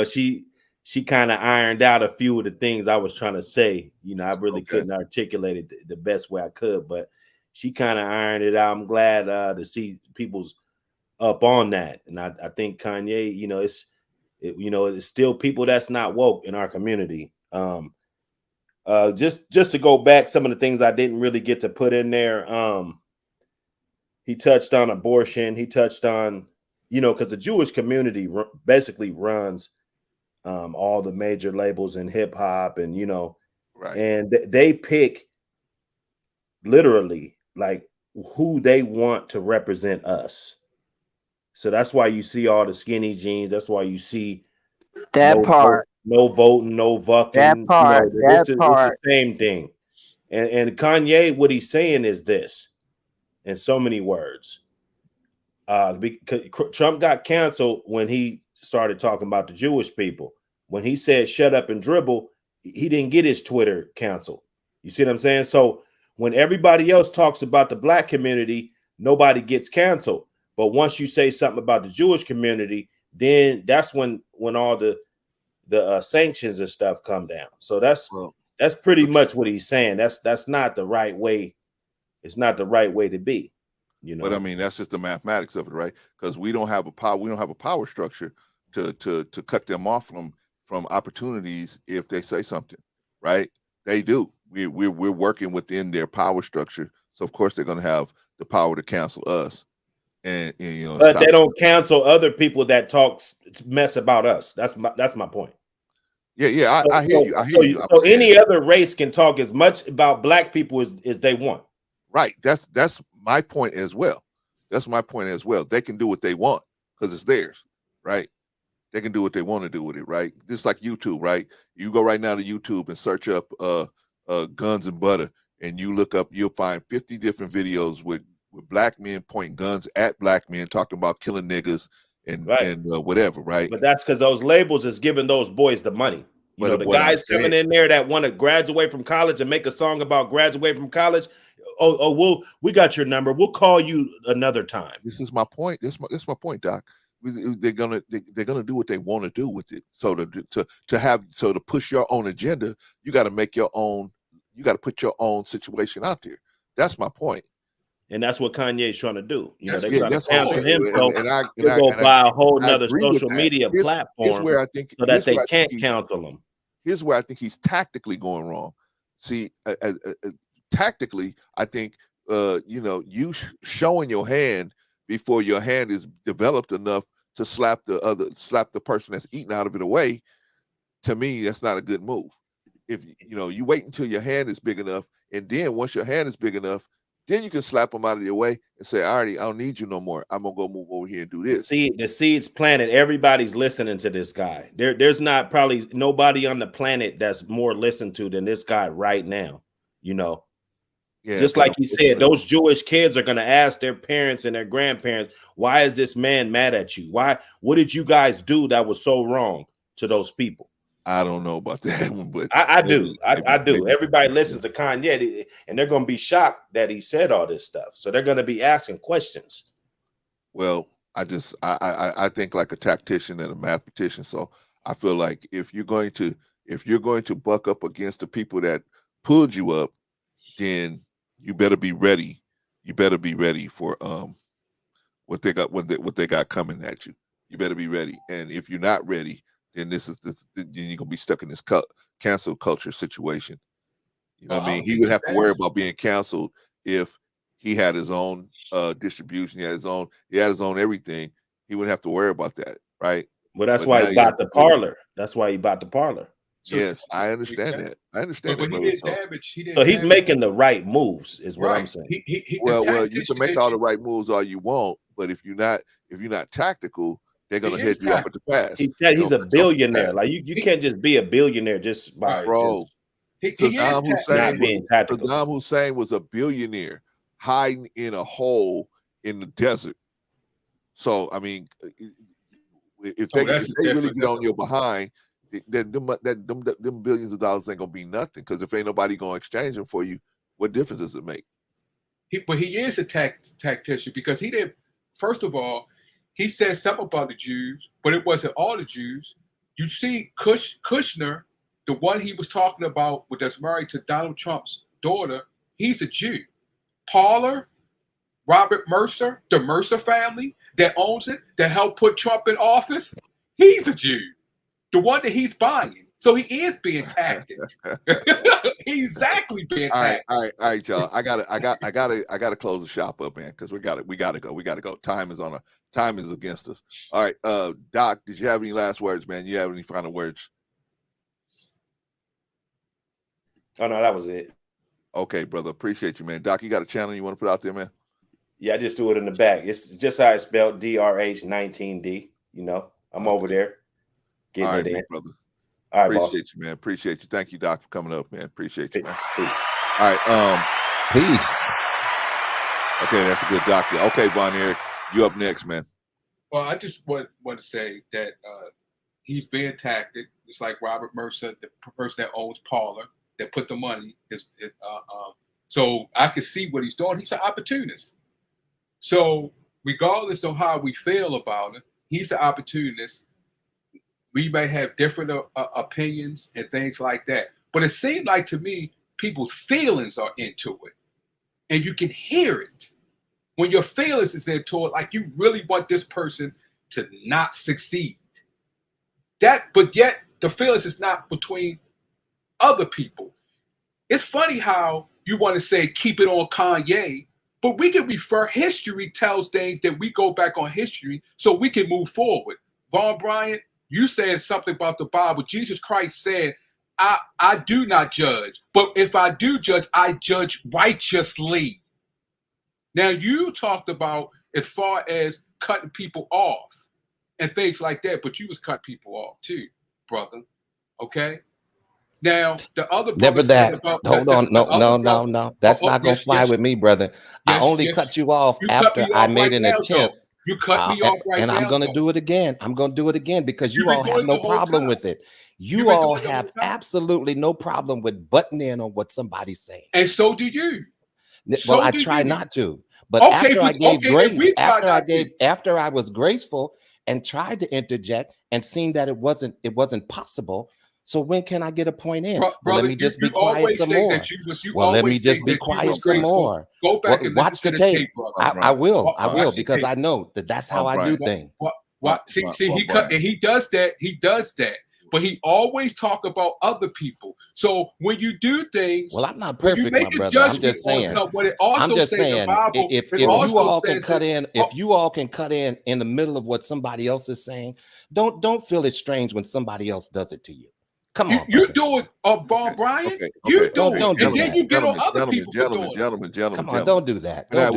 she kind of ironed out a few of the things I was trying to say. I really couldn't articulate it the best way I could, but she kind of ironed it out. I'm glad to see people's up on that, and I think Kanye, it's still people that's not woke in our community. Just to go back, some of the things I didn't really get to put in there. He touched on abortion. He touched on, because the Jewish community basically runs all the major labels in hip hop, and right. And they pick literally like who they want to represent us. So that's why you see all the skinny jeans. That's why you see that part. No voting, no vucking. That part. It's the same thing. And Kanye, what he's saying is this, in so many words. Because Trump got canceled when he started talking about the Jewish people. When he said shut up and dribble, he didn't get his Twitter canceled. You see what I'm saying? So when everybody else talks about the black community, nobody gets canceled. But once you say something about the Jewish community, then that's when all the sanctions and stuff come down. So that's pretty much what he's saying. That's not the right way. It's not the right way to be. But I mean, that's just the mathematics of it, right? Because we don't have a power structure to cut them off from opportunities if they say something, right? They do. We're working within their power structure, so of course they're going to have the power to cancel us. And but they don't cancel other people that talk mess about us. That's my point. Yeah. I hear you. So any other race can talk as much about black people as they want. Right. That's my point as well. They can do what they want because it's theirs, right? They can do what they want to do with it, right? Just like YouTube, right? You go right now to YouTube and search up guns and butter, and you look up, you'll find 50 different videos with with black men pointing guns at black men, talking about killing niggas and Right. whatever, right? But that's because those labels is giving those boys the money. You know, the what I'm guys coming in there that want to graduate from college and make a song about graduate from college. We got your number. We'll call you another time. This is my point. This is my point, Doc. They're gonna do what they want to do with it. So to push your own agenda, you got to make your own. You got to put your own situation out there. That's my point. And that's what Kanye's trying to do. You know, That's- they're yeah, trying to that's what I'm cancel saying. him. So And I- they'll and go I- buy a whole I nother agree with social that. media Here's platform where I think so that they where I think can't cancel him. Here's where I think he's tactically going wrong. See, tactically, I think you showing your hand before your hand is developed enough to slap the person that's eating out of it away. To me, that's not a good move. If you wait until your hand is big enough, and then once your hand is big enough, then you can slap them out of your way and say, I don't need you no more. I'm gonna go move over here and do this. See, the seed's planted. Everybody's listening to this guy. There's not probably nobody on the planet that's more listened to than this guy right now. You know, Yeah, just like he said, those Jewish kids are gonna ask their parents and their grandparents, why is this man mad at you? What did you guys do that was so wrong to those people? I don't know about that one, but I do. I do. Everybody listens to Kanye, and they're going to be shocked that he said all this stuff. So they're going to be asking questions. Well, I think like a tactician and a mathematician. So I feel like if you're going to buck up against the people that pulled you up, then you better be ready. You better be ready for what they got coming at you. You better be ready. And if you're not ready, then then you're gonna be stuck in this cancel culture situation. You know what I mean? He would have to worry about being canceled if he had his own distribution, he had his own everything. He wouldn't have to worry about that, right? Well, that's why he bought the parlor. That's why he bought the parlor. Yes, I understand that. I understand that. When he did damage, So he's making the right moves, is what I'm saying. Well, you can make all the right moves all you want, but if you're not tactical, they're gonna hit you up at the pass. He said he's a billionaire. Like you can't just be a billionaire just by Saddam Hussein was a billionaire hiding in a hole in the desert. So I mean, if they really get on your behind, then them billions of dollars ain't gonna be nothing. Because if ain't nobody gonna exchange them for you, what difference does it make? But he is a tactician because he didn't. First of all, he said something about the Jews, but it wasn't all the Jews. You see, Kushner, the one he was talking about, that's married to Donald Trump's daughter, he's a Jew. Parler, Robert Mercer, the Mercer family that owns it, that helped put Trump in office, he's a Jew. The one that he's buying. So he is being tactic. He's exactly being tactic. All right, y'all. I gotta close the shop up, man, because we gotta go. Time is against us. All right, Doc, did you have any last words, man? You have any final words? Oh no, that was it. Okay, brother. Appreciate you, man. Doc, you got a channel you want to put out there, man? Yeah, I just do it in the back. It's just how it's spelled, DRH19D. You know, I'm over there getting All right, it in. brother. All right, appreciate you, man. Appreciate you. Thank you, Doc, for coming up, man. Appreciate you, man. All right, peace. Okay, that's a good doctor. Okay, Von Erich, you up next, man. Well, I just want to say that he's being tactic. It's like Robert Mercer, the person that owns Parler, that put the money. So I can see what he's doing. He's an opportunist. So regardless of how we feel about it, he's an opportunist. We may have different opinions and things like that. But it seemed like to me, people's feelings are into it. And you can hear it. When your feelings is into it, like you really want this person to not succeed. But yet the feelings is not between other people. It's funny how you want to say keep it on Kanye, but we can refer, history tells things that we go back on history so we can move forward. Von Bryant, you said something about the Bible. Jesus Christ said, I do not judge, but if I do judge, I judge righteously. Now, you talked about as far as cutting people off and things like that, but you was cutting people off too, brother. Okay? Now, the other brother Never said that. about Hold the on. No, other no, brother. no, no. That's not gonna Yes, fly with me, brother. I only yes. cut you off You cut after me I off made right an now, attempt. though. You cut me off right And I'm now, gonna though. do it again. I'm gonna do it again because You've you all been have doing it no the whole problem time. with it. You've You been all doing it the whole have time. absolutely no problem with butting in on what somebody's saying. And so do you. Well, So I do try you. not to. But Okay, after I but gave okay, and grace, we try not to. after I was graceful and tried to interject and seen that it wasn't possible. So when can I get a point in? Well, Brother, let me just be you quiet always some say more. that you was. You Well, let me always say just be that you was quiet some grateful. more. Go back and Watch listen the to the tape. tape, brother. I will Watch the because tape. I know that's how I do things. See, he cut and he does that. He does that. But he always talk about other people. So when you do things, well, I'm not when you perfect, make my a brother. I'm judgment just on saying. someone, it also I'm just says in the saying. Bible. If It you also all can says cut that, in, if you all can cut in the middle of what somebody else is saying, don't feel it strange when somebody else does it to you. Come on, you do it, Von Brian. You do it, and then you get on other people for doing it. Come on, don't do that. We're not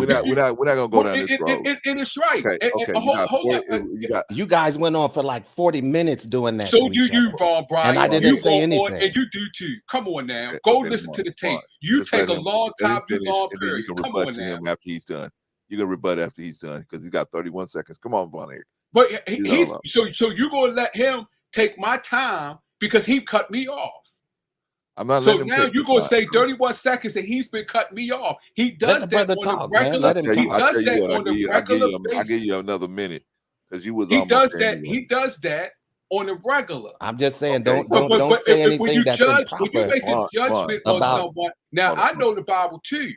gonna go down this road. And it's right. Okay. Hold on. You guys went on for like 40 minutes doing that. So to each other. Von Brian. And I didn't say go anything. on, and you do too. Come on now, go listen to the tape. You take a long time, long and then period. you can Come rebut on to now. him after he's done. You can rebut after he's done because he's got 31 seconds. Come on, Von Eric. But he's so you're gonna let him take my time because he cut me off. I'm not so letting him now take you're the gonna time. say 31 seconds and he's been cutting me off. He Let does the that brother on talk, the man. regular. Let him He talk. does that on the regular I'll give basis. you another minute because you was He almost does there that. anyway. He does that on the regular. I'm just saying, Okay. don't say when anything you that's judge, when you improper make a judgment on about. someone, now I know the Bible too.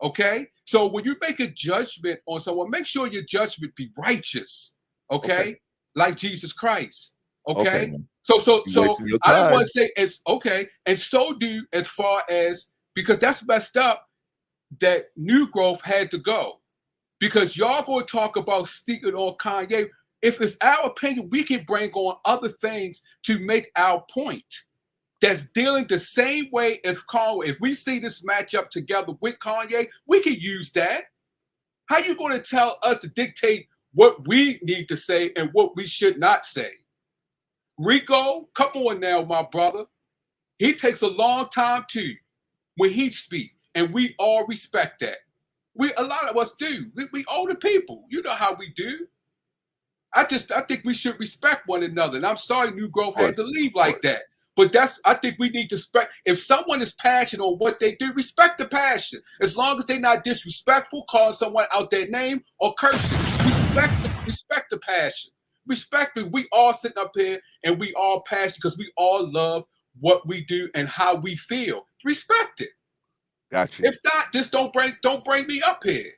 Okay, so when you make a judgment on someone, make sure your judgment be righteous. Okay, like Jesus Christ. Okay, so I don't want to say it's okay, and so do as far as because that's messed up that New Growth had to go because y'all going to talk about sticking on Kanye. If it's our opinion, we can bring on other things to make our point. That's dealing the same way as Kanye. If we see this matchup together with Kanye, we can use that. How you going to tell us to dictate what we need to say and what we should not say? Rico, come on now, my brother. He takes a long time too when he speaks, and we all respect that. A lot of us do. We older people. You know how we do. I think we should respect one another. And I'm sorry New Growth had to leave like that. But I think we need to respect. If someone is passionate on what they do, respect the passion. As long as they're not disrespectful, calling someone out their name or cursing. Respect the passion. Respect it. We all sitting up here and we all passionate because we all love what we do and how we feel. Respect it. Gotcha. If not, just don't bring me up here.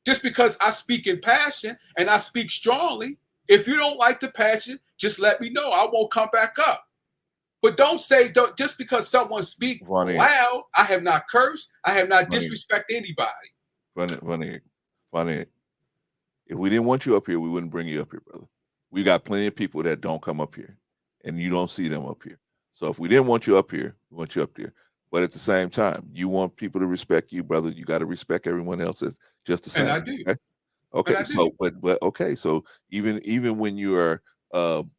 Just because I speak in passion and I speak strongly. If you don't like the passion, just let me know. I won't come back up. But don't say just because someone speaks loud, I have not cursed. I have not disrespected anybody. Funny. If we didn't want you up here, we wouldn't bring you up here, brother. We got plenty of people that don't come up here, and you don't see them up here. So if we didn't want you up here, we want you up there. But at the same time, you want people to respect you, brother. You got to respect everyone else as just the same. And I do. Okay. And I do. But okay. So even when you are laying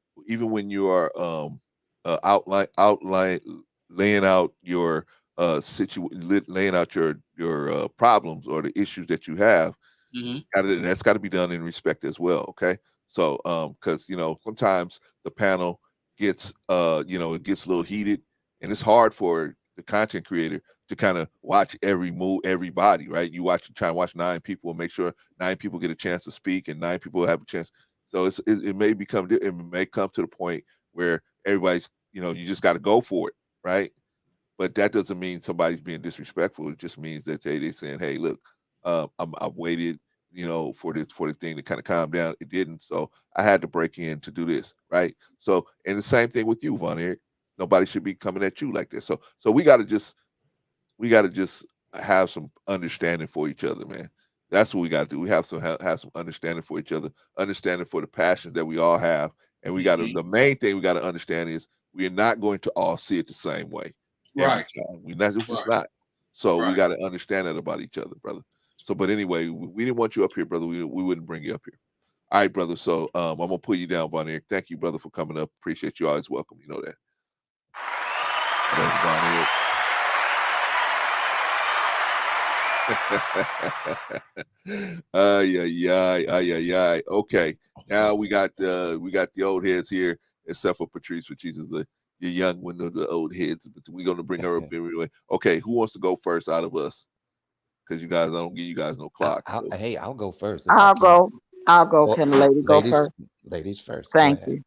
out your laying out your problems or the issues that you have, that's got to be done in respect as well. Okay. So because sometimes the panel gets it gets a little heated, and it's hard for the content creator to kind of watch every move, everybody, right? You try and watch 9 people and make sure 9 people get a chance to speak and 9 people have a chance. So it may come to the point where everybody's, you just got to go for it, right? But that doesn't mean somebody's being disrespectful. It just means that they're saying, hey, look, I've waited, for the thing to kind of calm down. It didn't, so I had to break in to do this, right? So, and the same thing with you, Von Eric. Nobody should be coming at you like this. So we got to just have some understanding for each other, man. That's what we got to do. We have to have some understanding for each other, understanding for the passion that we all have. And we got to, the main thing we got to understand is we are not going to all see it the same way. Right. We're not, it's just not. So we got to understand that about each other, brother. So, but anyway, we didn't want you up here, brother. We wouldn't bring you up here. All right, brother. So I'm going to pull you down, Von Eric. Thank you, brother, for coming up. Appreciate you. Always welcome. You know that. Von Okay, now we got the old heads here, except for Patrice. Patrice is the young one of the old heads, but we're gonna bring her up anyway. Okay, who wants to go first out of us? Because you guys, I don't give you guys no clock. Hey, I'll go first. I'll go. Well, Can the lady go ladies, first? ladies first. Thank you.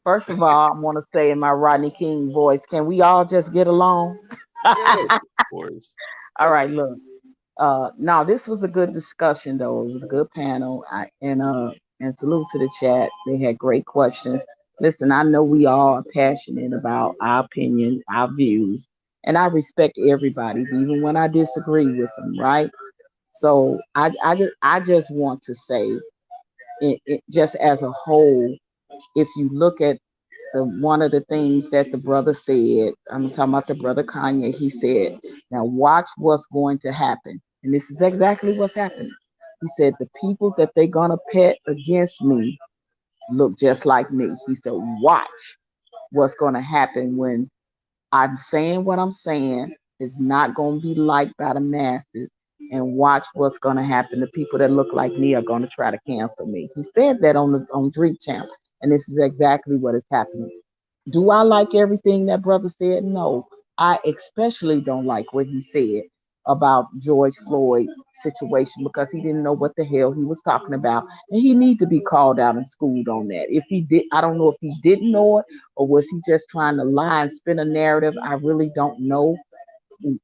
First of all, I want to say in my Rodney King voice, can we all just get along? Yes, of course. All right, look. Now this was a good discussion though. It was a good panel. And salute to the chat. They had great questions. Listen, I know we all are passionate about our opinion, our views, and I respect everybody, even when I disagree with them, right? So I just want to say, just as a whole, if you look at one of the things that the brother said, I'm talking about the brother Kanye, he said, now watch what's going to happen. And this is exactly what's happening. He said, the people that they're going to pit against me look just like me. He said, watch what's going to happen when I'm saying what I'm saying. It's not going to be liked by the masses. And watch what's going to happen. The people that look like me are going to try to cancel me. He said that on Drink Champ. And this is exactly what is happening. Do I like everything that brother said? No. I especially don't like what he said about George Floyd situation, because he didn't know what the hell he was talking about. And he needs to be called out and schooled on that. If he did, I don't know if he didn't know it, or was he just trying to lie and spin a narrative. I really don't know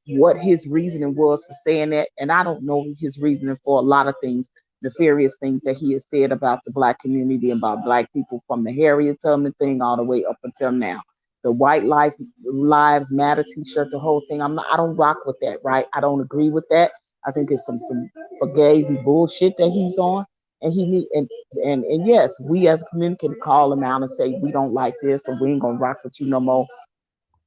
what his reasoning was for saying that. And I don't know his reasoning for a lot of things, nefarious things that he has said about the black community and about black people, from the Harriet Tubman thing all the way up until now. The White Lives Matter t-shirt, the whole thing. I don't rock with that, right? I don't agree with that. I think it's some fugazi bullshit that he's on. And and yes, we as a community can call him out and say, we don't like this, and we ain't gonna rock with you no more,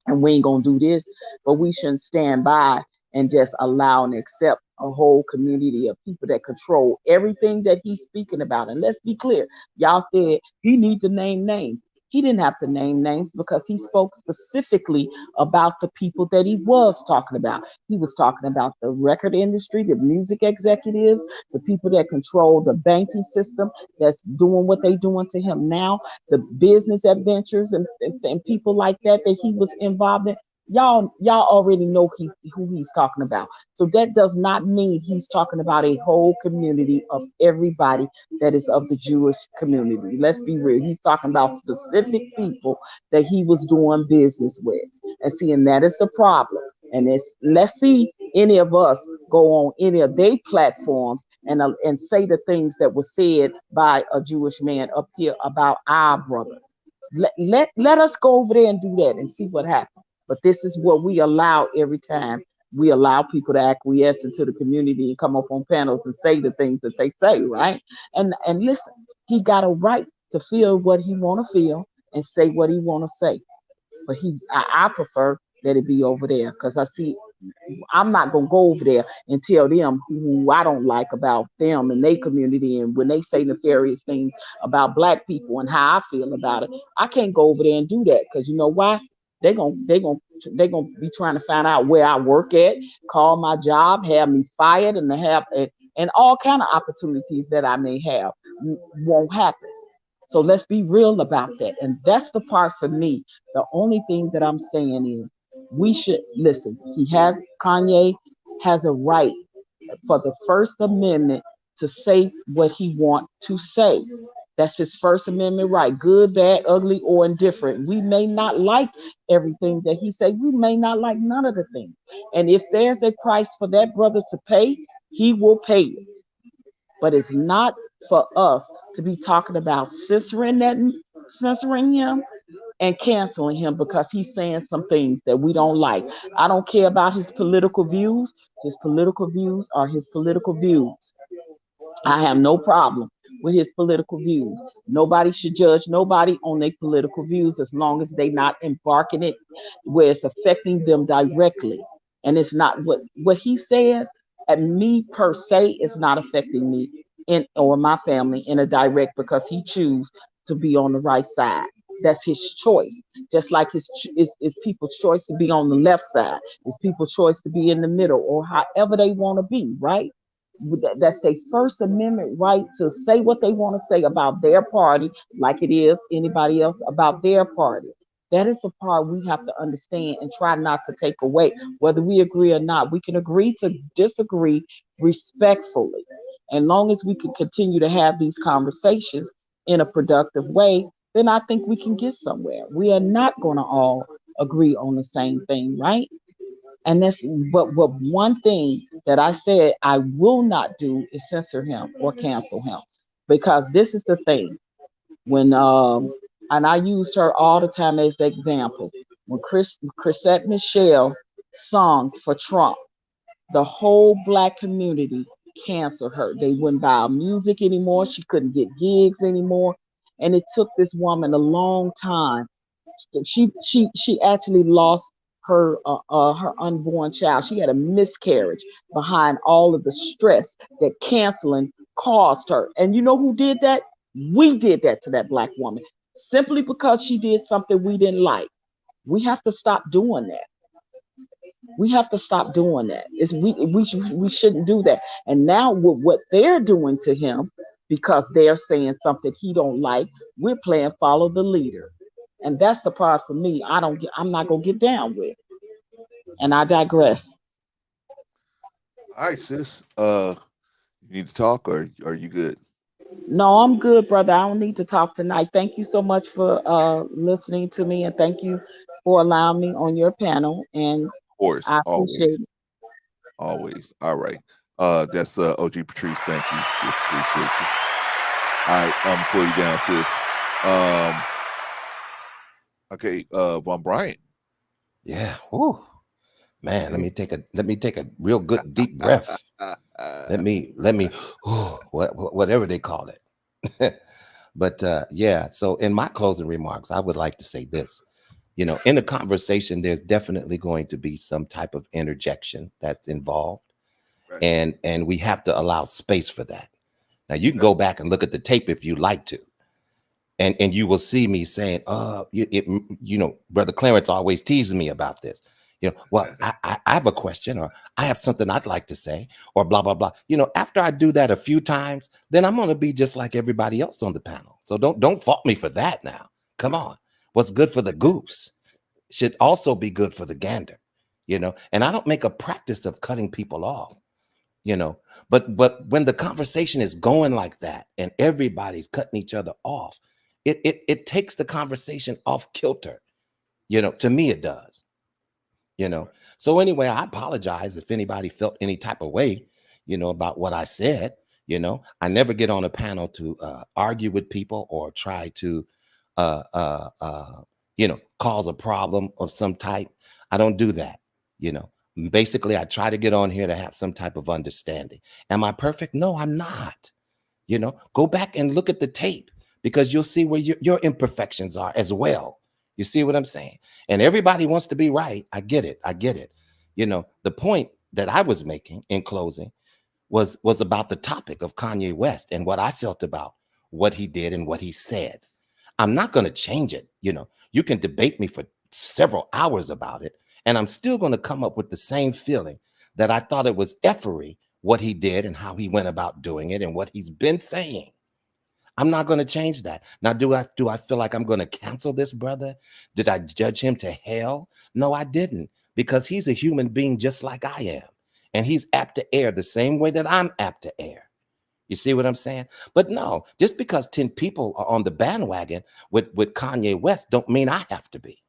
and we ain't gonna do this. But we shouldn't stand by and just allow and accept a whole community of people that control everything that he's speaking about. And let's be clear, y'all said he need to name names. He didn't have to name names, because he spoke specifically about the people that he was talking about. He was talking about the record industry, the music executives, the people that control the banking system that's doing what they doing to him now, the business adventures and people like that he was involved in. Y'all already know who he's talking about. So that does not mean he's talking about a whole community of everybody that is of the Jewish community. Let's be real. He's talking about specific people that he was doing business with. And that is the problem. And let's see any of us go on any of their platforms and say the things that were said by a Jewish man up here about our brother. Let us go over there and do that and see what happens. But this is what we allow every time. We allow people to acquiesce into the community and come up on panels and say the things that they say, right? And listen, he got a right to feel what he want to feel and say what he want to say. But I prefer that it be over there, because I'm not going to go over there and tell them who I don't like about them and their community. And when they say nefarious things about black people and how I feel about it, I can't go over there and do that, because you know why? They're gonna be trying to find out where I work at, call my job, have me fired, and all kind of opportunities that I may have won't happen. So let's be real about that. And that's the part for me. The only thing that I'm saying is we should listen. Kanye has a right for the First Amendment to say what he wants to say. That's his First Amendment right, good, bad, ugly, or indifferent. We may not like everything that he said. We may not like none of the things. And if there's a price for that brother to pay, he will pay it. But it's not for us to be talking about censoring him and canceling him because he's saying some things that we don't like. I don't care about his political views. His political views are his political views. I have no problem with his political views. Nobody should judge nobody on their political views as long as they not embarking it where it's affecting them directly. And it's not what he says, and me per se, is not affecting me or my family in a direct, because he choose to be on the right side. That's his choice. Just like it's people's choice to be on the left side. It's people's choice to be in the middle or however they want to be, right? That's their First Amendment right to say what they want to say about their party, like it is anybody else about their party. That is the part we have to understand and try not to take away. Whether we agree or not, we can agree to disagree respectfully. And long as we can continue to have these conversations in a productive way, then I think we can get somewhere. We are not going to all agree on the same thing, right? And that's but one thing that I said I will not do is censor him or cancel him, because this is the thing. When and I used her all the time as the example. When Chrisette Michele sung for Trump, the whole Black community canceled her. They wouldn't buy her music anymore. She couldn't get gigs anymore, and it took this woman a long time. She actually lost her unborn child. She had a miscarriage behind all of the stress that canceling caused her. And you know who did that? We did that to that Black woman simply because she did something we didn't like. We have to stop doing that. We have to stop doing that. We shouldn't do that. And now with what they're doing to him, because they're saying something he don't like, we're playing follow the leader. And that's the part for me I'm not gonna get down with. And I digress. All right, sis. You need to talk, or are you good? No, I'm good, brother. I don't need to talk tonight. Thank you so much for listening to me, and thank you for allowing me on your panel. And of course, I appreciate it. Always. All right. That's OG Patrice. Thank you. Just appreciate you. All right, I'm pull you down, sis. Okay, Von Bryant. Yeah. Whew. Man, let me take a real good deep breath. Let me whatever they call it. But yeah, so in my closing remarks, I would like to say this. You know, in the conversation, there's definitely going to be some type of interjection that's involved. Right. And we have to allow space for that. Now you can go back and look at the tape if you like to. And you will see me saying, you know, Brother Clarence always teasing me about this. You know, well, I have a question, or I have something I'd like to say, or blah, blah, blah. You know, after I do that a few times, then I'm going to be just like everybody else on the panel. So don't fault me for that now. Come on. What's good for the goose should also be good for the gander, you know. And I don't make a practice of cutting people off, you know. But when the conversation is going like that and everybody's cutting each other off, it takes the conversation off kilter. You know, to me it does. You know, so anyway, I apologize if anybody felt any type of way, you know, about what I said. You know, I never get on a panel to argue with people or try to, you know, cause a problem of some type. I don't do that. You know, basically, I try to get on here to have some type of understanding. Am I perfect? No, I'm not. You know, go back and look at the tape, because you'll see where your imperfections are as well. You see what I'm saying? And everybody wants to be right. I get it. I get it. You know, the point that I was making in closing was about the topic of Kanye West and what I felt about what he did and what he said. I'm not going to change it. You know, you can debate me for several hours about it, and I'm still going to come up with the same feeling that I thought it was effery what he did and how he went about doing it and what he's been saying. I'm not going to change that. Now, do I feel like I'm going to cancel this brother? Did I judge him to hell? No, I didn't, because he's a human being just like I am. And he's apt to err the same way that I'm apt to err. You see what I'm saying? But no, just because 10 people are on the bandwagon with Kanye West don't mean I have to be.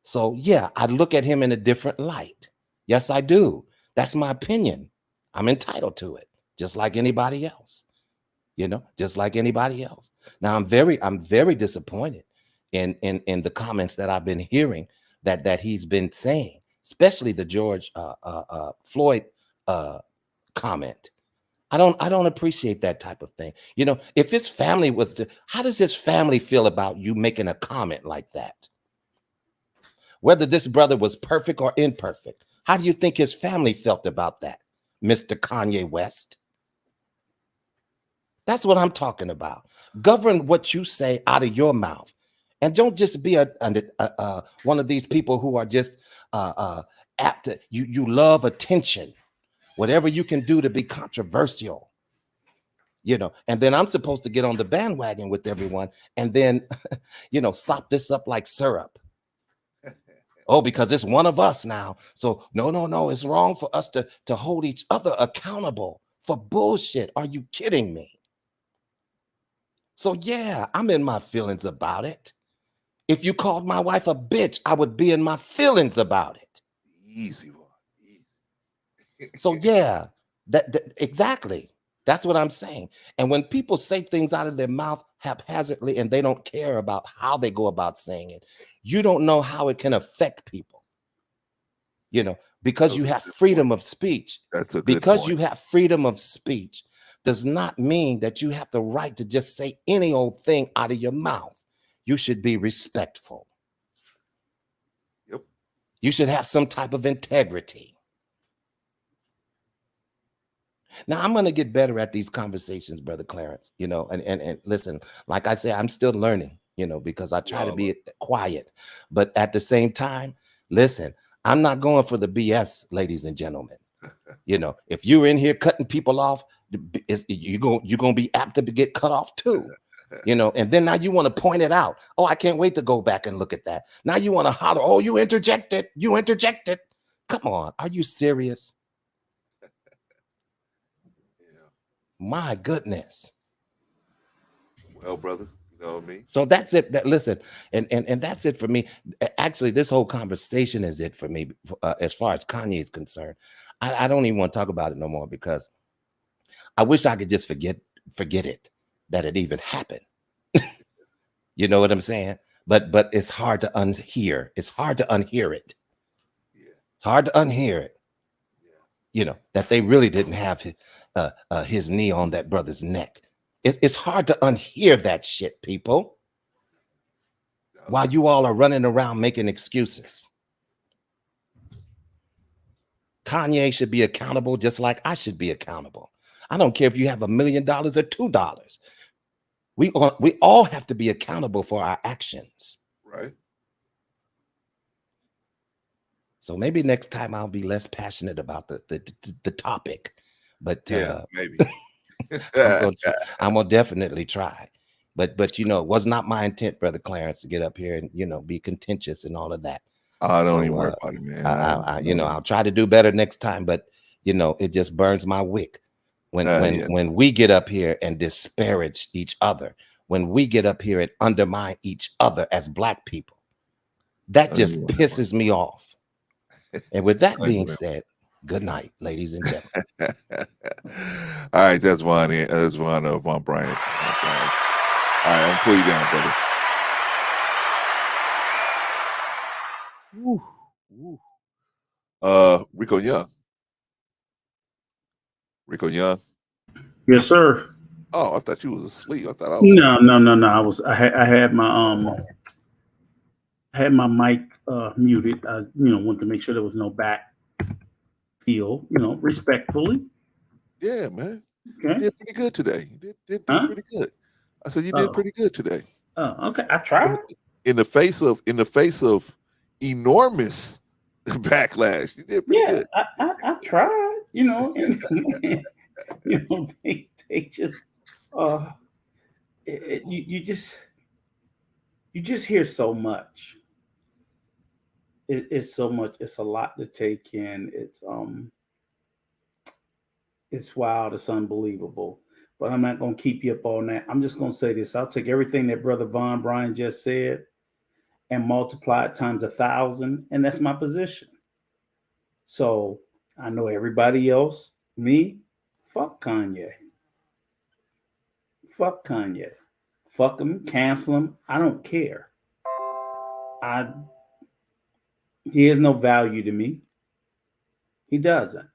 So yeah, I look at him in a different light. Yes, I do. That's my opinion. I'm entitled to it, just like anybody else. You know, just like anybody else. Now, I'm very disappointed in the comments that I've been hearing that he's been saying, especially the George Floyd comment. I don't appreciate that type of thing. You know, if his family was to, how does his family feel about you making a comment like that? Whether this brother was perfect or imperfect, how do you think his family felt about that, Mr. Kanye West? That's what I'm talking about. Govern what you say out of your mouth, and don't just be one of these people who are just apt to, you love attention, whatever you can do to be controversial, and then I'm supposed to get on the bandwagon with everyone and then, sop this up like syrup. Oh, because it's one of us now. So no, it's wrong for us to hold each other accountable for bullshit. Are you kidding me? So yeah, I'm in my feelings about it. If you called my wife a bitch, I would be in my feelings about it. Easy one. Easy. So yeah, that exactly. That's what I'm saying. And when people say things out of their mouth haphazardly and they don't care about how they go about saying it, you don't know how it can affect people. Because you have freedom of speech. That's a good because point. You have freedom of speech does not mean that you have the right to just say any old thing out of your mouth. You should be respectful. Yep. You should have some type of integrity. Now, I'm going to get better at these conversations, Brother Clarence, and listen, like I said, I'm still learning, because I try to be quiet. But at the same time, listen, I'm not going for the BS, ladies and gentlemen. If you're in here cutting people off, you're going to be apt to get cut off too. And then now you want to point it out. Oh, I can't wait to go back and look at that. Now you want to holler, oh, you interjected. Come on, are you serious? My goodness. Well, brother, you know what I mean? So that's it. Listen, and that's it for me. Actually, this whole conversation is it for me as far as Kanye is concerned. I don't even want to talk about it no more because I wish I could just forget it, that it even happened. You know what I'm saying? But it's hard to unhear. It's hard to unhear it. Yeah. It's hard to unhear it. Yeah. That they really didn't have his knee on that brother's neck. It's hard to unhear that shit, people. While you all are running around making excuses. Kanye should be accountable just like I should be accountable. I don't care if you have $1 million or $2. We all have to be accountable for our actions. Right. So maybe next time I'll be less passionate about the topic. But yeah, maybe. I'm gonna definitely try. But it was not my intent, Brother Clarence, to get up here and be contentious and all of that. I don't even worry about it, man. I'll try to do better next time, but it just burns my wick when we get up here and disparage each other, when we get up here and undermine each other as Black people. That just pisses me off. And with that being said, good night, ladies and gentlemen. All right, that's one. That's one of Von Bryant. All right, I'm putting you down, brother. Woo. Rico Young. Yes, sir. Oh, I thought you was asleep. I thought I was. No. I had my mic muted. I wanted to make sure there was no back feel. Respectfully. Yeah, man. Okay. You did pretty good today. You did pretty good. I said you did pretty good today. Oh, okay. I tried. In the face of enormous backlash, you did pretty good. I tried. And, they just you just hear so much. It's so much. It's a lot to take in. It's wild. It's unbelievable. But I'm not going to keep you up all night. I'm just going to say this. I'll take everything that Brother Von Bryant just said and multiply it times 1,000, and that's my position. So I know everybody else, me, fuck Kanye. Fuck Kanye. Fuck him, cancel him. I don't care. He has no value to me. He doesn't.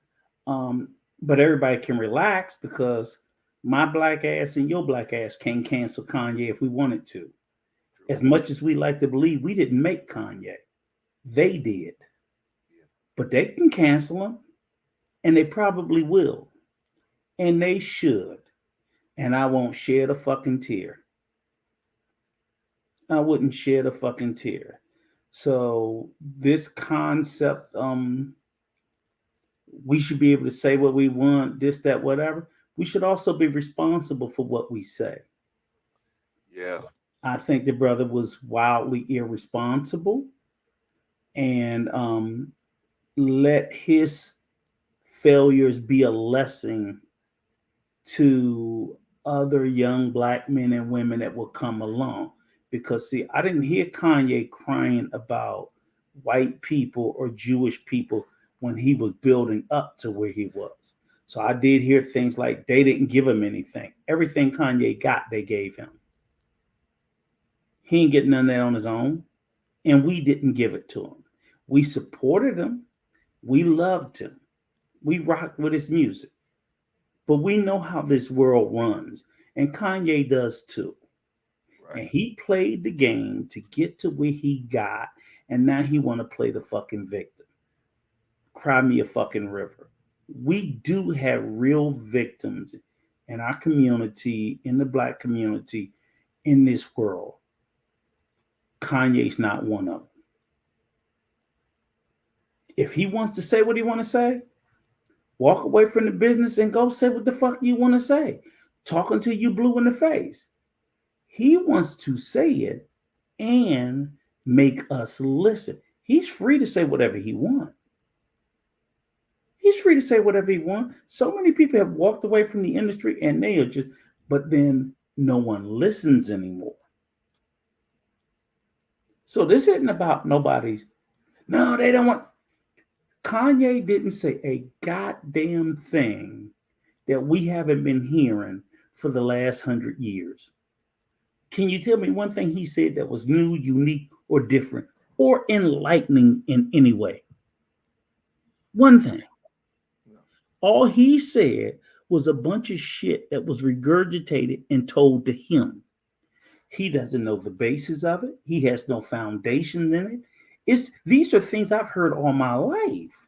But everybody can relax because my Black ass and your Black ass can cancel Kanye if we wanted to. As much as we like to believe, we didn't make Kanye. They did. But they can cancel him, and they probably will. And they should. and I won't shed a fucking tear. I wouldn't shed a fucking tear. So this concept, we should be able to say what we want, this, that, whatever. We should also be responsible for what we say. Yeah. I think the brother was wildly irresponsible, and let his failures be a lesson to other young Black men and women that will come along. Because, see, I didn't hear Kanye crying about white people or Jewish people when he was building up to where he was. So I did hear things like they didn't give him anything. Everything Kanye got, they gave him. He ain't getting none of that on his own. And we didn't give it to him. We supported him. We loved him. We rocked with his music. But we know how this world runs. And Kanye does too. Right. And he played the game to get to where he got. And now he want to play the fucking victim. Cry me a fucking river. We do have real victims in our community, in the Black community, in this world. Kanye's not one of them. If he wants to say what he want to say, walk away from the business and go say what the fuck you want to say. Talk until you blue in the face. He wants to say it and make us listen. He's free to say whatever he wants. He's free to say whatever he wants. So many people have walked away from the industry and they are just, but then no one listens anymore. So this isn't about nobody's, no, they don't want. Kanye didn't say a goddamn thing that we haven't been hearing for the last 100 years. Can you tell me one thing he said that was new, unique, or different, or enlightening in any way? One thing. All he said was a bunch of shit that was regurgitated and told to him. He doesn't know the basis of it. He has no foundation in it. These are things I've heard all my life.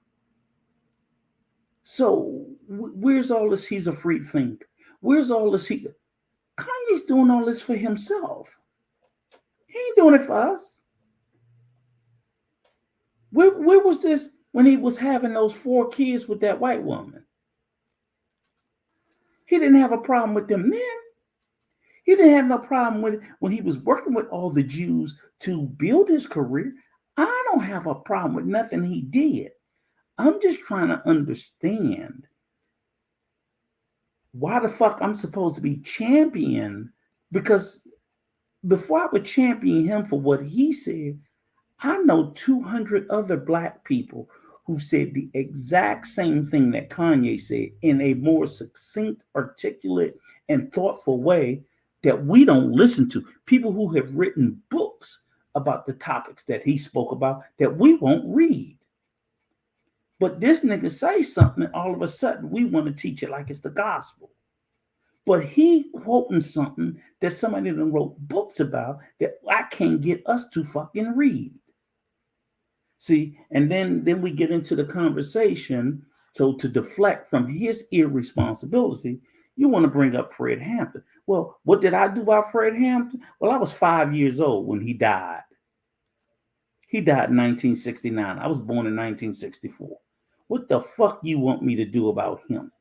So where's all this? He's a free thinker. Where's all this? Kanye's doing all this for himself. He ain't doing it for us. Where was this when he was having those 4 kids with that white woman? He didn't have a problem with them then. He didn't have no problem with it when he was working with all the Jews to build his career. I don't have a problem with nothing he did. I'm just trying to understand why the fuck I'm supposed to be champion, because before I would champion him for what he said, I know 200 other Black people who said the exact same thing that Kanye said in a more succinct, articulate, and thoughtful way that we don't listen to. People who have written books about the topics that he spoke about that we won't read. But this nigga say something and all of a sudden we want to teach it like it's the gospel. But he quoting something that somebody done wrote books about that I can't get us to fucking read. See, and then we get into the conversation. So to deflect from his irresponsibility, you want to bring up Fred Hampton. Well, what did I do about Fred Hampton? Well, I was 5 years old when he died. He died in 1969. I was born in 1964. What the fuck you want me to do about him?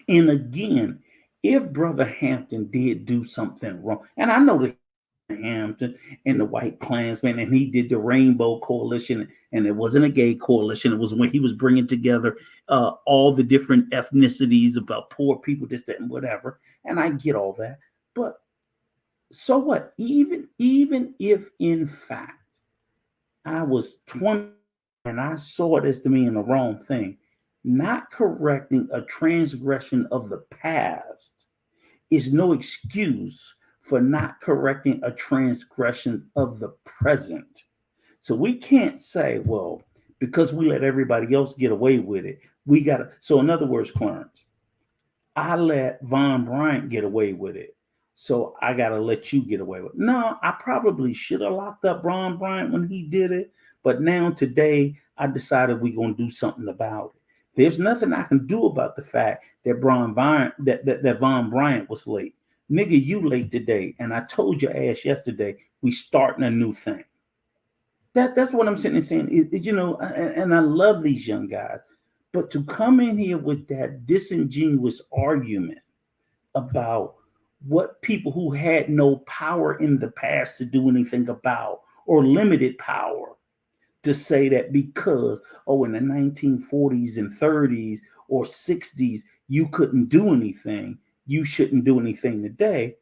And again, if Brother Hampton did do something wrong, and I know that Hampton and the White Klansman, and he did the Rainbow Coalition, and it wasn't a gay coalition. It was when he was bringing together all the different ethnicities about poor people, this, that, and whatever. And I get all that. But so what? Even if in fact I was 20 and I saw it as to me in the wrong thing, not correcting a transgression of the past is no excuse for not correcting a transgression of the present. So we can't say, well, because we let everybody else get away with it, we got to. So in other words, Clarence, I let Von Bryant get away with it, so I got to let you get away with it. No, I probably should have locked up Von Bryant when he did it, but now today I decided we're going to do something about it. There's nothing I can do about the fact that Von Bryant was late. Nigga, you late today, and I told your ass yesterday we starting a new thing. That's what I'm sitting and saying. You know, and I love these young guys, but to come in here with that disingenuous argument about what people who had no power in the past to do anything about, or limited power, to say that because, in the 1940s and 30s or 60s, you couldn't do anything, you shouldn't do anything today,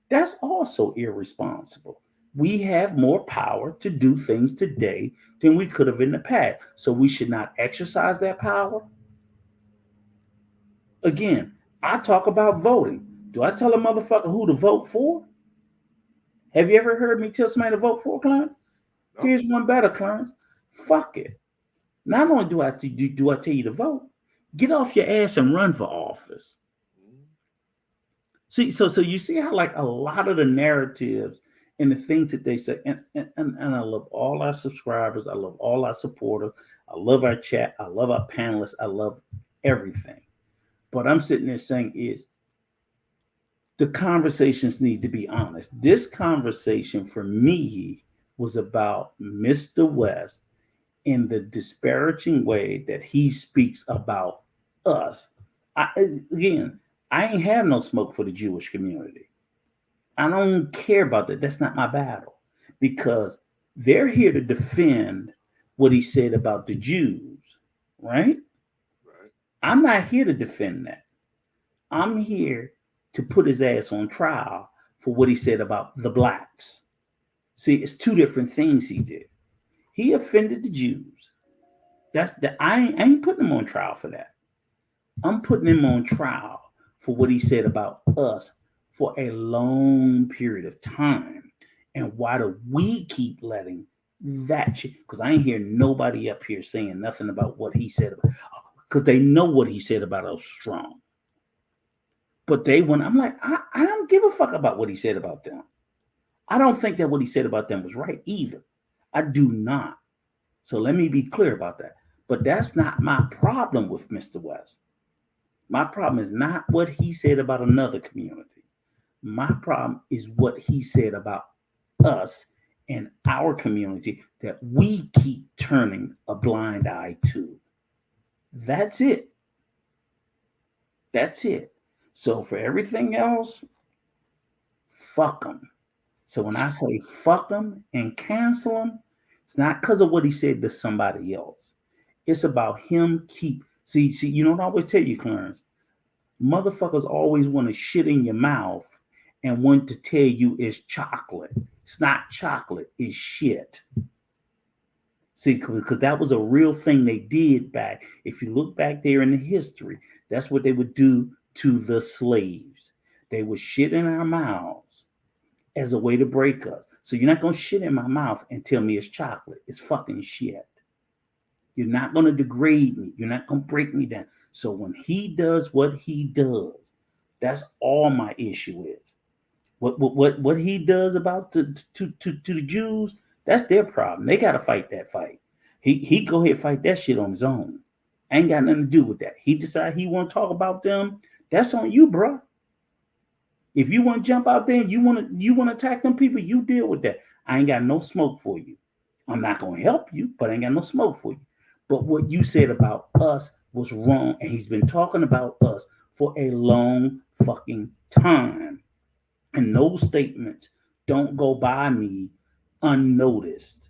that's also irresponsible. We have more power to do things today than we could have in the past. So we should not exercise that power. Again, I talk about voting. Do I tell a motherfucker who to vote for? Have you ever heard me tell somebody to vote for, Clarence? No. Here's one better, Clarence. Fuck it. Not only do I tell you to vote, get off your ass and run for office. See, so you see how like a lot of the narratives and the things that they say, and I love all our subscribers, I love all our supporters, I love our chat, I love our panelists, I love everything. But I'm sitting there saying is the conversations need to be honest. This conversation for me was about Mr. West in the disparaging way that he speaks about us. I ain't have no smoke for the Jewish community. I don't care about that. That's not my battle, because they're here to defend what he said about the Jews, right? I'm not here to defend that. I'm here to put his ass on trial for what he said about the blacks. See, it's two different things he did. He offended the Jews. I ain't putting him on trial for that. I'm putting him on trial for what he said about us for a long period of time. And why do we keep letting that shit? Because I ain't hear nobody up here saying nothing about what he said about, because they know what he said about us strong. But I'm like, I don't give a fuck about what he said about them. I don't think that what he said about them was right either. I do not. So let me be clear about that. But that's not my problem with Mr. West. My problem is not what he said about another community. My problem is what he said about us and our community that we keep turning a blind eye to. That's it. That's it. So for everything else, fuck them. So when I say fuck them and cancel them, it's not because of what he said to somebody else. It's about him see, you don't always tell you, Clarence. Motherfuckers always want to shit in your mouth and want to tell you it's chocolate. It's not chocolate, it's shit. See, because that was a real thing they did back. If you look back there in the history, that's what they would do to the slaves. They would shit in our mouths as a way to break us. So you're not going to shit in my mouth and tell me it's chocolate. It's fucking shit. You're not going to degrade me. You're not going to break me down. So when he does what he does, that's all my issue is. What he does about to the Jews, that's their problem. They got to fight that fight. He go ahead and fight that shit on his own. Ain't got nothing to do with that. He decide he want to talk about them. That's on you, bro. If you want to jump out there and you want to attack them people, you deal with that. I ain't got no smoke for you. I'm not going to help you, but I ain't got no smoke for you. But what you said about us was wrong, and he's been talking about us for a long fucking time. And those statements don't go by me unnoticed.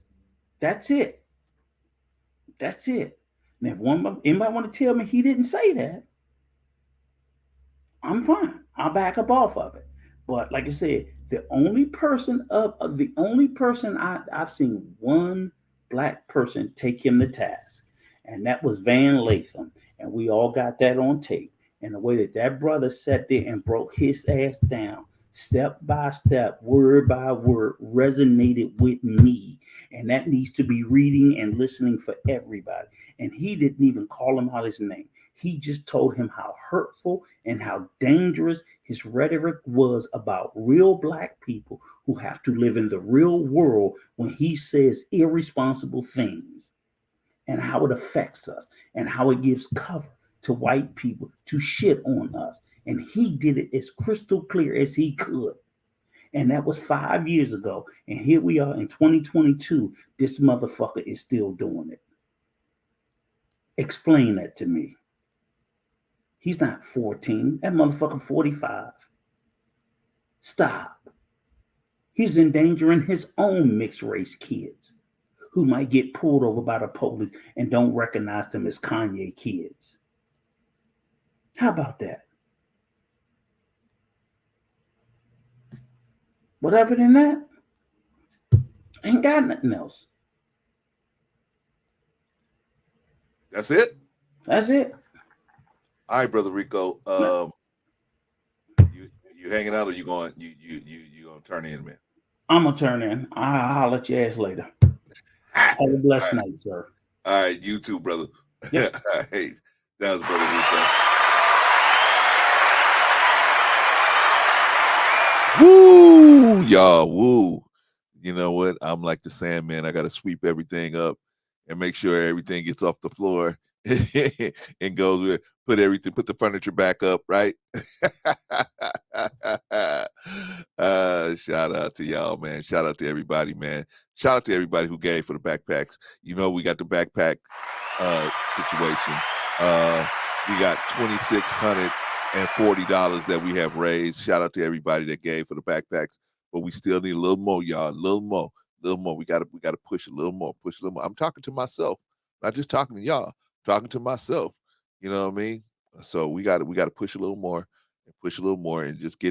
That's it. That's it. And if anybody want to tell me he didn't say that, I'm fine. I'll back up off of it. But like I said, the only person I've seen one black person take him to task, and that was Van Lathan. And we all got that on tape. And the way that brother sat there and broke his ass down, step by step, word by word, resonated with me. And that needs to be reading and listening for everybody. And he didn't even call him out his name. He just told him how hurtful and how dangerous his rhetoric was about real black people who have to live in the real world when he says irresponsible things. and how it affects us and how it gives cover to white people to shit on us. And he did it as crystal clear as he could. And that was 5 years ago. And here we are in 2022. This motherfucker is still doing it. Explain that to me. He's not 14. That motherfucker 45. Stop. He's endangering his own mixed race kids who might get pulled over by the police and don't recognize them as Kanye kids. How about that? But other than that, ain't got nothing else. That's it? That's it. All right, Brother Rico. You hanging out or you going gonna turn in, man? I'm gonna turn in. I'll holler at your ass later. Have a blessed night, sir. All right, you too, brother. Yep. All right. That was Brother Rico. Woo, y'all, woo. You know what? I'm like the Sandman. I got to sweep everything up and make sure everything gets off the floor and goes with put the furniture back up, right? Shout out to y'all, man. Shout out to everybody, man. Shout out to everybody who gave for the backpacks. You know, we got the backpack situation. We got $2,640 that we have raised. Shout out to everybody that gave for the backpacks, but we still need a little more, y'all. A little more. We gotta push a little more. I'm talking to myself, not just talking to y'all. I'm talking to myself. You know what I mean? So we gotta push a little more and just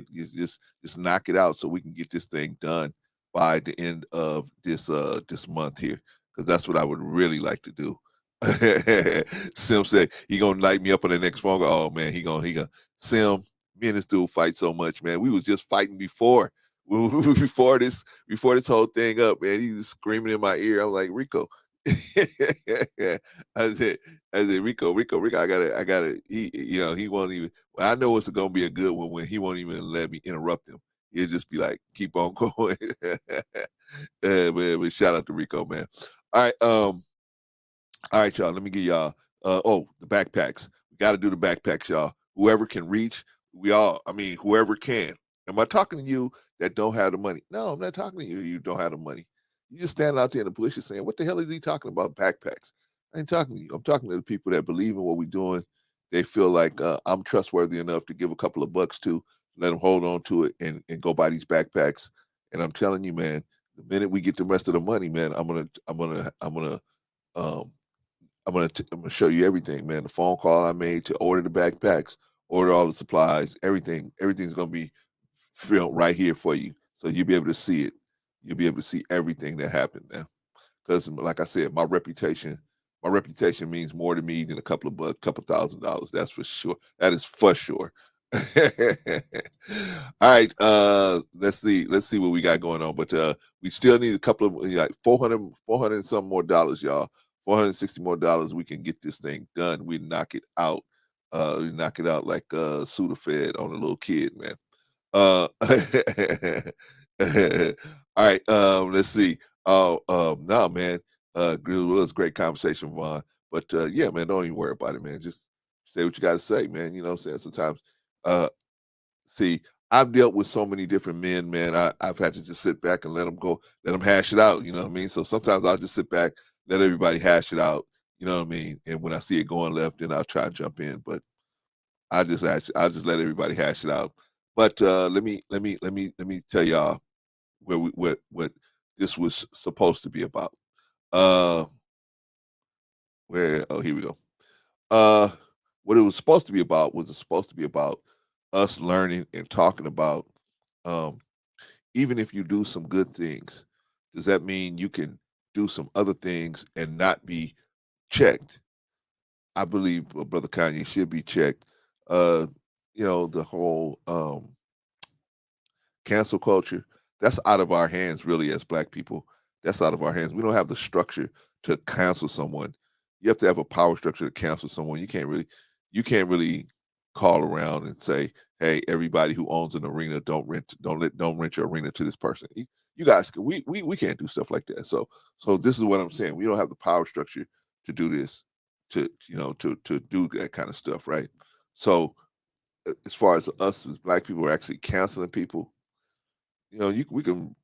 knock it out so we can get this thing done by the end of this month here, because that's what I would really like to do. Sim said he gonna light me up on the next phone call. Oh man, he gonna Sim, me and this dude fight so much, man. We was just fighting before this whole thing up, man. He was screaming in my ear. I'm like, Rico. I said, Rico, I gotta. He won't even. Well, I know it's gonna be a good one when he won't even let me interrupt him. He'll just be like, keep on going. Man, but shout out to Rico, man. All right, y'all. Let me give y'all. The backpacks. We got to do the backpacks, y'all. Whoever can reach, whoever can. Am I talking to you that don't have the money? No, I'm not talking to you. You don't have the money. You just stand out there in the bushes saying, what the hell is he talking about, backpacks? I ain't talking to you. I'm talking to the people that believe in what we're doing. They feel like I'm trustworthy enough to give a couple of bucks to, let them hold on to it and go buy these backpacks. And I'm telling you, man, the minute we get the rest of the money, man, I'm gonna show you everything, man. The phone call I made to order the backpacks, order all the supplies, everything's gonna be filmed right here for you, so you'll be able to see it. You'll be able to see everything that happened now. Because, like I said, my reputation means more to me than a couple $1,000. That's for sure. That is for sure. All right, let's see what we got going on. But we still need a couple of like 400 and some more dollars, y'all. $460 more. We can get this thing done. We knock it out. We knock it out like Sudafed on a little kid, man. All right, let's see. No, man. It was a great conversation, Vaughn. But yeah, man, don't even worry about it, man. Just say what you got to say, man. You know what I'm saying? Sometimes, see, I've dealt with so many different men, man. I've had to just sit back and let them go, let them hash it out. You know what I mean? So sometimes I'll just sit back, let everybody hash it out. You know what I mean? And when I see it going left, then I'll try to jump in. But I'll just let everybody hash it out. But let me tell y'all what this was supposed to be about. Here we go. What it was supposed to be about us learning and talking about, even if you do some good things, does that mean you can do some other things and not be checked? I believe Brother Kanye should be checked. The whole cancel culture, that's out of our hands, really, as Black people. That's out of our hands. We don't have the structure to cancel someone. You have to have a power structure to cancel someone. You can't really call around and say, hey, everybody who owns an arena, don't rent your arena to this person. You guys, we can't do stuff like that. So this is what I'm saying. We don't have the power structure to do this, to do that kind of stuff, right? So as far as us as black people are actually canceling people, we can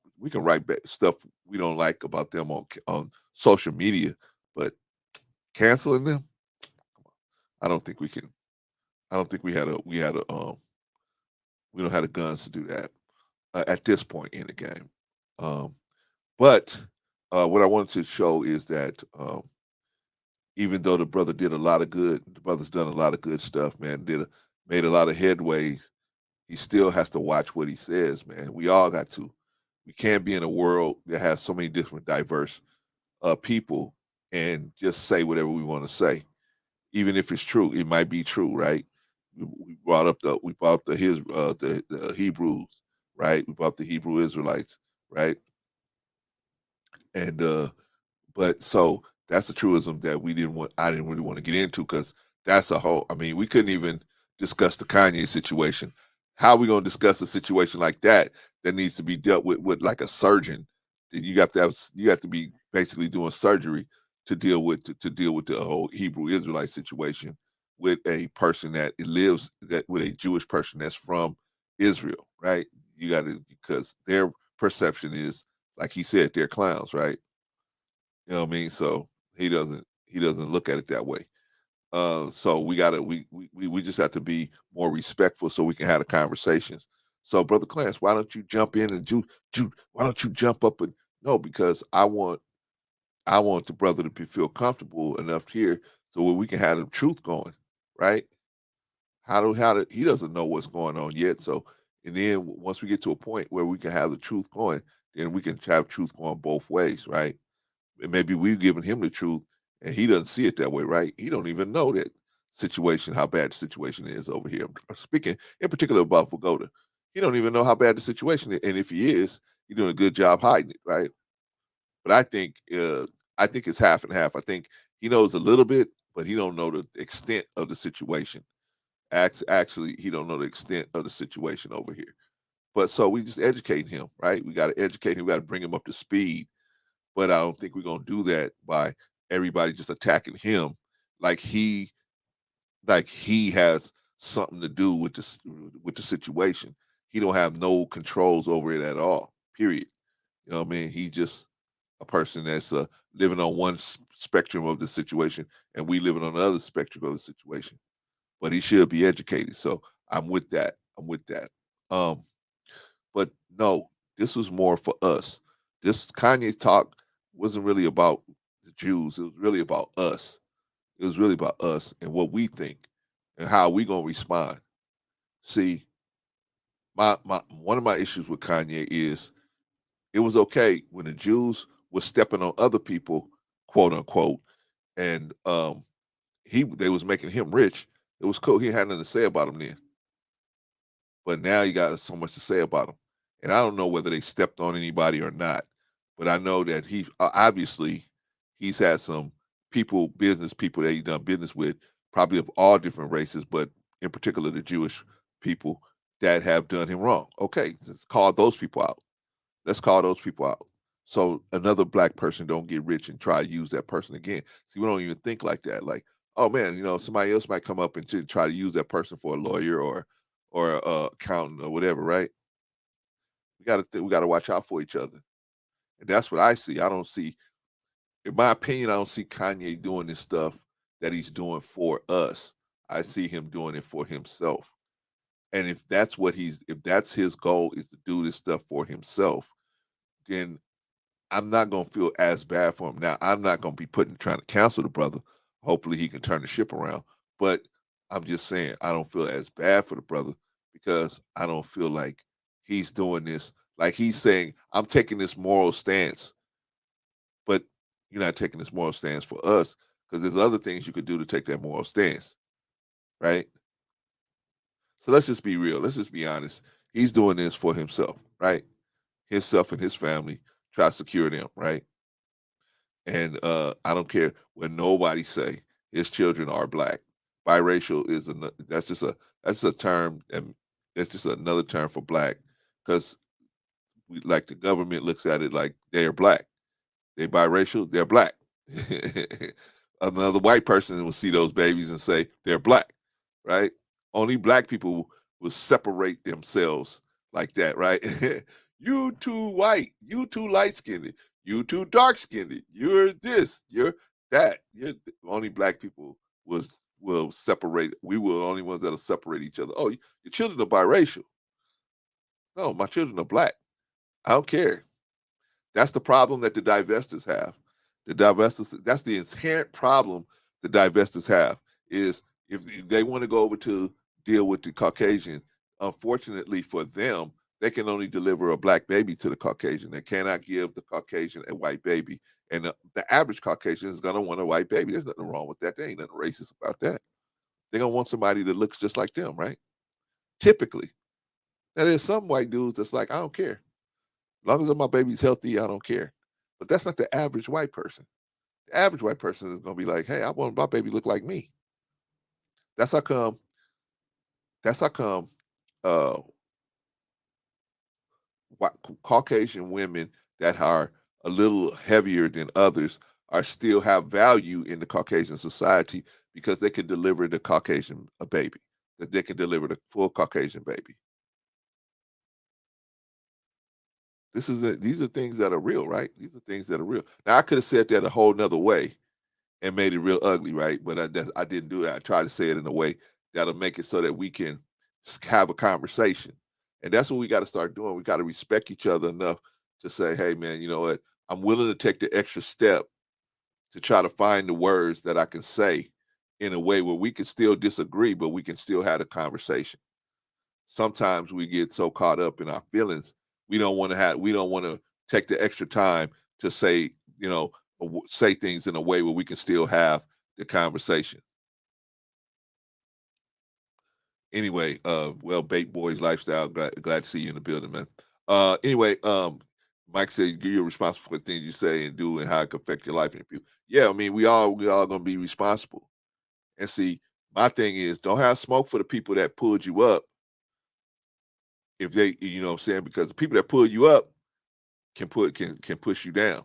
write back stuff we don't like about them on social media, but canceling them, I don't think we can. I don't think we don't have the guns to do that at this point in the game. But what I wanted to show is that even though the brother did a lot of good, the brother's done a lot of good stuff, man, made a lot of headway. He still has to watch what he says, man. We all got to. We can't be in a world that has so many different diverse people and just say whatever we want to say, even if it's true. It might be true, right? We brought up the Hebrews, right? We brought up the Hebrew Israelites, right? And but so that's a truism that I didn't really want to get into, because that's a whole. I mean, we couldn't even discuss the Kanye situation. How are we going to discuss a situation like that needs to be dealt with like a surgeon? You have to be basically doing surgery to deal with the whole Hebrew Israelite situation with a person with a Jewish person that's from Israel, right? You got to, because their perception is, like he said, they're clowns, right? You know what I mean? So he doesn't look at it that way. So we just have to be more respectful so we can have the conversations. So, Brother Clarence, why don't you jump in and why don't you jump up and no? Because I want the brother to feel comfortable enough here so we can have the truth going, right? He doesn't know what's going on yet. So, and then once we get to a point where we can have the truth going, then we can have truth going both ways, right? And maybe we've given him the truth and he doesn't see it that way, right? He don't even know that situation, how bad the situation is over here. I'm speaking in particular about Pagoda. He don't even know how bad the situation is, and if he is, he's doing a good job hiding it, right? But I think it's half and half. I think he knows a little bit, but he don't know the extent of the situation. Actually, he don't know the extent of the situation over here. But so we just educate him, right? We got to educate him. We got to bring him up to speed. But I don't think we're going to do that by everybody just attacking him like he has something to do with the situation. He don't have no controls over it at all, period. You know what I mean? He's just a person that's living on one spectrum of the situation, and we living on the other spectrum of the situation. But he should be educated. So I'm with that. But no, this was more for us. This Kanye's talk wasn't really about the Jews. It was really about us. It was really about us and what we think and how we gonna respond. See, one of my issues with Kanye is it was okay when the Jews were stepping on other people, quote unquote, and they was making him rich. It was cool. He had nothing to say about him then. But now you got so much to say about him. And I don't know whether they stepped on anybody or not. But I know that he obviously he's had some business people that he's done business with, probably of all different races, but in particular the Jewish people that have done him wrong. Okay, let's call those people out. So another black person don't get rich and try to use that person again. See, we don't even think like that. Like, oh man, somebody else might come up and try to use that person for a lawyer or accountant or whatever, right? We got to watch out for each other. And that's what I see. I don't see, in my opinion, I don't see Kanye doing this stuff that he's doing for us. I see him doing it for himself. And if that's his goal is to do this stuff for himself, then I'm not going to feel as bad for him. Now, I'm not going to be trying to counsel the brother. Hopefully he can turn the ship around. But I'm just saying, I don't feel as bad for the brother because I don't feel like he's doing this. Like he's saying, I'm taking this moral stance, but you're not taking this moral stance for us because there's other things you could do to take that moral stance, right? So let's just be real. Let's just be honest. He's doing this for himself, right? Himself and his family, try to secure them, right? And I don't care what nobody say. His children are black. Biracial is that's just a term, and that's just another term for black because like the government looks at it like they're black. They're biracial, they're black. another white person will see those babies and say they're black, right? Only black people will separate themselves like that, right? You too white, you too light-skinned, you too dark-skinned, you're this, you're that. Only black people will separate. We will the only ones that'll separate each other. Oh, your children are biracial. No, my children are black. I don't care. That's the problem that the divestors have. That's the inherent problem the divestors have, is if they want to go over to deal with the Caucasian, unfortunately for them, they can only deliver a black baby to the Caucasian. They cannot give the Caucasian a white baby. And the average Caucasian is going to want a white baby. There's nothing wrong with that. There ain't nothing racist about that. They're going to want somebody that looks just like them, right? Typically. Now, there's some white dudes that's like, I don't care. As long as my baby's healthy, I don't care. But that's not the average white person. The average white person is going to be like, hey, I want my baby to look like me. That's how come Caucasian women that are a little heavier than others are still have value in the Caucasian society, because they can deliver the Caucasian a baby, that they can deliver the full Caucasian baby. These are things that are real, right? These are things that are real. Now, I could have said that a whole nother way and made it real ugly, right? But I didn't do that. I tried to say it in a way that'll make it so that we can have a conversation. And that's what we got to start doing. We got to respect each other enough to say, hey, man, you know what? I'm willing to take the extra step to try to find the words that I can say in a way where we can still disagree, but we can still have a conversation. Sometimes we get so caught up in our feelings, we don't want to take the extra time to say, say things in a way where we can still have the conversation. Anyway, well, Bait Boys Lifestyle, glad to see you in the building, man. Anyway, Mike said you're responsible for the things you say and do and how it can affect your life and people. Yeah, I mean, we all gonna be responsible. And see, my thing is, don't have smoke for the people that pulled you up. If they, you know what I'm saying, because the people that pull you up can push you down.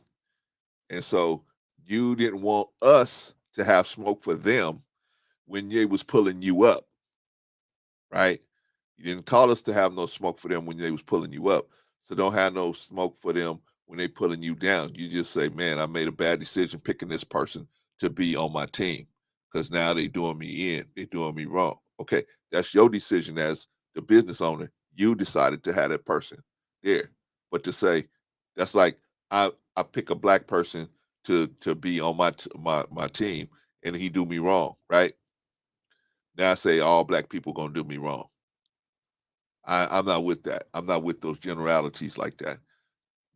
And so you didn't want us to have smoke for them when they was pulling you up, right? You didn't call us to have no smoke for them when they was pulling you up. So don't have no smoke for them when they pulling you down. You just say, man, I made a bad decision picking this person to be on my team, because now they doing me in, they doing me wrong. Okay, that's your decision as the business owner. You decided to have that person there. But to say, that's like I pick a black person to be on my team and he do me wrong, right? Now I say all black people gonna do me wrong. I'm not with that. I'm not with those generalities like that.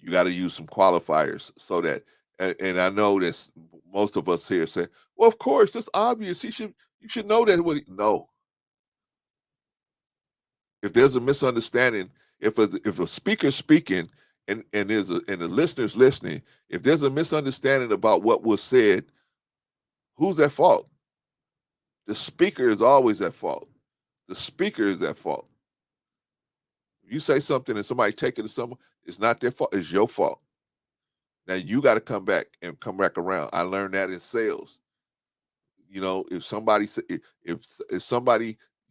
You got to use some qualifiers so that, and I know that most of us here say, well, of course, it's obvious. You should know that. No. If there's a misunderstanding, if a speaker's speaking and the listener's listening, if there's a misunderstanding about what was said, who's at fault? The speaker is always at fault. The speaker is at fault. If you say something and somebody take it to someone, it's not their fault. It's your fault. Now you got to come back around. I learned that in sales. You know, if somebody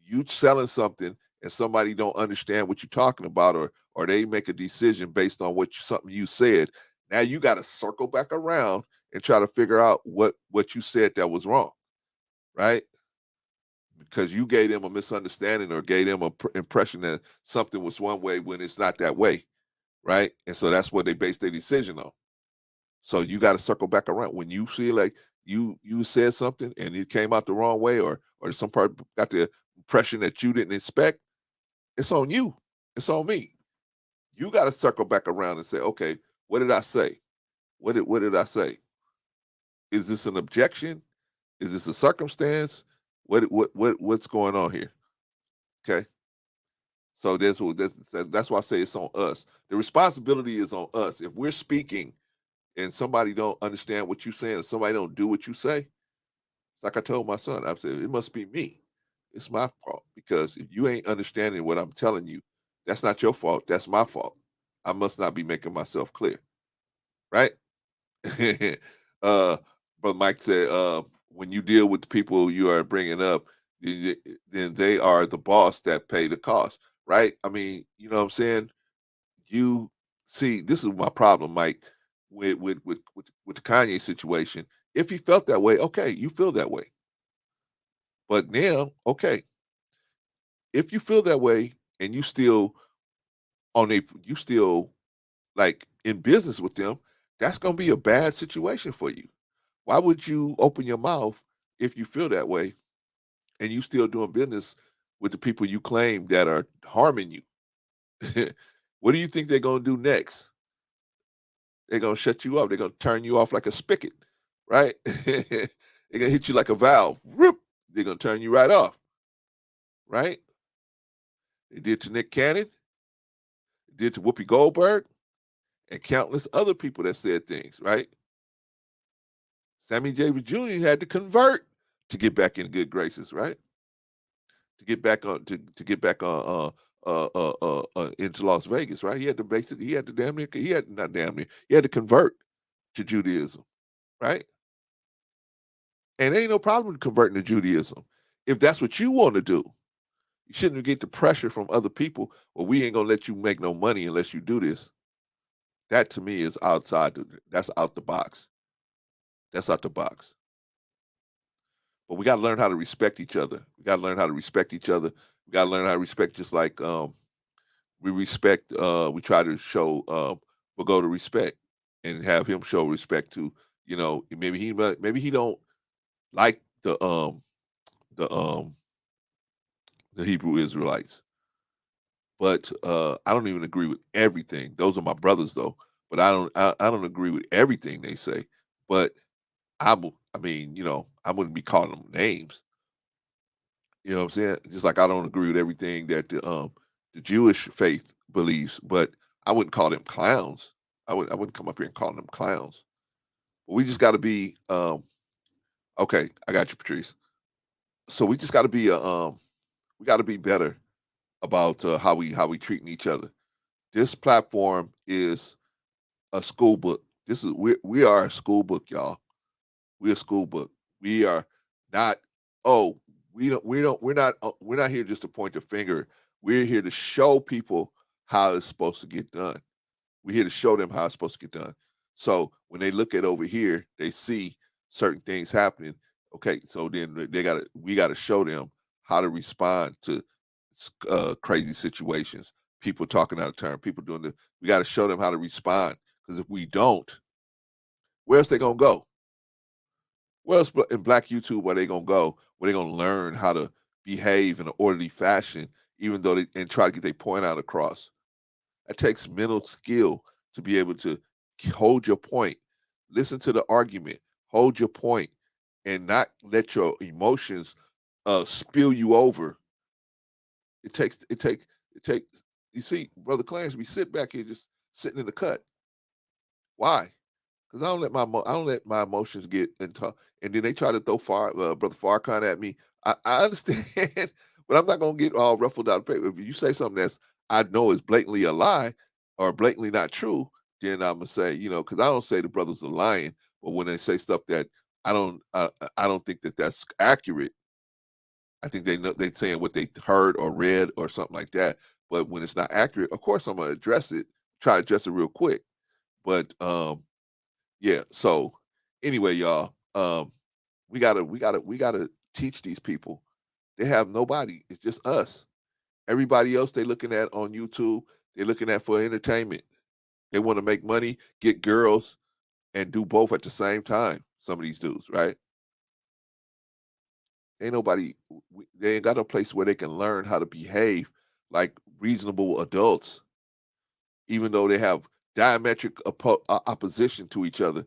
you selling something and somebody don't understand what you're talking about, or they make a decision based on something you said, now you got to circle back around and try to figure out what you said that was wrong, right? Because you gave them a misunderstanding or gave them an impression that something was one way when it's not that way, right? And so that's what they base their decision on. So you got to circle back around. When you feel like you said something and it came out the wrong way, or some part got the impression that you didn't expect, it's on you. It's on me. You got to circle back around and say, okay, what did I say? What did I say? Is this an objection? Is this a circumstance? What's going on here? Okay. So that's why I say it's on us. The responsibility is on us. If we're speaking and somebody don't understand what you're saying, or somebody don't do what you say, it's like I told my son, I said, it must be me. It's my fault, because if you ain't understanding what I'm telling you, that's not your fault. That's my fault. I must not be making myself clear. Right? But Mike said, when you deal with the people you are bringing up, then they are the boss that pay the cost, right? I mean, you know what I'm saying? You see, this is my problem, Mike, with the Kanye situation. If he felt that way, okay, you feel that way. But now, okay, if you feel that way and you still like in business with them, that's gonna be a bad situation for you. Why would you open your mouth if you feel that way and you still doing business with the people you claim that are harming you? What do you think they're gonna do next? They're gonna shut you up. They're gonna turn you off like a spigot, right? They're gonna hit you like a valve. Whoop! They're gonna turn you right off, right? They did to Nick Cannon, they did to Whoopi Goldberg, and countless other people that said things, right? Sammy Davis Jr. had to convert to get back in good graces, right? To get back on into Las Vegas, right? He had to convert to Judaism, right? And ain't no problem converting to Judaism if that's what you want to do. You shouldn't get the pressure from other people. Well, we ain't gonna let you make no money unless you do this. That to me is that's out the box. That's out the box. But we got to learn how to respect each other. We got to learn how to respect each other. We got to learn how to respect, just like we respect. We try to show Bago respect and have him show respect to. You know, maybe he don't like the Hebrew Israelites, but I don't even agree with everything. Those are my brothers, though. But I don't agree with everything they say. But I mean, you know, I wouldn't be calling them names. You know what I'm saying? Just like I don't agree with everything that the Jewish faith believes, but I wouldn't call them clowns. I wouldn't come up here and call them clowns. But we just got to be okay. I got you, Patrice. So we just got to be we got to be better about how we treating each other. This platform is a school book. We are a school book, y'all. We're a school book. We are not. Oh, we're not here just to point the finger. We're here to show people how it's supposed to get done. We're here to show them how it's supposed to get done. So when they look at over here, they see certain things happening. Okay, so then we gotta show them how to respond to crazy situations. People talking out of turn. People doing this. We got to show them how to respond. Because if we don't, where else they gonna go? Where else in Black YouTube where they gonna go? Where they gonna learn how to behave in an orderly fashion, even though and try to get their point out across. It takes mental skill to be able to hold your point, listen to the argument, hold your point, and not let your emotions spill you over. It takes. You see, Brother Clarence, we sit back here just sitting in the cut. Why? Because I don't let my emotions get into, and then they try to throw Brother Farrakhan at me. I understand, but I'm not gonna get all ruffled out of paper. If you say something that's I know is blatantly a lie or blatantly not true, then I'm gonna say, you know, because I don't say the brothers are lying, but when they say stuff that I don't think that that's accurate. I think they're saying what they heard or read or something like that. But when it's not accurate, of course I'm gonna address it, try to address it real quick. But yeah, so anyway, y'all, we gotta teach these people. They have nobody. It's just us. Everybody else they looking at on YouTube, they're looking at for entertainment. They want to make money, get girls, and do both at the same time. Some of these dudes, right? Ain't nobody. They ain't got a place where they can learn how to behave like reasonable adults, even though they have diametric opposition to each other.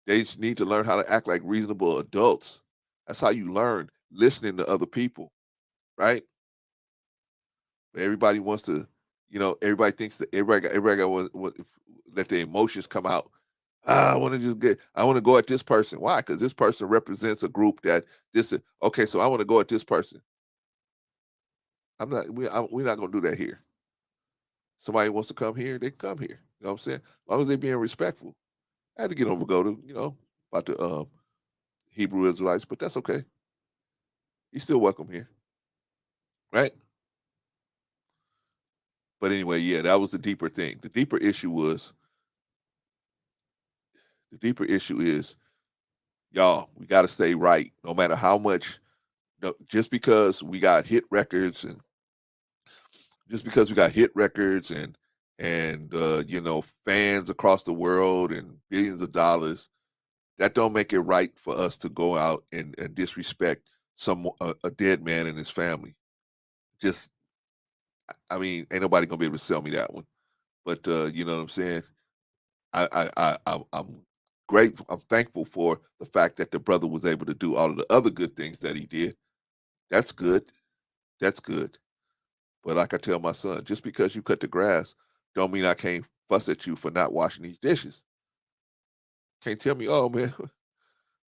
They just need to learn how to act like reasonable adults. That's how you learn, listening to other people, right? Everybody wants to, you know, everybody thinks that everybody got let their emotions come out. I want to go at this person. Why? Because this person represents a group that this is okay. So I want to go at this person. We're not gonna do that here. Somebody wants to come here, they can come here. You know what I'm saying? As long as they're being respectful. I had to get over go to, you know, about the Hebrew Israelites, but that's okay. He's still welcome here, right? But anyway, yeah, that was the deeper thing. The deeper issue is, y'all, we got to stay right, no matter how much. Just because we got hit records and fans across the world and billions of dollars, that don't make it right for us to go out and disrespect a dead man and his family. Just, I mean, ain't nobody gonna be able to sell me that one. But you know what I'm saying? I'm grateful. I'm thankful for the fact that the brother was able to do all of the other good things that he did. That's good. That's good. But like I tell my son, just because you cut the grass, don't mean I can't fuss at you for not washing these dishes. Can't tell me, oh man,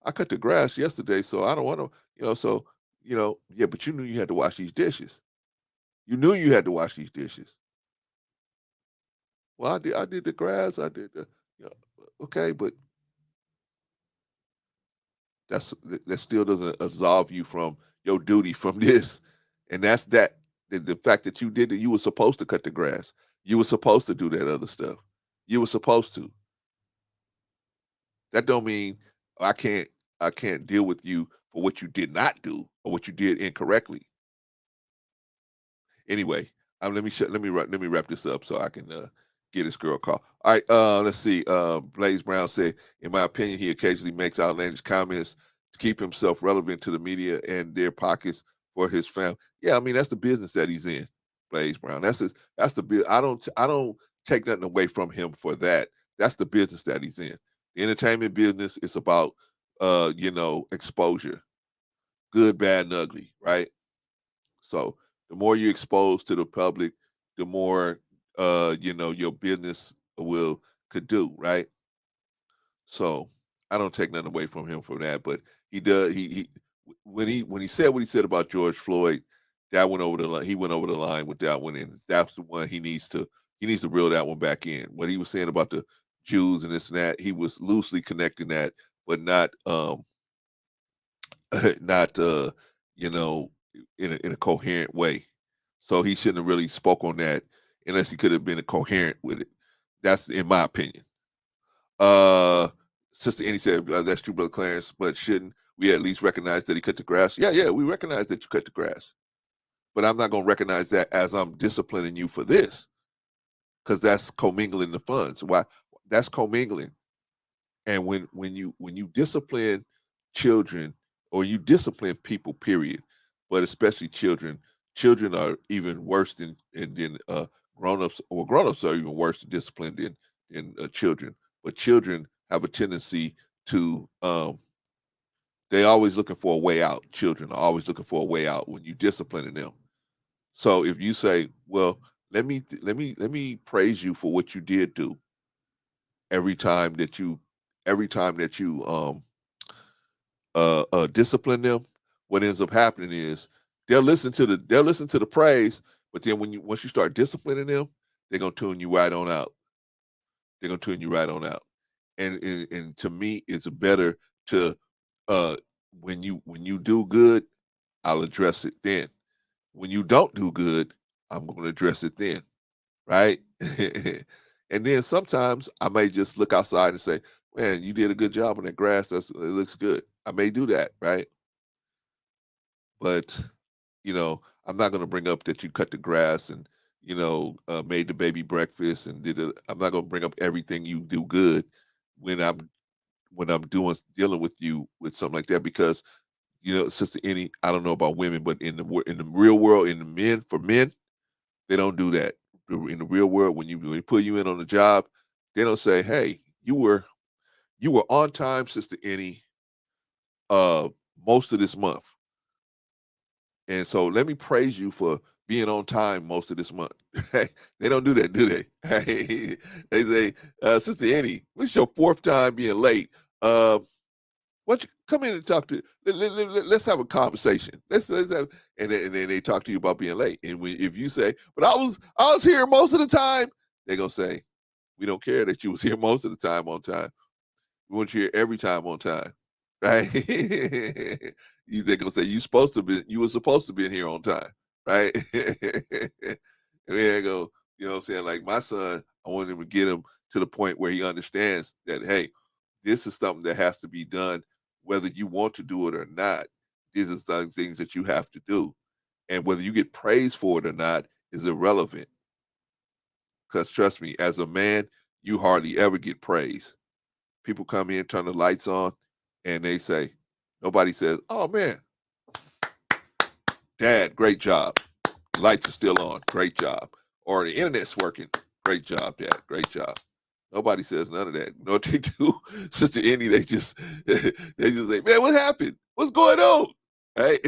I cut the grass yesterday, so I don't want to, yeah, but you knew you had to wash these dishes. You knew you had to wash these dishes. Well, I did the grass, I did the, okay, but that still doesn't absolve you from your duty from this. And that's that. The fact that you did it, you were supposed to cut the grass. You were supposed to do that other stuff. You were supposed to. That don't mean I can't deal with you for what you did not do or what you did incorrectly. Anyway, let me wrap this up so I can get this girl a call. All right, let's see. Blaze Brown said, in my opinion, he occasionally makes outlandish comments to keep himself relevant to the media and their pockets for his family. Yeah, I mean, that's the business that he's in, Blaze Brown. That's the I don't take nothing away from him for that. That's the business that he's in. The entertainment business is about exposure, good, bad, and ugly, right? So the more you expose to the public, the more your business could do, right? So I don't take nothing away from him for that, but he does. When he said what he said about George Floyd, that went over the line. He went over the line with that one, and that's the one he needs to reel that one back in. What he was saying about the Jews and this and that, he was loosely connecting that, but not in a coherent way. So he shouldn't have really spoke on that unless he could have been coherent with it. That's in my opinion. Sister Annie said, that's true, Brother Clarence, but shouldn't we at least recognize that he cut the grass? Yeah, we recognize that you cut the grass. But I'm not going to recognize that as I'm disciplining you for this, because that's commingling the funds. Why? That's commingling. And when you discipline children, or you discipline people, period, but especially children are even worse than grown-ups, or grown-ups are even worse to discipline than children. But children have a tendency to they always looking for a way out. Children are always looking for a way out when you disciplining them. So if you say, well, let me praise you for what you did do every time that you discipline them, what ends up happening is they'll listen to the praise, but then once you start disciplining them, they're gonna tune you right on out. They're gonna tune you right on out. And to me, it's better to when you do good, I'll address it then. When you don't do good, I'm gonna address it then, right? And then sometimes I may just look outside and say, man, you did a good job on that grass. It looks good. I may do that, right? But, I'm not going to bring up that you cut the grass and, made the baby breakfast and I'm not going to bring up everything you do good when I'm dealing with you with something like that, because, Sister Annie, I don't know about women, but in the real world, for men, they don't do that. In the real world, when they put you in on the job, they don't say, hey, you were on time, Sister Annie, most of this month. And so let me praise you for being on time most of this month. They don't do that, do they? They say, Sister Annie, what's your fourth time being late? Why don't you come in and talk to? Let's have a conversation. Let's have, and then they talk to you about being late. And if you say, but I was here most of the time, they're gonna say, we don't care that you was here most of the time on time. We want you here every time on time. right? They're gonna say you were supposed to be in here on time, right? And then go, you know what I'm saying? Like my son, I want him to get him to the point where he understands that, hey, this is something that has to be done, whether you want to do it or not. These are the things that you have to do. And whether you get praise for it or not is irrelevant. Because trust me, as a man, you hardly ever get praise. People come in, turn the lights on, and they say, nobody says, oh man, Dad, great job. Lights are still on, great job. Or the internet's working, great job, Dad, great job. Nobody says none of that. You know what they do? Sister Indy, they just say, man, what happened? What's going on? Right?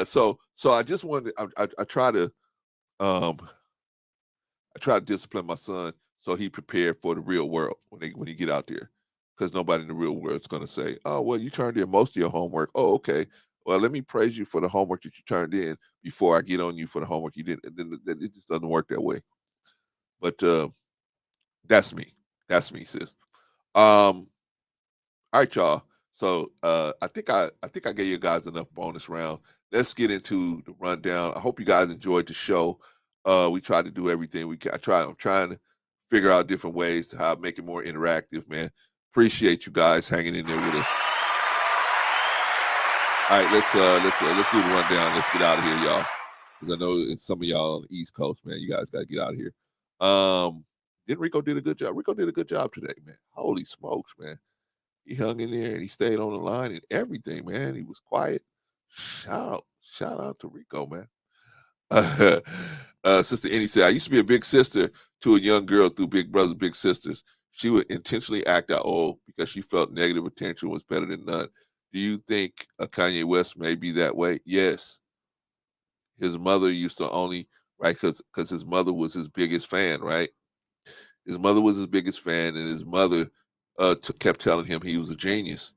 So I just wanted, I try to discipline my son so he prepared for the real world when he get out there, because nobody in the real world is going to say, oh, well, you turned in most of your homework. Oh, okay. Well, let me praise you for the homework that you turned in before I get on you for the homework you didn't. It just doesn't work that way. But that's me. That's me, sis. All right, y'all. So I think I gave you guys enough bonus round. Let's get into the rundown. I hope you guys enjoyed the show. We tried to do everything we can. I'm trying to figure out different ways to how make it more interactive, man. Appreciate you guys hanging in there with us. All right, let's do the rundown. Let's get out of here, y'all. Because I know some of y'all on the East Coast, man. You guys got to get out of here. Didn't Rico did a good job? Rico did a good job today, man. Holy smokes, man. He hung in there and he stayed on the line and everything, man. He was quiet. Shout out to Rico, man. Sister Annie said, I used to be a big sister to a young girl through Big Brothers Big Sisters. She would intentionally act out old because she felt negative attention was better than none. Do you think Kanye West may be that way? Yes. His mother used to only, right, because his mother was his biggest fan, right? His mother was his biggest fan, and his mother kept telling him he was a genius.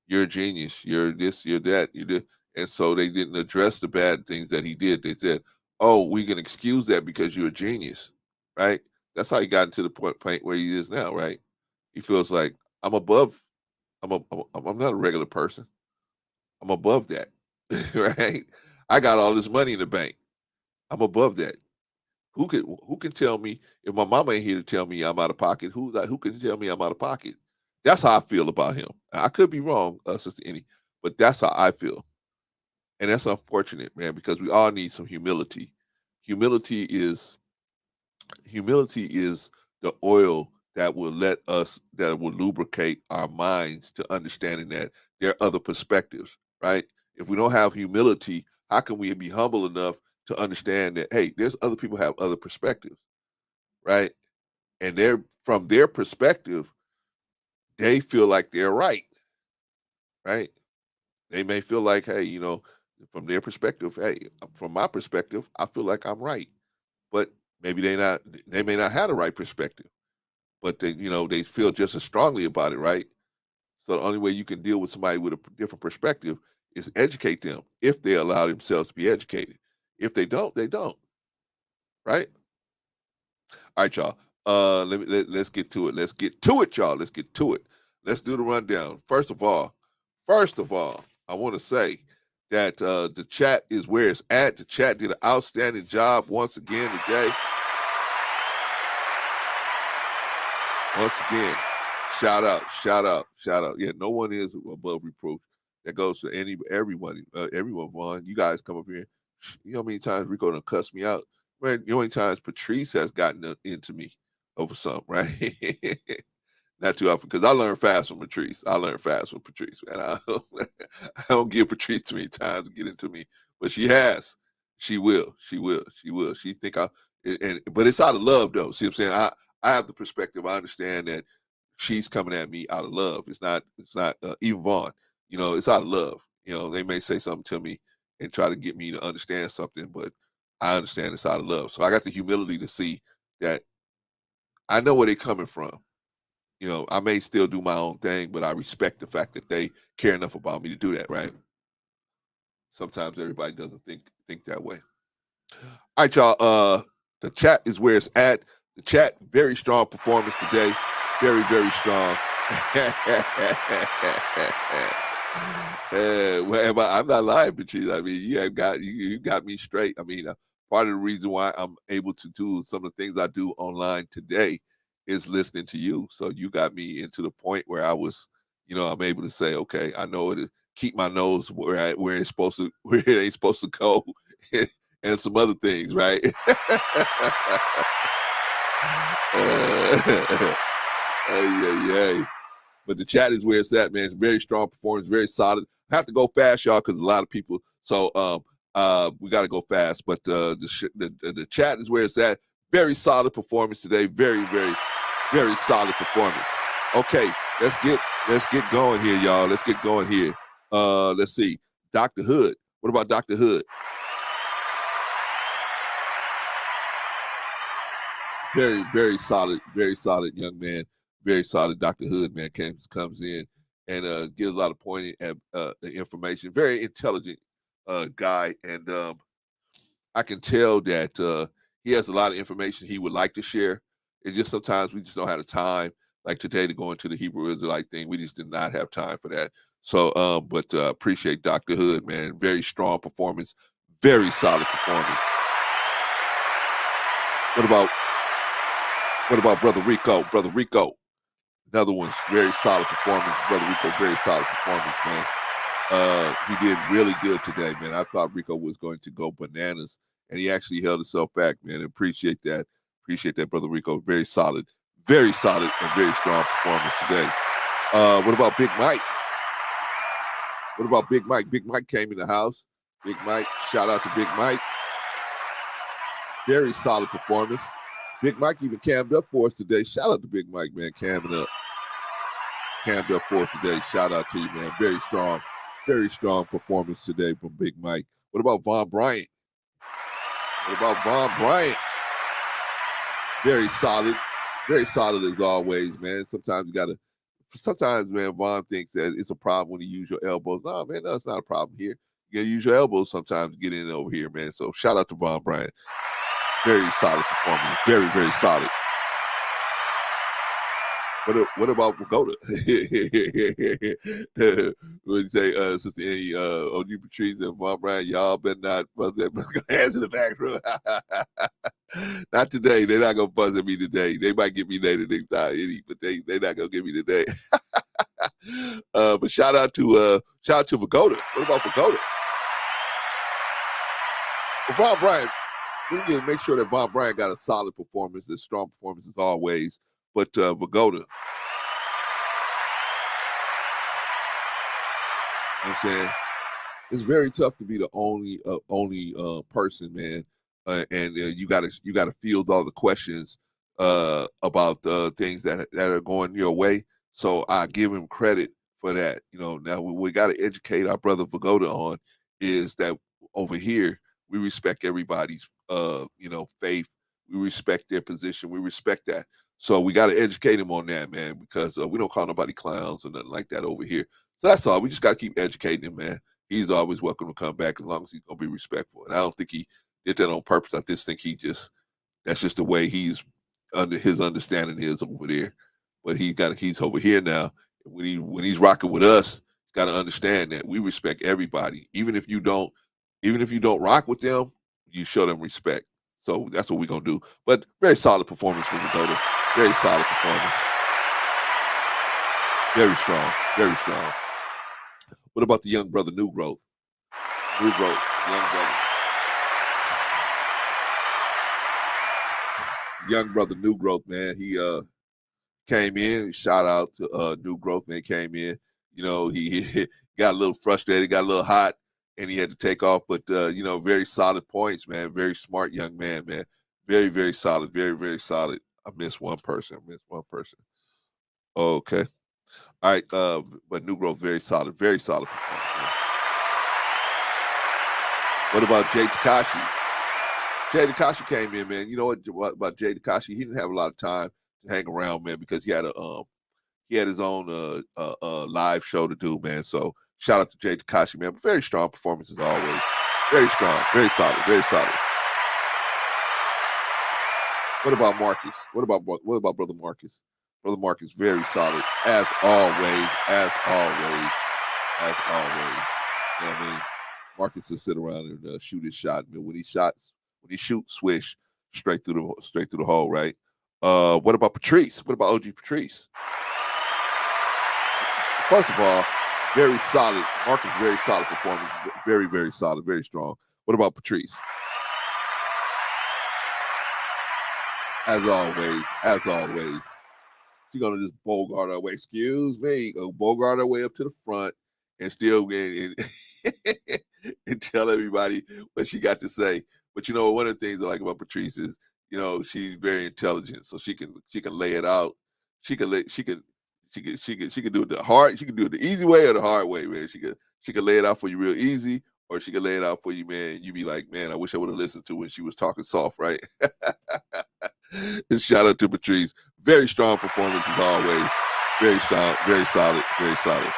You're a genius. You're this, you're that, you're this. And so they didn't address the bad things that he did. They said, oh, we can excuse that because you're a genius, right? That's how he got into the point where he is now, right? He feels like, I'm above, I'm not a regular person. I'm above that, right? I got all this money in the bank. I'm above that. Who can tell me, if my mama ain't here to tell me I'm out of pocket, who can tell me I'm out of pocket? That's how I feel about him. I could be wrong, Sister Annie, but that's how I feel. And that's unfortunate, man, because we all need some humility. Humility is the oil that will lubricate our minds to understanding that there are other perspectives, right? If we don't have humility, how can we be humble enough to understand that, hey, there's other people have other perspectives, right? And from their perspective, they feel like they're right? They may feel like, hey, from their perspective, hey, from my perspective, I feel like I'm right. But maybe they may not have the right perspective, but they feel just as strongly about it, right? So the only way you can deal with somebody with a different perspective is educate them if they allow themselves to be educated. If they don't, they don't. Right? All right, y'all. Let's get to it. Let's get to it, y'all. Let's get to it. Let's do the rundown. First of all, I want to say that the chat is where it's at. The chat did an outstanding job once again today. Once again, shout out. Yeah, no one is above reproach. That goes to everyone, Vaughn. You guys come up here. You know how many times Rico done cuss me out? Man, you know how many times Patrice has gotten into me over something, right? Not too often, because I learn fast from Patrice. Man. I don't give Patrice too many times to get into me, but she has. She will. She think but it's out of love, though. See what I'm saying? I have the perspective. I understand that she's coming at me out of love. It's not even Vaughn. It's out of love. They may say something to me and try to get me to understand something, but I understand it's out of love. So I got the humility to see that I know where they're coming from. I may still do my own thing, but I respect the fact that they care enough about me to do that, right? Sometimes everybody doesn't think that way. All right, y'all. The chat is where it's at. The chat, very strong performance today. Very, very strong. Well, I'm not lying, Patrice. I mean, you got me straight. I mean, part of the reason why I'm able to do some of the things I do online today is listening to you. So you got me into the point where I was, I'm able to say, okay, I know it is. Keep my nose where it's supposed to, where it ain't supposed to go, and some other things, right? Yeah. But the chat is where it's at, man. It's very strong performance, very solid. I have to go fast, y'all, because a lot of people. So we got to go fast. But the chat is where it's at. Very solid performance today. Very, very, very solid performance. Okay, let's get going here, y'all. Let's get going here. Let's see, Dr. Hood. What about Dr. Hood? Very, very solid young man. Very solid. Dr. Hood, man, comes in and gives a lot of pointed information. Very intelligent guy, and I can tell that he has a lot of information he would like to share. It's just sometimes we just don't have the time. Like today, to go into the Hebrew Israelite thing, we just did not have time for that. So, but appreciate Dr. Hood, man. Very strong performance. Very solid performance. What about Brother Rico? Brother Rico, another one's very solid performance. Brother Rico, very solid performance, man. He did really good today, man. I thought Rico was going to go bananas, and he actually held himself back, man. Appreciate that. Appreciate that, Brother Rico. Very solid and very strong performance today. What about Big Mike? What about Big Mike? Big Mike came in the house. Big Mike, shout out to Big Mike. Very solid performance. Big Mike even cammed up for us today. Shout out to Big Mike, man, camming up. Cammed up for us today. Shout out to you, man. Very strong performance today from Big Mike. What about Von Bryant? Very solid as always, man. Sometimes, man, Von thinks that it's a problem when you use your elbows. No, man, no, it's not a problem here. You gotta use your elbows sometimes to get in over here, man. So shout out to Von Bryant. Very solid performance. Very, very solid. What about Pagoda? What you say, Sister Annie, OG Patrice and Von Bryant, y'all better not buzz that hands in the back room. Not today. They're not gonna buzz at me today. They might get me later next time, but they're not gonna get me today. But shout out to Pagoda. What about Pagoda? Well, Von Bryant, we need to make sure that Von Bryant got a solid performance, a strong performance as always. But Pagoda, you know what I'm saying? It's very tough to be the only person, man, and you gotta field all the questions about things that are going your way. So I give him credit for that. Now we got to educate our brother Pagoda on is that over here we respect everybody's faith. We respect their position. We respect that. So we got to educate him on that, man, because we don't call nobody clowns or nothing like that over here. So that's all. We just got to keep educating him, man. He's always welcome to come back as long as he's going to be respectful. And I don't think he did that on purpose. I just think that's just the way his understanding is over there. But he's over here now. When he's rocking with us, he's got to understand that we respect everybody. Even if you don't rock with them, you show them respect. So that's what we're going to do. But very solid performance from Pagoda. Very solid performance. Very strong. Very strong. What about the young brother, New Growth? Young brother. Young brother, New Growth, man. He came in. Shout out to New Growth, man. Came in. He got a little frustrated, got a little hot, and he had to take off. But, very solid points, man. Very smart young man, man. Very, very solid. Very, very solid. I missed one person. Okay. All right. But New Growth, very solid. Very solid performance, man. What about Jay Takashi? Jay Takashi came in, man. You know what about Jay Takashi? He didn't have a lot of time to hang around, man, because he had his own live show to do, man. So shout out to Jay Takashi, man. But very strong performance as always. Very strong, very solid, very solid. What about Marcus? What about brother Marcus? Brother Mark is very solid, as always, as always, as always. You know what I mean? Marcus will sit around and shoot his shot. I mean, when he shoots, swish straight through the hole, right? What about Patrice? What about OG Patrice? First of all, very solid. Marcus, very solid performance. Very, very solid, very strong. What about Patrice? As always, she's gonna just bogart her way. Excuse me, go bogart her way up to the front and still and tell everybody what she got to say. But you know, one of the things I like about Patrice is, you know, she's very intelligent, so she can lay it out. She can do it the hard. She can do it the easy way or the hard way, man. She can lay it out for you real easy, or she can lay it out for you, man. You be like, man, I wish I would have listened to when she was talking soft, right? And shout out to Patrice. Very strong performance as always. Very strong, very solid, very solid.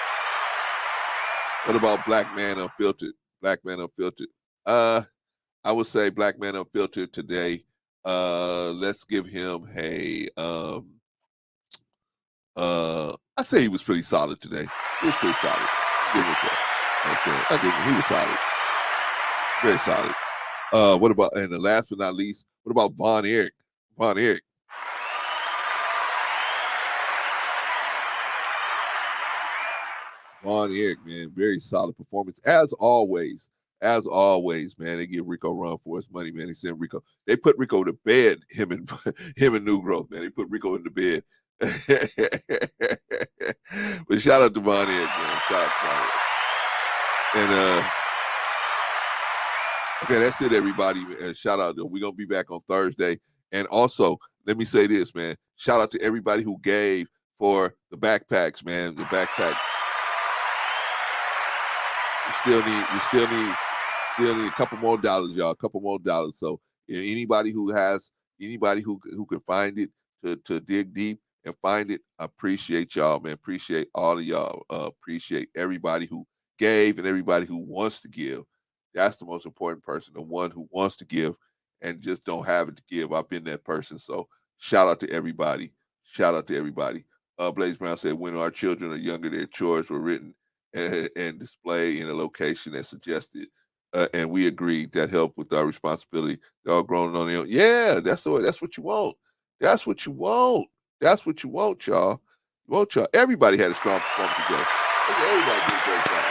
What about Black Man Unfiltered? Black Man Unfiltered. I would say Black Man Unfiltered today. Let's give him a I say he was pretty solid today. He was pretty solid. Give him that. I give him, he was solid. Very solid. What about, and the last but not least, what about Von Erich? Von Erich. Von Erich, man, very solid performance as always. As always, man, they give Rico a run for his money, man. They send Rico. They put Rico to bed. Him and New Growth, man. They put Rico in the bed. But shout out to Von Erich, man. Shout out to Von Erich. And okay, that's it, everybody. Shout out. We're gonna be back on Thursday. And also, let me say this, man. Shout out to everybody who gave for the backpacks, man. The backpack. We still need a couple more dollars, y'all. A couple more dollars. So anybody who can find it to dig deep and find it, I appreciate y'all, man. Appreciate all of y'all. Appreciate everybody who gave and everybody who wants to give. That's the most important person, the one who wants to give and just don't have it to give. I've been that person. So shout out to everybody. Shout out to everybody. Blaze Brown said, when our children are younger, their chores were written and displayed in a location that suggested, and we agreed that helped with our responsibility. They're all grown on their own. Yeah, that's what you want. That's what you want. That's what you want, y'all. You want y'all. Everybody had a strong performance today. Everybody did a great job.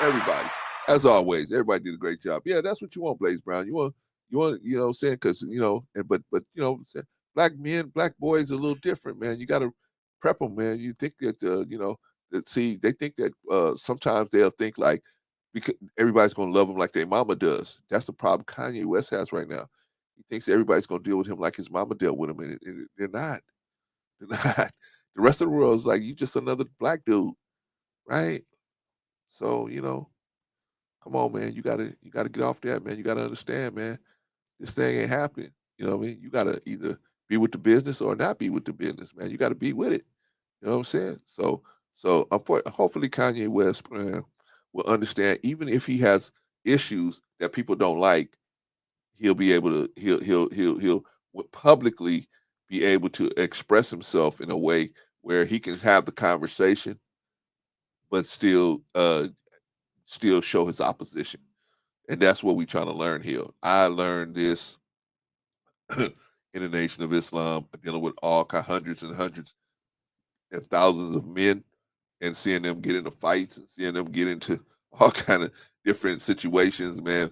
Everybody. As always, everybody did a great job. Yeah, that's what you want, Blaze Brown. You want, you know what I'm saying? Because, you know, but you know, black men, black boys are a little different, man. You got to prep them, man. You think that, you know, they think that sometimes they'll think like, because everybody's going to love him like their mama does. That's the problem Kanye West has right now. He thinks everybody's going to deal with him like his mama dealt with him, and they're not. They're not. The rest of the world is like, you just another black dude, right? So, you know, come on, man. You gotta get off that, man. You gotta understand, man. This thing ain't happening. You know what I mean? You gotta either be with the business or not be with the business, man. You gotta be with it. You know what I'm saying? So hopefully Kanye West, man, will understand, even if he has issues that people don't like, he'll be able to he'll publicly be able to express himself in a way where he can have the conversation, but still show his opposition. And that's what we're trying to learn here. I learned this in the Nation of Islam, dealing with all hundreds and hundreds and thousands of men, and seeing them get into fights and seeing them get into all kind of different situations, man,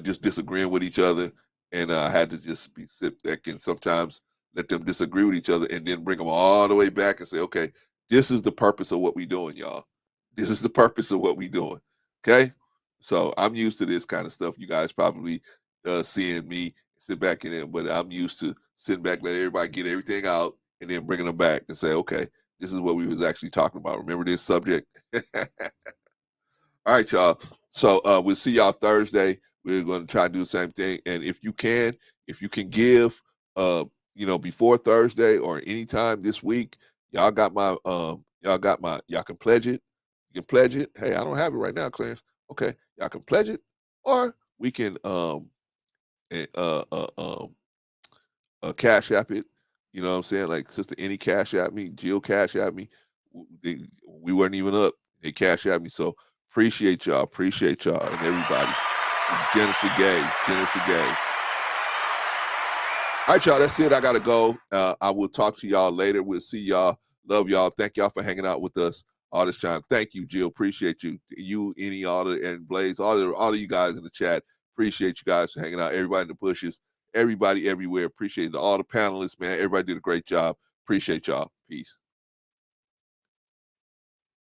just disagreeing with each other. And I had to just sit back and sometimes let them disagree with each other and then bring them all the way back and say, okay, this is the purpose of what we're doing, y'all. This is the purpose of what we're doing. Okay? So I'm used to this kind of stuff. You guys probably seeing me sit back in it, but I'm used to sitting back, let everybody get everything out, and then bringing them back and say, okay, this is what we was actually talking about. Remember this subject? All right, y'all. So we'll see y'all Thursday. We're going to try to do the same thing. And if you can give, you know, before Thursday or anytime this week, y'all can pledge it. You can pledge it. Hey, I don't have it right now, Clarence. Okay, y'all can pledge it, or we can Cash App it. You know what I'm saying? Like Sister Annie cash at me, Jill cash at me. We weren't even up. They cash at me. So appreciate y'all and everybody. Genesis Gay. All right, y'all, that's it. I got to go. I will talk to y'all later. We'll see y'all. Love y'all. Thank y'all for hanging out with us all this time. Thank you, Jill. Appreciate you. You, Any, and Blaze, all of you guys in the chat. Appreciate you guys for hanging out. Everybody in the bushes, everybody everywhere. Appreciate all the panelists, man. Everybody did a great job. Appreciate y'all. Peace.